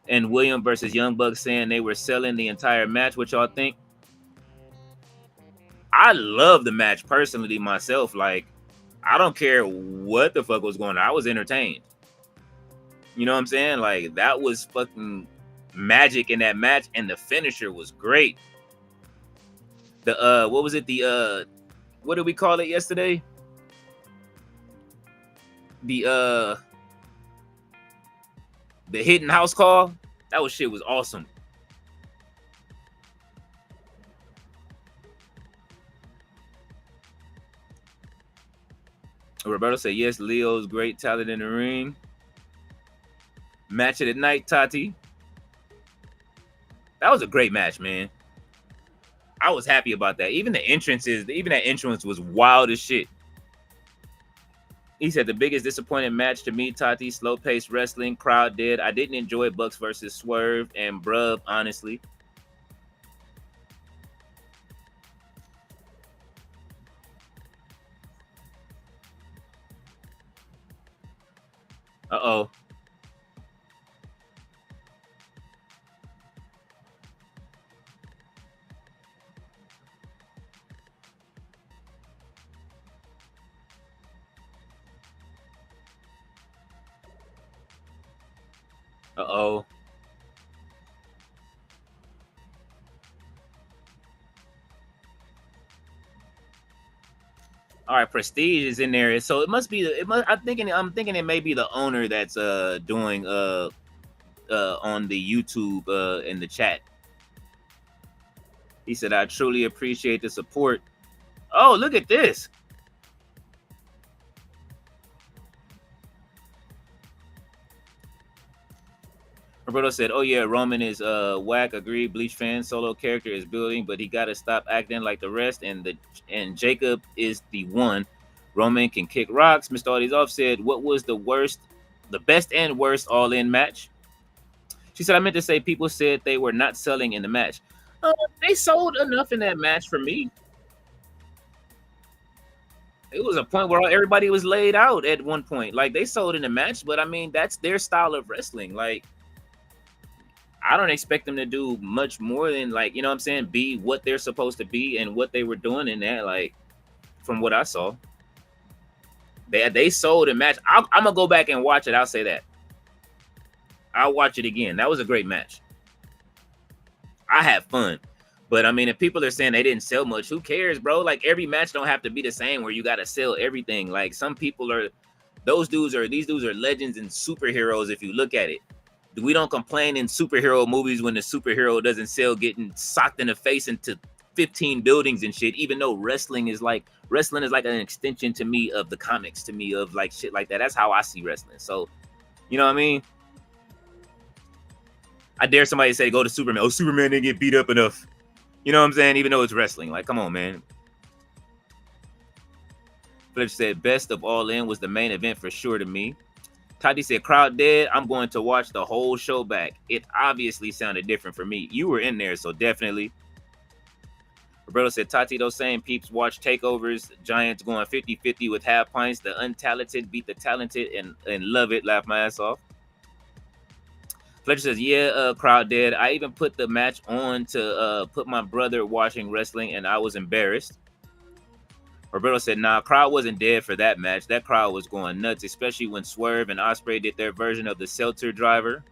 and William versus Young Bucks saying they were selling the entire match. What y'all think? I love the match personally myself. Like, I don't care what the fuck was going on. I was entertained. You know what I'm saying? Like, that was fucking magic in that match, and the finisher was great. The what was it? The what did we call it yesterday? The hidden house call. That was shit was awesome. Roberto said, yes, Leo's great talent in the ring. Match of the night, Tati. That was a great match, man. I was happy about that. Even the entrances, even that entrance was wild as shit. He said the biggest disappointing match to me, Tati, slow-paced wrestling, crowd dead. I didn't enjoy Bucks versus Swerve and Brub, honestly. Uh-oh. Uh-oh. All right, Prestige is in there, so it must be. I'm thinking it may be the owner that's doing on the YouTube in the chat. He said, I truly appreciate the support. Oh, look at this. Roberto said, oh yeah, Roman is whack. Agreed. Bleach fan. Solo character is building, but he got to stop acting like the rest. And Jacob is the one. Roman can kick rocks. Mr. Audie's off said, what was the best and worst all-in match? She said, I meant to say people said they were not selling in the match. They sold enough in that match for me. It was a point where everybody was laid out at one point. Like, they sold in the match, but I mean, that's their style of wrestling. Like, I don't expect them to do much more than, like, you know what I'm saying, be what they're supposed to be and what they were doing in that, like, from what I saw. They sold a match. I'm going to go back and watch it. I'll say that. I'll watch it again. That was a great match. I had fun. But, I mean, if people are saying they didn't sell much, who cares, bro? Like, every match don't have to be the same where you got to sell everything. Like, some people are, these dudes are legends and superheroes if you look at it. We don't complain in superhero movies when the superhero doesn't sell, getting socked in the face into 15 buildings and shit, even though wrestling is like an extension to me of the comics, to me, of like shit like that. That's how I see wrestling. So, you know what I mean? I dare somebody to say, go to Superman. Oh, Superman didn't get beat up enough. You know what I'm saying? Even though it's wrestling. Like, come on, man. Fletcher said, best of All In was the main event for sure to me. Tati said, crowd dead. I'm going to watch the whole show back. It obviously sounded different for me. You were in there, so definitely. Roberto said, Tati, those same peeps watch takeovers. Giants going 50-50 with half pints. The untalented beat the talented and love it. Laugh my ass off. Fletcher says, yeah, crowd dead. I even put the match on to put my brother watching wrestling, and I was embarrassed. Roberto said, nah, crowd wasn't dead for that match. That crowd was going nuts, especially when Swerve and Ospreay did their version of the Seltzer driver.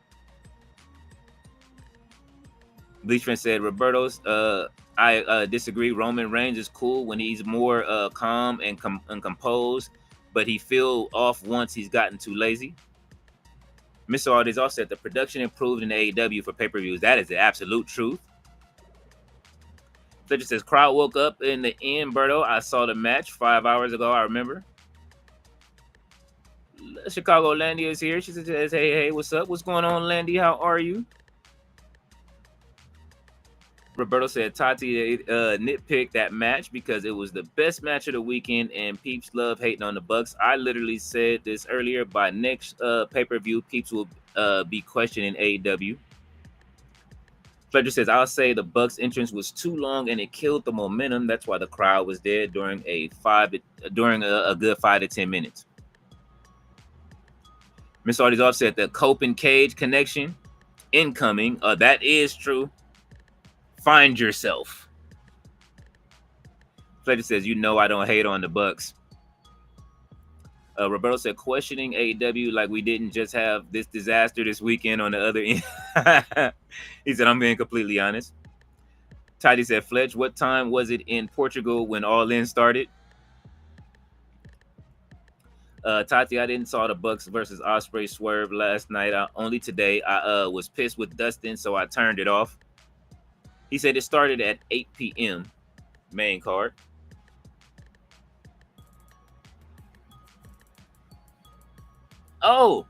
Bleachman said, Roberto's, I disagree. Roman Reigns is cool when he's more calm and composed, but he feel off once he's gotten too lazy. Mr. Aldis also said the production improved in AEW for pay-per-views. That is the absolute truth. Fletcher says, crowd woke up in the end, Berto. I saw the match 5 hours ago, I remember. Chicago Landy is here. She says, hey, what's up? What's going on, Landy? How are you? Roberto said, Tati nitpicked that match because it was the best match of the weekend and peeps love hating on the Bucks. I literally said this earlier. By next pay-per-view, peeps will be questioning AEW. Fletcher says, I'll say the Bucks entrance was too long and it killed the momentum. That's why the crowd was dead during a good 5 to 10 minutes. Miss Artie's offset the Cope and Cage connection incoming. That is true. Find yourself. Fletcher says, you know I don't hate on the Bucks. Roberto said, questioning AEW like we didn't just have this disaster this weekend on the other end. He said, I'm being completely honest. Tidy said, Fletch, what time was it in Portugal when All In started? Tati, I didn't saw the Bucks versus Ospreay Swerve last night. Only today. I was pissed with Dustin, so I turned it off. He said it started at 8 p.m. main card. Oh,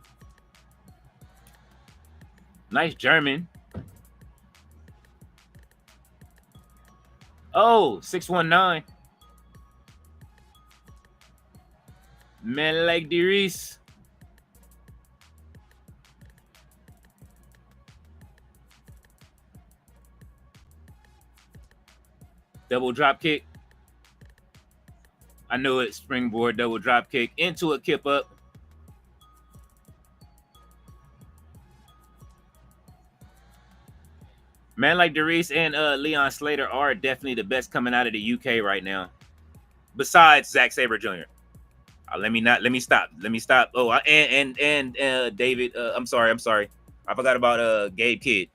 nice German. Oh, 619. Man like Darius. Double drop kick. I knew it. Springboard double drop kick into a kip up. Man like Darius and Leon Slater are definitely the best coming out of the UK right now. Besides Zack Sabre Jr. Let me stop. Oh, and David. I'm sorry. I forgot about Gabe Kidd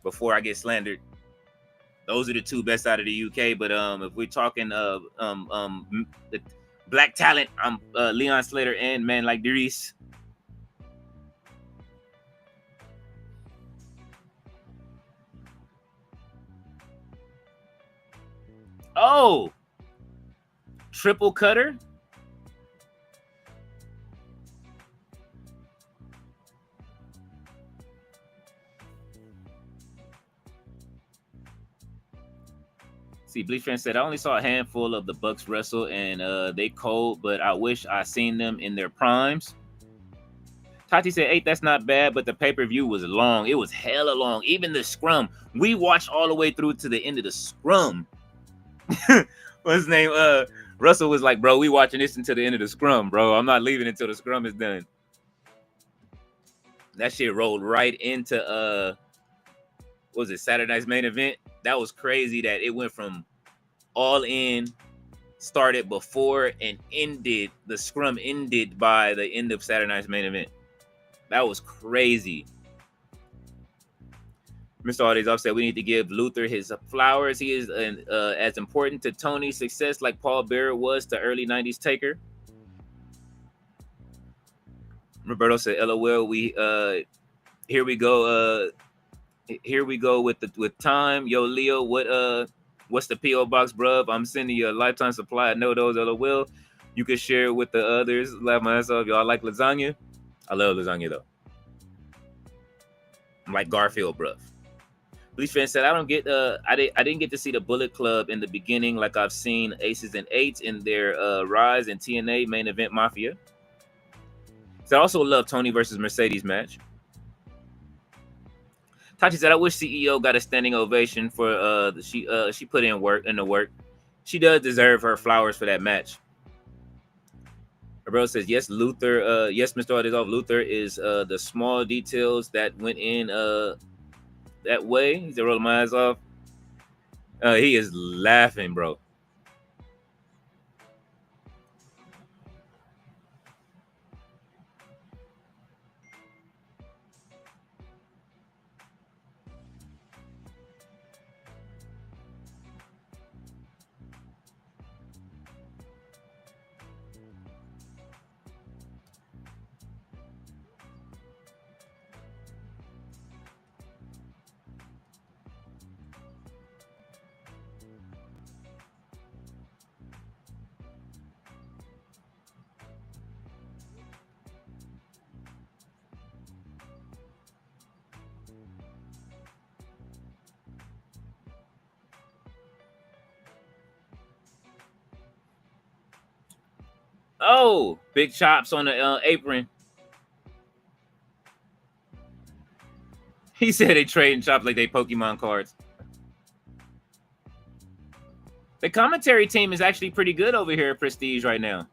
before I get slandered. Those are the two best out of the UK. But if we're talking the black talent, I'm Leon Slater and Man like Darius. Oh, triple cutter. See, Bleach fan said, I only saw a handful of the Bucks wrestle, and they cold, but I wish I seen them in their primes. Tati said, 8, that's not bad, but the pay-per-view was long. It was hella long. Even the scrum. We watched all the way through to the end of the scrum. What's his name? Russell was like, bro, we watching this until the end of the scrum, bro. I'm not leaving until the scrum is done. That shit rolled right into, what was it, Saturday night's main event? That was crazy that it went from All In, started before, and ended, the scrum ended by the end of Saturday night's main event. That was crazy. Mr. Aldi's upset. We need to give Luther his flowers. He is as important to Tony's success like Paul Bearer was to early 90s Taker. Roberto said, LOL, here we go. Here we go with time. Yo, Leo, what's the P.O. box, bruv? I'm sending you a lifetime supply of no-dos, LOL. You can share it with the others. Laugh my ass off. Y'all like lasagna? I love lasagna, though. I'm like Garfield, bruv. Bleach fan said, I didn't get to see the Bullet Club in the beginning like I've seen Aces and Eights in their rise in TNA main event Mafia. So I also love Tony versus Mercedes match. Tachi said, I wish CEO got a standing ovation for she put in the work. She does deserve her flowers for that match. Roberto says, yes, Luther, yes, Mr. Adizov, Luther is the small details that went in that way. He's rolling my eyes off. He is laughing, bro. Oh, big chops on the apron. He said they trading chops like they Pokemon cards. The commentary team is actually pretty good over here at Prestige right now.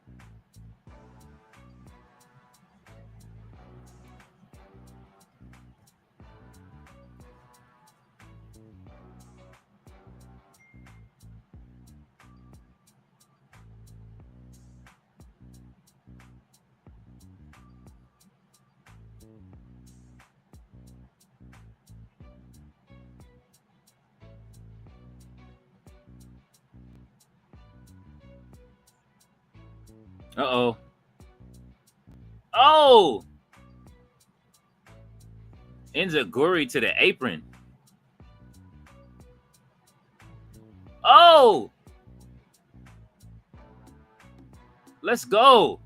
Uh-oh. Oh! Enziguri to the apron. Oh! Let's go.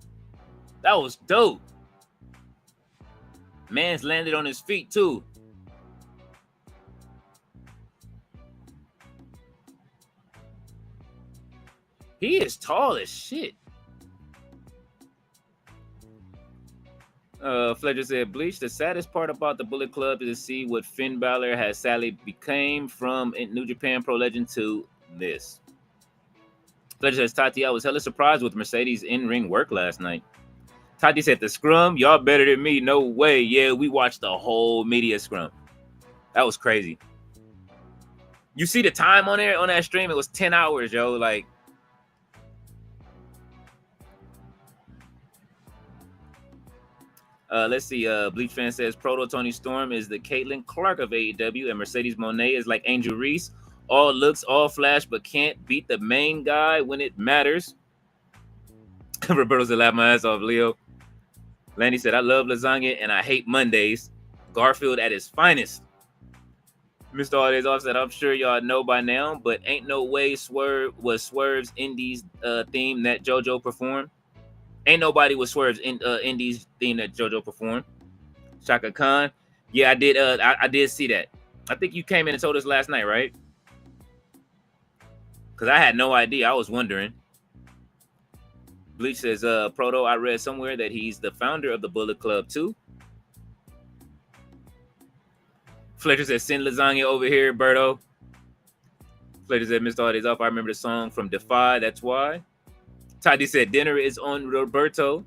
That was dope. Man's landed on his feet, too. He is tall as shit. Fletcher said, Bleach, the saddest part about the Bullet Club is to see what Finn Balor has sadly became from New Japan Pro Legend to this. Fletcher says, Tati, I was hella surprised with Mercedes in-ring work last night. Tati said, the scrum, y'all better than me. No way. Yeah, we watched the whole media scrum. That was crazy. You see the time on there, on that stream, it was 10 hours, yo. Like, let's see. Bleach fan says Proto Tony Storm is the Caitlin Clark of AEW, and Mercedes Moné is like Angel Reese. All looks, all flash, but can't beat the main guy when it matters. Roberto said, laugh my ass off, Leo. Lanny said, I love lasagna and I hate Mondays. Garfield at his finest. Mr. All Offset, I'm sure y'all know by now, but ain't no way Swerve was Swerve's Indies theme that JoJo performed. Ain't nobody was Swerve's Indies theme that JoJo performed. Shaka Khan. Yeah, I did. I did see that. I think you came in and told us last night, right? Because I had no idea. I was wondering. Bleach says, Proto, I read somewhere that he's the founder of the Bullet Club too. Fletcher says, send lasagna over here, Berto. Fletcher said, Mr. All Days Off. I remember the song from Defy. That's why. Toddy said, dinner is on Roberto.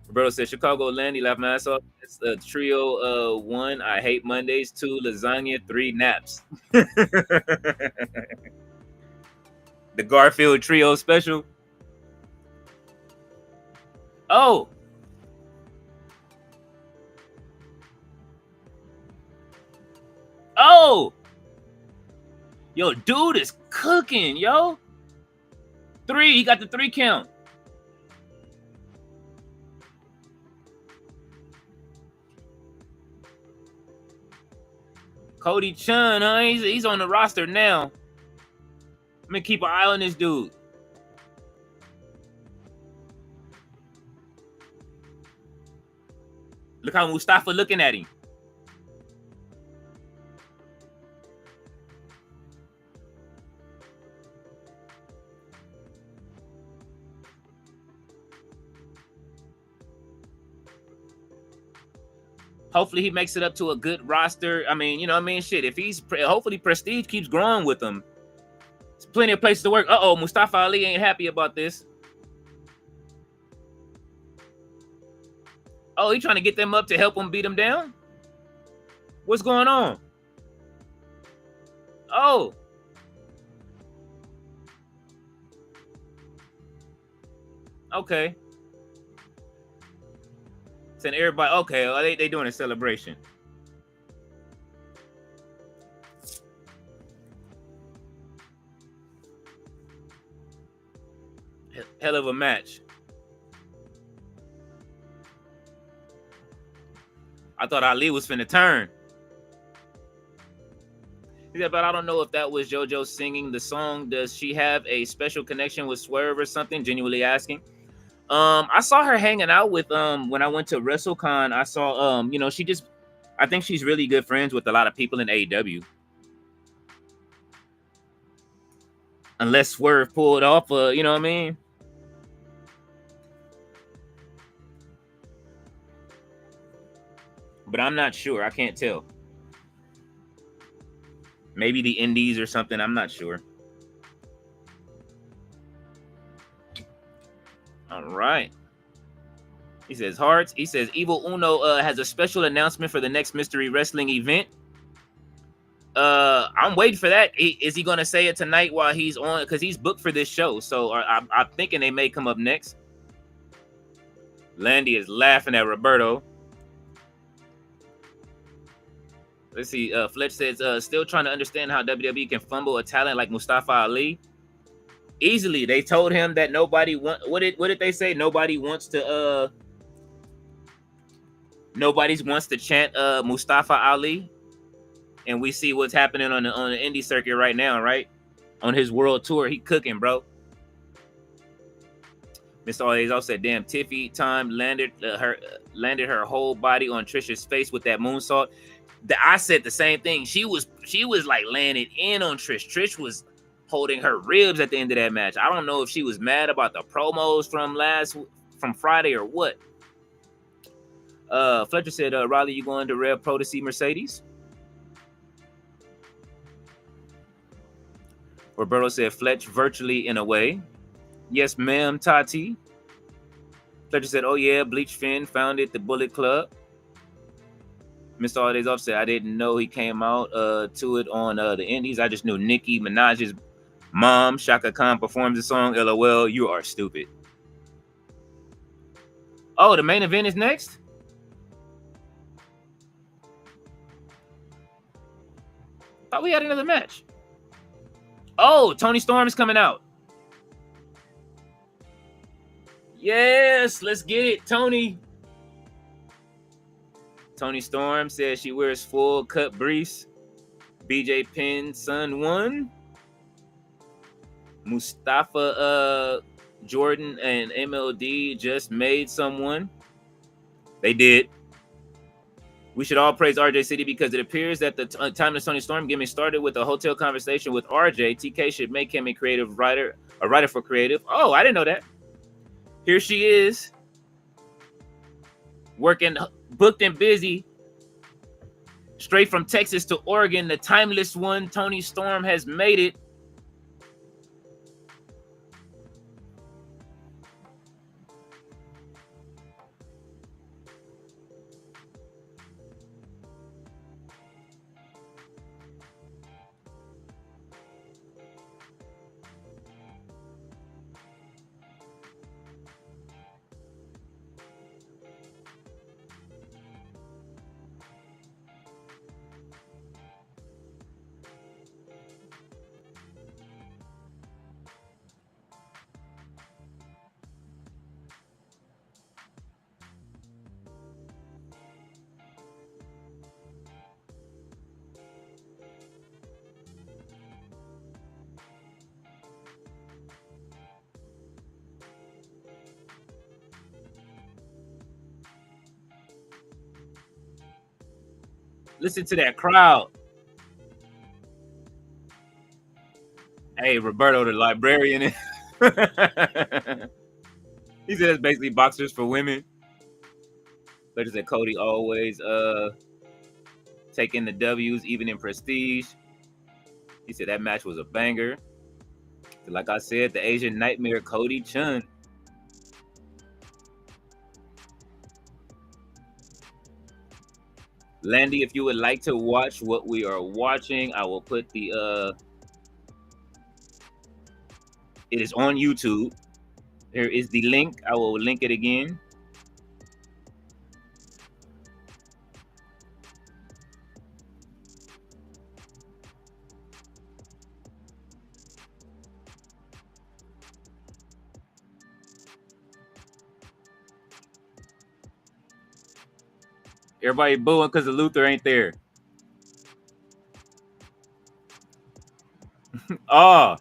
Roberto said, Chicago Landy, laugh my ass off. It's a trio 1. I hate Mondays. 2. Lasagna. 3. Naps. The Garfield trio special. Oh. Oh. Yo, dude is cooking, yo. 3. He got the 3 count. Cody Chun, huh? He's on the roster now. I'm gonna keep an eye on this dude. Look how Mustafa looking at him. Hopefully he makes it up to a good roster. I mean, you know what I mean? Shit, if he's... Hopefully Prestige keeps growing with him. There's plenty of places to work. Uh-oh, Mustafa Ali ain't happy about this. Oh, he trying to get them up to help him beat them down? What's going on? Oh. Okay. Send everybody. Okay, well, they doing a celebration. Hell of a match. I thought Ali was finna turn. Yeah, but I don't know if that was JoJo singing the song. Does she have a special connection with Swerve or something? Genuinely asking. I saw her hanging out with when I went to WrestleCon. I saw you know, I think she's really good friends with a lot of people in AEW. Unless Swerve pulled off you know what I mean? But I'm not sure. I can't tell. Maybe the Indies or something. I'm not sure. All right. He says, Hearts. He says, Evil Uno has a special announcement for the next Mystery Wrestling event. I'm waiting for that. Is he going to say it tonight while he's on? Because he's booked for this show. So I'm thinking they may come up next. Landy is laughing at Roberto. Let's see. Fletch says, still trying to understand how WWE can fumble a talent like Mustafa Ali. Easily. They told him that nobody what did they say? Nobody wants to chant Mustafa Ali. And we see what's happening on the indie circuit right now, right? On his world tour. He cooking, bro. Mr. Always also said, damn, Tiffy time landed her whole body on Trisha's face with that moonsault. I said the same thing. She was like laying it in on Trish. Trish was holding her ribs at the end of that match. I don't know if she was mad about the promos from Friday or what. Fletcher said, Riley, you going to Rev Pro to see Mercedes? Roberto said, Fletch virtually in a way. Yes, ma'am, Tati. Fletcher said, oh yeah, Bleach Finn founded the Bullet Club. Mr. All Days Off said, I didn't know he came out to it on the Indies. I just knew Nicki Minaj's mom, Shaka Khan, performs the song. LOL, you are stupid. Oh, the main event is next? Thought we had another match. Oh, Toni Storm is coming out. Yes, let's get it, Toni. Toni Storm says she wears full cut briefs. BJ Penn son won. Mustafa Jordan and MLD just made someone. They did. We should all praise RJ City because it appears that the time of Tony Storm getting started with a hotel conversation with RJ. TK should make him a writer for creative. Oh, I didn't know that. Here she is, working, booked and busy, straight from Texas to Oregon. The timeless one, Tony Storm, has made it. Listen to that crowd. Hey, Roberto, the librarian. He says basically boxers for women. But said Cody always taking the W's even in prestige. He said that match was a banger. Like I said, the Asian Nightmare Cody Chun. Landy, if you would like to watch what we are watching, I will put the it is on YouTube. Here is the link. I will link it again. Everybody booing because the Luther ain't there. Oh.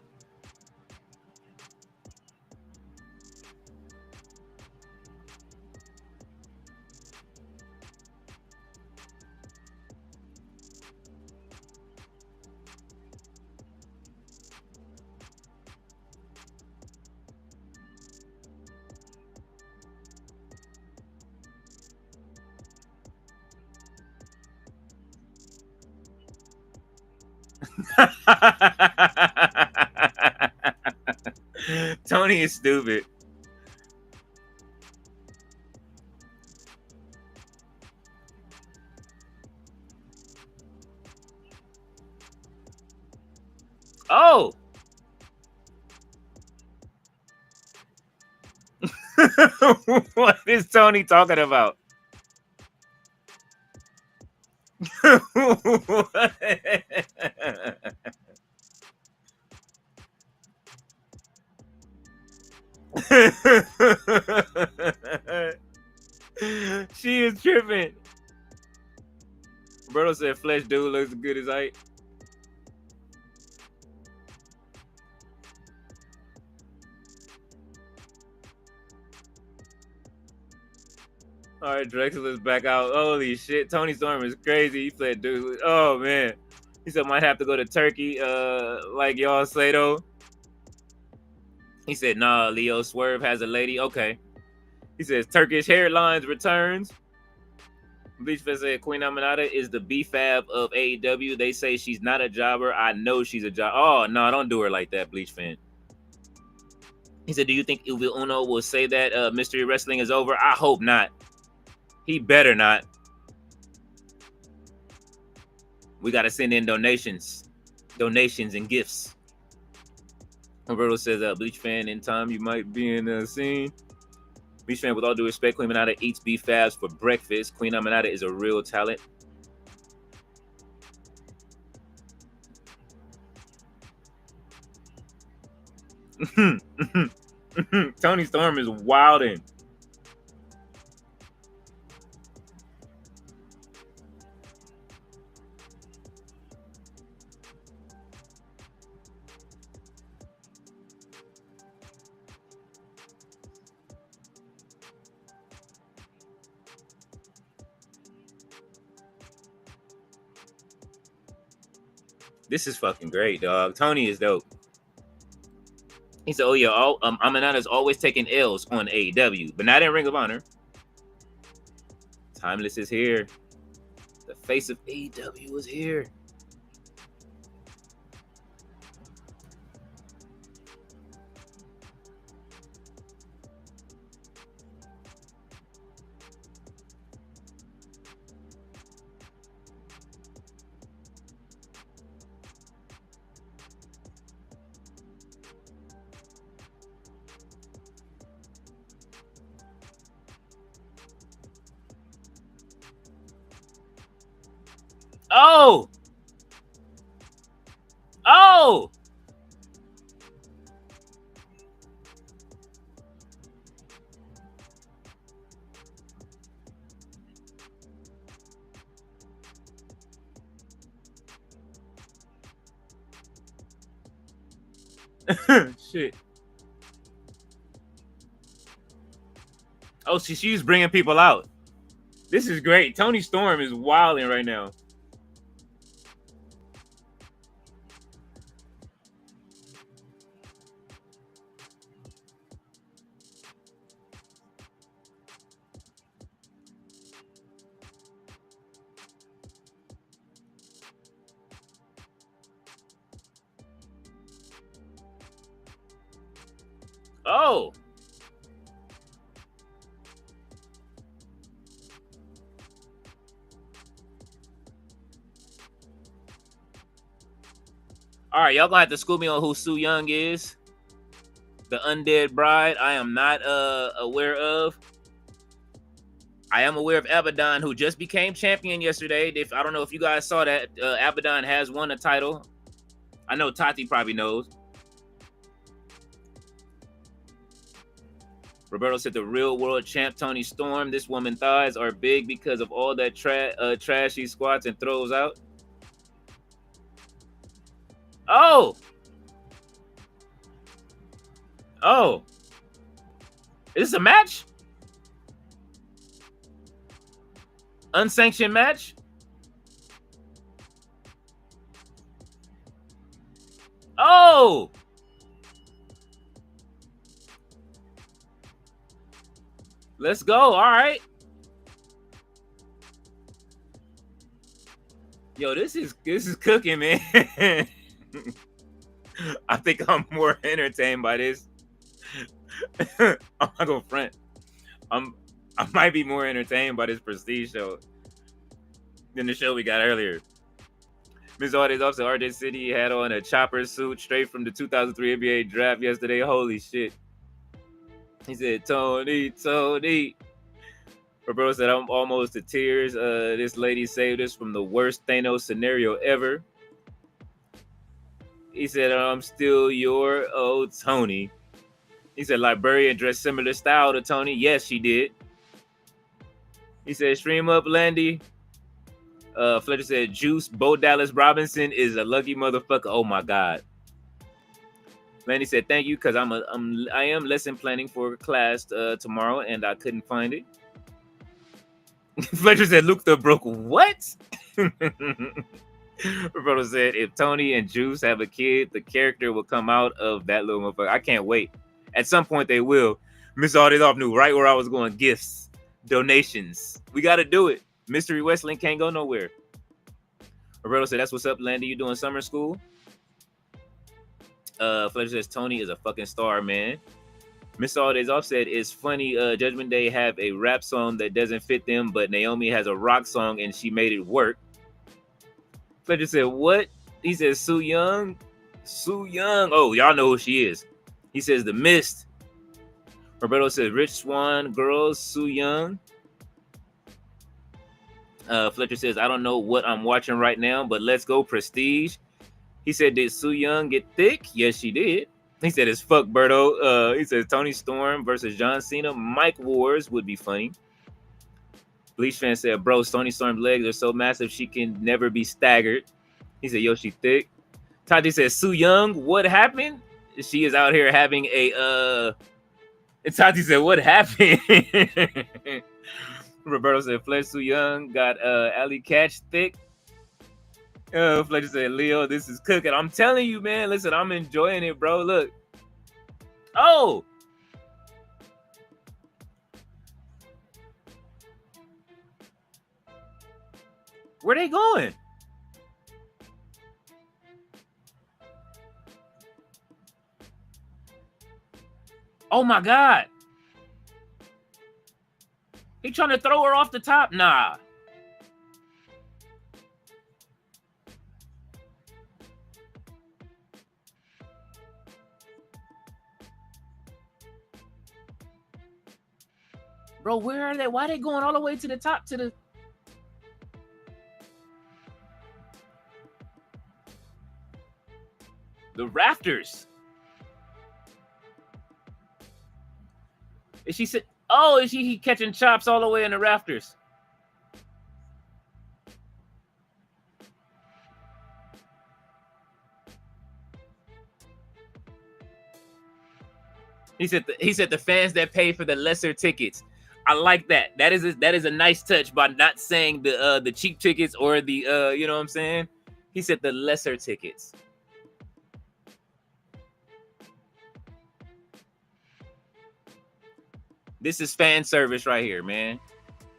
Tony is stupid. Oh. What is Tony talking about? She is tripping. Roberto said Flesh dude looks good as height. All right, Drexel is back out. Holy shit, Tony Storm is crazy. He played dude. Oh man, he said might have to go to Turkey, like y'all say though. He said, nah, Leo Swerve has a lady. Okay. He says Turkish Hairlines returns. Bleach Fest said Queen Aminata is the B-Fab of AEW. They say she's not a jobber. I know she's a jobber. Oh, no, don't do her like that, Bleach fan. He said, do you think Evil Uno will say that Mystery Wrestling is over? I hope not. He better not. We got to send in donations and gifts. Roberto says, Bleach fan, in time you might be in the scene. Bleach fan, with all due respect, Queen Aminata eats beef fabs for breakfast. Queen Aminata is a real talent. Tony Storm is wilding. This is fucking great, dog. Tony is dope. He said, "Oh yeah, Amanada's always taking L's on AEW, but not in Ring of Honor. Timeless is here. The face of AEW is here." Oh! Oh! Shit. Oh, she's bringing people out. This is great. Tony Storm is wilding right now. Oh! All right, y'all gonna have to school me on who Su Yung is. The undead bride, I am not aware of. I am aware of Abaddon, who just became champion yesterday. I don't know if you guys saw that. Abaddon has won a title. I know Tati probably knows. Roberto said the real world champ Tony Storm. This woman's thighs are big because of all that trash she squats and throws out. Oh! Oh! Is this a match? Unsanctioned match? Oh! Let's go. All right. Yo, this is cooking, man. I think I'm more entertained by this. I'm not gonna front. I might be more entertained by this Prestige show than the show we got earlier. Ms. Artist also RJ City had on a chopper suit straight from the 2003 NBA draft yesterday. Holy shit. He said, Tony. Roberto said, I'm almost to tears. This lady saved us from the worst Thanos scenario ever. He said, I'm still your Tony. He said, Librarian dressed similar style to Tony. Yes, she did. He said, stream up, Landy. Fletcher said, Juice, Bo Dallas Robinson is a lucky motherfucker. Oh my God. Landy said, thank you, because I am lesson planning for class tomorrow, and I couldn't find it. Fletcher said, Luke the broke what? Roberto said, if Tony and Juice have a kid, the character will come out of that little motherfucker. I can't wait. At some point, they will. Miss All This Off knew right where I was going. Gifts, donations. We got to do it. Mystery Wrestling can't go nowhere. Roberto said, that's what's up, Landy. You doing summer school? Fletcher says, Tony is a fucking star, man. Miss All Days Off said, it's funny, Judgment Day have a rap song that doesn't fit them, but Naomi has a rock song and she made it work. Fletcher said, what? He says, Su Yung. Oh, y'all know who she is. He says, The Mist. Roberto says, Rich Swan Girls, Su Yung. Fletcher says, I don't know what I'm watching right now, but let's go Prestige. He said, did Su Yung get thick? Yes, she did. He said, it's fuck, Berto. He says, Tony Storm versus John Cena. Mike Wars would be funny. Bleach fan said, bro, Tony Storm's legs are so massive she can never be staggered. He said, yo, she thick. Tati said, Su Yung, what happened? She is out here having a, And Tati said, what happened? Roberto said, Flesh Su Yung got Alley Catch thick. Fletcher said, Leo, this is cooking. I'm telling you, man. Listen, I'm enjoying it, bro. Look. Oh. Where they going? Oh my God. He trying to throw her off the top? Nah. Bro, where are they? Why are they going all the way to the top to the rafters? Is she sit? Oh, is he catching chops all the way in the rafters? He said the fans that pay for the lesser tickets. I like that. That is a nice touch by not saying the cheap tickets or the you know what I'm saying? He said the lesser tickets. This is fan service right here, man.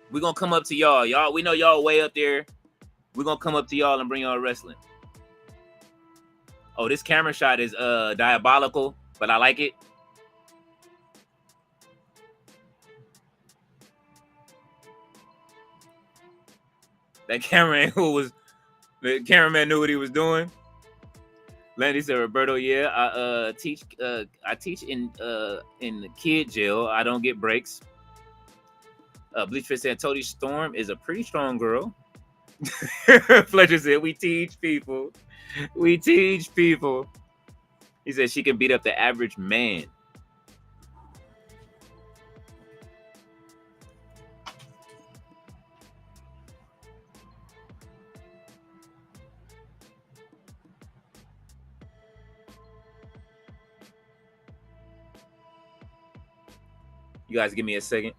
We're gonna come up to y'all. Y'all, we know y'all way up there. We're gonna come up to y'all and bring y'all wrestling. Oh, this camera shot is diabolical, but I like it. That camera angle was, the cameraman knew what he was doing. Landy said, Roberto, yeah, I teach in the kid jail. I don't get breaks. Bleachfish said, Tony Storm is a pretty strong girl. Fletcher said, we teach people. We teach people. He said she can beat up the average man. You guys give me a second.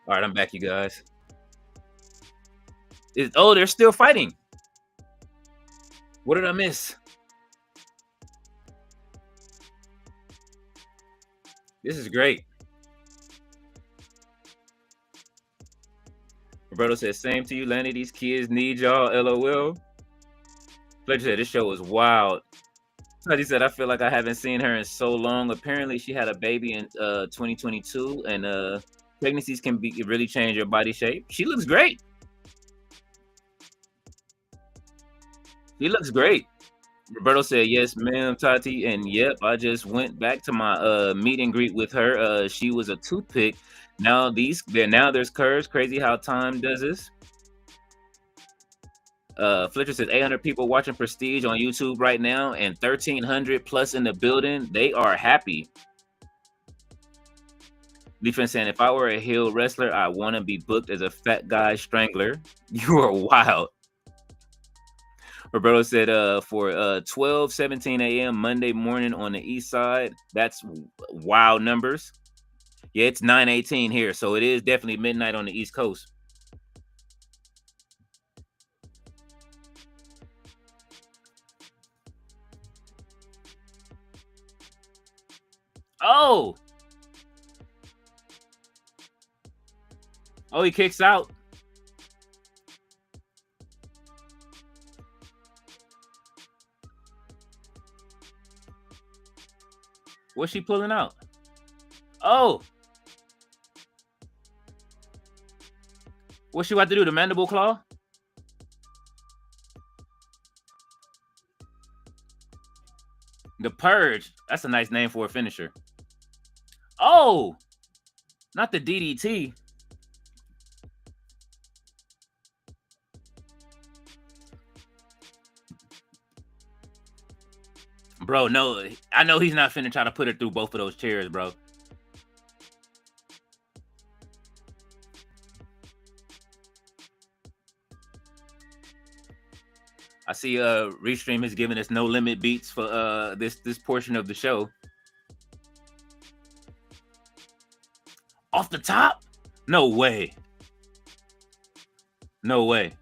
All right, I'm back, you guys. Oh, they're still fighting. What did I miss? This is great. Roberto said, same to you, Lanny. These kids need y'all, LOL. Fletcher said, this show was wild. He said, I feel like I haven't seen her in so long. Apparently, she had a baby in 2022, and pregnancies can really change your body shape. She looks great. She looks great. Roberto said, yes, ma'am, Tati. And yep, I just went back to my meet and greet with her. She was a toothpick. Now there's curves. Crazy how time does this. Fletcher says 800 people watching Prestige on YouTube right now and 1,300 plus in the building. They are happy. Defense saying, if I were a heel wrestler, I want to be booked as a fat guy strangler. You are wild. Roberto said for 12:17 a.m. Monday morning on the east side. That's wild numbers. Yeah, it's 9:18 here, so it is definitely midnight on the East Coast. Oh, he kicks out. What's she pulling out? Oh, what's she about to do? The mandible claw? The Purge. That's a nice name for a finisher. Oh, not the DDT. Bro, no, I know he's not finna try to put her through both of those chairs, bro. I see Restream is giving us no limit beats for this portion of the show. Off the top? No way. No way.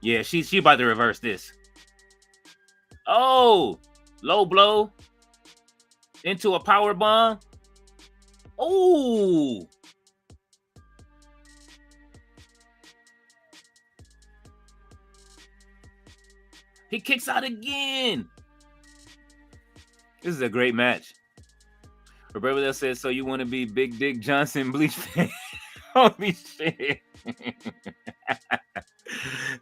Yeah, she about to reverse this. Oh, low blow into a power bomb. Oh. He kicks out again. This is a great match. Roberto says, so you want to be Big Dick Johnson Bleach fan? Holy shit.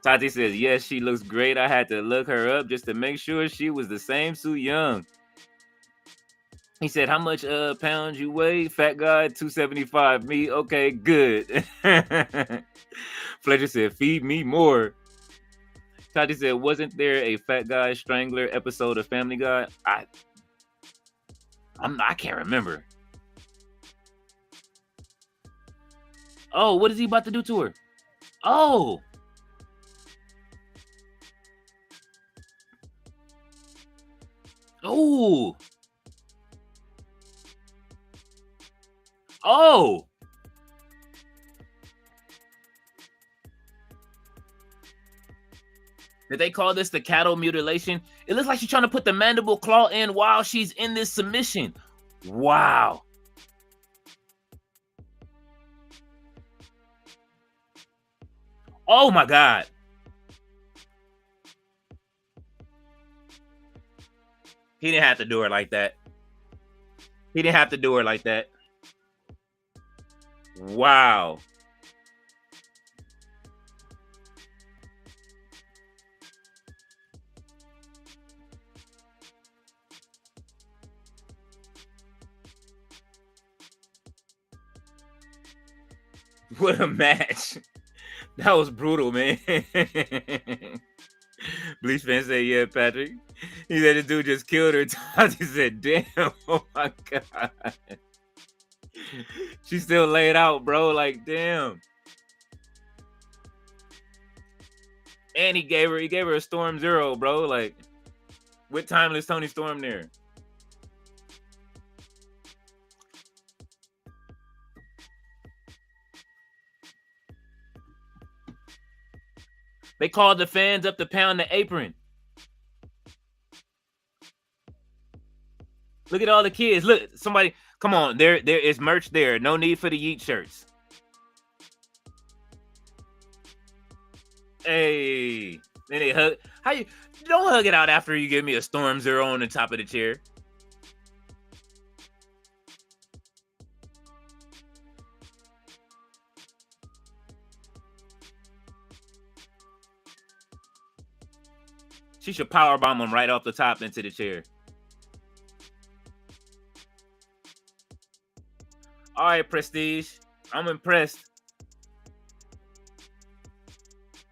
Tati says, yes, she looks great. I had to look her up just to make sure she was the same Su Young. He said, how much pounds you weigh? Fat guy, 275. Me, okay, good. Fletcher said, feed me more. Tati said, wasn't there a fat guy strangler episode of Family Guy? I can't remember. Oh, what is he about to do to her? Oh. Oh. Oh. Did they call this the cattle mutilation? It looks like she's trying to put the mandible claw in while she's in this submission. Wow. Oh my God. He didn't have to do her like that. He didn't have to do her like that. Wow. What a match. That was brutal, man. Bleach fan said, yeah, Patrick. He said the dude just killed her. Tati said, damn, oh my God. She still laid out, bro. Like, damn. And he gave her a Storm Zero, bro. Like, with Timeless Tony Storm there. They called the fans up to pound the apron. Look at all the kids. Look, somebody, come on. There is merch there. No need for the Yeet shirts. Hey. Then they hug. How you don't hug it out after you give me a Storm Zero on the top of the chair. She should powerbomb him right off the top into the chair. All right, Prestige. I'm impressed.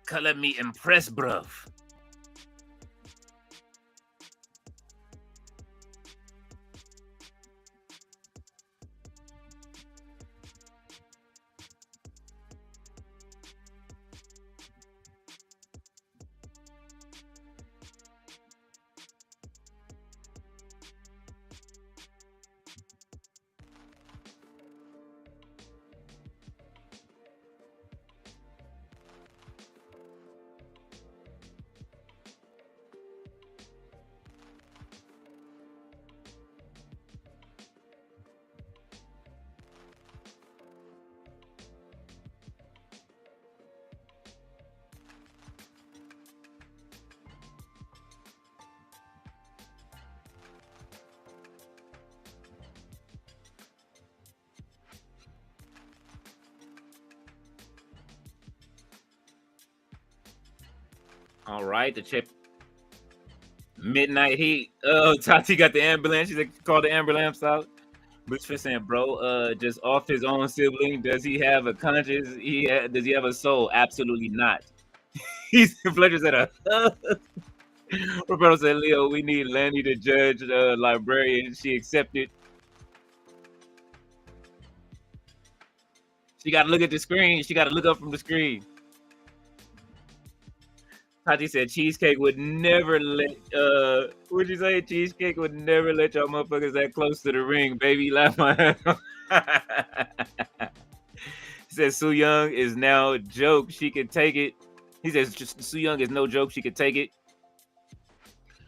Color me impressed, bruv. All right, the chip. Midnight Heat. Oh, Tati got the ambulance. She's like, called the ambulance out. Bliss saying, bro, just off his own sibling. Does he have a conscience? Does he have a soul? Absolutely not. He's Fletcher said Roberto said, Leo, we need Lanny to judge the librarian. She accepted. She got to look at the screen. She got to look up from the screen. Tati said Cheesecake would never let what'd you say? Cheesecake would never let y'all motherfuckers that close to the ring, baby. Laugh my head off. He says Su Yung is now a joke. She can take it. He says Su Yung is no joke. She can take it.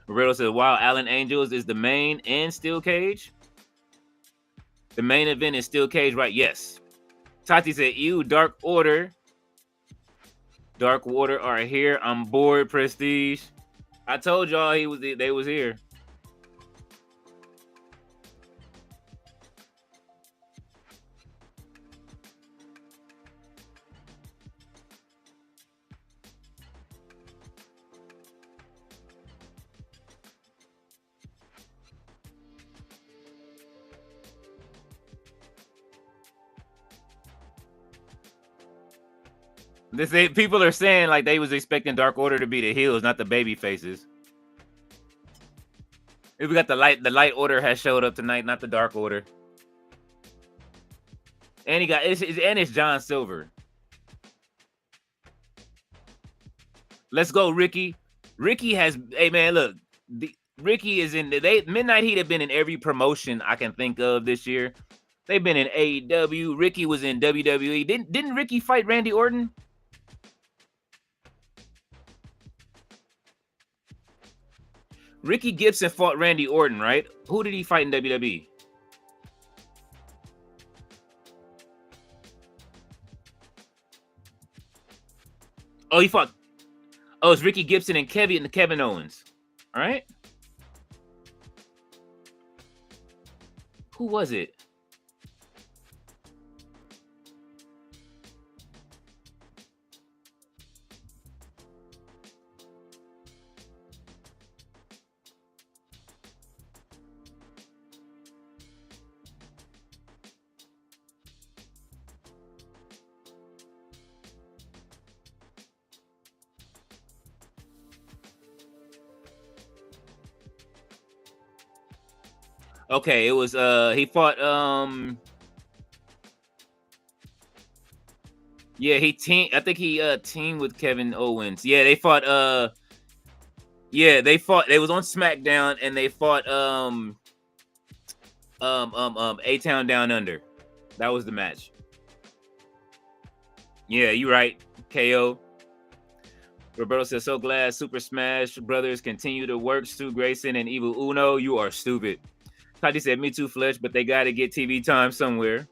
Roberto says, wow, Alan Angels is the main and Steel Cage. The main event is Steel Cage, right? Yes. Tati said, ew, Dark Order. Dark Water are here. I'm bored, Prestige. I told y'all they was here. People are saying like they was expecting Dark Order to be the heels, not the baby faces. We got the light order has showed up tonight, not the Dark Order. And it's John Silver. Let's go, Ricky. Ricky has, hey man, look, Ricky is in Midnight Heat have been in every promotion I can think of this year. They've been in AEW. Ricky was in WWE. Didn't Ricky fight Randy Orton? Ricky Gibson fought Randy Orton, right? Who did he fight in WWE? Oh, he fought. Oh, it's Ricky Gibson and Kevin Owens. All right. Who was it? Okay, it was he fought yeah, I think he teamed with Kevin Owens. Yeah, they fought they was on SmackDown and they fought A-Town Down Under. That was the match. Yeah, you're right. KO. Roberto says, so glad Super Smash Brothers continue to work. Stu Grayson and Evil Uno, you are stupid. Tati said, me too, Fletch, but they got to get TV time somewhere.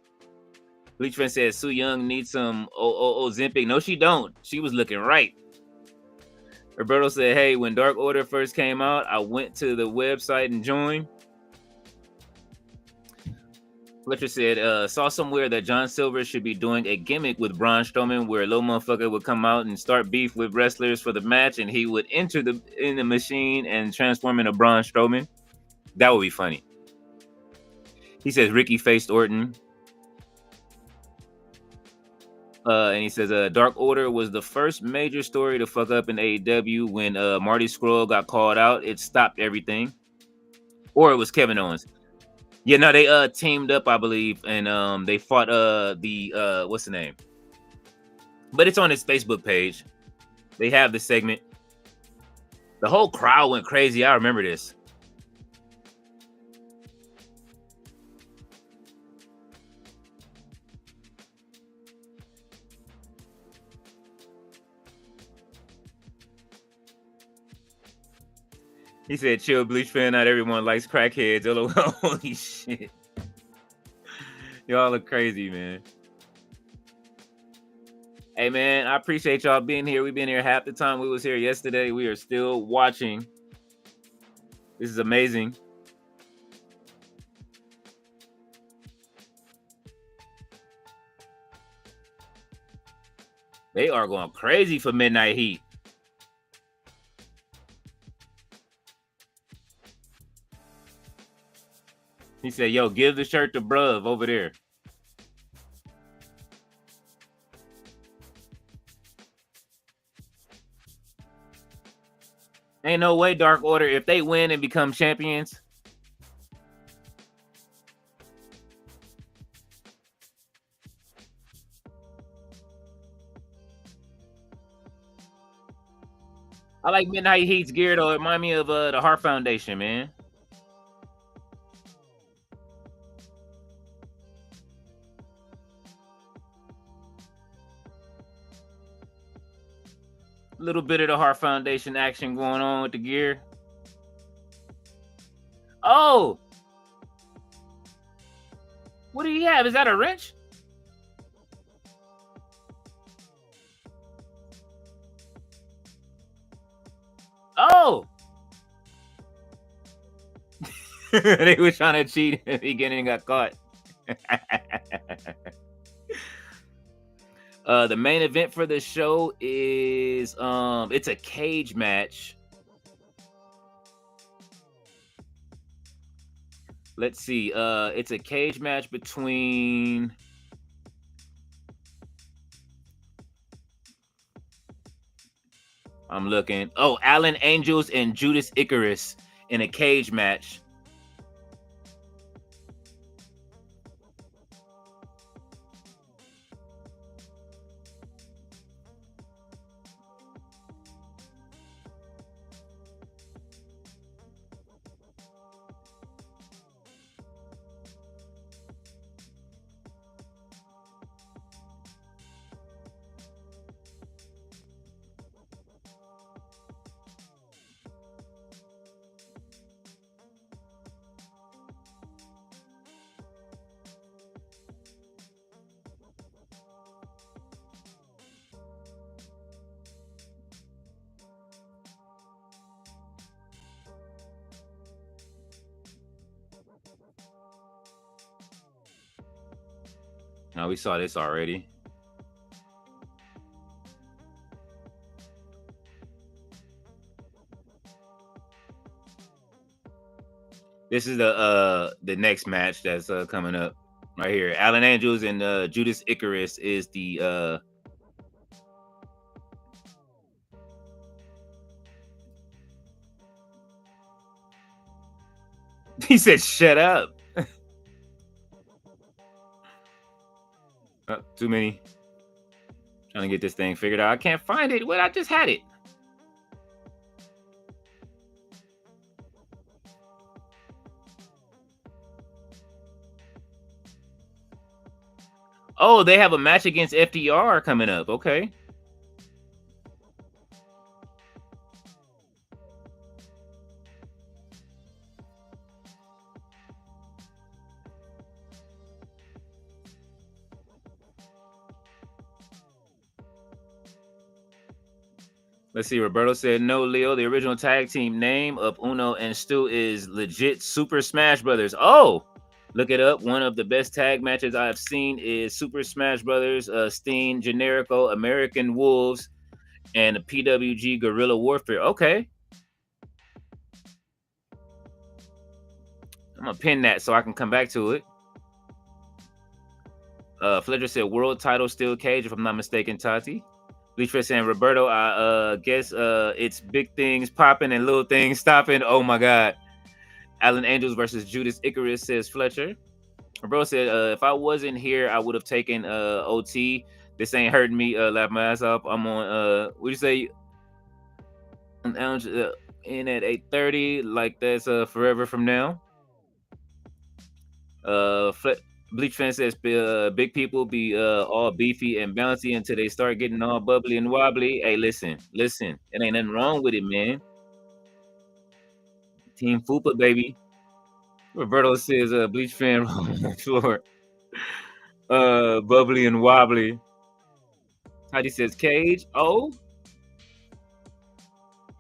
Bleach Friend says, Su Yung needs some Ozempic. No, she don't. She was looking right. Roberto said, hey, when Dark Order first came out, I went to the website and joined. Fletcher said, saw somewhere that John Silver should be doing a gimmick with Braun Strowman where a little motherfucker would come out and start beef with wrestlers for the match, and he would enter in the machine and transform into Braun Strowman. That would be funny. He says Ricky faced Orton. And he says, Dark Order was the first major story to fuck up in AEW. When Marty Scurll got called out, it stopped everything. Or it was Kevin Owens. Yeah, no, they teamed up, I believe, and they fought the what's the name? But it's on his Facebook page. They have the segment. The whole crowd went crazy. I remember this. He said, chill, Bleach fan, not everyone likes crackheads. LOL. Holy shit. Y'all look crazy, man. Hey, man, I appreciate y'all being here. We've been here half the time we was here yesterday. We are still watching. This is amazing. They are going crazy for Midnight Heat. He said, yo, give the shirt to bruv over there. Ain't no way, Dark Order, if they win and become champions. I like Midnight Heat's gear, though. It remind me of the Heart Foundation, man. A little bit of the Heart Foundation action going on with the gear. Oh! What do you have? Is that a wrench? Oh! They were trying to cheat in the beginning and got caught. The main event for the show is it's a cage match. Let's see. It's a cage match between I'm looking. Oh, Alan Angels and Judas Icarus in a cage match. Now we saw this already. This is the next match that's coming up right here. Alan Angels and Judas Icarus is the he said shut up. Too many. Trying to get this thing figured out. I can't find it. Well, I just had it. Oh, they have a match against FTR coming up. Okay. Let's see. Roberto said, no, Leo. The original tag team name of Uno and Stu is legit Super Smash Brothers. Oh, Look it up. One of the best tag matches I've seen is Super Smash Brothers, Steen, Generico, American Wolves, and PWG Guerrilla Warfare. Okay. I'm going to pin that so I can come back to it. Fletcher said world title steel cage, if I'm not mistaken, Tati. Bleach saying Roberto, I guess it's big things popping and little things stopping. Oh my God. Alan Angels versus Judas Icarus, says Fletcher. Roberto said, if I wasn't here, I would have taken OT. This ain't hurting me. Laugh my ass off. I'm on, what do you say? In at 8:30, like that's forever from now. Bleach fan says big people be all beefy and bouncy until they start getting all bubbly and wobbly. Hey, listen, it ain't nothing wrong with it, man. Team Fupa, baby. Roberto says Bleach fan on the floor. Bubbly and wobbly. Heidi says cage. Oh,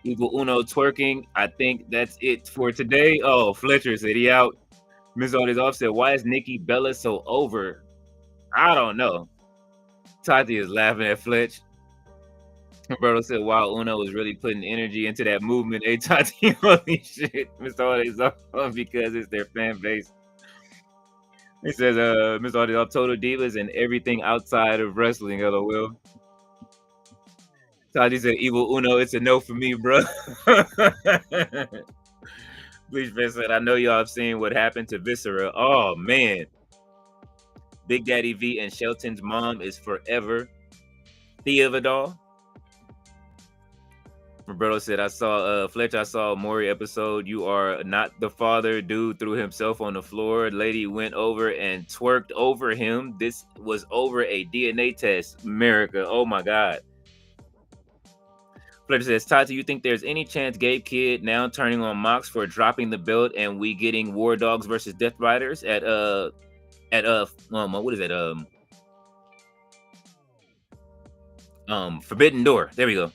Evil Uno twerking. I think that's it for today. Oh, Fletcher said he out. Miss Audis off said, why is Nikki Bella so over? I don't know. Tati is laughing at Fletch. Roberto said, wow, Uno was really putting energy into that movement. Hey, Tati, holy shit. Miss Audis off because it's their fan base. He says, Miss Audis off Total Divas and everything outside of wrestling, LOL. Tati said, Evil Uno, it's a no for me, bro. Bleach Fan said, I know y'all have seen what happened to Viscera. Oh, man. Big Daddy V and Shelton's mom is forever. Thea Vidal. Roberto said, I saw Fletch, I saw a Maury episode. You are not the father. Dude threw himself on the floor. Lady went over and twerked over him. This was over a DNA test. America. Oh, my God. Fletcher says, Tati, you think there's any chance Gabe Kidd now turning on Mox for dropping the belt and we getting War Dogs versus Death Riders at what is it? Forbidden Door. There we go.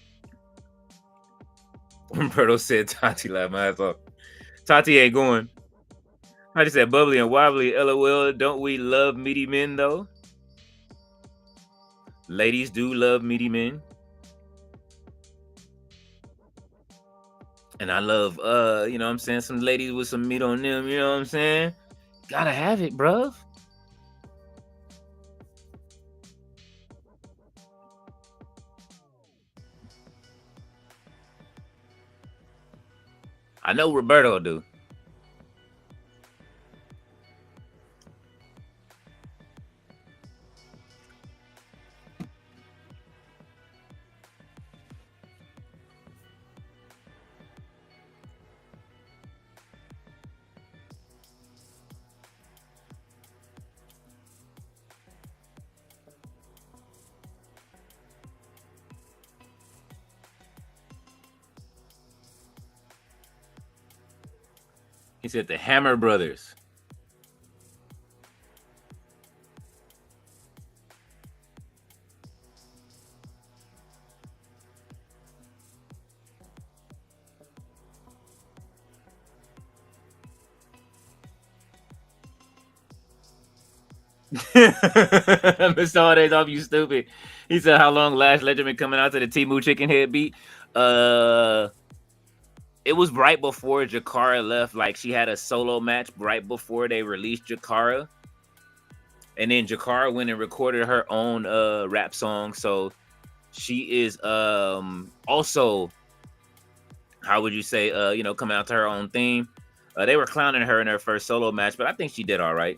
Roberto said Tati laughed my ass off. Tati ain't going. I just said bubbly and wobbly. LOL. Don't we love meaty men though? Ladies do love meaty men. And I love, you know what I'm saying, some ladies with some meat on them, you know what I'm saying? Gotta have it, bruv. I know Roberto do. He said the Hammer Brothers. Mr. Holidays off, you stupid. He said, how long Lash Legend been coming out to the Temu Chicken Head beat? It was right before Jakara left. Like, she had a solo match right before they released Jakara. And then Jakara went and recorded her own rap song. So she is also, how would you say, coming out to her own theme. They were clowning her in her first solo match, but I think she did all right.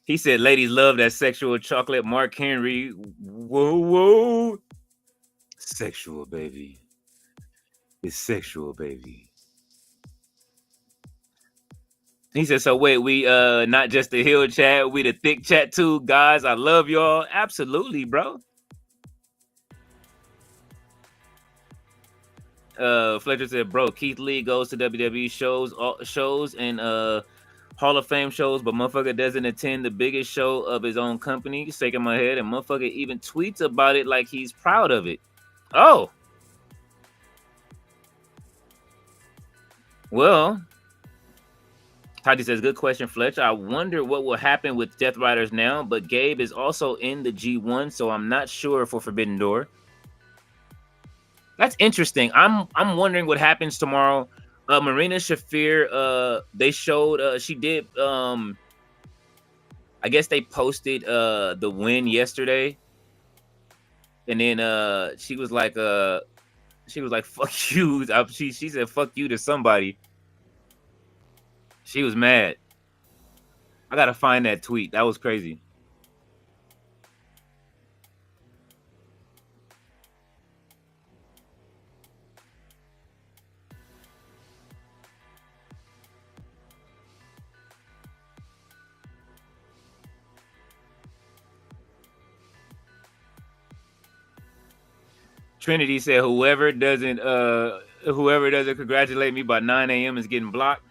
He said, ladies love that sexual chocolate. Mark Henry. Whoa. Sexual, baby. It's sexual, baby. He said, so wait, we not just the hill chat, we the thick chat too, guys. I love y'all. Absolutely, bro. Fletcher said, bro, Keith Lee goes to WWE shows and Hall of Fame shows, but motherfucker doesn't attend the biggest show of his own company. Shaking my head, and motherfucker even tweets about it like he's proud of it. Oh. Well, Tati says, good question, Fletcher. I wonder what will happen with Death Riders now, but Gabe is also in the G1, so I'm not sure for Forbidden Door. That's interesting. I'm wondering what happens tomorrow. Marina Shafir, they showed she did I guess they posted the win yesterday. And then she was like fuck you. She said fuck you to somebody. She was mad. I gotta find that tweet. That was crazy. Trinity said whoever doesn't congratulate me by 9 a.m. is getting blocked.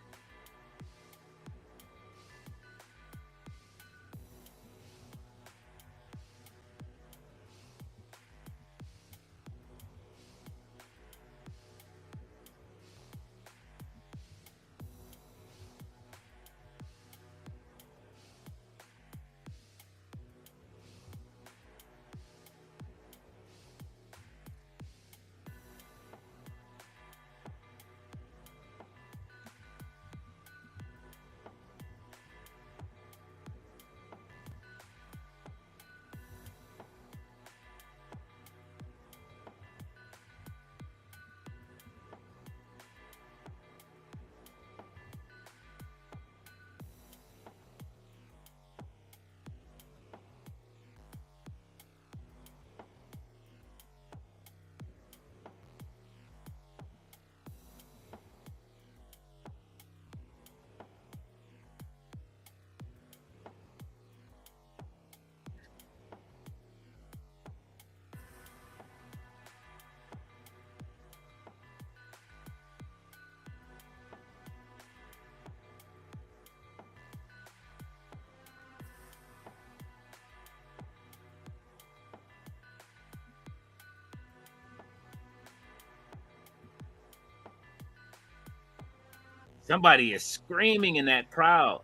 Somebody is screaming in that crowd.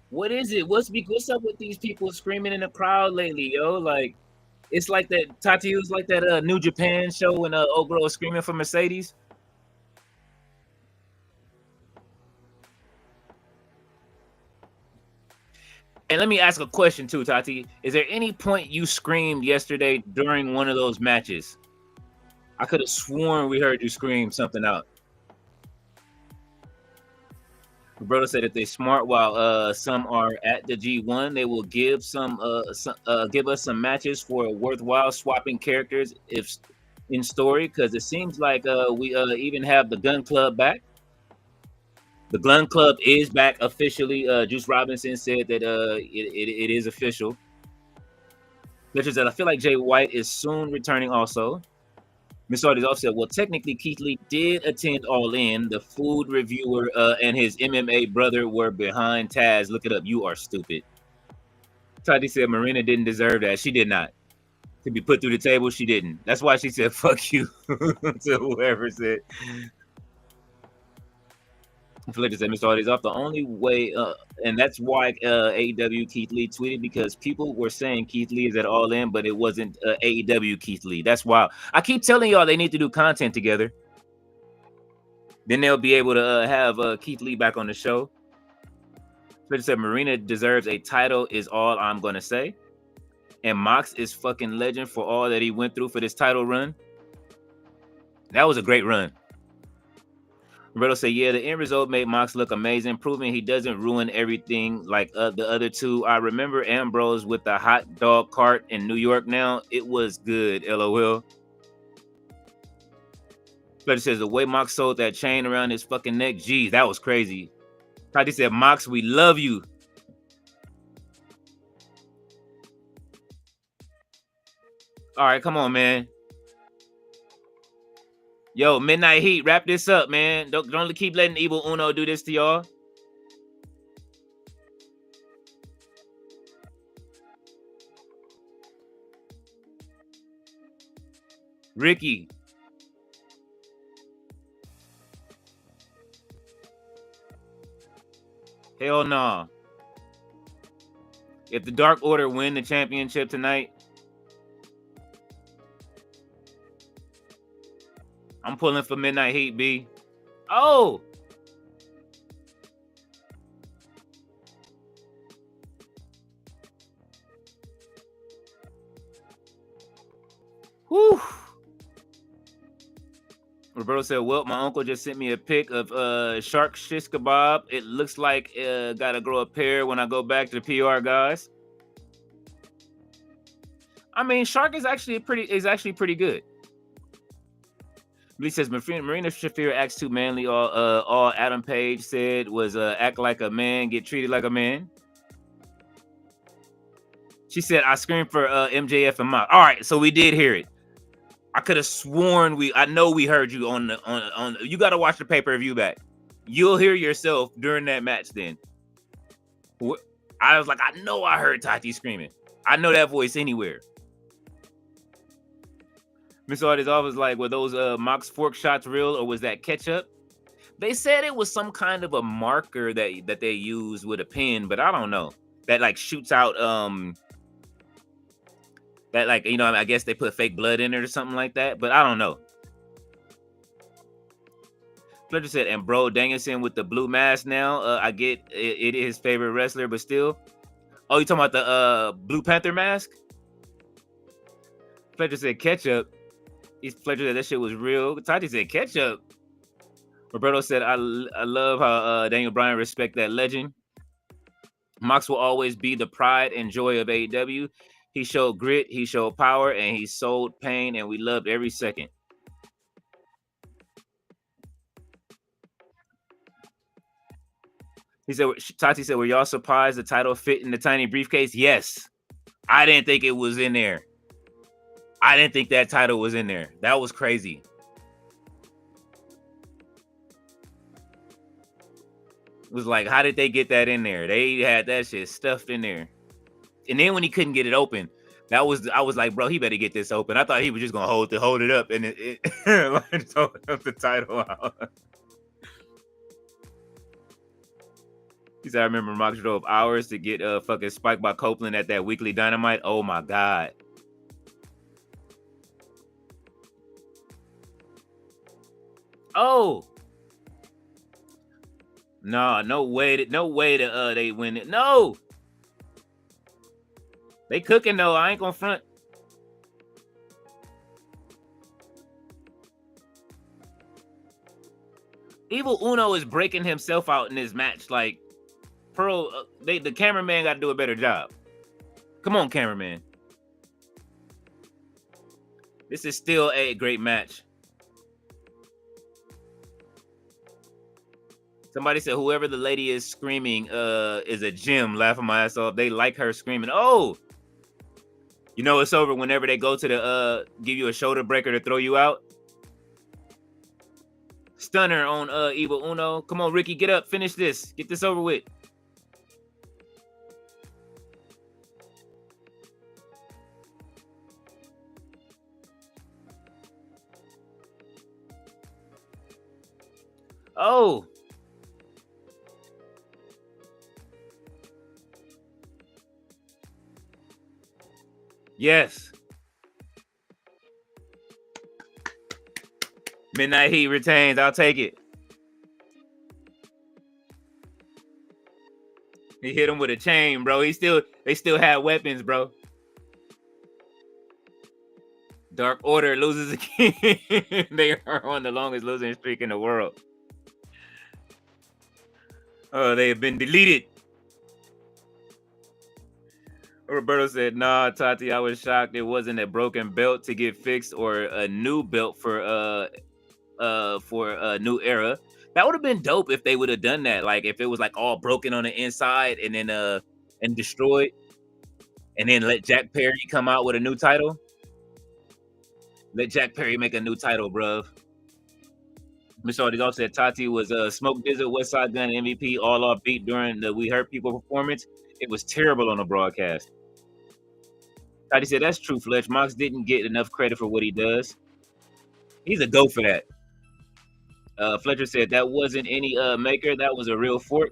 What is it? What's up with these people screaming in the crowd lately, yo? Like, it's like that. Tati was like that New Japan show when old girl was screaming for Mercedes. And let me ask a question too, Tati. Is there any point you screamed yesterday during one of those matches? I could have sworn we heard you scream something out. Roberto said if they smart while some are at the G1, they will give give us some matches for worthwhile swapping characters if in story, because it seems like we even have the Gun Club back. The Gun Club is back officially. Juice Robinson said that it is official. Richard said I feel like Jay White is soon returning also. Miss Artis also said, well, technically, Keith Lee did attend All In. The food reviewer and his MMA brother were behind Taz. Look it up. You are stupid. Tati said Marina didn't deserve that. She did not. To be put through the table, she didn't. That's why she said, fuck you to whoever said. Fletcher said, Mr. Artis off the only way, and that's why AEW Keith Lee tweeted, because people were saying Keith Lee is at All In, but it wasn't AEW Keith Lee. That's why I keep telling y'all they need to do content together. Then they'll be able to have Keith Lee back on the show. Fletcher said, Marina deserves a title is all I'm going to say. And Mox is fucking legend for all that he went through for this title run. That was a great run. Roberto said, yeah, the end result made Mox look amazing, proving he doesn't ruin everything like the other two. I remember Ambrose with the hot dog cart in New York now. It was good, LOL. Fletcher says, the way Mox sold that chain around his fucking neck, geez, that was crazy. Tati said, Mox, we love you. All right, come on, man. Yo, Midnight Heat, wrap this up, man. Don't keep letting Evil Uno do this to y'all. Ricky. Hell no. If the Dark Order win the championship tonight, I'm pulling for Midnight Heat, B. Oh! Whew. Roberto said, well, my uncle just sent me a pic of shark shish kebab. It looks like gotta grow a pair when I go back to the PR guys. I mean, shark is actually pretty good. He says Marina Shafir acts too manly. All Adam Page said was act like a man, get treated like a man. She said, I screamed for MJF and Mox. All right, so we did hear it. I could have sworn I know we heard you on you got to watch the pay-per-view back. You'll hear yourself during that match then. I was like, I know I heard Tati screaming. I know that voice anywhere. Miss Artist always like, were those Mox fork shots real or was that ketchup? They said it was some kind of a marker that they use with a pen, but I don't know. That like shoots out that like, you know, I guess they put fake blood in it or something like that, but I don't know. Fletcher said, and bro, Danielson with the blue mask now. I get it is his favorite wrestler, but still. Oh, you talking about the Blue Panther mask? Fletcher said ketchup. Fletcher said that shit was real. Tati said ketchup. Roberto said, I love how Daniel Bryan respect that legend. Mox will always be the pride and joy of AEW. He showed grit, he showed power, and he sold pain, and we loved every second. He said, Tati said, were y'all surprised the title fit in the tiny briefcase? Yes. I didn't think it was in there. I didn't think that title was in there. That was crazy. It was like, how did they get that in there? They had that shit stuffed in there. And then when he couldn't get it open, I was like, bro, he better get this open. I thought he was just gonna hold it up and it just hold up the title out. He said, I remember Mox drove hours to get fucking spiked by Copeland at that weekly Dynamite. Oh my god. Oh. No way to they win it. No. They cooking though. I ain't gonna front. Evil Uno is breaking himself out in this match. Like, Pearl, the cameraman got to do a better job. Come on, cameraman. This is still a great match. Somebody said whoever the lady is screaming is a gym. Laughing my ass off. They like her screaming. Oh, you know it's over whenever they go to the give you a shoulder breaker to throw you out. Stunner on Evil Uno. Come on, Ricky, get up, finish this, get this over with. Oh. Yes. Midnight Heat retains. I'll take it. He hit him with a chain, bro. They still had weapons, bro. Dark Order loses again. They are on the longest losing streak in the world. Oh, they have been deleted. Roberto said, nah, Tati, I was shocked it wasn't a broken belt to get fixed or a new belt for a new era. That would have been dope if they would have done that. Like if it was like all broken on the inside and then and destroyed, and then let Jack Perry come out with a new title. Let Jack Perry make a new title, bruv. Miss Shorty also said Tati was Smoke Dizzle, West Side Gun, MVP, all off beat during the We Hurt People performance. It was terrible on the broadcast. Tati said, that's true, Fletch. Mox didn't get enough credit for what he does. He's a go for that. Fletcher said that wasn't any maker. That was a real fork.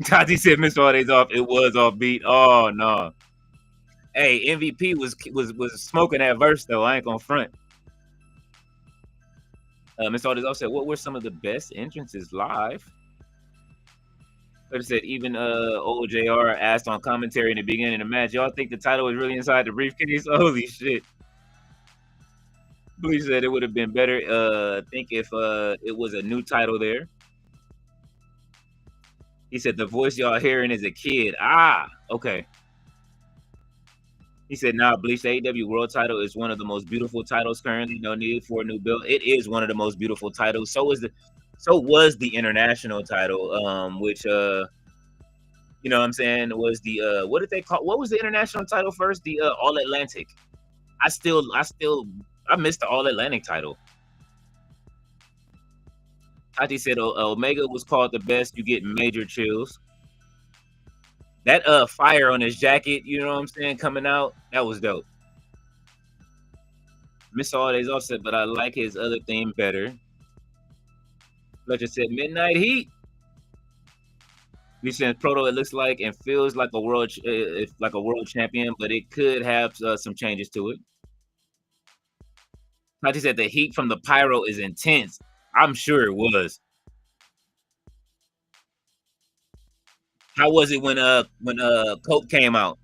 Tati said Miss Friday's off. It was offbeat. Oh no. Hey, MVP was smoking that verse though. I ain't gonna front. Miss Friday's off said, "What were some of the best entrances live?" But it said even old JR asked on commentary in the beginning of the match, "Y'all think the title was really inside the briefcase?" Holy shit. Bleach said it would have been better. I think if it was a new title there. He said the voice y'all hearing is a kid. Ah, okay. He said, "Nah, Bleach, the AEW World Title is one of the most beautiful titles currently. No need for a new belt. It is one of the most beautiful titles. So was the International title, which you know what I'm saying, was the what did they call? What was the International title first? The All Atlantic. I missed the All Atlantic title. Tati said Omega was called the best. You get major chills. That fire on his jacket, you know what I'm saying, coming out, that was dope. Miss Holidays offset, but I like his other theme better. Fletcher said Midnight Heat. He said Proto, it looks like and feels like a world champion, but it could have some changes to it. Tati said the heat from the pyro is intense. I'm sure it was. How was it when Coke came out?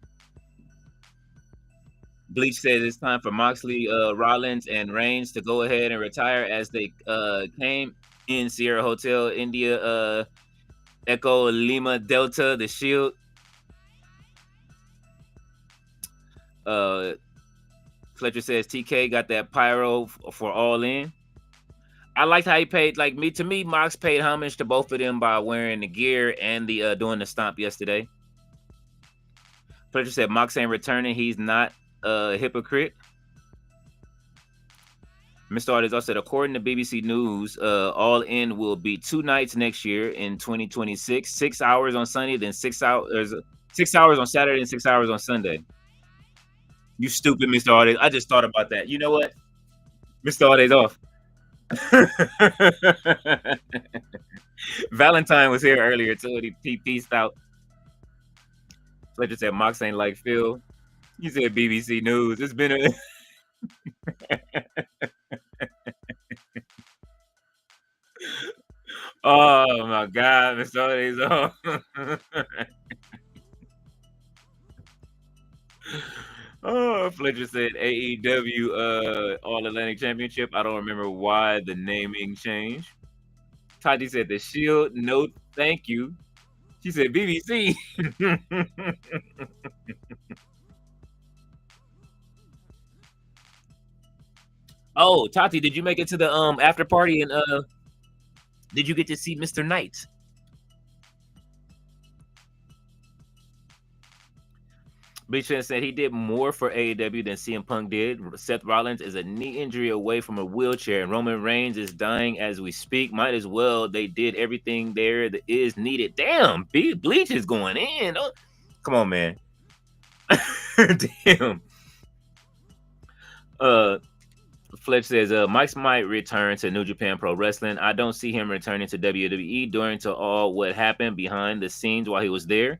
Bleach said it's time for Moxley, Rollins, and Reigns to go ahead and retire as they came in Sierra Hotel, India, Echo Lima Delta, the Shield. Fletcher says TK got that pyro for All In. I liked how he paid, to me, Mox paid homage to both of them by wearing the gear and the doing the stomp yesterday. Fletcher said Mox ain't returning. He's not a hypocrite. Mr. Artist also said, according to BBC News, All In will be 2 nights next year in 2026. 6 hours on Sunday, then 6 hours on Saturday, and 6 hours on Sunday. You stupid, Mr. Artist. I just thought about that. You know what? Mr. Artist off. Valentine was here earlier too. He peaced out. Fletcher said Mox ain't like Phil. You said BBC News. It's been a oh my God, Mr. Holidays on. Oh, Fletcher said AEW All Atlantic Championship. I don't remember why the naming changed. Tati said the Shield. No, thank you. She said BBC. Oh, Tati, did you make it to the after party and did you get to see Mr. Knight? Bleacher said he did more for AEW than CM Punk did. Seth Rollins is a knee injury away from a wheelchair, and Roman Reigns is dying as we speak. Might as well. They did everything there that is needed. Damn, Bleach is going in. Oh, come on, man. Damn. Fletch says Mike might return to New Japan Pro Wrestling. I don't see him returning to WWE during to all what happened behind the scenes while he was there.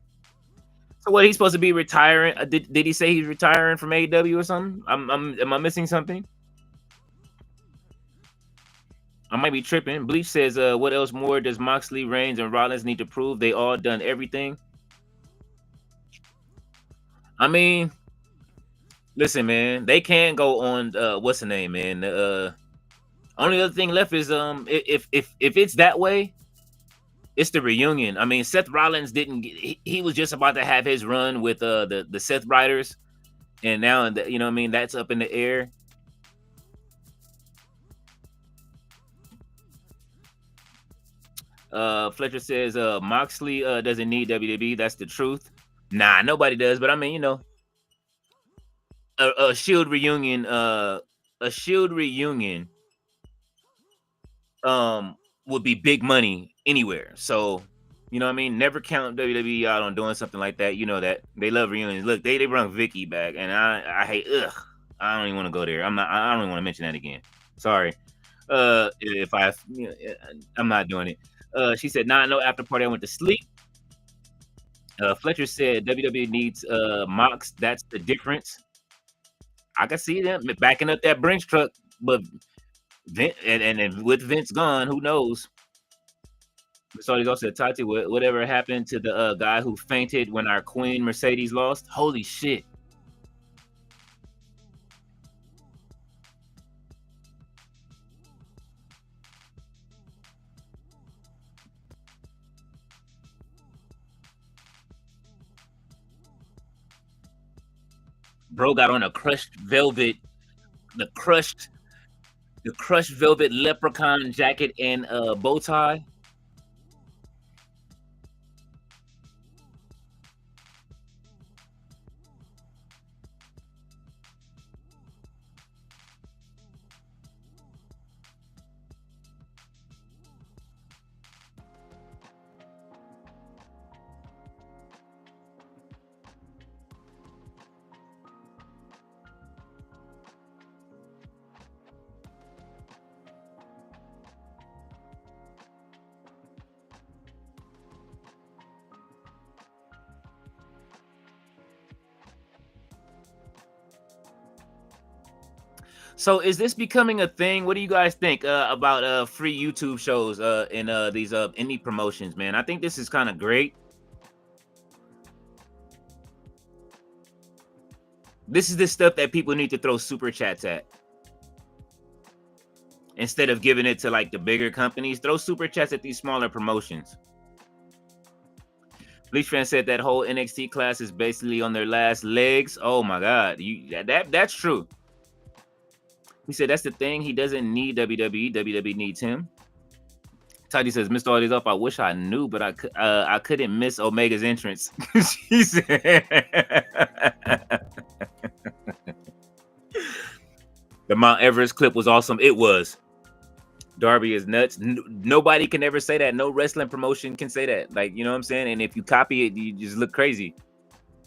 So what, he's supposed to be retiring? Did he say he's retiring from AEW or something? Am I missing something? I might be tripping. Bleach says, what else more does Moxley, Reigns, and Rollins need to prove? They all done everything. I mean, listen, man, they can go on. What's the name, man? Only other thing left is if it's that way, it's the reunion. I mean, Seth Rollins he was just about to have his run with the Seth Riders, and now you know what I mean, that's up in the air. Fletcher says Moxley doesn't need WWE. That's the truth. Nah, nobody does. But I mean, you know, a Shield reunion, would be big money anywhere. So, you know what I mean? Never count WWE out on doing something like that. You know that they love reunions. Look, they brought Vicky back, and I hate. I don't even want to go there. I don't even want to mention that again. Sorry. I'm not doing it. She said, "Nah, no after party. I went to sleep." Fletcher said WWE needs Mox. That's the difference. I can see them backing up that Brinks truck, but and with Vince gone, who knows? So he also said, Tati, whatever happened to the guy who fainted when our Queen Mercedes lost? Holy shit. Bro got on a crushed velvet, the crushed velvet leprechaun jacket and bow tie. So is this becoming a thing? What do you guys think about free YouTube shows in these indie promotions, man? I think this is kind of great. This is the stuff that people need to throw super chats at. Instead of giving it to like the bigger companies, throw super chats at these smaller promotions. Bleach fan said that whole NXT class is basically on their last legs. Oh my god, that's true. He said that's the thing. He doesn't need WWE. WWE needs him. Tati says, missed all these up. I wish I knew, but I couldn't miss Omega's entrance. She said the Mount Everest clip was awesome. It was. Darby is nuts. Nobody can ever say that. No wrestling promotion can say that. Like, you know what I'm saying? And if you copy it, you just look crazy.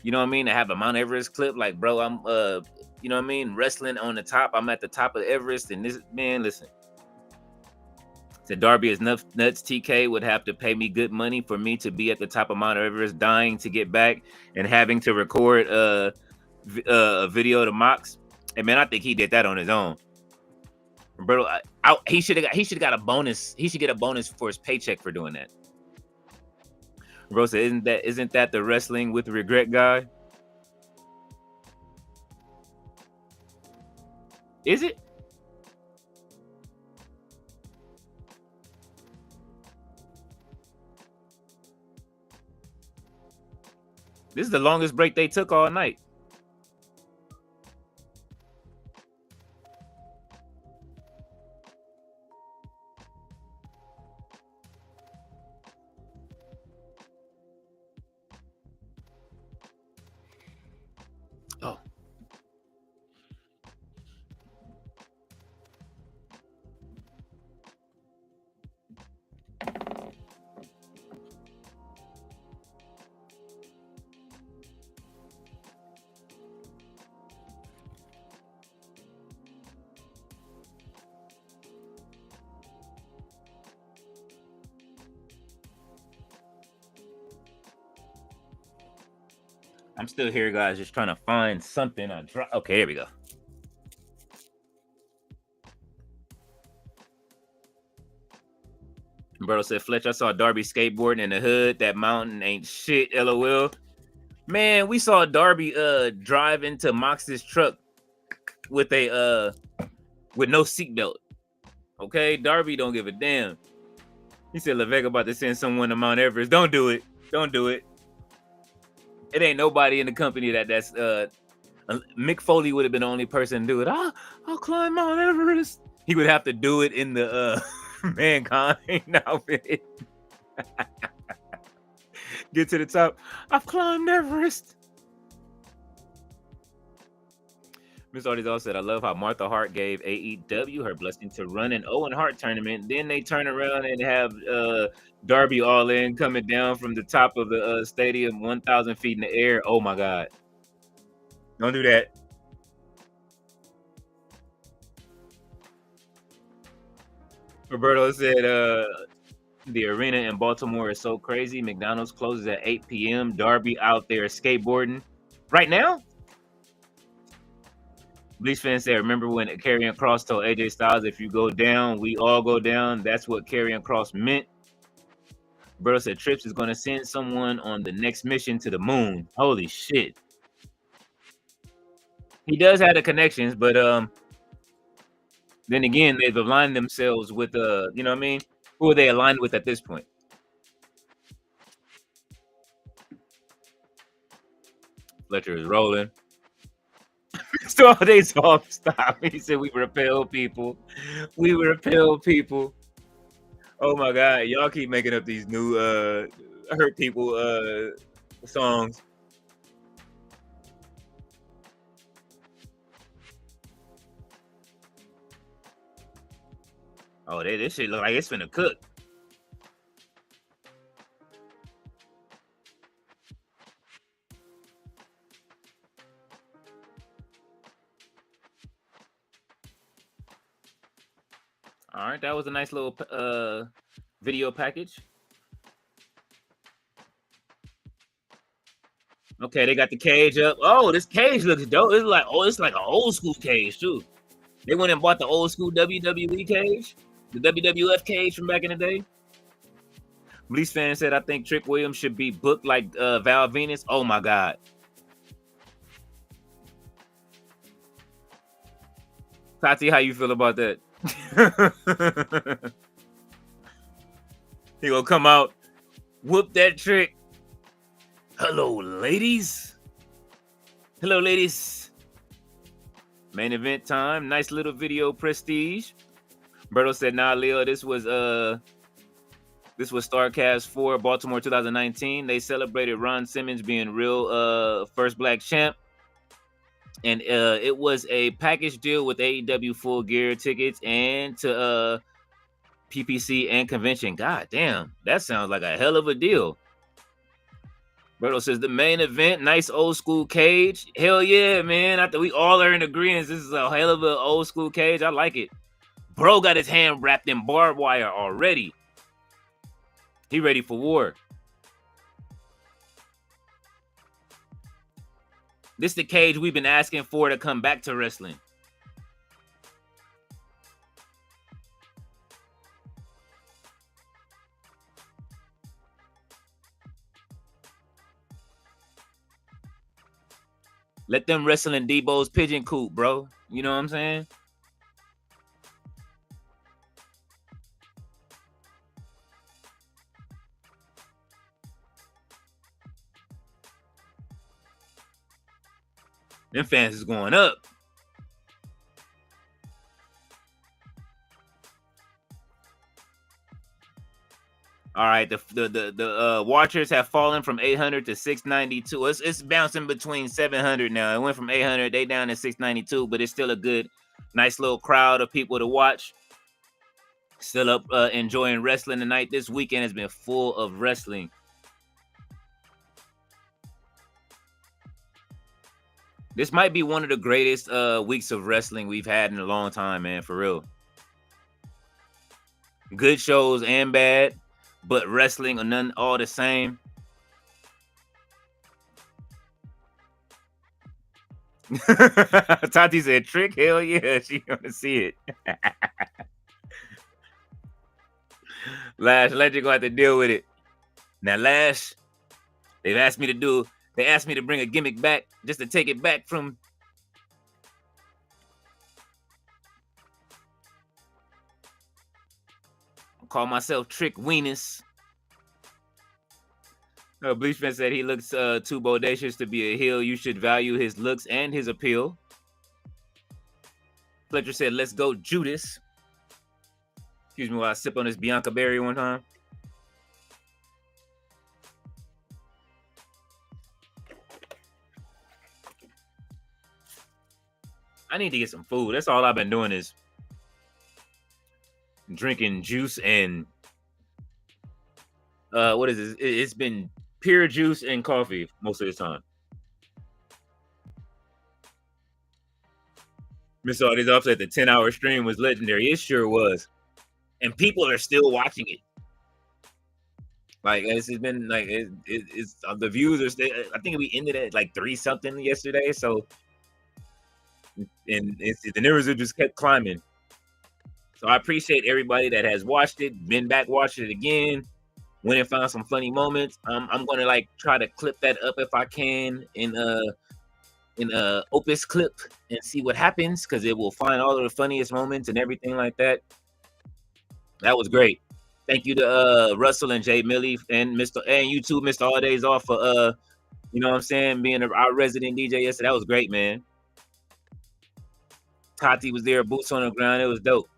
You know what I mean? To have a Mount Everest clip, like, bro, I'm you know what I mean? Wrestling on the top. I'm at the top of Everest, and this man, listen. Said Darby is nuts. TK would have to pay me good money for me to be at the top of Mount Everest, dying to get back and having to record a video to Mox. And man, I think he did that on his own. Bro, he should have got a bonus. He should get a bonus for his paycheck for doing that. Bro said, isn't that the wrestling with regret guy? Is it? This is the longest break they took all night. Oh. I'm still here, guys, just trying to find something. Okay, here we go. Bro said, Fletch, I saw Darby skateboarding in the hood. That mountain ain't shit, LOL. Man, we saw Darby drive into Mox's truck with a with no seatbelt. Okay, Darby don't give a damn. He said LaVega about to send someone to Mount Everest. Don't do it. Don't do it. It ain't nobody in the company that's Mick Foley would have been the only person to do it. I'll climb Mount Everest. He would have to do it in the Mankind outfit. Get to the top. I've climbed Everest. Miss Artis said, I love how Martha Hart gave AEW her blessing to run an Owen Hart tournament. Then they turn around and have Darby All In coming down from the top of the stadium 1,000 feet in the air. Oh my God. Don't do that. Roberto said, The arena in Baltimore is so crazy. McDonald's closes at 8 p.m. Darby out there skateboarding. Right now? Bleach fans say, remember when Karrion Kross told AJ Styles, if you go down, we all go down? That's what Karrion Kross meant. Bro said Trips is going to send someone on the next mission to the moon. Holy shit. He does have the connections, but then again, they've aligned themselves with you know what I mean? Who are they aligned with at this point? Fletcher is rolling. So they soft stop. He said we repel people. We repel people. Oh my god, y'all keep making up these new hurt people songs. Oh, this shit look like it's finna cook. All right, that was a nice little video package. Okay, they got the cage up. Oh, this cage looks dope. It's like an old school cage too. They went and bought the old school WWE cage, the WWF cage from back in the day. Bleach fan said, I think Trick Williams should be booked like Val Venus. Oh my god. Tati, how you feel about that? He gonna come out, whoop that Trick. Hello, ladies. Hello, ladies. Main event time. Nice little video prestige. Berto said, nah, Leo, this was StarCast 4, Baltimore 2019. They celebrated Ron Simmons being real first black champ. And it was a package deal with AEW Full Gear tickets and to PPC and convention. God damn, that sounds like a hell of a deal. Berto says the main event, nice old school cage. Hell yeah, man. After we all are in agreement, this is a hell of an old school cage. I like it. Bro got his hand wrapped in barbed wire already. He ready for war. This the cage we've been asking for to come back to wrestling. Let them wrestle in Debo's pigeon coop, bro. You know what I'm saying? Them fans is going up. All right, the watchers have fallen from 800 to 692. It's bouncing between 700 now. It went from 800, they down to 692, but it's still a good, nice little crowd of people to watch. Still up enjoying wrestling tonight. This weekend has been full of wrestling. This might be one of the greatest weeks of wrestling we've had in a long time, man, for real. Good shows and bad, but wrestling or none, all the same. Tati said, Trick, hell yeah, she gonna see it. Lash Legend gonna have to deal with it. Now, Lash, they asked me to bring a gimmick back just to take it back from. I'll call myself Trick Weenus. Bleach fan said he looks too bodacious to be a heel. You should value his looks and his appeal. Fletcher said, let's go, Judas. Excuse me while I sip on this Bianca berry one time. I need to get some food. That's all I've been doing is drinking juice and what is this? It's been pure juice and coffee most of the time. Miss all these upset. The 10-hour stream was legendary. It sure was. And people are still watching it. Like it's been like it's the views are still. I think we ended at like 3 something yesterday. So and the numbers have just kept climbing. So I appreciate everybody that has watched it, been back watching it again, went and found some funny moments. I'm gonna like try to clip that up if I can in Opus clip and see what happens, because it will find all of the funniest moments and everything like that. That was great. Thank you to Russell and Jay Millie and you too, Mr. All Days Off, for you know what I'm saying, being our resident DJ yesterday. That was great, man. Tati was there, boots on the ground. It was dope.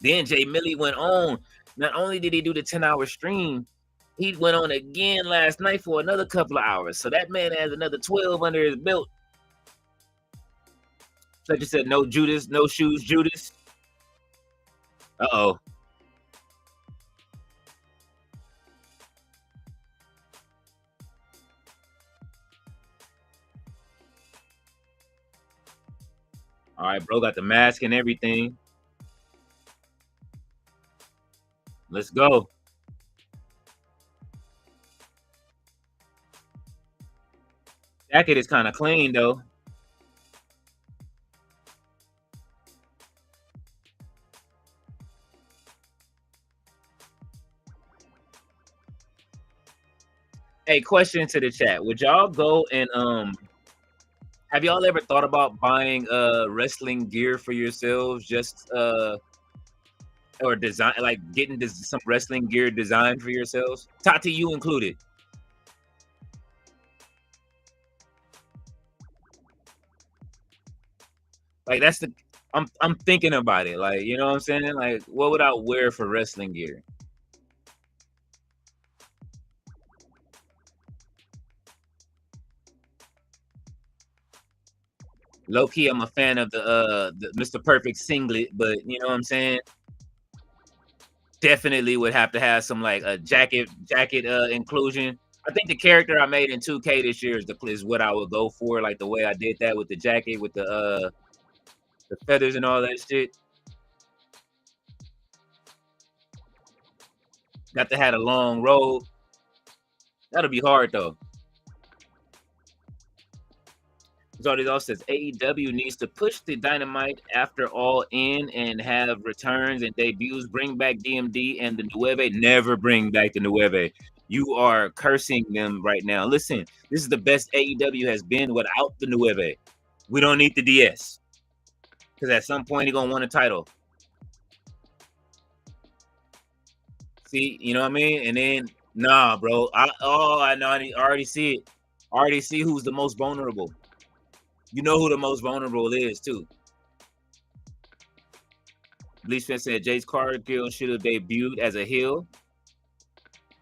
Then Jay Millie went on. Not only did he do the 10-hour stream, he went on again last night for another couple of hours. So that man has another 12 under his belt. Like you said, no Judas, no shoes, Judas. Uh-oh. All right, bro, got the mask and everything. Let's go. Jacket is kind of clean, though. Hey, question to the chat. Would y'all go and have y'all ever thought about buying wrestling gear for yourselves, just or design, like getting some wrestling gear designed for yourselves? Tati, you included. Like that's the I'm thinking about it. Like, you know what I'm saying? Like, what would I wear for wrestling gear? Low key, I'm a fan of the Mr. Perfect singlet, but you know what I'm saying? Definitely would have to have some like a jacket inclusion. I think the character I made in 2K this year is what I would go for, like the way I did that with the jacket with the feathers and all that shit. Got to have a long robe. That'll be hard though. Zardy also says AEW needs to push the Dynamite after All In and have returns and debuts. Bring back DMD and the Nueve. Never bring back the Nueve. You are cursing them right now. Listen, this is the best AEW has been without the Nueve. We don't need the DS, because at some point you're gonna want a title. See, you know what I mean? And then nah, bro. I know. I already see it. I already see who's the most vulnerable. You know who the most vulnerable is, too. Bleach Fan said Jade's Cargill should have debuted as a heel.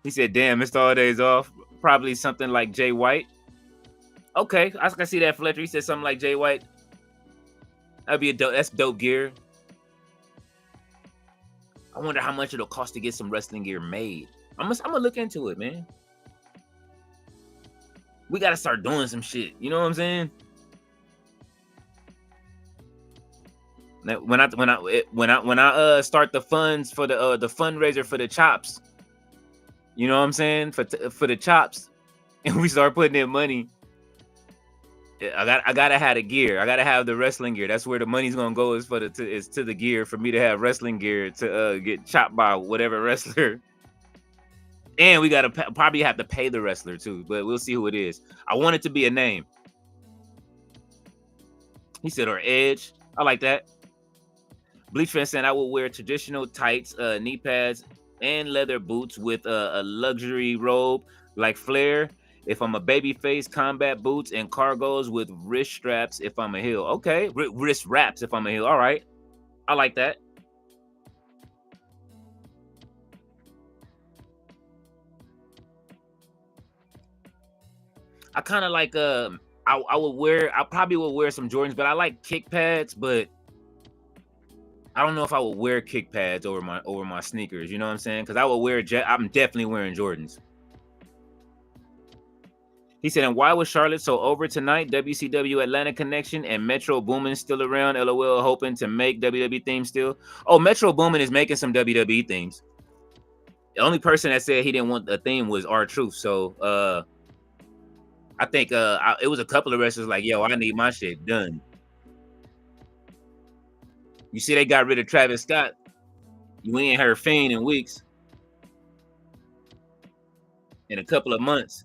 He said, damn, missed all days off. Probably something like Jay White. Okay, I can see that, Fletcher. He said something like Jay White. That'd be that's dope gear. I wonder how much it'll cost to get some wrestling gear made. I'm gonna look into it, man. We gotta start doing some shit. You know what I'm saying? When I start the funds for the fundraiser for the chops, you know what I'm saying, for the chops, and we start putting in money, I gotta have the gear. I gotta have the wrestling gear. That's where the money's gonna go, is to the gear for me to have wrestling gear to get chopped by whatever wrestler. And we gotta probably have to pay the wrestler too, but we'll see who it is. I want it to be a name. He said, or Edge. I like that. Bleach Fan saying I will wear traditional tights, knee pads, and leather boots with a luxury robe like Flair. If I'm a babyface, combat boots and cargos with wrist straps if I'm a heel. Okay, wrist wraps if I'm a heel. All right, I like that. I kind of like I probably would wear some Jordans, but I like kick pads, but I don't know if I would wear kick pads over my sneakers. You know what I'm saying? Because I would I'm definitely wearing Jordans. He said, and why was Charlotte so over tonight? WCW Atlanta Connection and Metro Boomin still around. LOL, hoping to make WWE themes still. Oh, Metro Boomin is making some WWE themes. The only person that said he didn't want the theme was R-Truth. So I think it was a couple of wrestlers like, yo, I need my shit done. You see, they got rid of Travis Scott. We ain't heard Fiend in weeks. In a couple of months.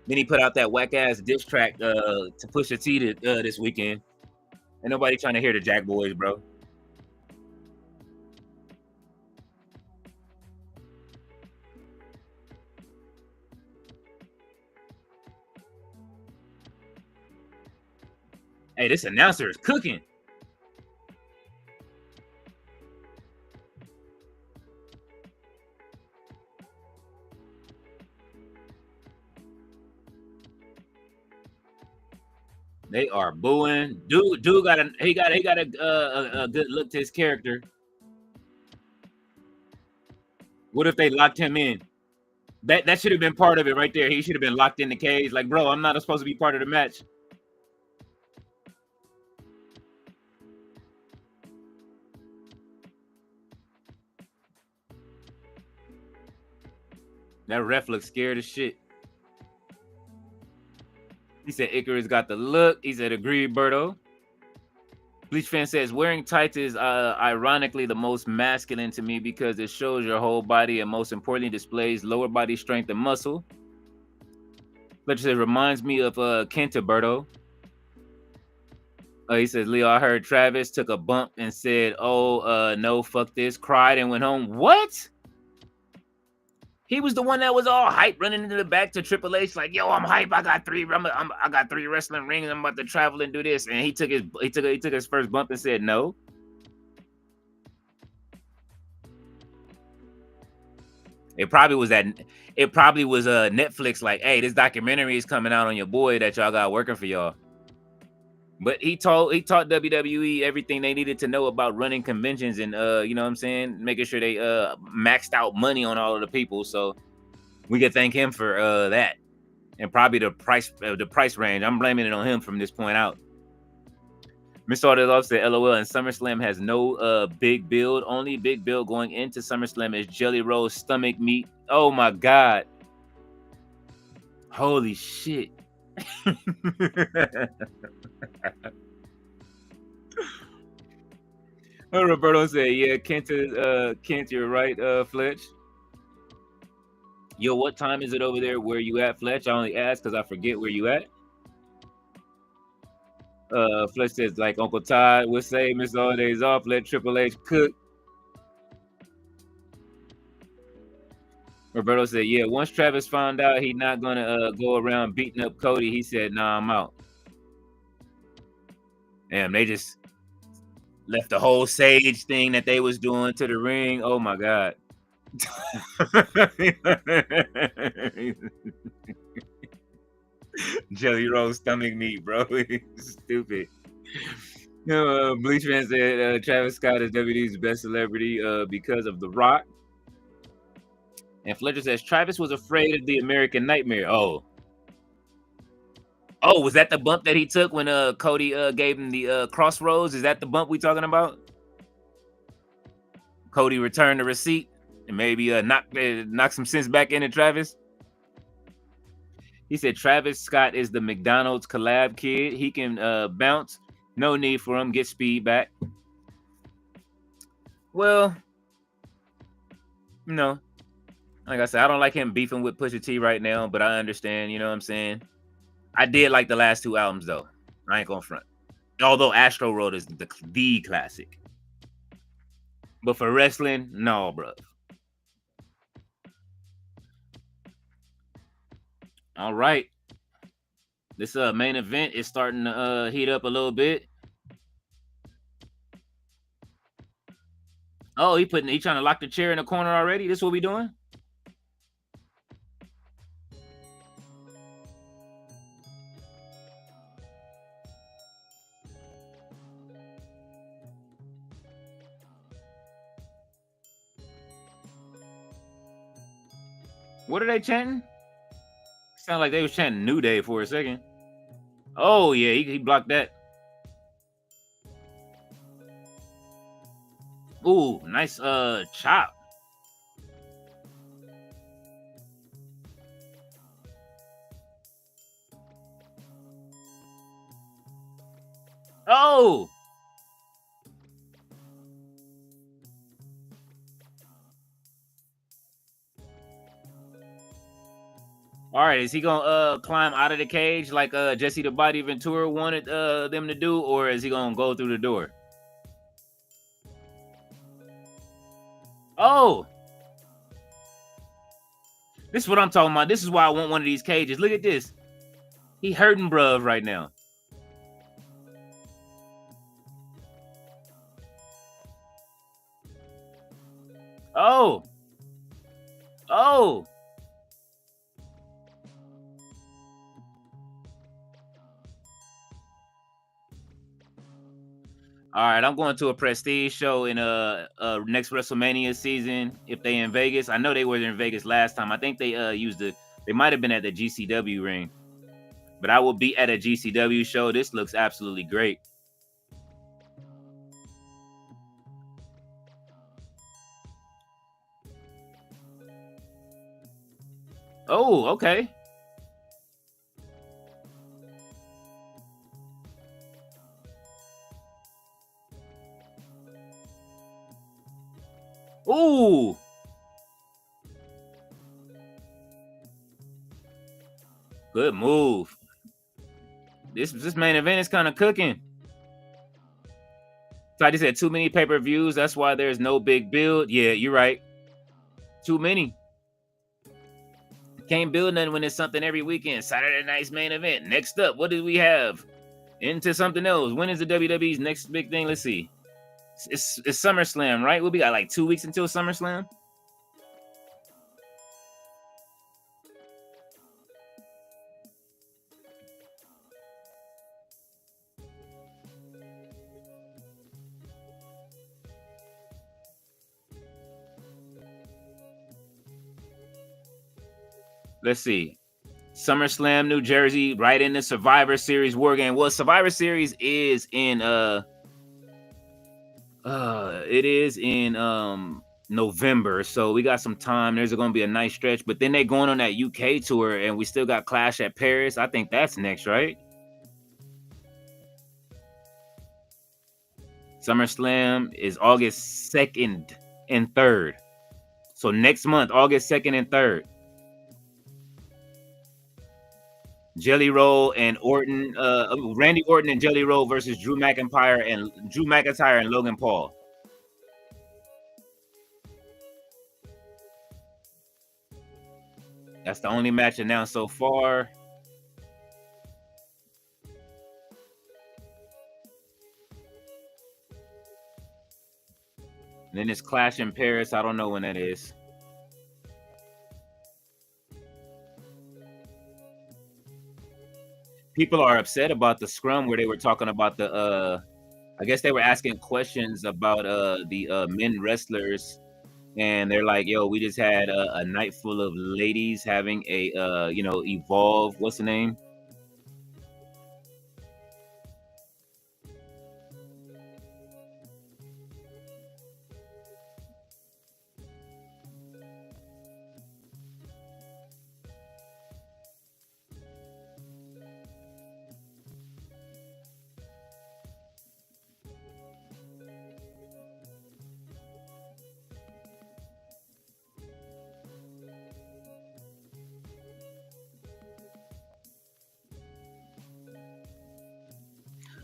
Then he put out that whack ass diss track to Pusha T this weekend. Ain't nobody trying to hear the Jack Boys, bro. Hey, this announcer is cooking. They are booing. Dude got a good look to his character. What if they locked him in? That should have been part of it right there. He should have been locked in the cage. Like, bro, I'm not supposed to be part of the match. That ref looks scared as shit. He said Icarus got the look. He said, agreed, Berto. Bleach fan says, wearing tights is ironically the most masculine to me because it shows your whole body and most importantly displays lower body strength and muscle. Fletcher says, reminds me of Kenta, Berto. He says, Leo, I heard Travis took a bump and said, no, fuck this, cried and went home. What? He was the one that was all hype, running into the back to Triple H, like, "Yo, I'm hype. I got three wrestling rings. I'm about to travel and do this." And he took his first bump and said no. It probably was Netflix, like, "Hey, this documentary is coming out on your boy that y'all got working for y'all." But he taught WWE everything they needed to know about running conventions and you know what I'm saying, making sure they maxed out money on all of the people. So we can thank him for that, and probably the price range. I'm blaming it on him from this point out. Mr. Love said, "LOL." And SummerSlam has no big build. Only big build going into SummerSlam is Jelly Roll stomach meat. Oh my god! Holy shit! Roberto said, "Yeah, Kent, you're right, Fletch. Yo, what time is it over there? Where you at, Fletch? I only ask because I forget where you at." Fletch says, like Uncle Todd would say, "Miss all days off, let Triple H cook." Roberto said, "Yeah, once Travis found out he's not gonna go around beating up Cody, he said, nah, I'm out." Damn, they just left the whole Sage thing that they was doing to the ring. Oh my god. Jelly roll stomach meat, bro. Stupid. Bleach fan said Travis Scott is WWE's best celebrity because of The Rock. And Fletcher says Travis was afraid of the American Nightmare. Oh, was that the bump that he took when Cody gave him the crossroads? Is that the bump we talking about? Cody returned the receipt and maybe knock some sense back into Travis. He said Travis Scott is the McDonald's collab kid. He can bounce. No need for him. Get speed back. Well, no. Like I said, I don't like him beefing with Pusha T right now, but I understand, you know what I'm saying? I did like the last two albums, though. I ain't gonna front. Although Astro World is the classic. But for wrestling, no, bro. All right. This main event is starting to heat up a little bit. Oh, he trying to lock the chair in the corner already? This what we doing? What are they chanting? Sound like they was chanting New Day for a second. Oh yeah, he blocked that. Ooh, nice chop. Oh. All right, is he gonna climb out of the cage like Jesse the Body Ventura wanted them to do, or is he gonna go through the door? Oh, this is what I'm talking about. This is why I want one of these cages. Look at this. He hurting bruv right now. Oh. Oh. All right, I'm going to a prestige show in next WrestleMania season if they in Vegas. I know they were in Vegas last time. I think they they might have been at the GCW ring. But I will be at a GCW show. This looks absolutely great. Oh, okay. Ooh. Good move. This main event is kind of cooking. So I just said too many pay-per-views. That's why there's no big build. Yeah, you're right. Too many. Can't build nothing when it's something every weekend. Saturday night's main event. Next up, what do we have? Into something else. When is the WWE's next big thing? Let's see. It's SummerSlam, right? We'll be got like 2 weeks until SummerSlam. Let's see. SummerSlam, New Jersey, right in the Survivor Series war game. Well, Survivor Series is in November, so we got some time. There's going to be a nice stretch, but then they're going on that UK tour, and we still got Clash at Paris. I think that's next, right? SummerSlam is August 2nd and 3rd. So next month, August 2nd and 3rd. Jelly Roll and Orton, Randy Orton and Jelly Roll versus Drew McIntyre and Logan Paul. That's the only match announced so far. And then it's Clash in Paris. I don't know when that is. People are upset about the scrum where they were talking about the I guess they were asking questions about the men wrestlers, and they're like, yo, we just had a night full of ladies having a Evolve, what's the name?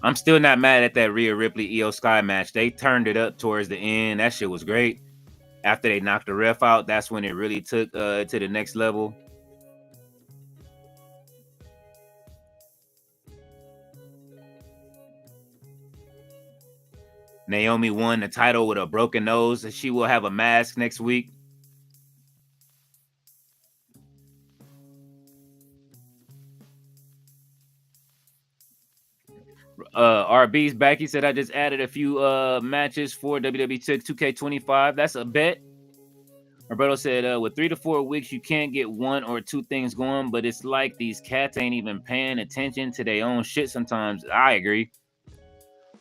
I'm still not mad at that Rhea Ripley Io Sky match. They turned it up towards the end. That shit was great. After they knocked the ref out, that's when it really took to the next level. Naomi won the title with a broken nose. She will have a mask next week. RB's back. He said, I just added a few matches for WWE 2K25. That's a bet. Roberto said, with 3 to 4 weeks, you can't get 1 or 2 things going, but it's like these cats ain't even paying attention to their own shit sometimes. I agree.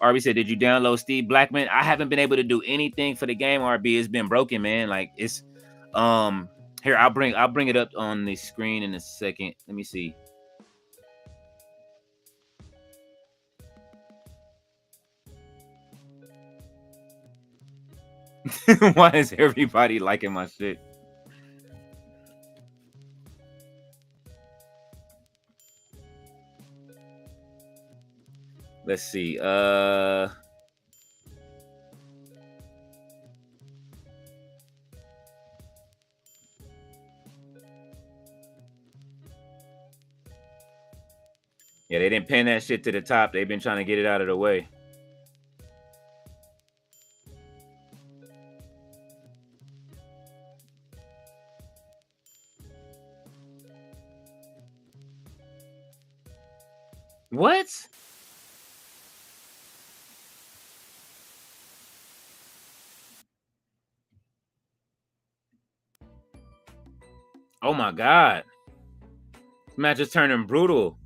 RB said, did you download Steve Blackman? I haven't been able to do anything for the game, RB. It's been broken, man. Like, it's here, I'll bring it up on the screen in a second. Let me see. Why is everybody liking my shit? Let's see. Yeah, they didn't pin that shit to the top. They've been trying to get it out of the way. What? Oh my God. This match is turning brutal.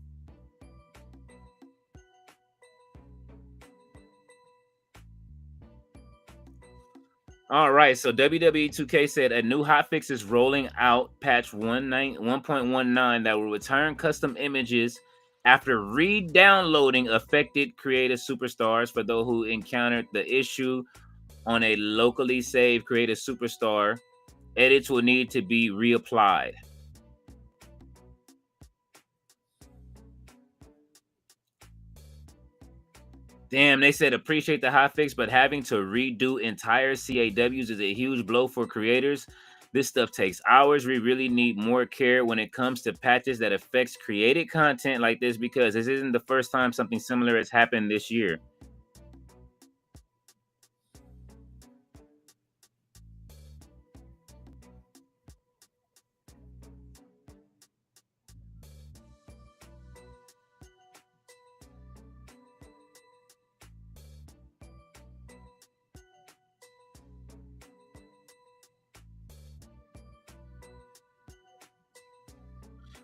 All right, so WWE 2K said a new hotfix is rolling out, patch 1.19, that will return custom images after re-downloading affected creative superstars. For those who encountered the issue on a locally saved creative superstar, edits will need to be reapplied. Damn, they said appreciate the hotfix, but having to redo entire CAWs is a huge blow for creators. This stuff takes hours. We really need more care when it comes to patches that affects created content like this, because this isn't the first time something similar has happened this year.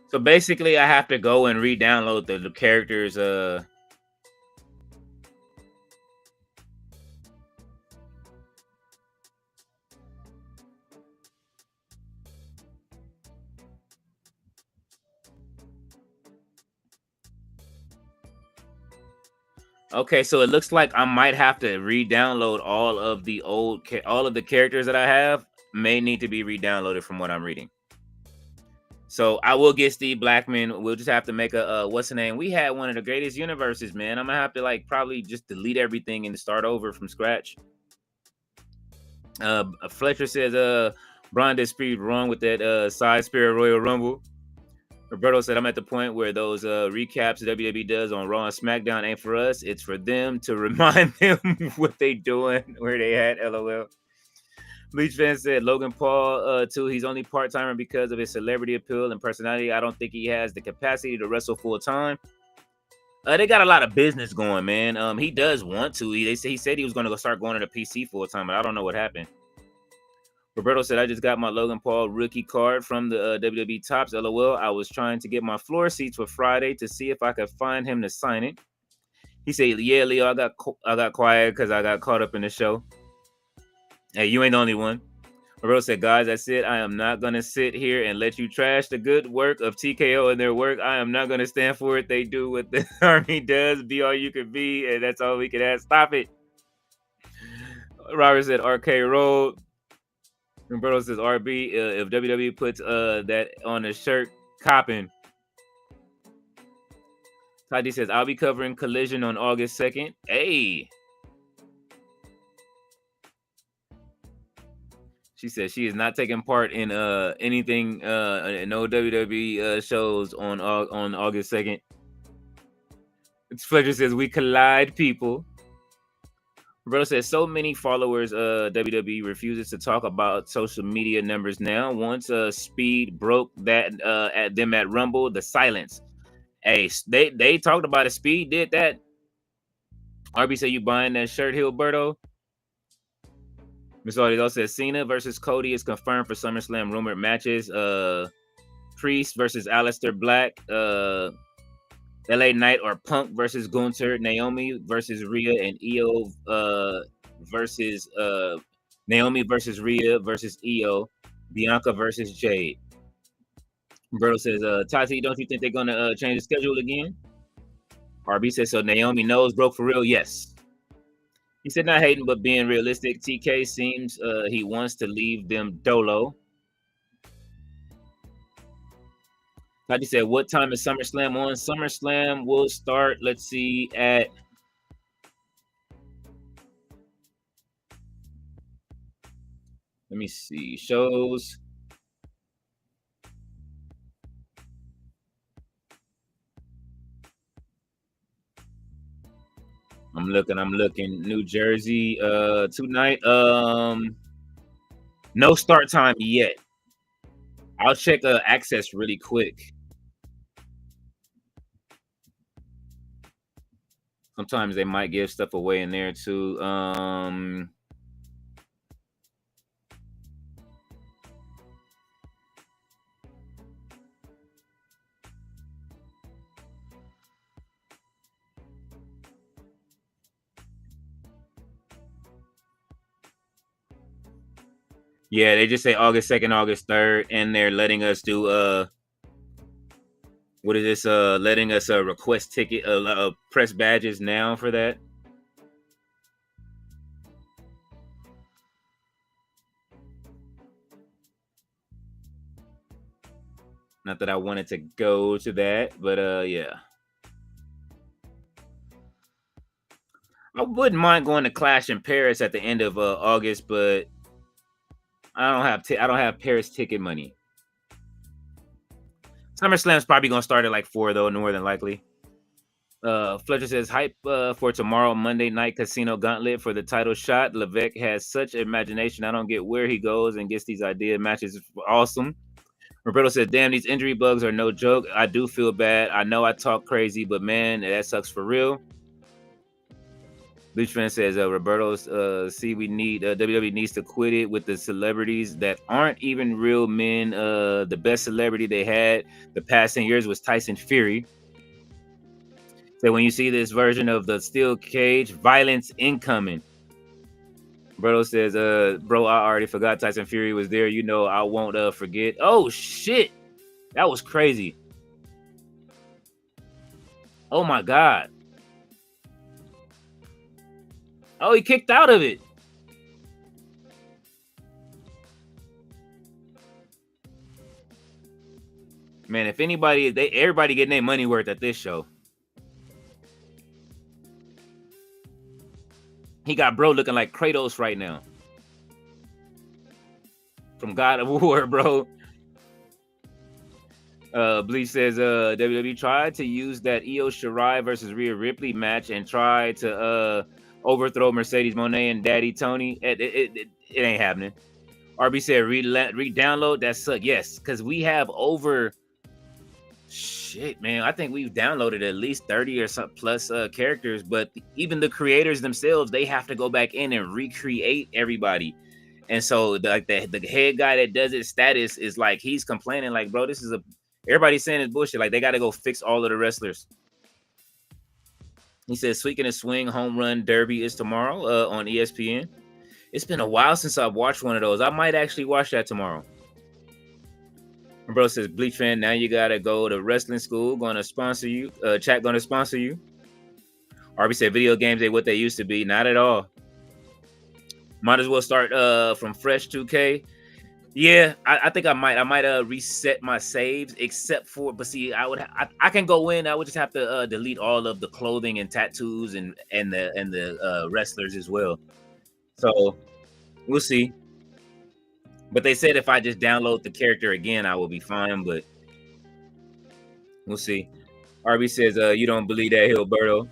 So basically, I have to go and re-download the characters. Okay, so it looks like I might have to re-download all of the characters that I have. May need to be re-downloaded from what I'm reading. So I will get Steve Blackman. We'll just have to make a what's the name? We had one of the greatest universes, man. I'm gonna have to probably just delete everything and start over from scratch. Fletcher says Braun did speed wrong with that side spirit Royal Rumble. Roberto said I'm at the point where those recaps WWE does on Raw and SmackDown ain't for us. It's for them to remind them what they doing, where they at. LOL. Bleach fan said Logan Paul too. He's only part timer because of his celebrity appeal and personality. I don't think he has the capacity to wrestle full time. They got a lot of business going, man. He does want to. He said he was going to start going to the PC full time, but I don't know what happened. Roberto said, I just got my Logan Paul rookie card from the WWE Tops. LOL. I was trying to get my floor seats for Friday to see if I could find him to sign it. He said, yeah, Leo, I got quiet because I got caught up in the show. Hey, you ain't the only one. Roberto said, guys, that's it. I am not going to sit here and let you trash the good work of TKO and their work. I am not going to stand for it. They do what the Army does. Be all you can be, and that's all we can ask. Stop it. Robert said, RK Road. Roberto says, RB, if WWE puts that on a shirt, copping. Tati says, I'll be covering Collision on August 2nd. Hey. She says she is not taking part in anything, no WWE shows on August 2nd. Fletcher says, we collide, people. Roberto says, so many followers, WWE refuses to talk about social media numbers now. Once Speed broke that at them at Rumble, the silence. Hey, they talked about it. Speed did that. RB said, you buying that shirt, Hilberto? Miss Audie says, Cena versus Cody is confirmed for SummerSlam rumored matches. Priest versus Aleister Black. LA Knight or Punk versus Gunther, Naomi versus Rhea, and Io versus Naomi versus Rhea versus Io, Bianca versus Jade. Roberto says, Tati, don't you think they're gonna change the schedule again? RB says, so Naomi knows broke for real. Yes. He said not hating, but being realistic. TK seems he wants to leave them dolo. Like you said, what time is SummerSlam on? SummerSlam will start, let's see, at let me see, shows. I'm looking. New Jersey tonight. No start time yet. I'll check access really quick. Sometimes they might give stuff away in there too. Yeah, they just say August 2nd, August 3rd, and they're letting us do what is this? Letting us request ticket press badges now for that. Not that I wanted to go to that, but yeah. I wouldn't mind going to Clash in Paris at the end of August, but I don't have Paris ticket money. SummerSlam's probably gonna start at like 4 though, more than likely. Fletcher says hype for tomorrow Monday Night Casino Gauntlet for the title shot. Levesque has such imagination. I don't get where he goes and gets these idea matches. Awesome. Roberto says, damn, these injury bugs are no joke. I do feel bad. I know I talk crazy, but man, that sucks for real. Bleach fan says, Roberto, see, we need WWE needs to quit it with the celebrities that aren't even real men. The best celebrity they had the past 10 years was Tyson Fury. So when you see this version of the steel cage, violence incoming. Roberto says, bro, I already forgot Tyson Fury was there. You know, I won't forget. Oh, shit. That was crazy. Oh, my God. Oh, he kicked out of it. Man, if anybody, everybody getting their money worth at this show. He got bro looking like Kratos right now. From God of War, bro. Bleach says WWE tried to use that Io Shirai versus Rhea Ripley match and try to overthrow Mercedes Moné and Daddy Tony. It ain't happening. RB said re-download that suck. Yes, because we have over shit, man. I think we've downloaded at least 30 or some plus characters, but even the creators themselves, they have to go back in and recreate everybody. And so the head guy that does it, Status, is like, he's complaining like, bro, this is everybody's saying it's bullshit. Like, they got to go fix all of the wrestlers. He says, Sweet and Swing Home Run Derby is tomorrow on ESPN. It's been a while since I've watched one of those. I might actually watch that tomorrow. Bro says, Bleach fan, now you got to go to wrestling school. Going to sponsor you. Chat going to sponsor you. RB said, video games ain't what they used to be. Not at all. Might as well start from fresh 2K. Yeah, I think I might reset my saves, except for, but see, I can go in. I would just have to delete all of the clothing and tattoos and the wrestlers as well. So we'll see. But they said if I just download the character again, I will be fine. But we'll see. RB says, you don't believe that, Hilberto.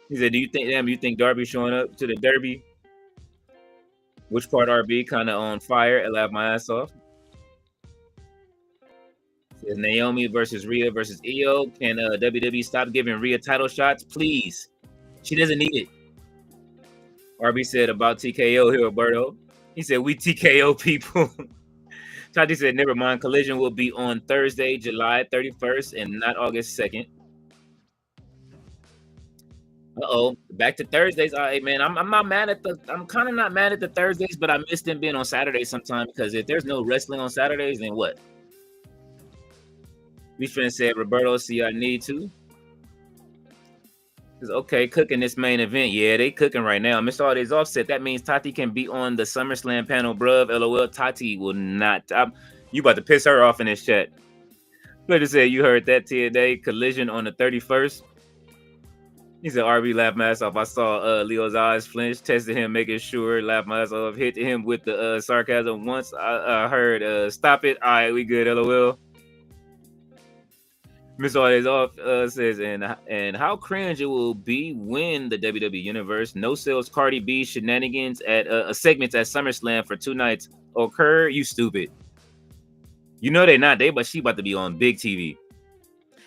He said, do you think Darby's showing up to the Derby? Which part RB kind of on fire? I laughed my ass off. Says Naomi versus Rhea versus Io. Can WWE stop giving Rhea title shots, please? She doesn't need it. RB said about TKO here, Roberto. He said we TKO people. Tati said never mind. Collision will be on Thursday, July 31st, and not August 2nd. Back to Thursdays. All right, man. I'm not mad at I'm kind of not mad at the Thursdays, but I miss them being on Saturdays sometimes, because if there's no wrestling on Saturdays, then what? Beach friend said, Roberto, see, I need to. It's okay, cooking this main event. Yeah, they cooking right now. Mr. All Days Offset. That means Tati can be on the SummerSlam panel, bruv. LOL. Tati will not. You about to piss her off in this chat. Let's say you heard that TNA collision on the 31st. He said, RB laughed my ass off. I saw Leo's eyes flinch, tested him, making sure, laughed my ass off, hit him with the sarcasm once. I heard, stop it. All right, we good, LOL. Miss Always Off says, and how cringe it will be when the WWE Universe no sales Cardi B shenanigans at segments at SummerSlam for 2 nights occur. You stupid. You know they not. But she about to be on big TV.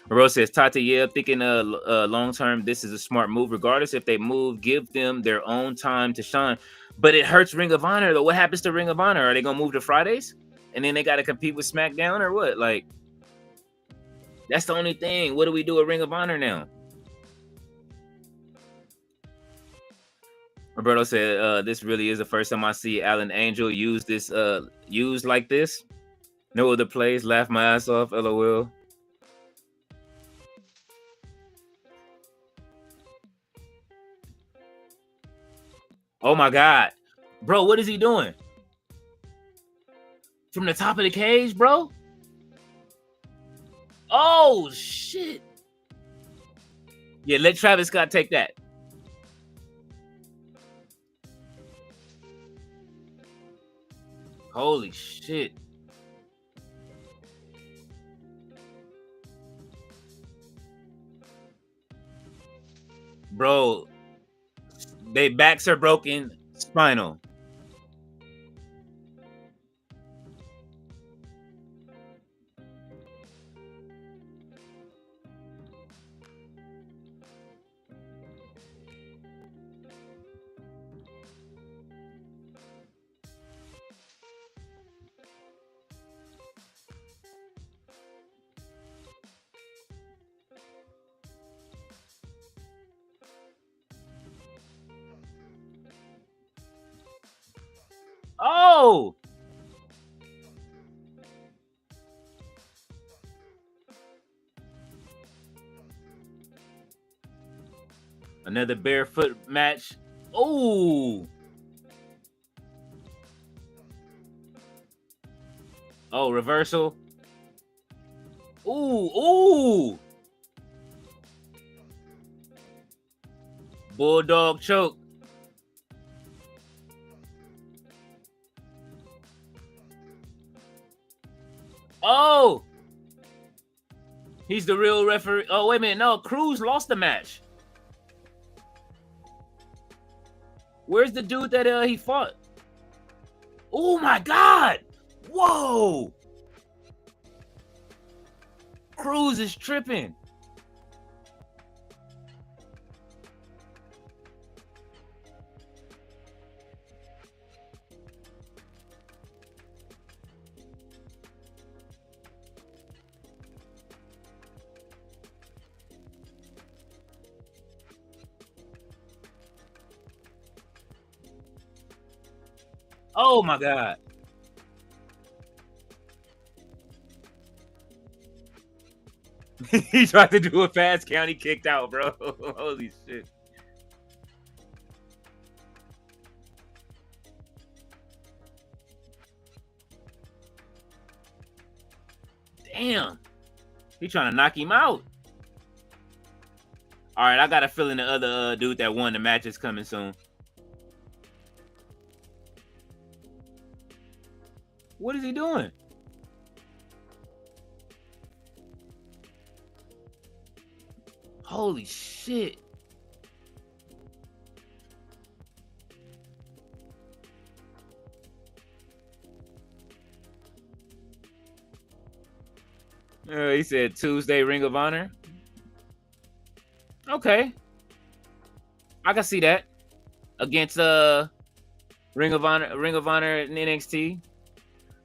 Rose says, Tati, yeah, thinking long term, this is a smart move. Regardless if they move, give them their own time to shine. But it hurts Ring of Honor, though. What happens to Ring of Honor? Are they going to move to Fridays? And then they got to compete with SmackDown or what? Like, that's the only thing. What do we do at Ring of Honor now? Roberto said, this really is the first time I see Alan Angel use this, used like this. No other plays. Laugh my ass off, LOL. Oh my God. Bro, what is he doing? From the top of the cage, bro? Oh, shit. Yeah, let Travis Scott take that. Holy shit. Bro, their backs are broken, spinal. Oh! Another barefoot match. Oh! Oh, reversal. Ooh, ooh! Bulldog choke. Oh! He's the real referee. Oh, wait a minute. No, Cruz lost the match. Where's the dude that he fought? Oh my God! Whoa! Cruz is tripping. Oh my God. He tried to do a fast count. He kicked out, bro. Holy shit. Damn. He trying to knock him out. All right, I got a feeling the other dude that won the match is coming soon. What is he doing? Holy shit. He said Tuesday Ring of Honor. Okay. I can see that. Against Ring of Honor and NXT.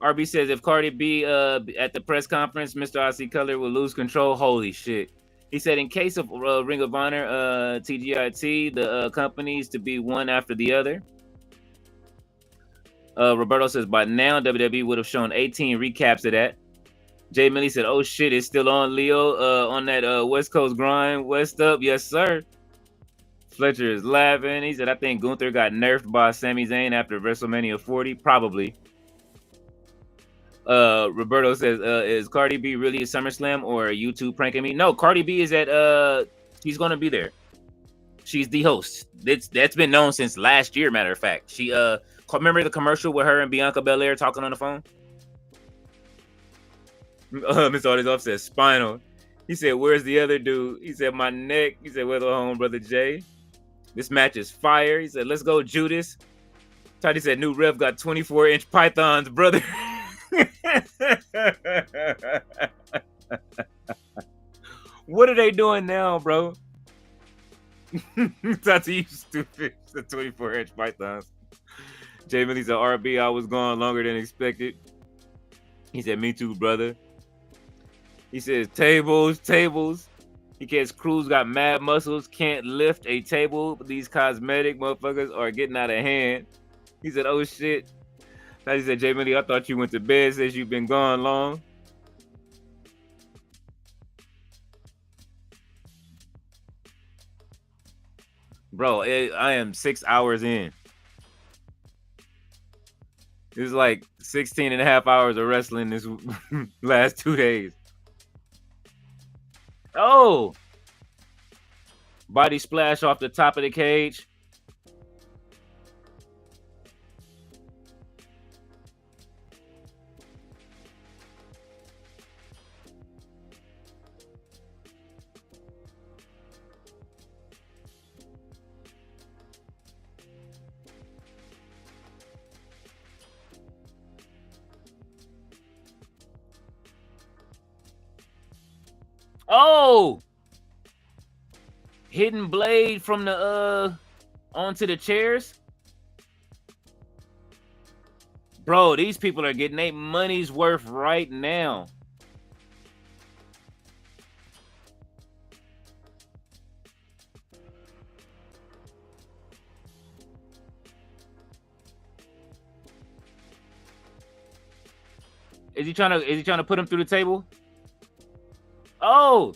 RB says if Cardi B at the press conference, Mr. Aussie Color will lose control. Holy shit. He said in case of Ring of Honor, TGIT, the companies to be one after the other. Roberto says by now WWE would have shown 18 recaps of that. Jay Millie said, oh shit, it's still on Leo on that West Coast grind. West up, yes sir. Fletcher is laughing. He said, I think Gunther got nerfed by Sami Zayn after WrestleMania 40. Probably. Roberto says, is Cardi B really at SummerSlam or are you two pranking me? No, Cardi B is at she's gonna be there. She's the host. That's been known since last year, matter of fact. She remember the commercial with her and Bianca Belair talking on the phone? Mr. Artisoff says spinal. He said, where's the other dude? He said, my neck. He said, where's the home, brother Jay? This match is fire. He said, let's go, Judas. Toddy said, new ref got 24-inch pythons, brother. What are they doing now, bro? Tati, you stupid. The 24-inch pythons. Jay Millie's an RB. I was gone longer than expected. He said, me too, brother. He says, tables. He says, Cruz got mad muscles, can't lift a table. These cosmetic motherfuckers are getting out of hand. He said, oh shit. He said, Jay Millie, I thought you went to bed since you've been gone long. Bro, I am 6 hours in. It's like 16 and a half hours of wrestling this last 2 days. Oh! Body splash off the top of the cage. Oh! Hidden blade from the onto the chairs. Bro, these people are getting their money's worth right now. Is he trying to put him through the table? Oh!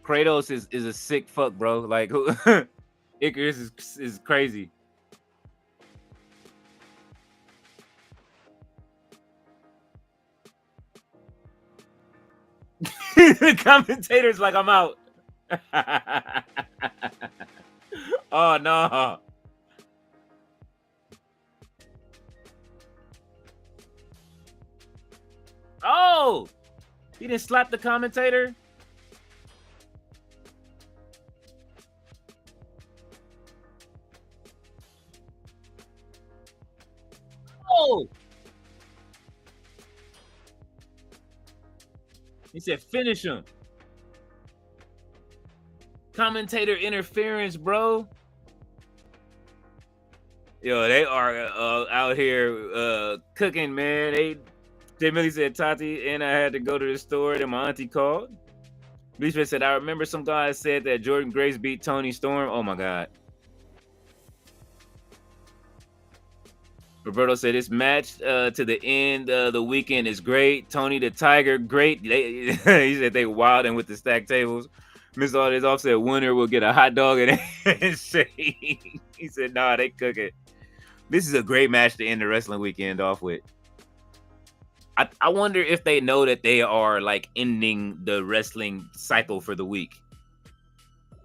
Kratos is a sick fuck, bro. Like Icarus is crazy. The commentator's like, I'm out. Oh no. Oh, he didn't slap the commentator. Oh, he said finish him. Commentator interference, bro. Yo, they are out here cooking, man. Jay Millie said, Tati, and I had to go to the store, and my auntie called. Bleachman said, I remember some guys said that Jordynne Grace beat Toni Storm. Oh, my God. Roberto said, this match to the end of the weekend is great. Tony the Tiger, great. He said they wilding with the stacked tables. Mr. Artisoff said, winner will get a hot dog and shake. He said, nah, they cook it. This is a great match to end the wrestling weekend off with. I wonder if they know that they are like ending the wrestling cycle for the week.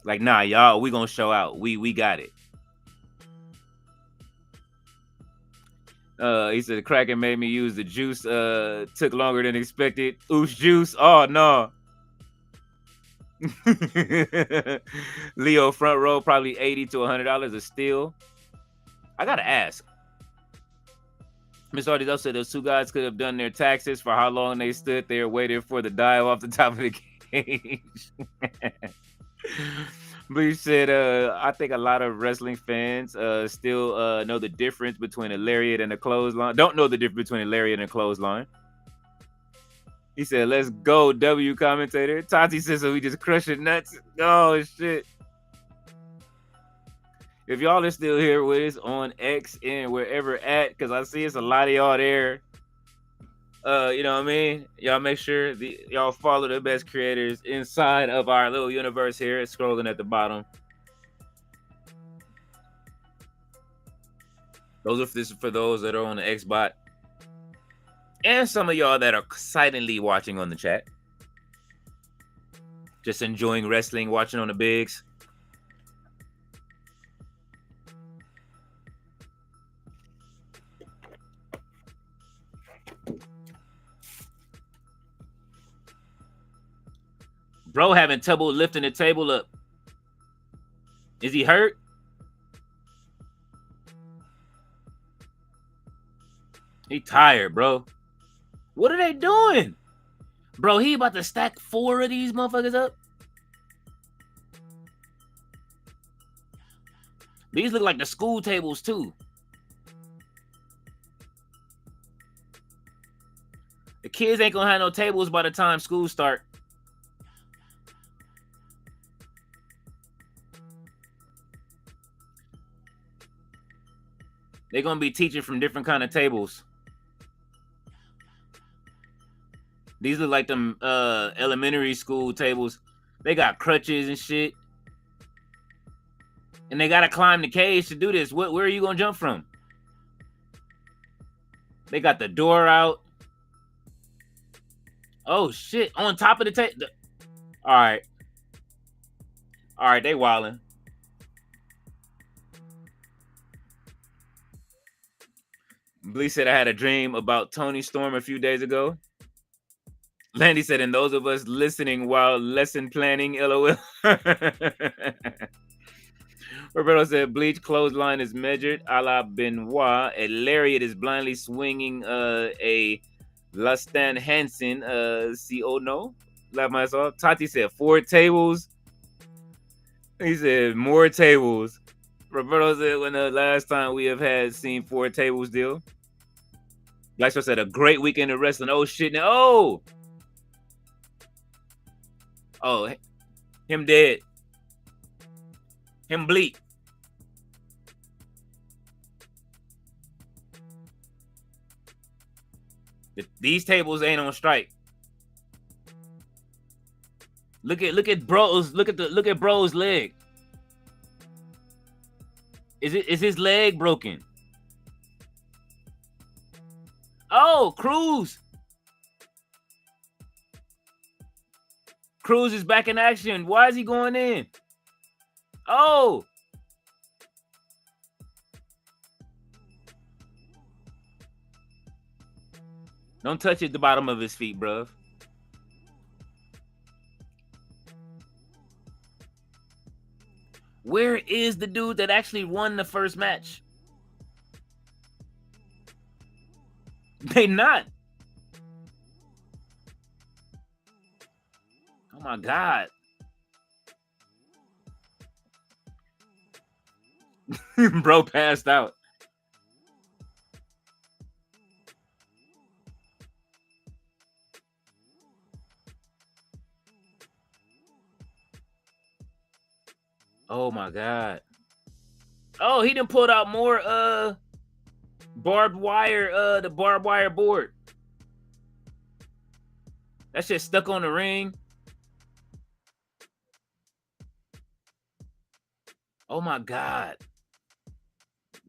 Like, nah, y'all, we gonna show out. We got it. He said the Kraken made me use the juice. Took longer than expected. Oosh juice. Oh no. Leo front row, probably $80 to $100 a steal. I gotta ask. Miss Artisoff said those two guys could have done their taxes for how long they stood there waiting for the dive off the top of the cage. Bleach said, I think a lot of wrestling fans still know the difference between a lariat and a clothesline. Don't know the difference between a lariat and a clothesline. He said, let's go, W commentator. Tati says, so we just crushing nuts. Oh, shit. If y'all are still here with us on X and wherever at, because I see it's a lot of y'all there. You know what I mean? Y'all make sure y'all follow the best creators inside of our little universe here. It's scrolling at the bottom. This is for those that are on the Xbot. And some of y'all that are silently watching on the chat. Just enjoying wrestling, watching on the bigs. Bro having trouble lifting the table up. Is he hurt? He tired, bro. What are they doing? Bro, he about to stack 4 of these motherfuckers up. These look like the school tables, too. The kids ain't gonna have no tables by the time school start. They're gonna be teaching from different kind of tables. These look like them elementary school tables. They got crutches and shit. And they gotta climb the cage to do this. Where are you gonna jump from? They got the door out. Oh shit! On top of the table. All right, they wildin'. Bliss said I had a dream about Tony Storm a few days ago. Landy said, and those of us listening while lesson planning, LOL. Roberto said, Bleach clothesline is measured a la Benoit. A lariat is blindly swinging a Lastan Hansen. No. Laugh myself. Tati said, 4 tables. He said, more tables. Roberto said, when the last time we have seen 4 tables deal. Blackstar said, a great weekend of wrestling. Oh, shit. Oh, him dead. Him bleak. These tables ain't on strike. Look at bro's leg. Is his leg broken? Oh, Cruz. Cruz is back in action. Why is he going in? Oh. Don't touch at the bottom of his feet, bruv. Where is the dude that actually won the first match? They not. Oh my God. Bro passed out. Oh my God. Oh, he done pulled out more barbed wire, the barbed wire board. That shit stuck on the ring. Oh my God.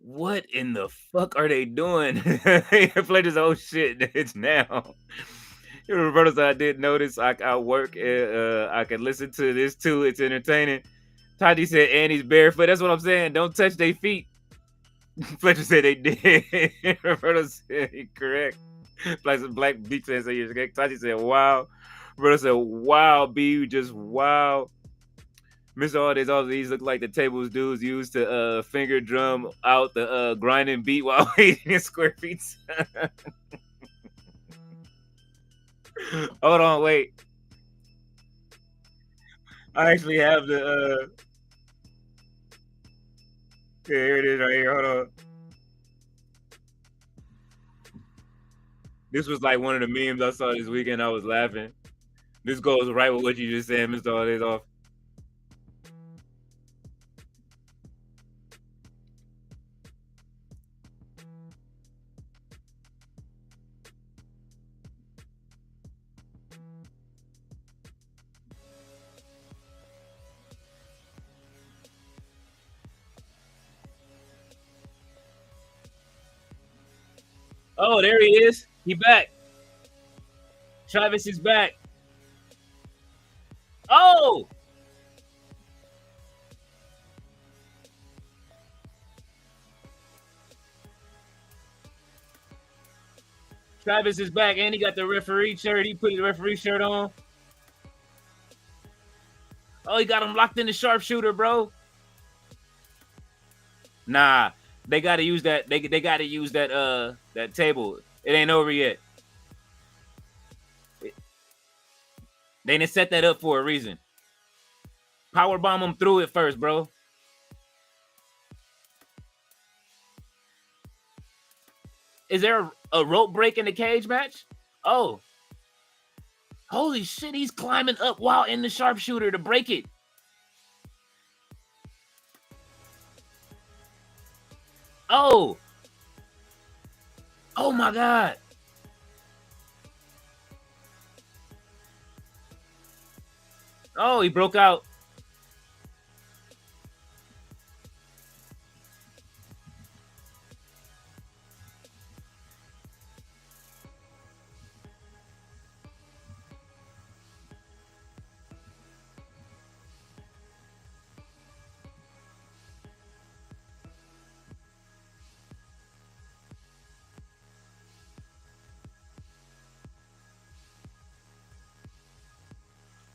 What in the fuck are they doing? Flair just, oh shit, it's now. Roberto said, I did notice I work, I can listen to this too. It's entertaining. Tati said, and he's barefoot. That's what I'm saying. Don't touch their feet. Fletcher said they did. Roberto said he correct. Black Beach said you're correct. Tati said, wow. Roberto said, wow, B, just wow. Mr. All these look like the tables dudes used to finger drum out the grinding beat while eating square pizza. Hold on, wait. I actually have the here it is right here. Hold on. This was like one of the memes I saw this weekend. I was laughing. This goes right with what you just said, Mr. All Days Off. Oh, there he is. He back. Travis is back. Oh! Travis is back, and he got the referee shirt. He put the referee shirt on. Oh, he got him locked in the sharpshooter, bro. Nah, they gotta use that. They gotta use that that table. It ain't over yet. They didn't set that up for a reason. Powerbomb him through it first, bro. Is there a rope break in the cage match? Oh. Holy shit, he's climbing up while in the sharpshooter to break it. Oh. Oh my God. Oh, he broke out.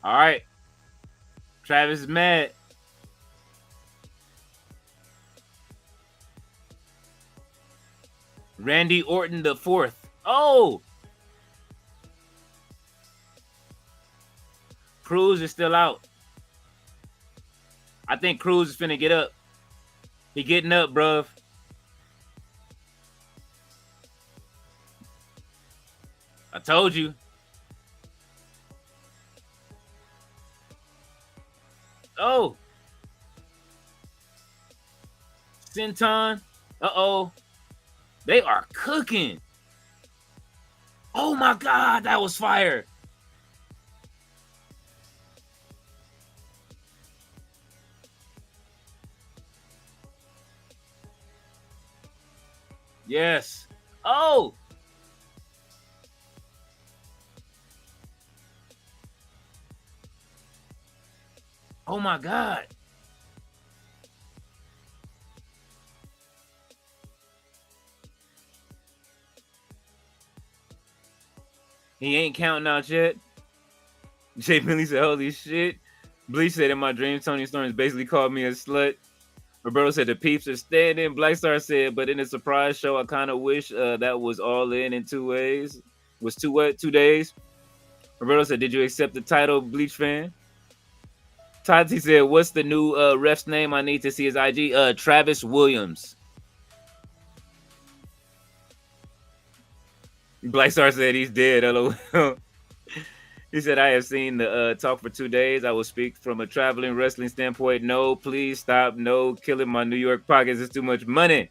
All right. Travis is mad. Randy Orton the fourth. Oh! Cruz is still out. I think Cruz is finna get up. He getting up, bruv. I told you. Oh. Senton. Uh-oh. They are cooking. Oh my God, that was fire. Yes. Oh. Oh my God. He ain't counting out yet. Jay Billy said, holy shit. Bleach said, in my dream, Tony Storm basically called me a slut. Roberto said, the peeps are standing. Black Star said, but in a surprise show, I kind of wish that was all in 2 ways. Was 2 days? Roberto said, did you accept the title, Bleach fan? Tati said, what's the new ref's name? I need to see his IG. Travis Williams. Black Star said he's dead. LOL. He said, I have seen the talk for 2 days. I will speak from a traveling wrestling standpoint. No, please stop. No, killing my New York pockets is too much money.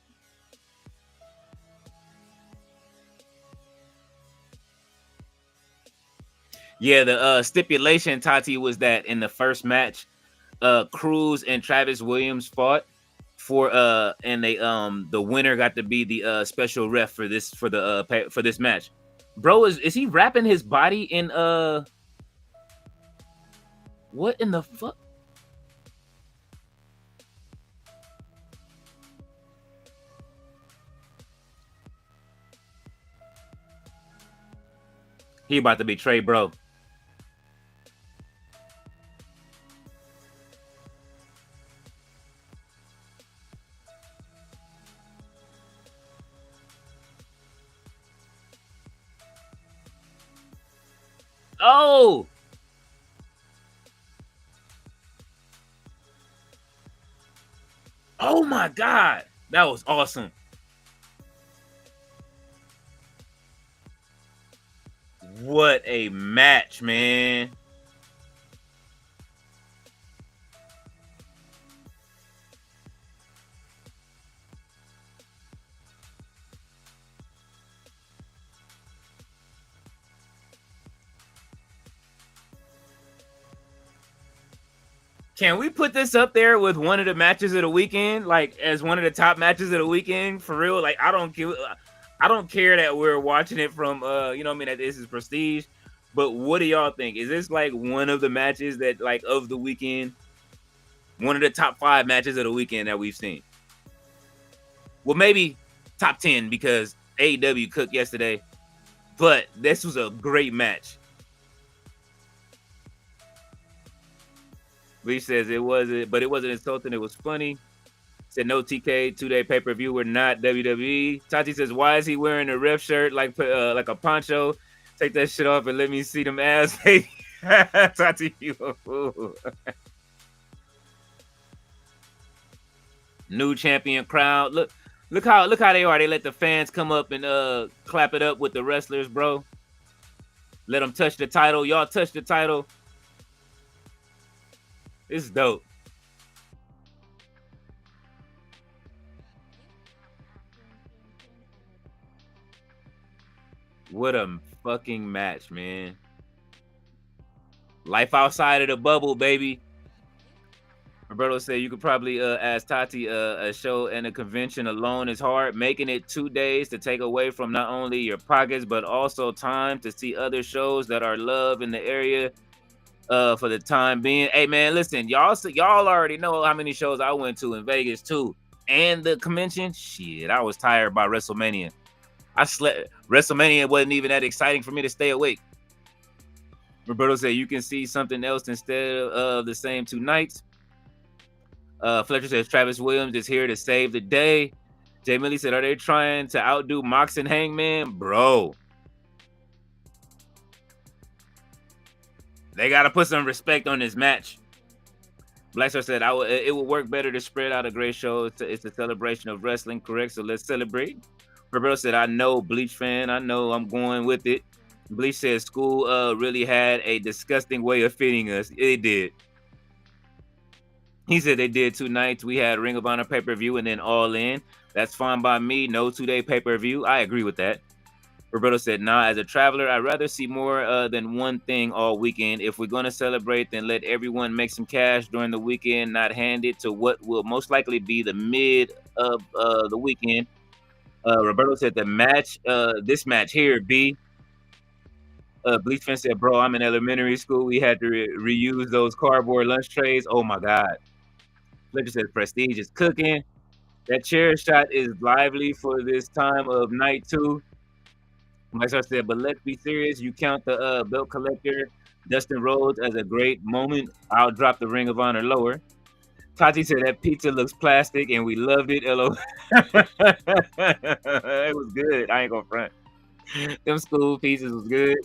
Yeah, the stipulation, Tati, was that in the first match, Cruz and Travis Williams fought for and they the winner got to be the special ref for this match. Bro, is he wrapping his body in what in the fuck? He about to betray bro. Oh! Oh my God. That was awesome. What a match, man. Can we put this up there with one of the matches of the weekend, like as one of the top matches of the weekend for real? Like I don't I don't care that we're watching it from you know what I mean, that this is prestige. But what do y'all think? Is this like one of the matches that like of the weekend? One of the top 5 matches of the weekend that we've seen? Well, maybe top 10 because AEW cooked yesterday. But this was a great match. Lee says it wasn't, but it wasn't insulting. It was funny. Said no TK 2-day pay-per-view. We're not WWE. Tati says, why is he wearing a ref shirt like a poncho? Take that shit off and let me see them ass. Tati, you a fool. New champion crowd. Look how they are. They let the fans come up and clap it up with the wrestlers, bro. Let them touch the title. Y'all touch the title. This is dope. What a fucking match, man. Life outside of the bubble, baby. Roberto said you could probably ask Tati a show and a convention alone is hard. Making it 2 days to take away from not only your pockets, but also time to see other shows that are loved in the area for the time being. Hey, man, listen, y'all already know how many shows I went to in Vegas, too. And the convention, shit, I was tired by WrestleMania. I slept. WrestleMania wasn't even that exciting for me to stay awake. Roberto said you can see something else instead of the same 2 nights. Fletcher says Travis Williams is here to save the day. Jay Millie said, are they trying to outdo Mox and Hangman? Bro. They got to put some respect on this match. Blackstar said, it would work better to spread out a great show. It's a celebration of wrestling, correct? So let's celebrate. Roberto said, I know, Bleach fan. I know, I'm going with it. Bleach said, school really had a disgusting way of fitting us. It did. He said they did 2 nights. We had Ring of Honor pay-per-view and then All In. That's fine by me. No 2-day pay-per-view. I agree with that. Roberto said, nah, as a traveler, I'd rather see more than one thing all weekend. If we're going to celebrate, then let everyone make some cash during the weekend, not hand it to what will most likely be the mid of the weekend. Roberto said the match, this match here, B. Bleach fan said, bro, I'm in elementary school. We had to reuse those cardboard lunch trays. Oh, my God. Fletcher says Prestige is cooking. That chair shot is lively for this time of night, too. Myself said, but let's be serious. You count the belt collector, Dustin Rhodes, as a great moment. I'll drop the Ring of Honor lower. Tati said that pizza looks plastic and we loved it. LO. It was good. I ain't gonna front. Them school pizzas was good.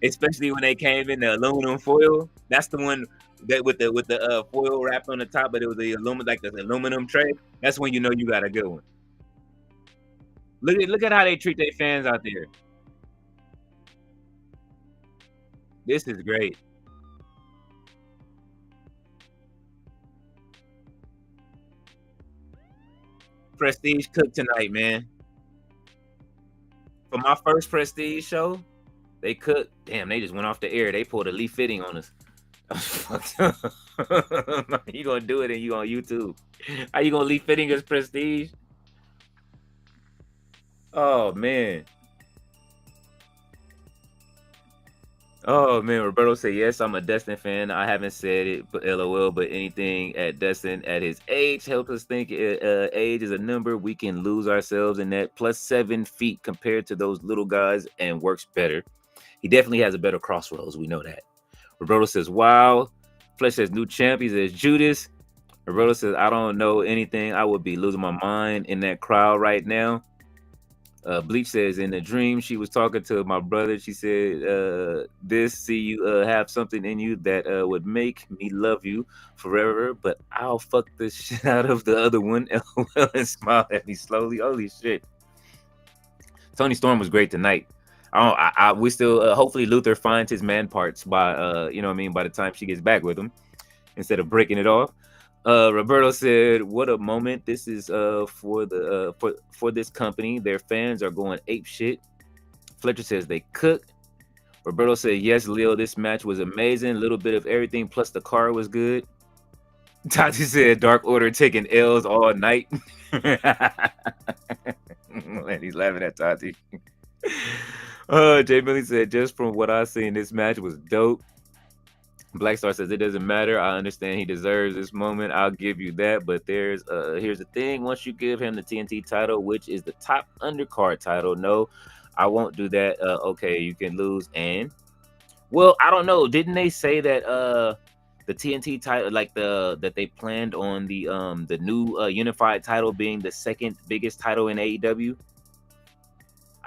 Especially when they came in the aluminum foil. That's the one that with the foil wrapped on the top, but it was the aluminum tray. That's when you know you got a good one. Look at how they treat their fans out there. This is great. Prestige cooked tonight, man. For my first Prestige show, they cooked. Damn, they just went off the air. They pulled a Lee Fitting on us. You gonna do it and you on YouTube? How you gonna Lee Fitting as Prestige? Oh man. Oh man, Roberto said yes. I'm a Dustin fan. I haven't said it, but LOL. But anything at Dustin at his age helps us think age is a number. We can lose ourselves in that. Plus 7 feet compared to those little guys, and works better. He definitely has a better crossroads. We know that. Roberto says, wow. Flesh says new champ. He says Judas. Roberto says, I don't know anything. I would be losing my mind in that crowd right now. Bleach says, in the dream, she was talking to my brother. She said, see you have something in you that would make me love you forever, but I'll fuck the shit out of the other one. LOL, and smile at me slowly. Holy shit. Tony Storm was great tonight. We still, hopefully Luther finds his man parts by, you know what I mean, by the time she gets back with him, instead of breaking it off. Roberto said, what a moment. This is for this company. Their fans are going ape shit. Fletcher says they cooked. Roberto said, yes, Leo, this match was amazing. A little bit of everything, plus the car was good. Tati said Dark Order taking L's all night. And he's laughing at Tati. Jay Millie said, just from what I seen, this match was dope. Black Star says it doesn't matter. I understand he deserves this moment. I'll give you that. But here's the thing. Once you give him the TNT title, which is the top undercard title, no, I won't do that. Okay, you can lose. And well, I don't know. Didn't they say that the TNT title, like that they planned on the new unified title being the second biggest title in AEW?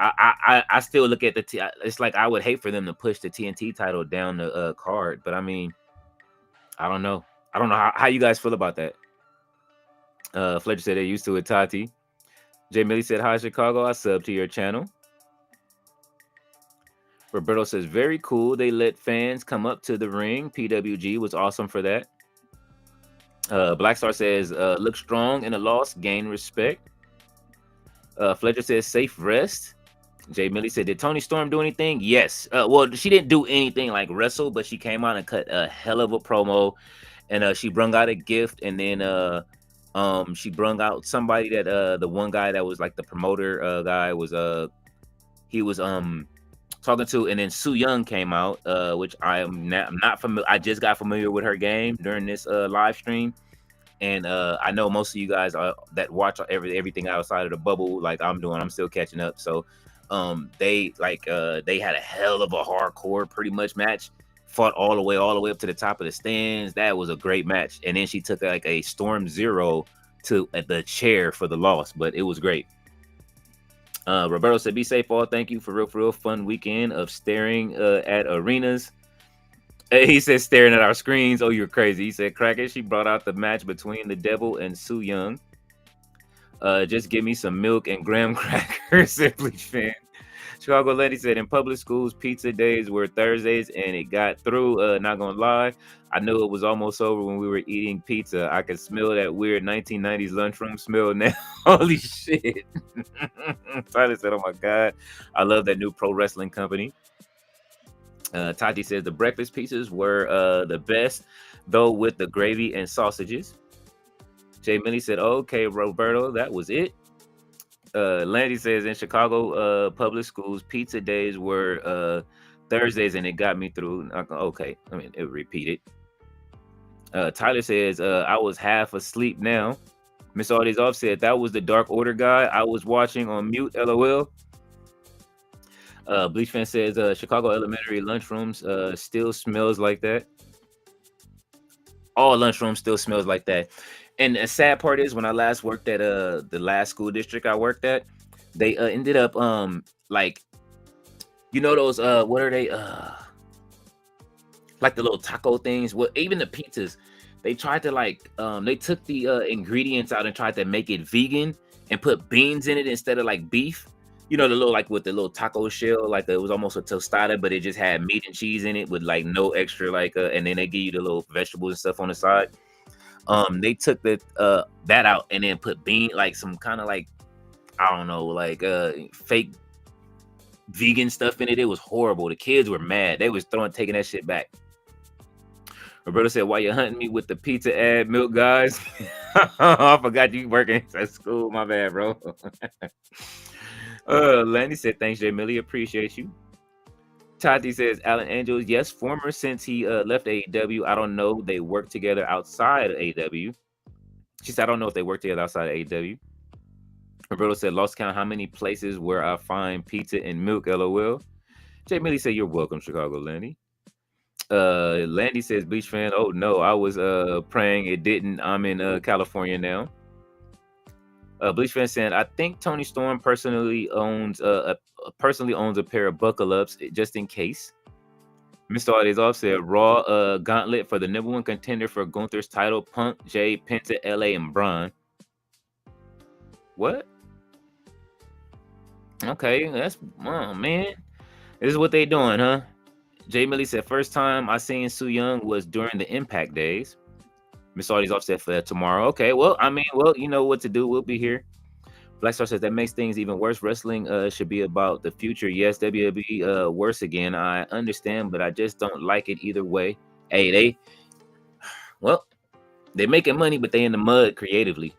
I still look at it's like I would hate for them to push the TNT title down the card, but I mean, I don't know how you guys feel about that. Fletcher said they're used to it. Tati. Jay Millie said, hi Chicago, I sub to your channel. Roberto says, very cool, they let fans come up to the ring. PWG was awesome for that. Black Star says, look strong in a loss, gain respect. Fletcher says, safe rest. Jay Millie said, did Toni Storm do anything? Yes. Well, she didn't do anything like wrestle, but she came out and cut a hell of a promo, and she brung out a gift, and then she brung out somebody that the one guy that was like the promoter guy was he was talking to, and then Su Yung came out, which I'm not familiar. I just got familiar with her game during this live stream. And I know most of you guys that watch everything outside of the bubble, like I'm doing, I'm still catching up. So they had a hell of a hardcore pretty much match, fought all the way up to the top of the stands. That was a great match. And then she took like a Storm Zero to the chair for the loss, but it was great. Roberto said, be safe all. Thank you for real fun weekend of staring at arenas. He said, staring at our screens. Oh, you're crazy. He said, Cracker, she brought out the match between the Devil and Su Yung. Just give me some milk and graham crackers, Simply fan. Chicago Lady said, in public schools, pizza days were Thursdays, and it got through. Not gonna lie, I knew it was almost over when we were eating pizza. I could smell that weird 1990s lunchroom smell now. Holy shit. Tyler said, oh my God, I love that new pro wrestling company. Tati says the breakfast pizzas were the best, though, with the gravy and sausages. Jay Millie said, okay, Roberto, that was it. Landy says, in Chicago public schools, pizza days were Thursdays, and it got me through. Okay, I mean, it repeated. Tyler says, I was half asleep now. Miss Audie's off said, that was the Dark Order guy I was watching on mute, LOL. Bleach fan says, Chicago elementary lunchrooms still smells like that. All lunchrooms still smells like that. And the sad part is, when I last worked at the last school district I worked at, they ended up like, you know, those what are they, like the little taco things. Well, even the pizzas, they tried to like they took the ingredients out and tried to make it vegan and put beans in it instead of like beef. You know, the little, like with the little taco shell, like it was almost a tostada, but it just had meat and cheese in it with like no extra, like and then they give you the little vegetables and stuff on the side. They took that out and then put like some kind of like, I don't know, like fake vegan stuff in it. It was horrible. The kids were mad. They was taking that shit back. Roberto said, why you hunting me with the pizza ad milk, guys? I forgot you working at school. My bad, bro. Landy said, thanks, Jay Millie. Appreciate you. Tati says, Alan Angels, yes, former since he left AEW. I don't know. They work together outside of AEW. She said, I don't know if they work together outside of AEW. Roberto said, lost count how many places where I find pizza and milk, LOL. Jay Millie said, you're welcome, Chicago Landy. Landy says, Bleach fan, oh no, I was praying it didn't. I'm in California now. Bleach fan saying, I think Toni Storm personally owns a pair of buckle ups just in case. Mr. Audi's off said, Raw gauntlet for the number one contender for Gunther's title, Punk, Jade, Penta, LA, and Braun. What? Okay, that's, oh man, this is what they doing, huh? Jay Millie said, first time I seen Su Yung was during the Impact days. Miss Audie's offset for that tomorrow. Okay, well, I mean, well, you know what to do. We'll be here. Black Star says that makes things even worse. Wrestling should be about the future. Yes, WWE worse again. I understand, but I just don't like it either way. Hey, they're making money, but they in the mud creatively.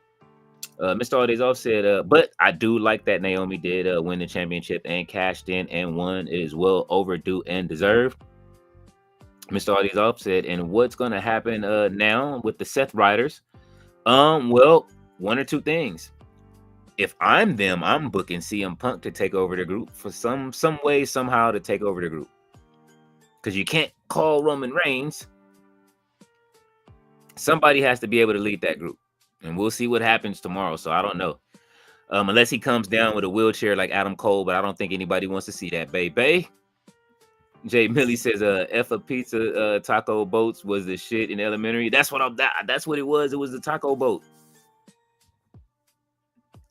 Mr. All Days Off said, but I do like that Naomi did win the championship and cashed in and won. It is well overdue and deserved. Mr. All Days Off said, and what's going to happen now with the Seth Riders? Well, one or two things. If I'm them, I'm booking CM Punk to take over the group for some way, somehow to take over the group. Because you can't call Roman Reigns. Somebody has to be able to lead that group. And we'll see what happens tomorrow. So I don't know. Unless he comes down with a wheelchair like Adam Cole, but I don't think anybody wants to see that, baby. Jay Millie says, F a pizza taco boats was the shit in elementary. That's what it was. It was the taco boat.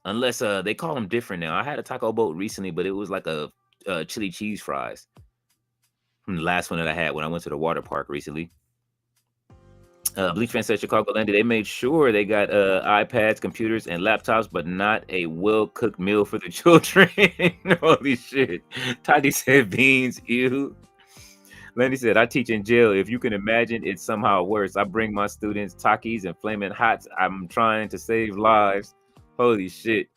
Unless they call them different now. I had a taco boat recently, but it was like a chili cheese fries from the last one that I had when I went to the water park recently. Bleach fan says Chicago landed. They made sure they got iPads, computers, and laptops, but not a well-cooked meal for the children. Holy shit. Toddy said beans, ew. Lenny said, I teach in jail. If you can imagine, it's somehow worse. I bring my students Takis and Flamin' Hots. I'm trying to save lives. Holy shit.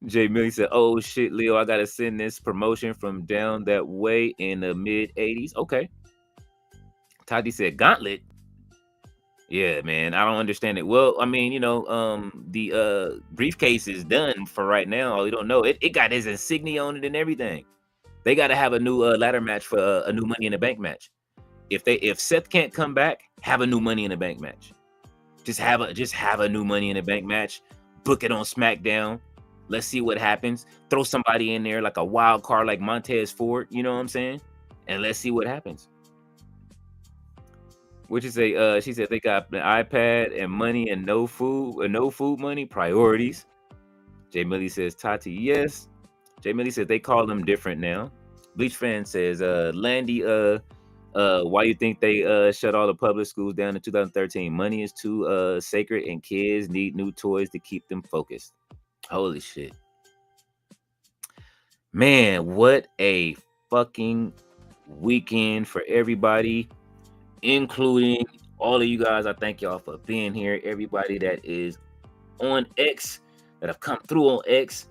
Jay Millie said, oh shit, Leo, I gotta send this promotion from down that way in the mid-80s. Okay. Toddy said, Gauntlet? Yeah, man, I don't understand it. Well, I mean, the briefcase is done for right now. You don't know. It got his insignia on it and everything. They got to have a new ladder match for a new Money in the Bank match. If Seth can't come back, have a new Money in the Bank match. Just have a new Money in the Bank match. Book it on SmackDown. Let's see what happens. Throw somebody in there like a wild card like Montez Ford. You know what I'm saying? And let's see what happens. Which is she said they got the iPad and money and no food money priorities. Jay Millie says Tati, yes. Jay Millie says they call them different now. Bleach fan says Landy, why you think they shut all the public schools down in 2013? Money is too sacred and kids need new toys to keep them focused. Holy shit. Man, what a fucking weekend for everybody, including all of you guys. I thank y'all for being here. Everybody that is on X, that have come through on X,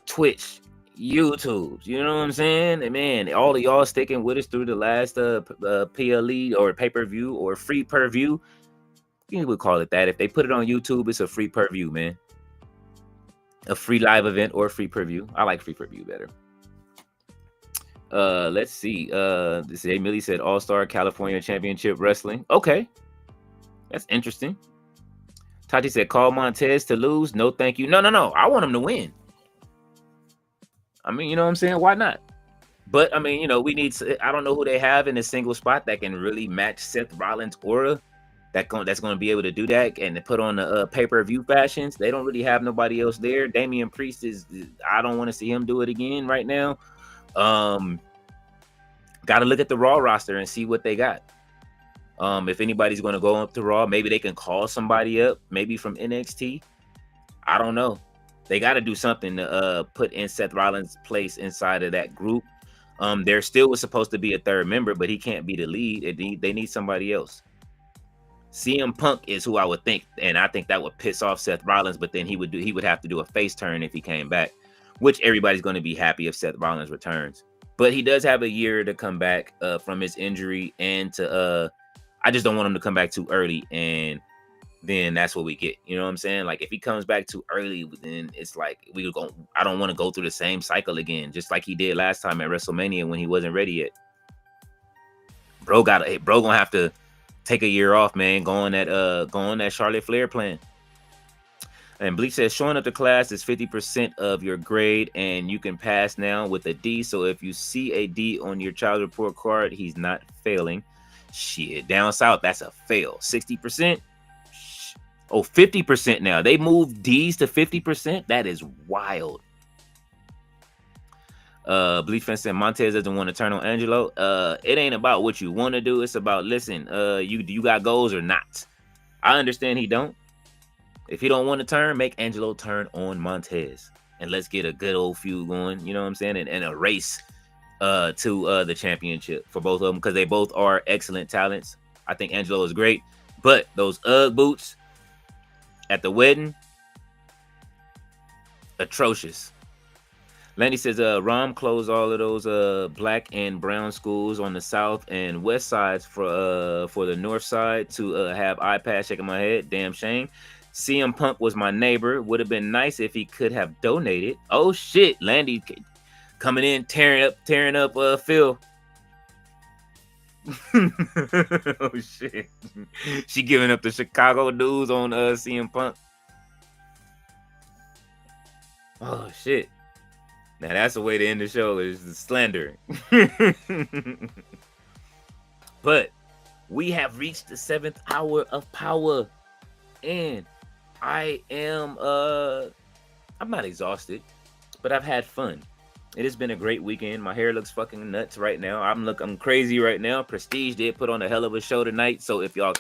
Twitch, YouTube. You know what I'm saying? And man, all of y'all sticking with us through the last PLE or pay-per-view or free per-view. You would call it that. If they put it on YouTube, it's a free per-view, man. A free live event or free per-view. I like free per-view better. Let's see. This is Millie said All-Star California Championship Wrestling. Okay. That's interesting. Tati said call Montez to lose. No, thank you. No. I want him to win. I mean, you know what I'm saying? Why not? But I mean, we need, I don't know who they have in a single spot that can really match Seth Rollins' aura. That's going to be able to do that and to put on the pay-per-view fashions. They don't really have nobody else there. Damian Priest I don't want to see him do it again right now. Got to look at the Raw roster and see what they got. If anybody's going to go up to Raw, maybe they can call somebody up, maybe from NXT. I don't know. They got to do something to put in Seth Rollins' place inside of that group. There still was supposed to be a third member, but he can't be the lead. They need somebody else. CM Punk is who I would think, and I think that would piss off Seth Rollins, but then he would have to do a face turn if he came back, which everybody's going to be happy if Seth Rollins returns. But he does have a year to come back from his injury, and I just don't want him to come back too early, and then that's what we get. You know what I'm saying? Like if he comes back too early, then it's like I don't want to go through the same cycle again, just like he did last time at WrestleMania when he wasn't ready yet. Bro gonna have to take a year off, man. Go on that Charlotte Flair plan. And Bleach says showing up to class is 50% of your grade, and you can pass now with a D. So if you see a D on your child report card, he's not failing. Shit, down south, that's a fail. 60%. Oh, 50% now. They moved D's to 50%. That is wild. Bleach fan said Montez doesn't want to turn on Angelo. It ain't about what you want to do. It's about, listen, you got goals or not. I understand he don't. If he don't want to turn, make Angelo turn on Montez. And let's get a good old feud going. You know what I'm saying? And a race to the championship for both of them, because they both are excellent talents. I think Angelo is great. But those Ugg boots at the wedding, atrocious. Landy says, Rom closed all of those black and brown schools on the south and west sides for the north side to have iPads. Shaking my head. Damn shame. CM Punk was my neighbor. Would have been nice if he could have donated. Oh shit, Landy coming in tearing up Phil. Oh shit. She giving up the Chicago dudes on CM Punk. Oh shit. Now that's the way to end the show, is the slander. But we have reached the 7th hour of power. And I am I'm not exhausted, but I've had fun. It has been a great weekend. My hair looks fucking nuts right now. I'm crazy right now. Prestige did put on a hell of a show tonight. So if y'all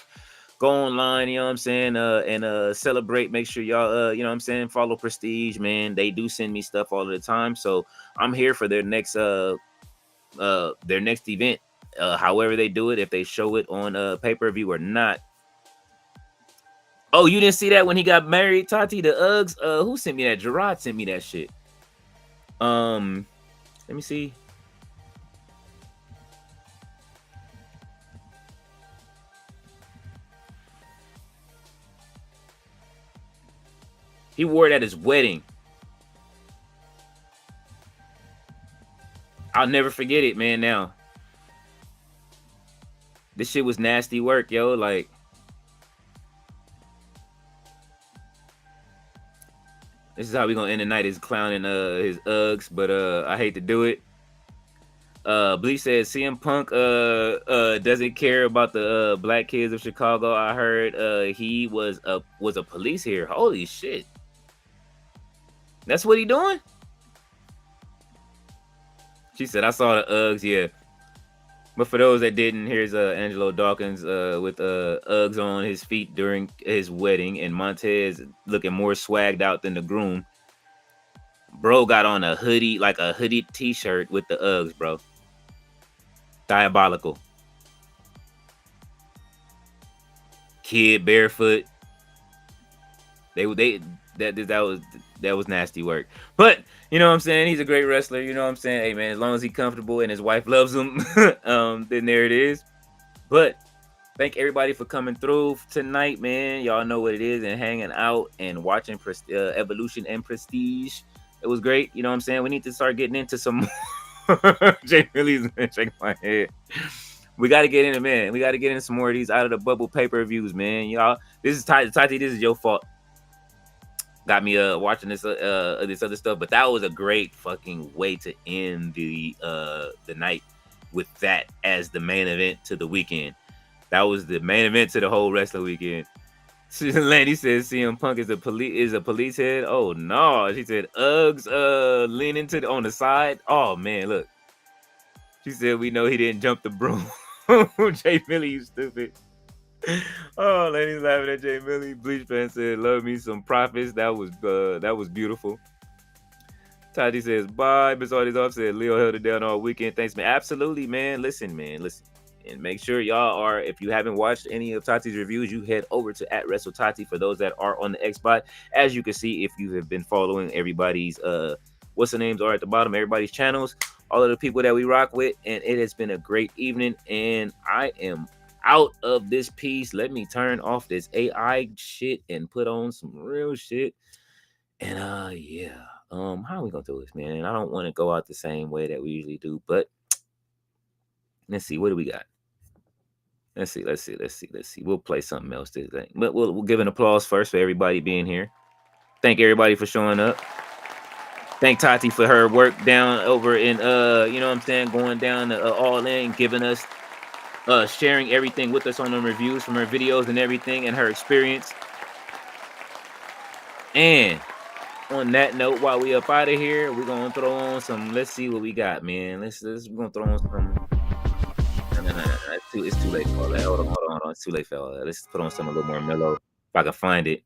go online, you know what I'm saying, and celebrate, make sure y'all you know what I'm saying, follow Prestige, man. They do send me stuff all the time. So I'm here for their next event. However they do it, if they show it on pay-per-view or not. Oh, you didn't see that when he got married, Tati? The Uggs? Who sent me that? Gerard sent me that shit. Let me see. He wore it at his wedding. I'll never forget it, man. Now, this shit was nasty work, yo. Like, this is how we gonna end the night, is clowning his Uggs, but I hate to do it. Bleach says CM Punk doesn't care about the black kids of Chicago. I heard he was a police here. Holy shit. That's what he doing? She said, I saw the Uggs, yeah. But for those that didn't, here's Angelo Dawkins with Uggs on his feet during his wedding, and Montez looking more swagged out than the groom. Bro got on a hoodie, like a hoodie t-shirt with the Uggs, bro. Diabolical. Kid barefoot. That was nasty work. But you know what I'm saying? He's a great wrestler. You know what I'm saying? Hey man, as long as he's comfortable and his wife loves him, then there it is. But thank everybody for coming through tonight, man. Y'all know what it is, and hanging out and watching Evolution and Prestige. It was great. You know what I'm saying? We need to start getting into some Jay Millie's shaking my head. We got to get in it, man. We got to get in some more of these out of the bubble pay-per-views, man. Y'all, this is Tati. This is your fault. Got me watching this other stuff, but that was a great fucking way to end the night, with that as the main event to the weekend. That was the main event to the whole rest of the weekend. Landy says CM Punk is a police head. Oh no, she said Uggs leaning on the side. Oh man, look. She said we know he didn't jump the broom. Jay Millie, you stupid. Oh, Landy's laughing at Jay Millie. Bleach fan said, "Love me some profits." That was beautiful. Tati says, "Bye." Bizarre's off said, "Leo held it down all weekend." Thanks, man. Absolutely, man. Listen, and make sure y'all are. If you haven't watched any of Tati's reviews, you head over to @WrestleTati for those that are on the Xbox. As you can see, if you have been following everybody's what's the names are at the bottom, everybody's channels, all of the people that we rock with, and it has been a great evening. And I am out of this piece. Let me turn off this AI shit and put on some real shit. And yeah, how are we gonna do this, man? I don't want to go out the same way that we usually do, but let's see. What do we got? Let's see. We'll play something else today, but we'll give an applause first for everybody being here. Thank everybody for showing up. Thank Tati for her work down over in you know what I'm saying, going down all in, giving us sharing everything with us on the reviews from her videos and everything, and her experience. And on that note, while we up out of here, we're gonna throw on some. Let's see what we got, man. We're gonna throw on some. No. It's too late for all that. Hold on. It's too late for all that. Let's put on something a little more mellow. If I can find it.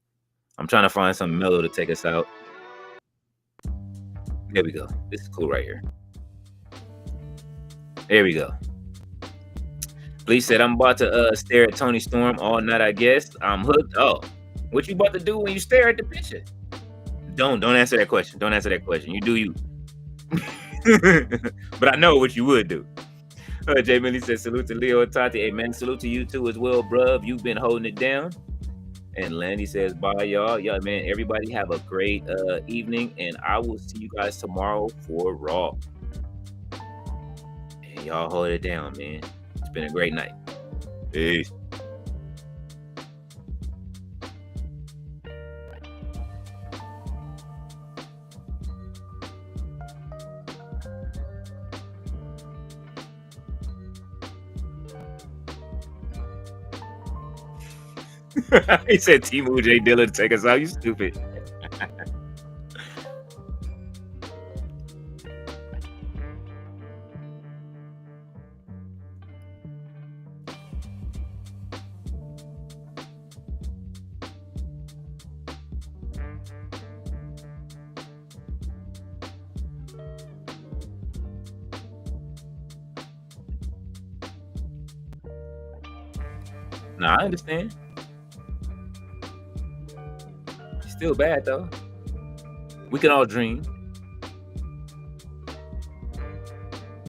I'm trying to find something mellow to take us out. There we go. This is cool right here. There we go. Bleach said, I'm about to stare at Tony Storm all night, I guess. I'm hooked. Oh, what you about to do when you stare at the picture? Don't answer that question. Don't answer that question. You do you. But I know what you would do. Jay Millie says, salute to Leo and Tati. Hey, man, salute to you too as well, bruv. You've been holding it down. And Landy says, bye, y'all. Yeah, man, everybody have a great evening. And I will see you guys tomorrow for Raw. And y'all hold it down, man. It's been a great night. Peace. He said Timu J Dilla to take us out. You stupid. Nah, I understand. Still bad though. We can all dream.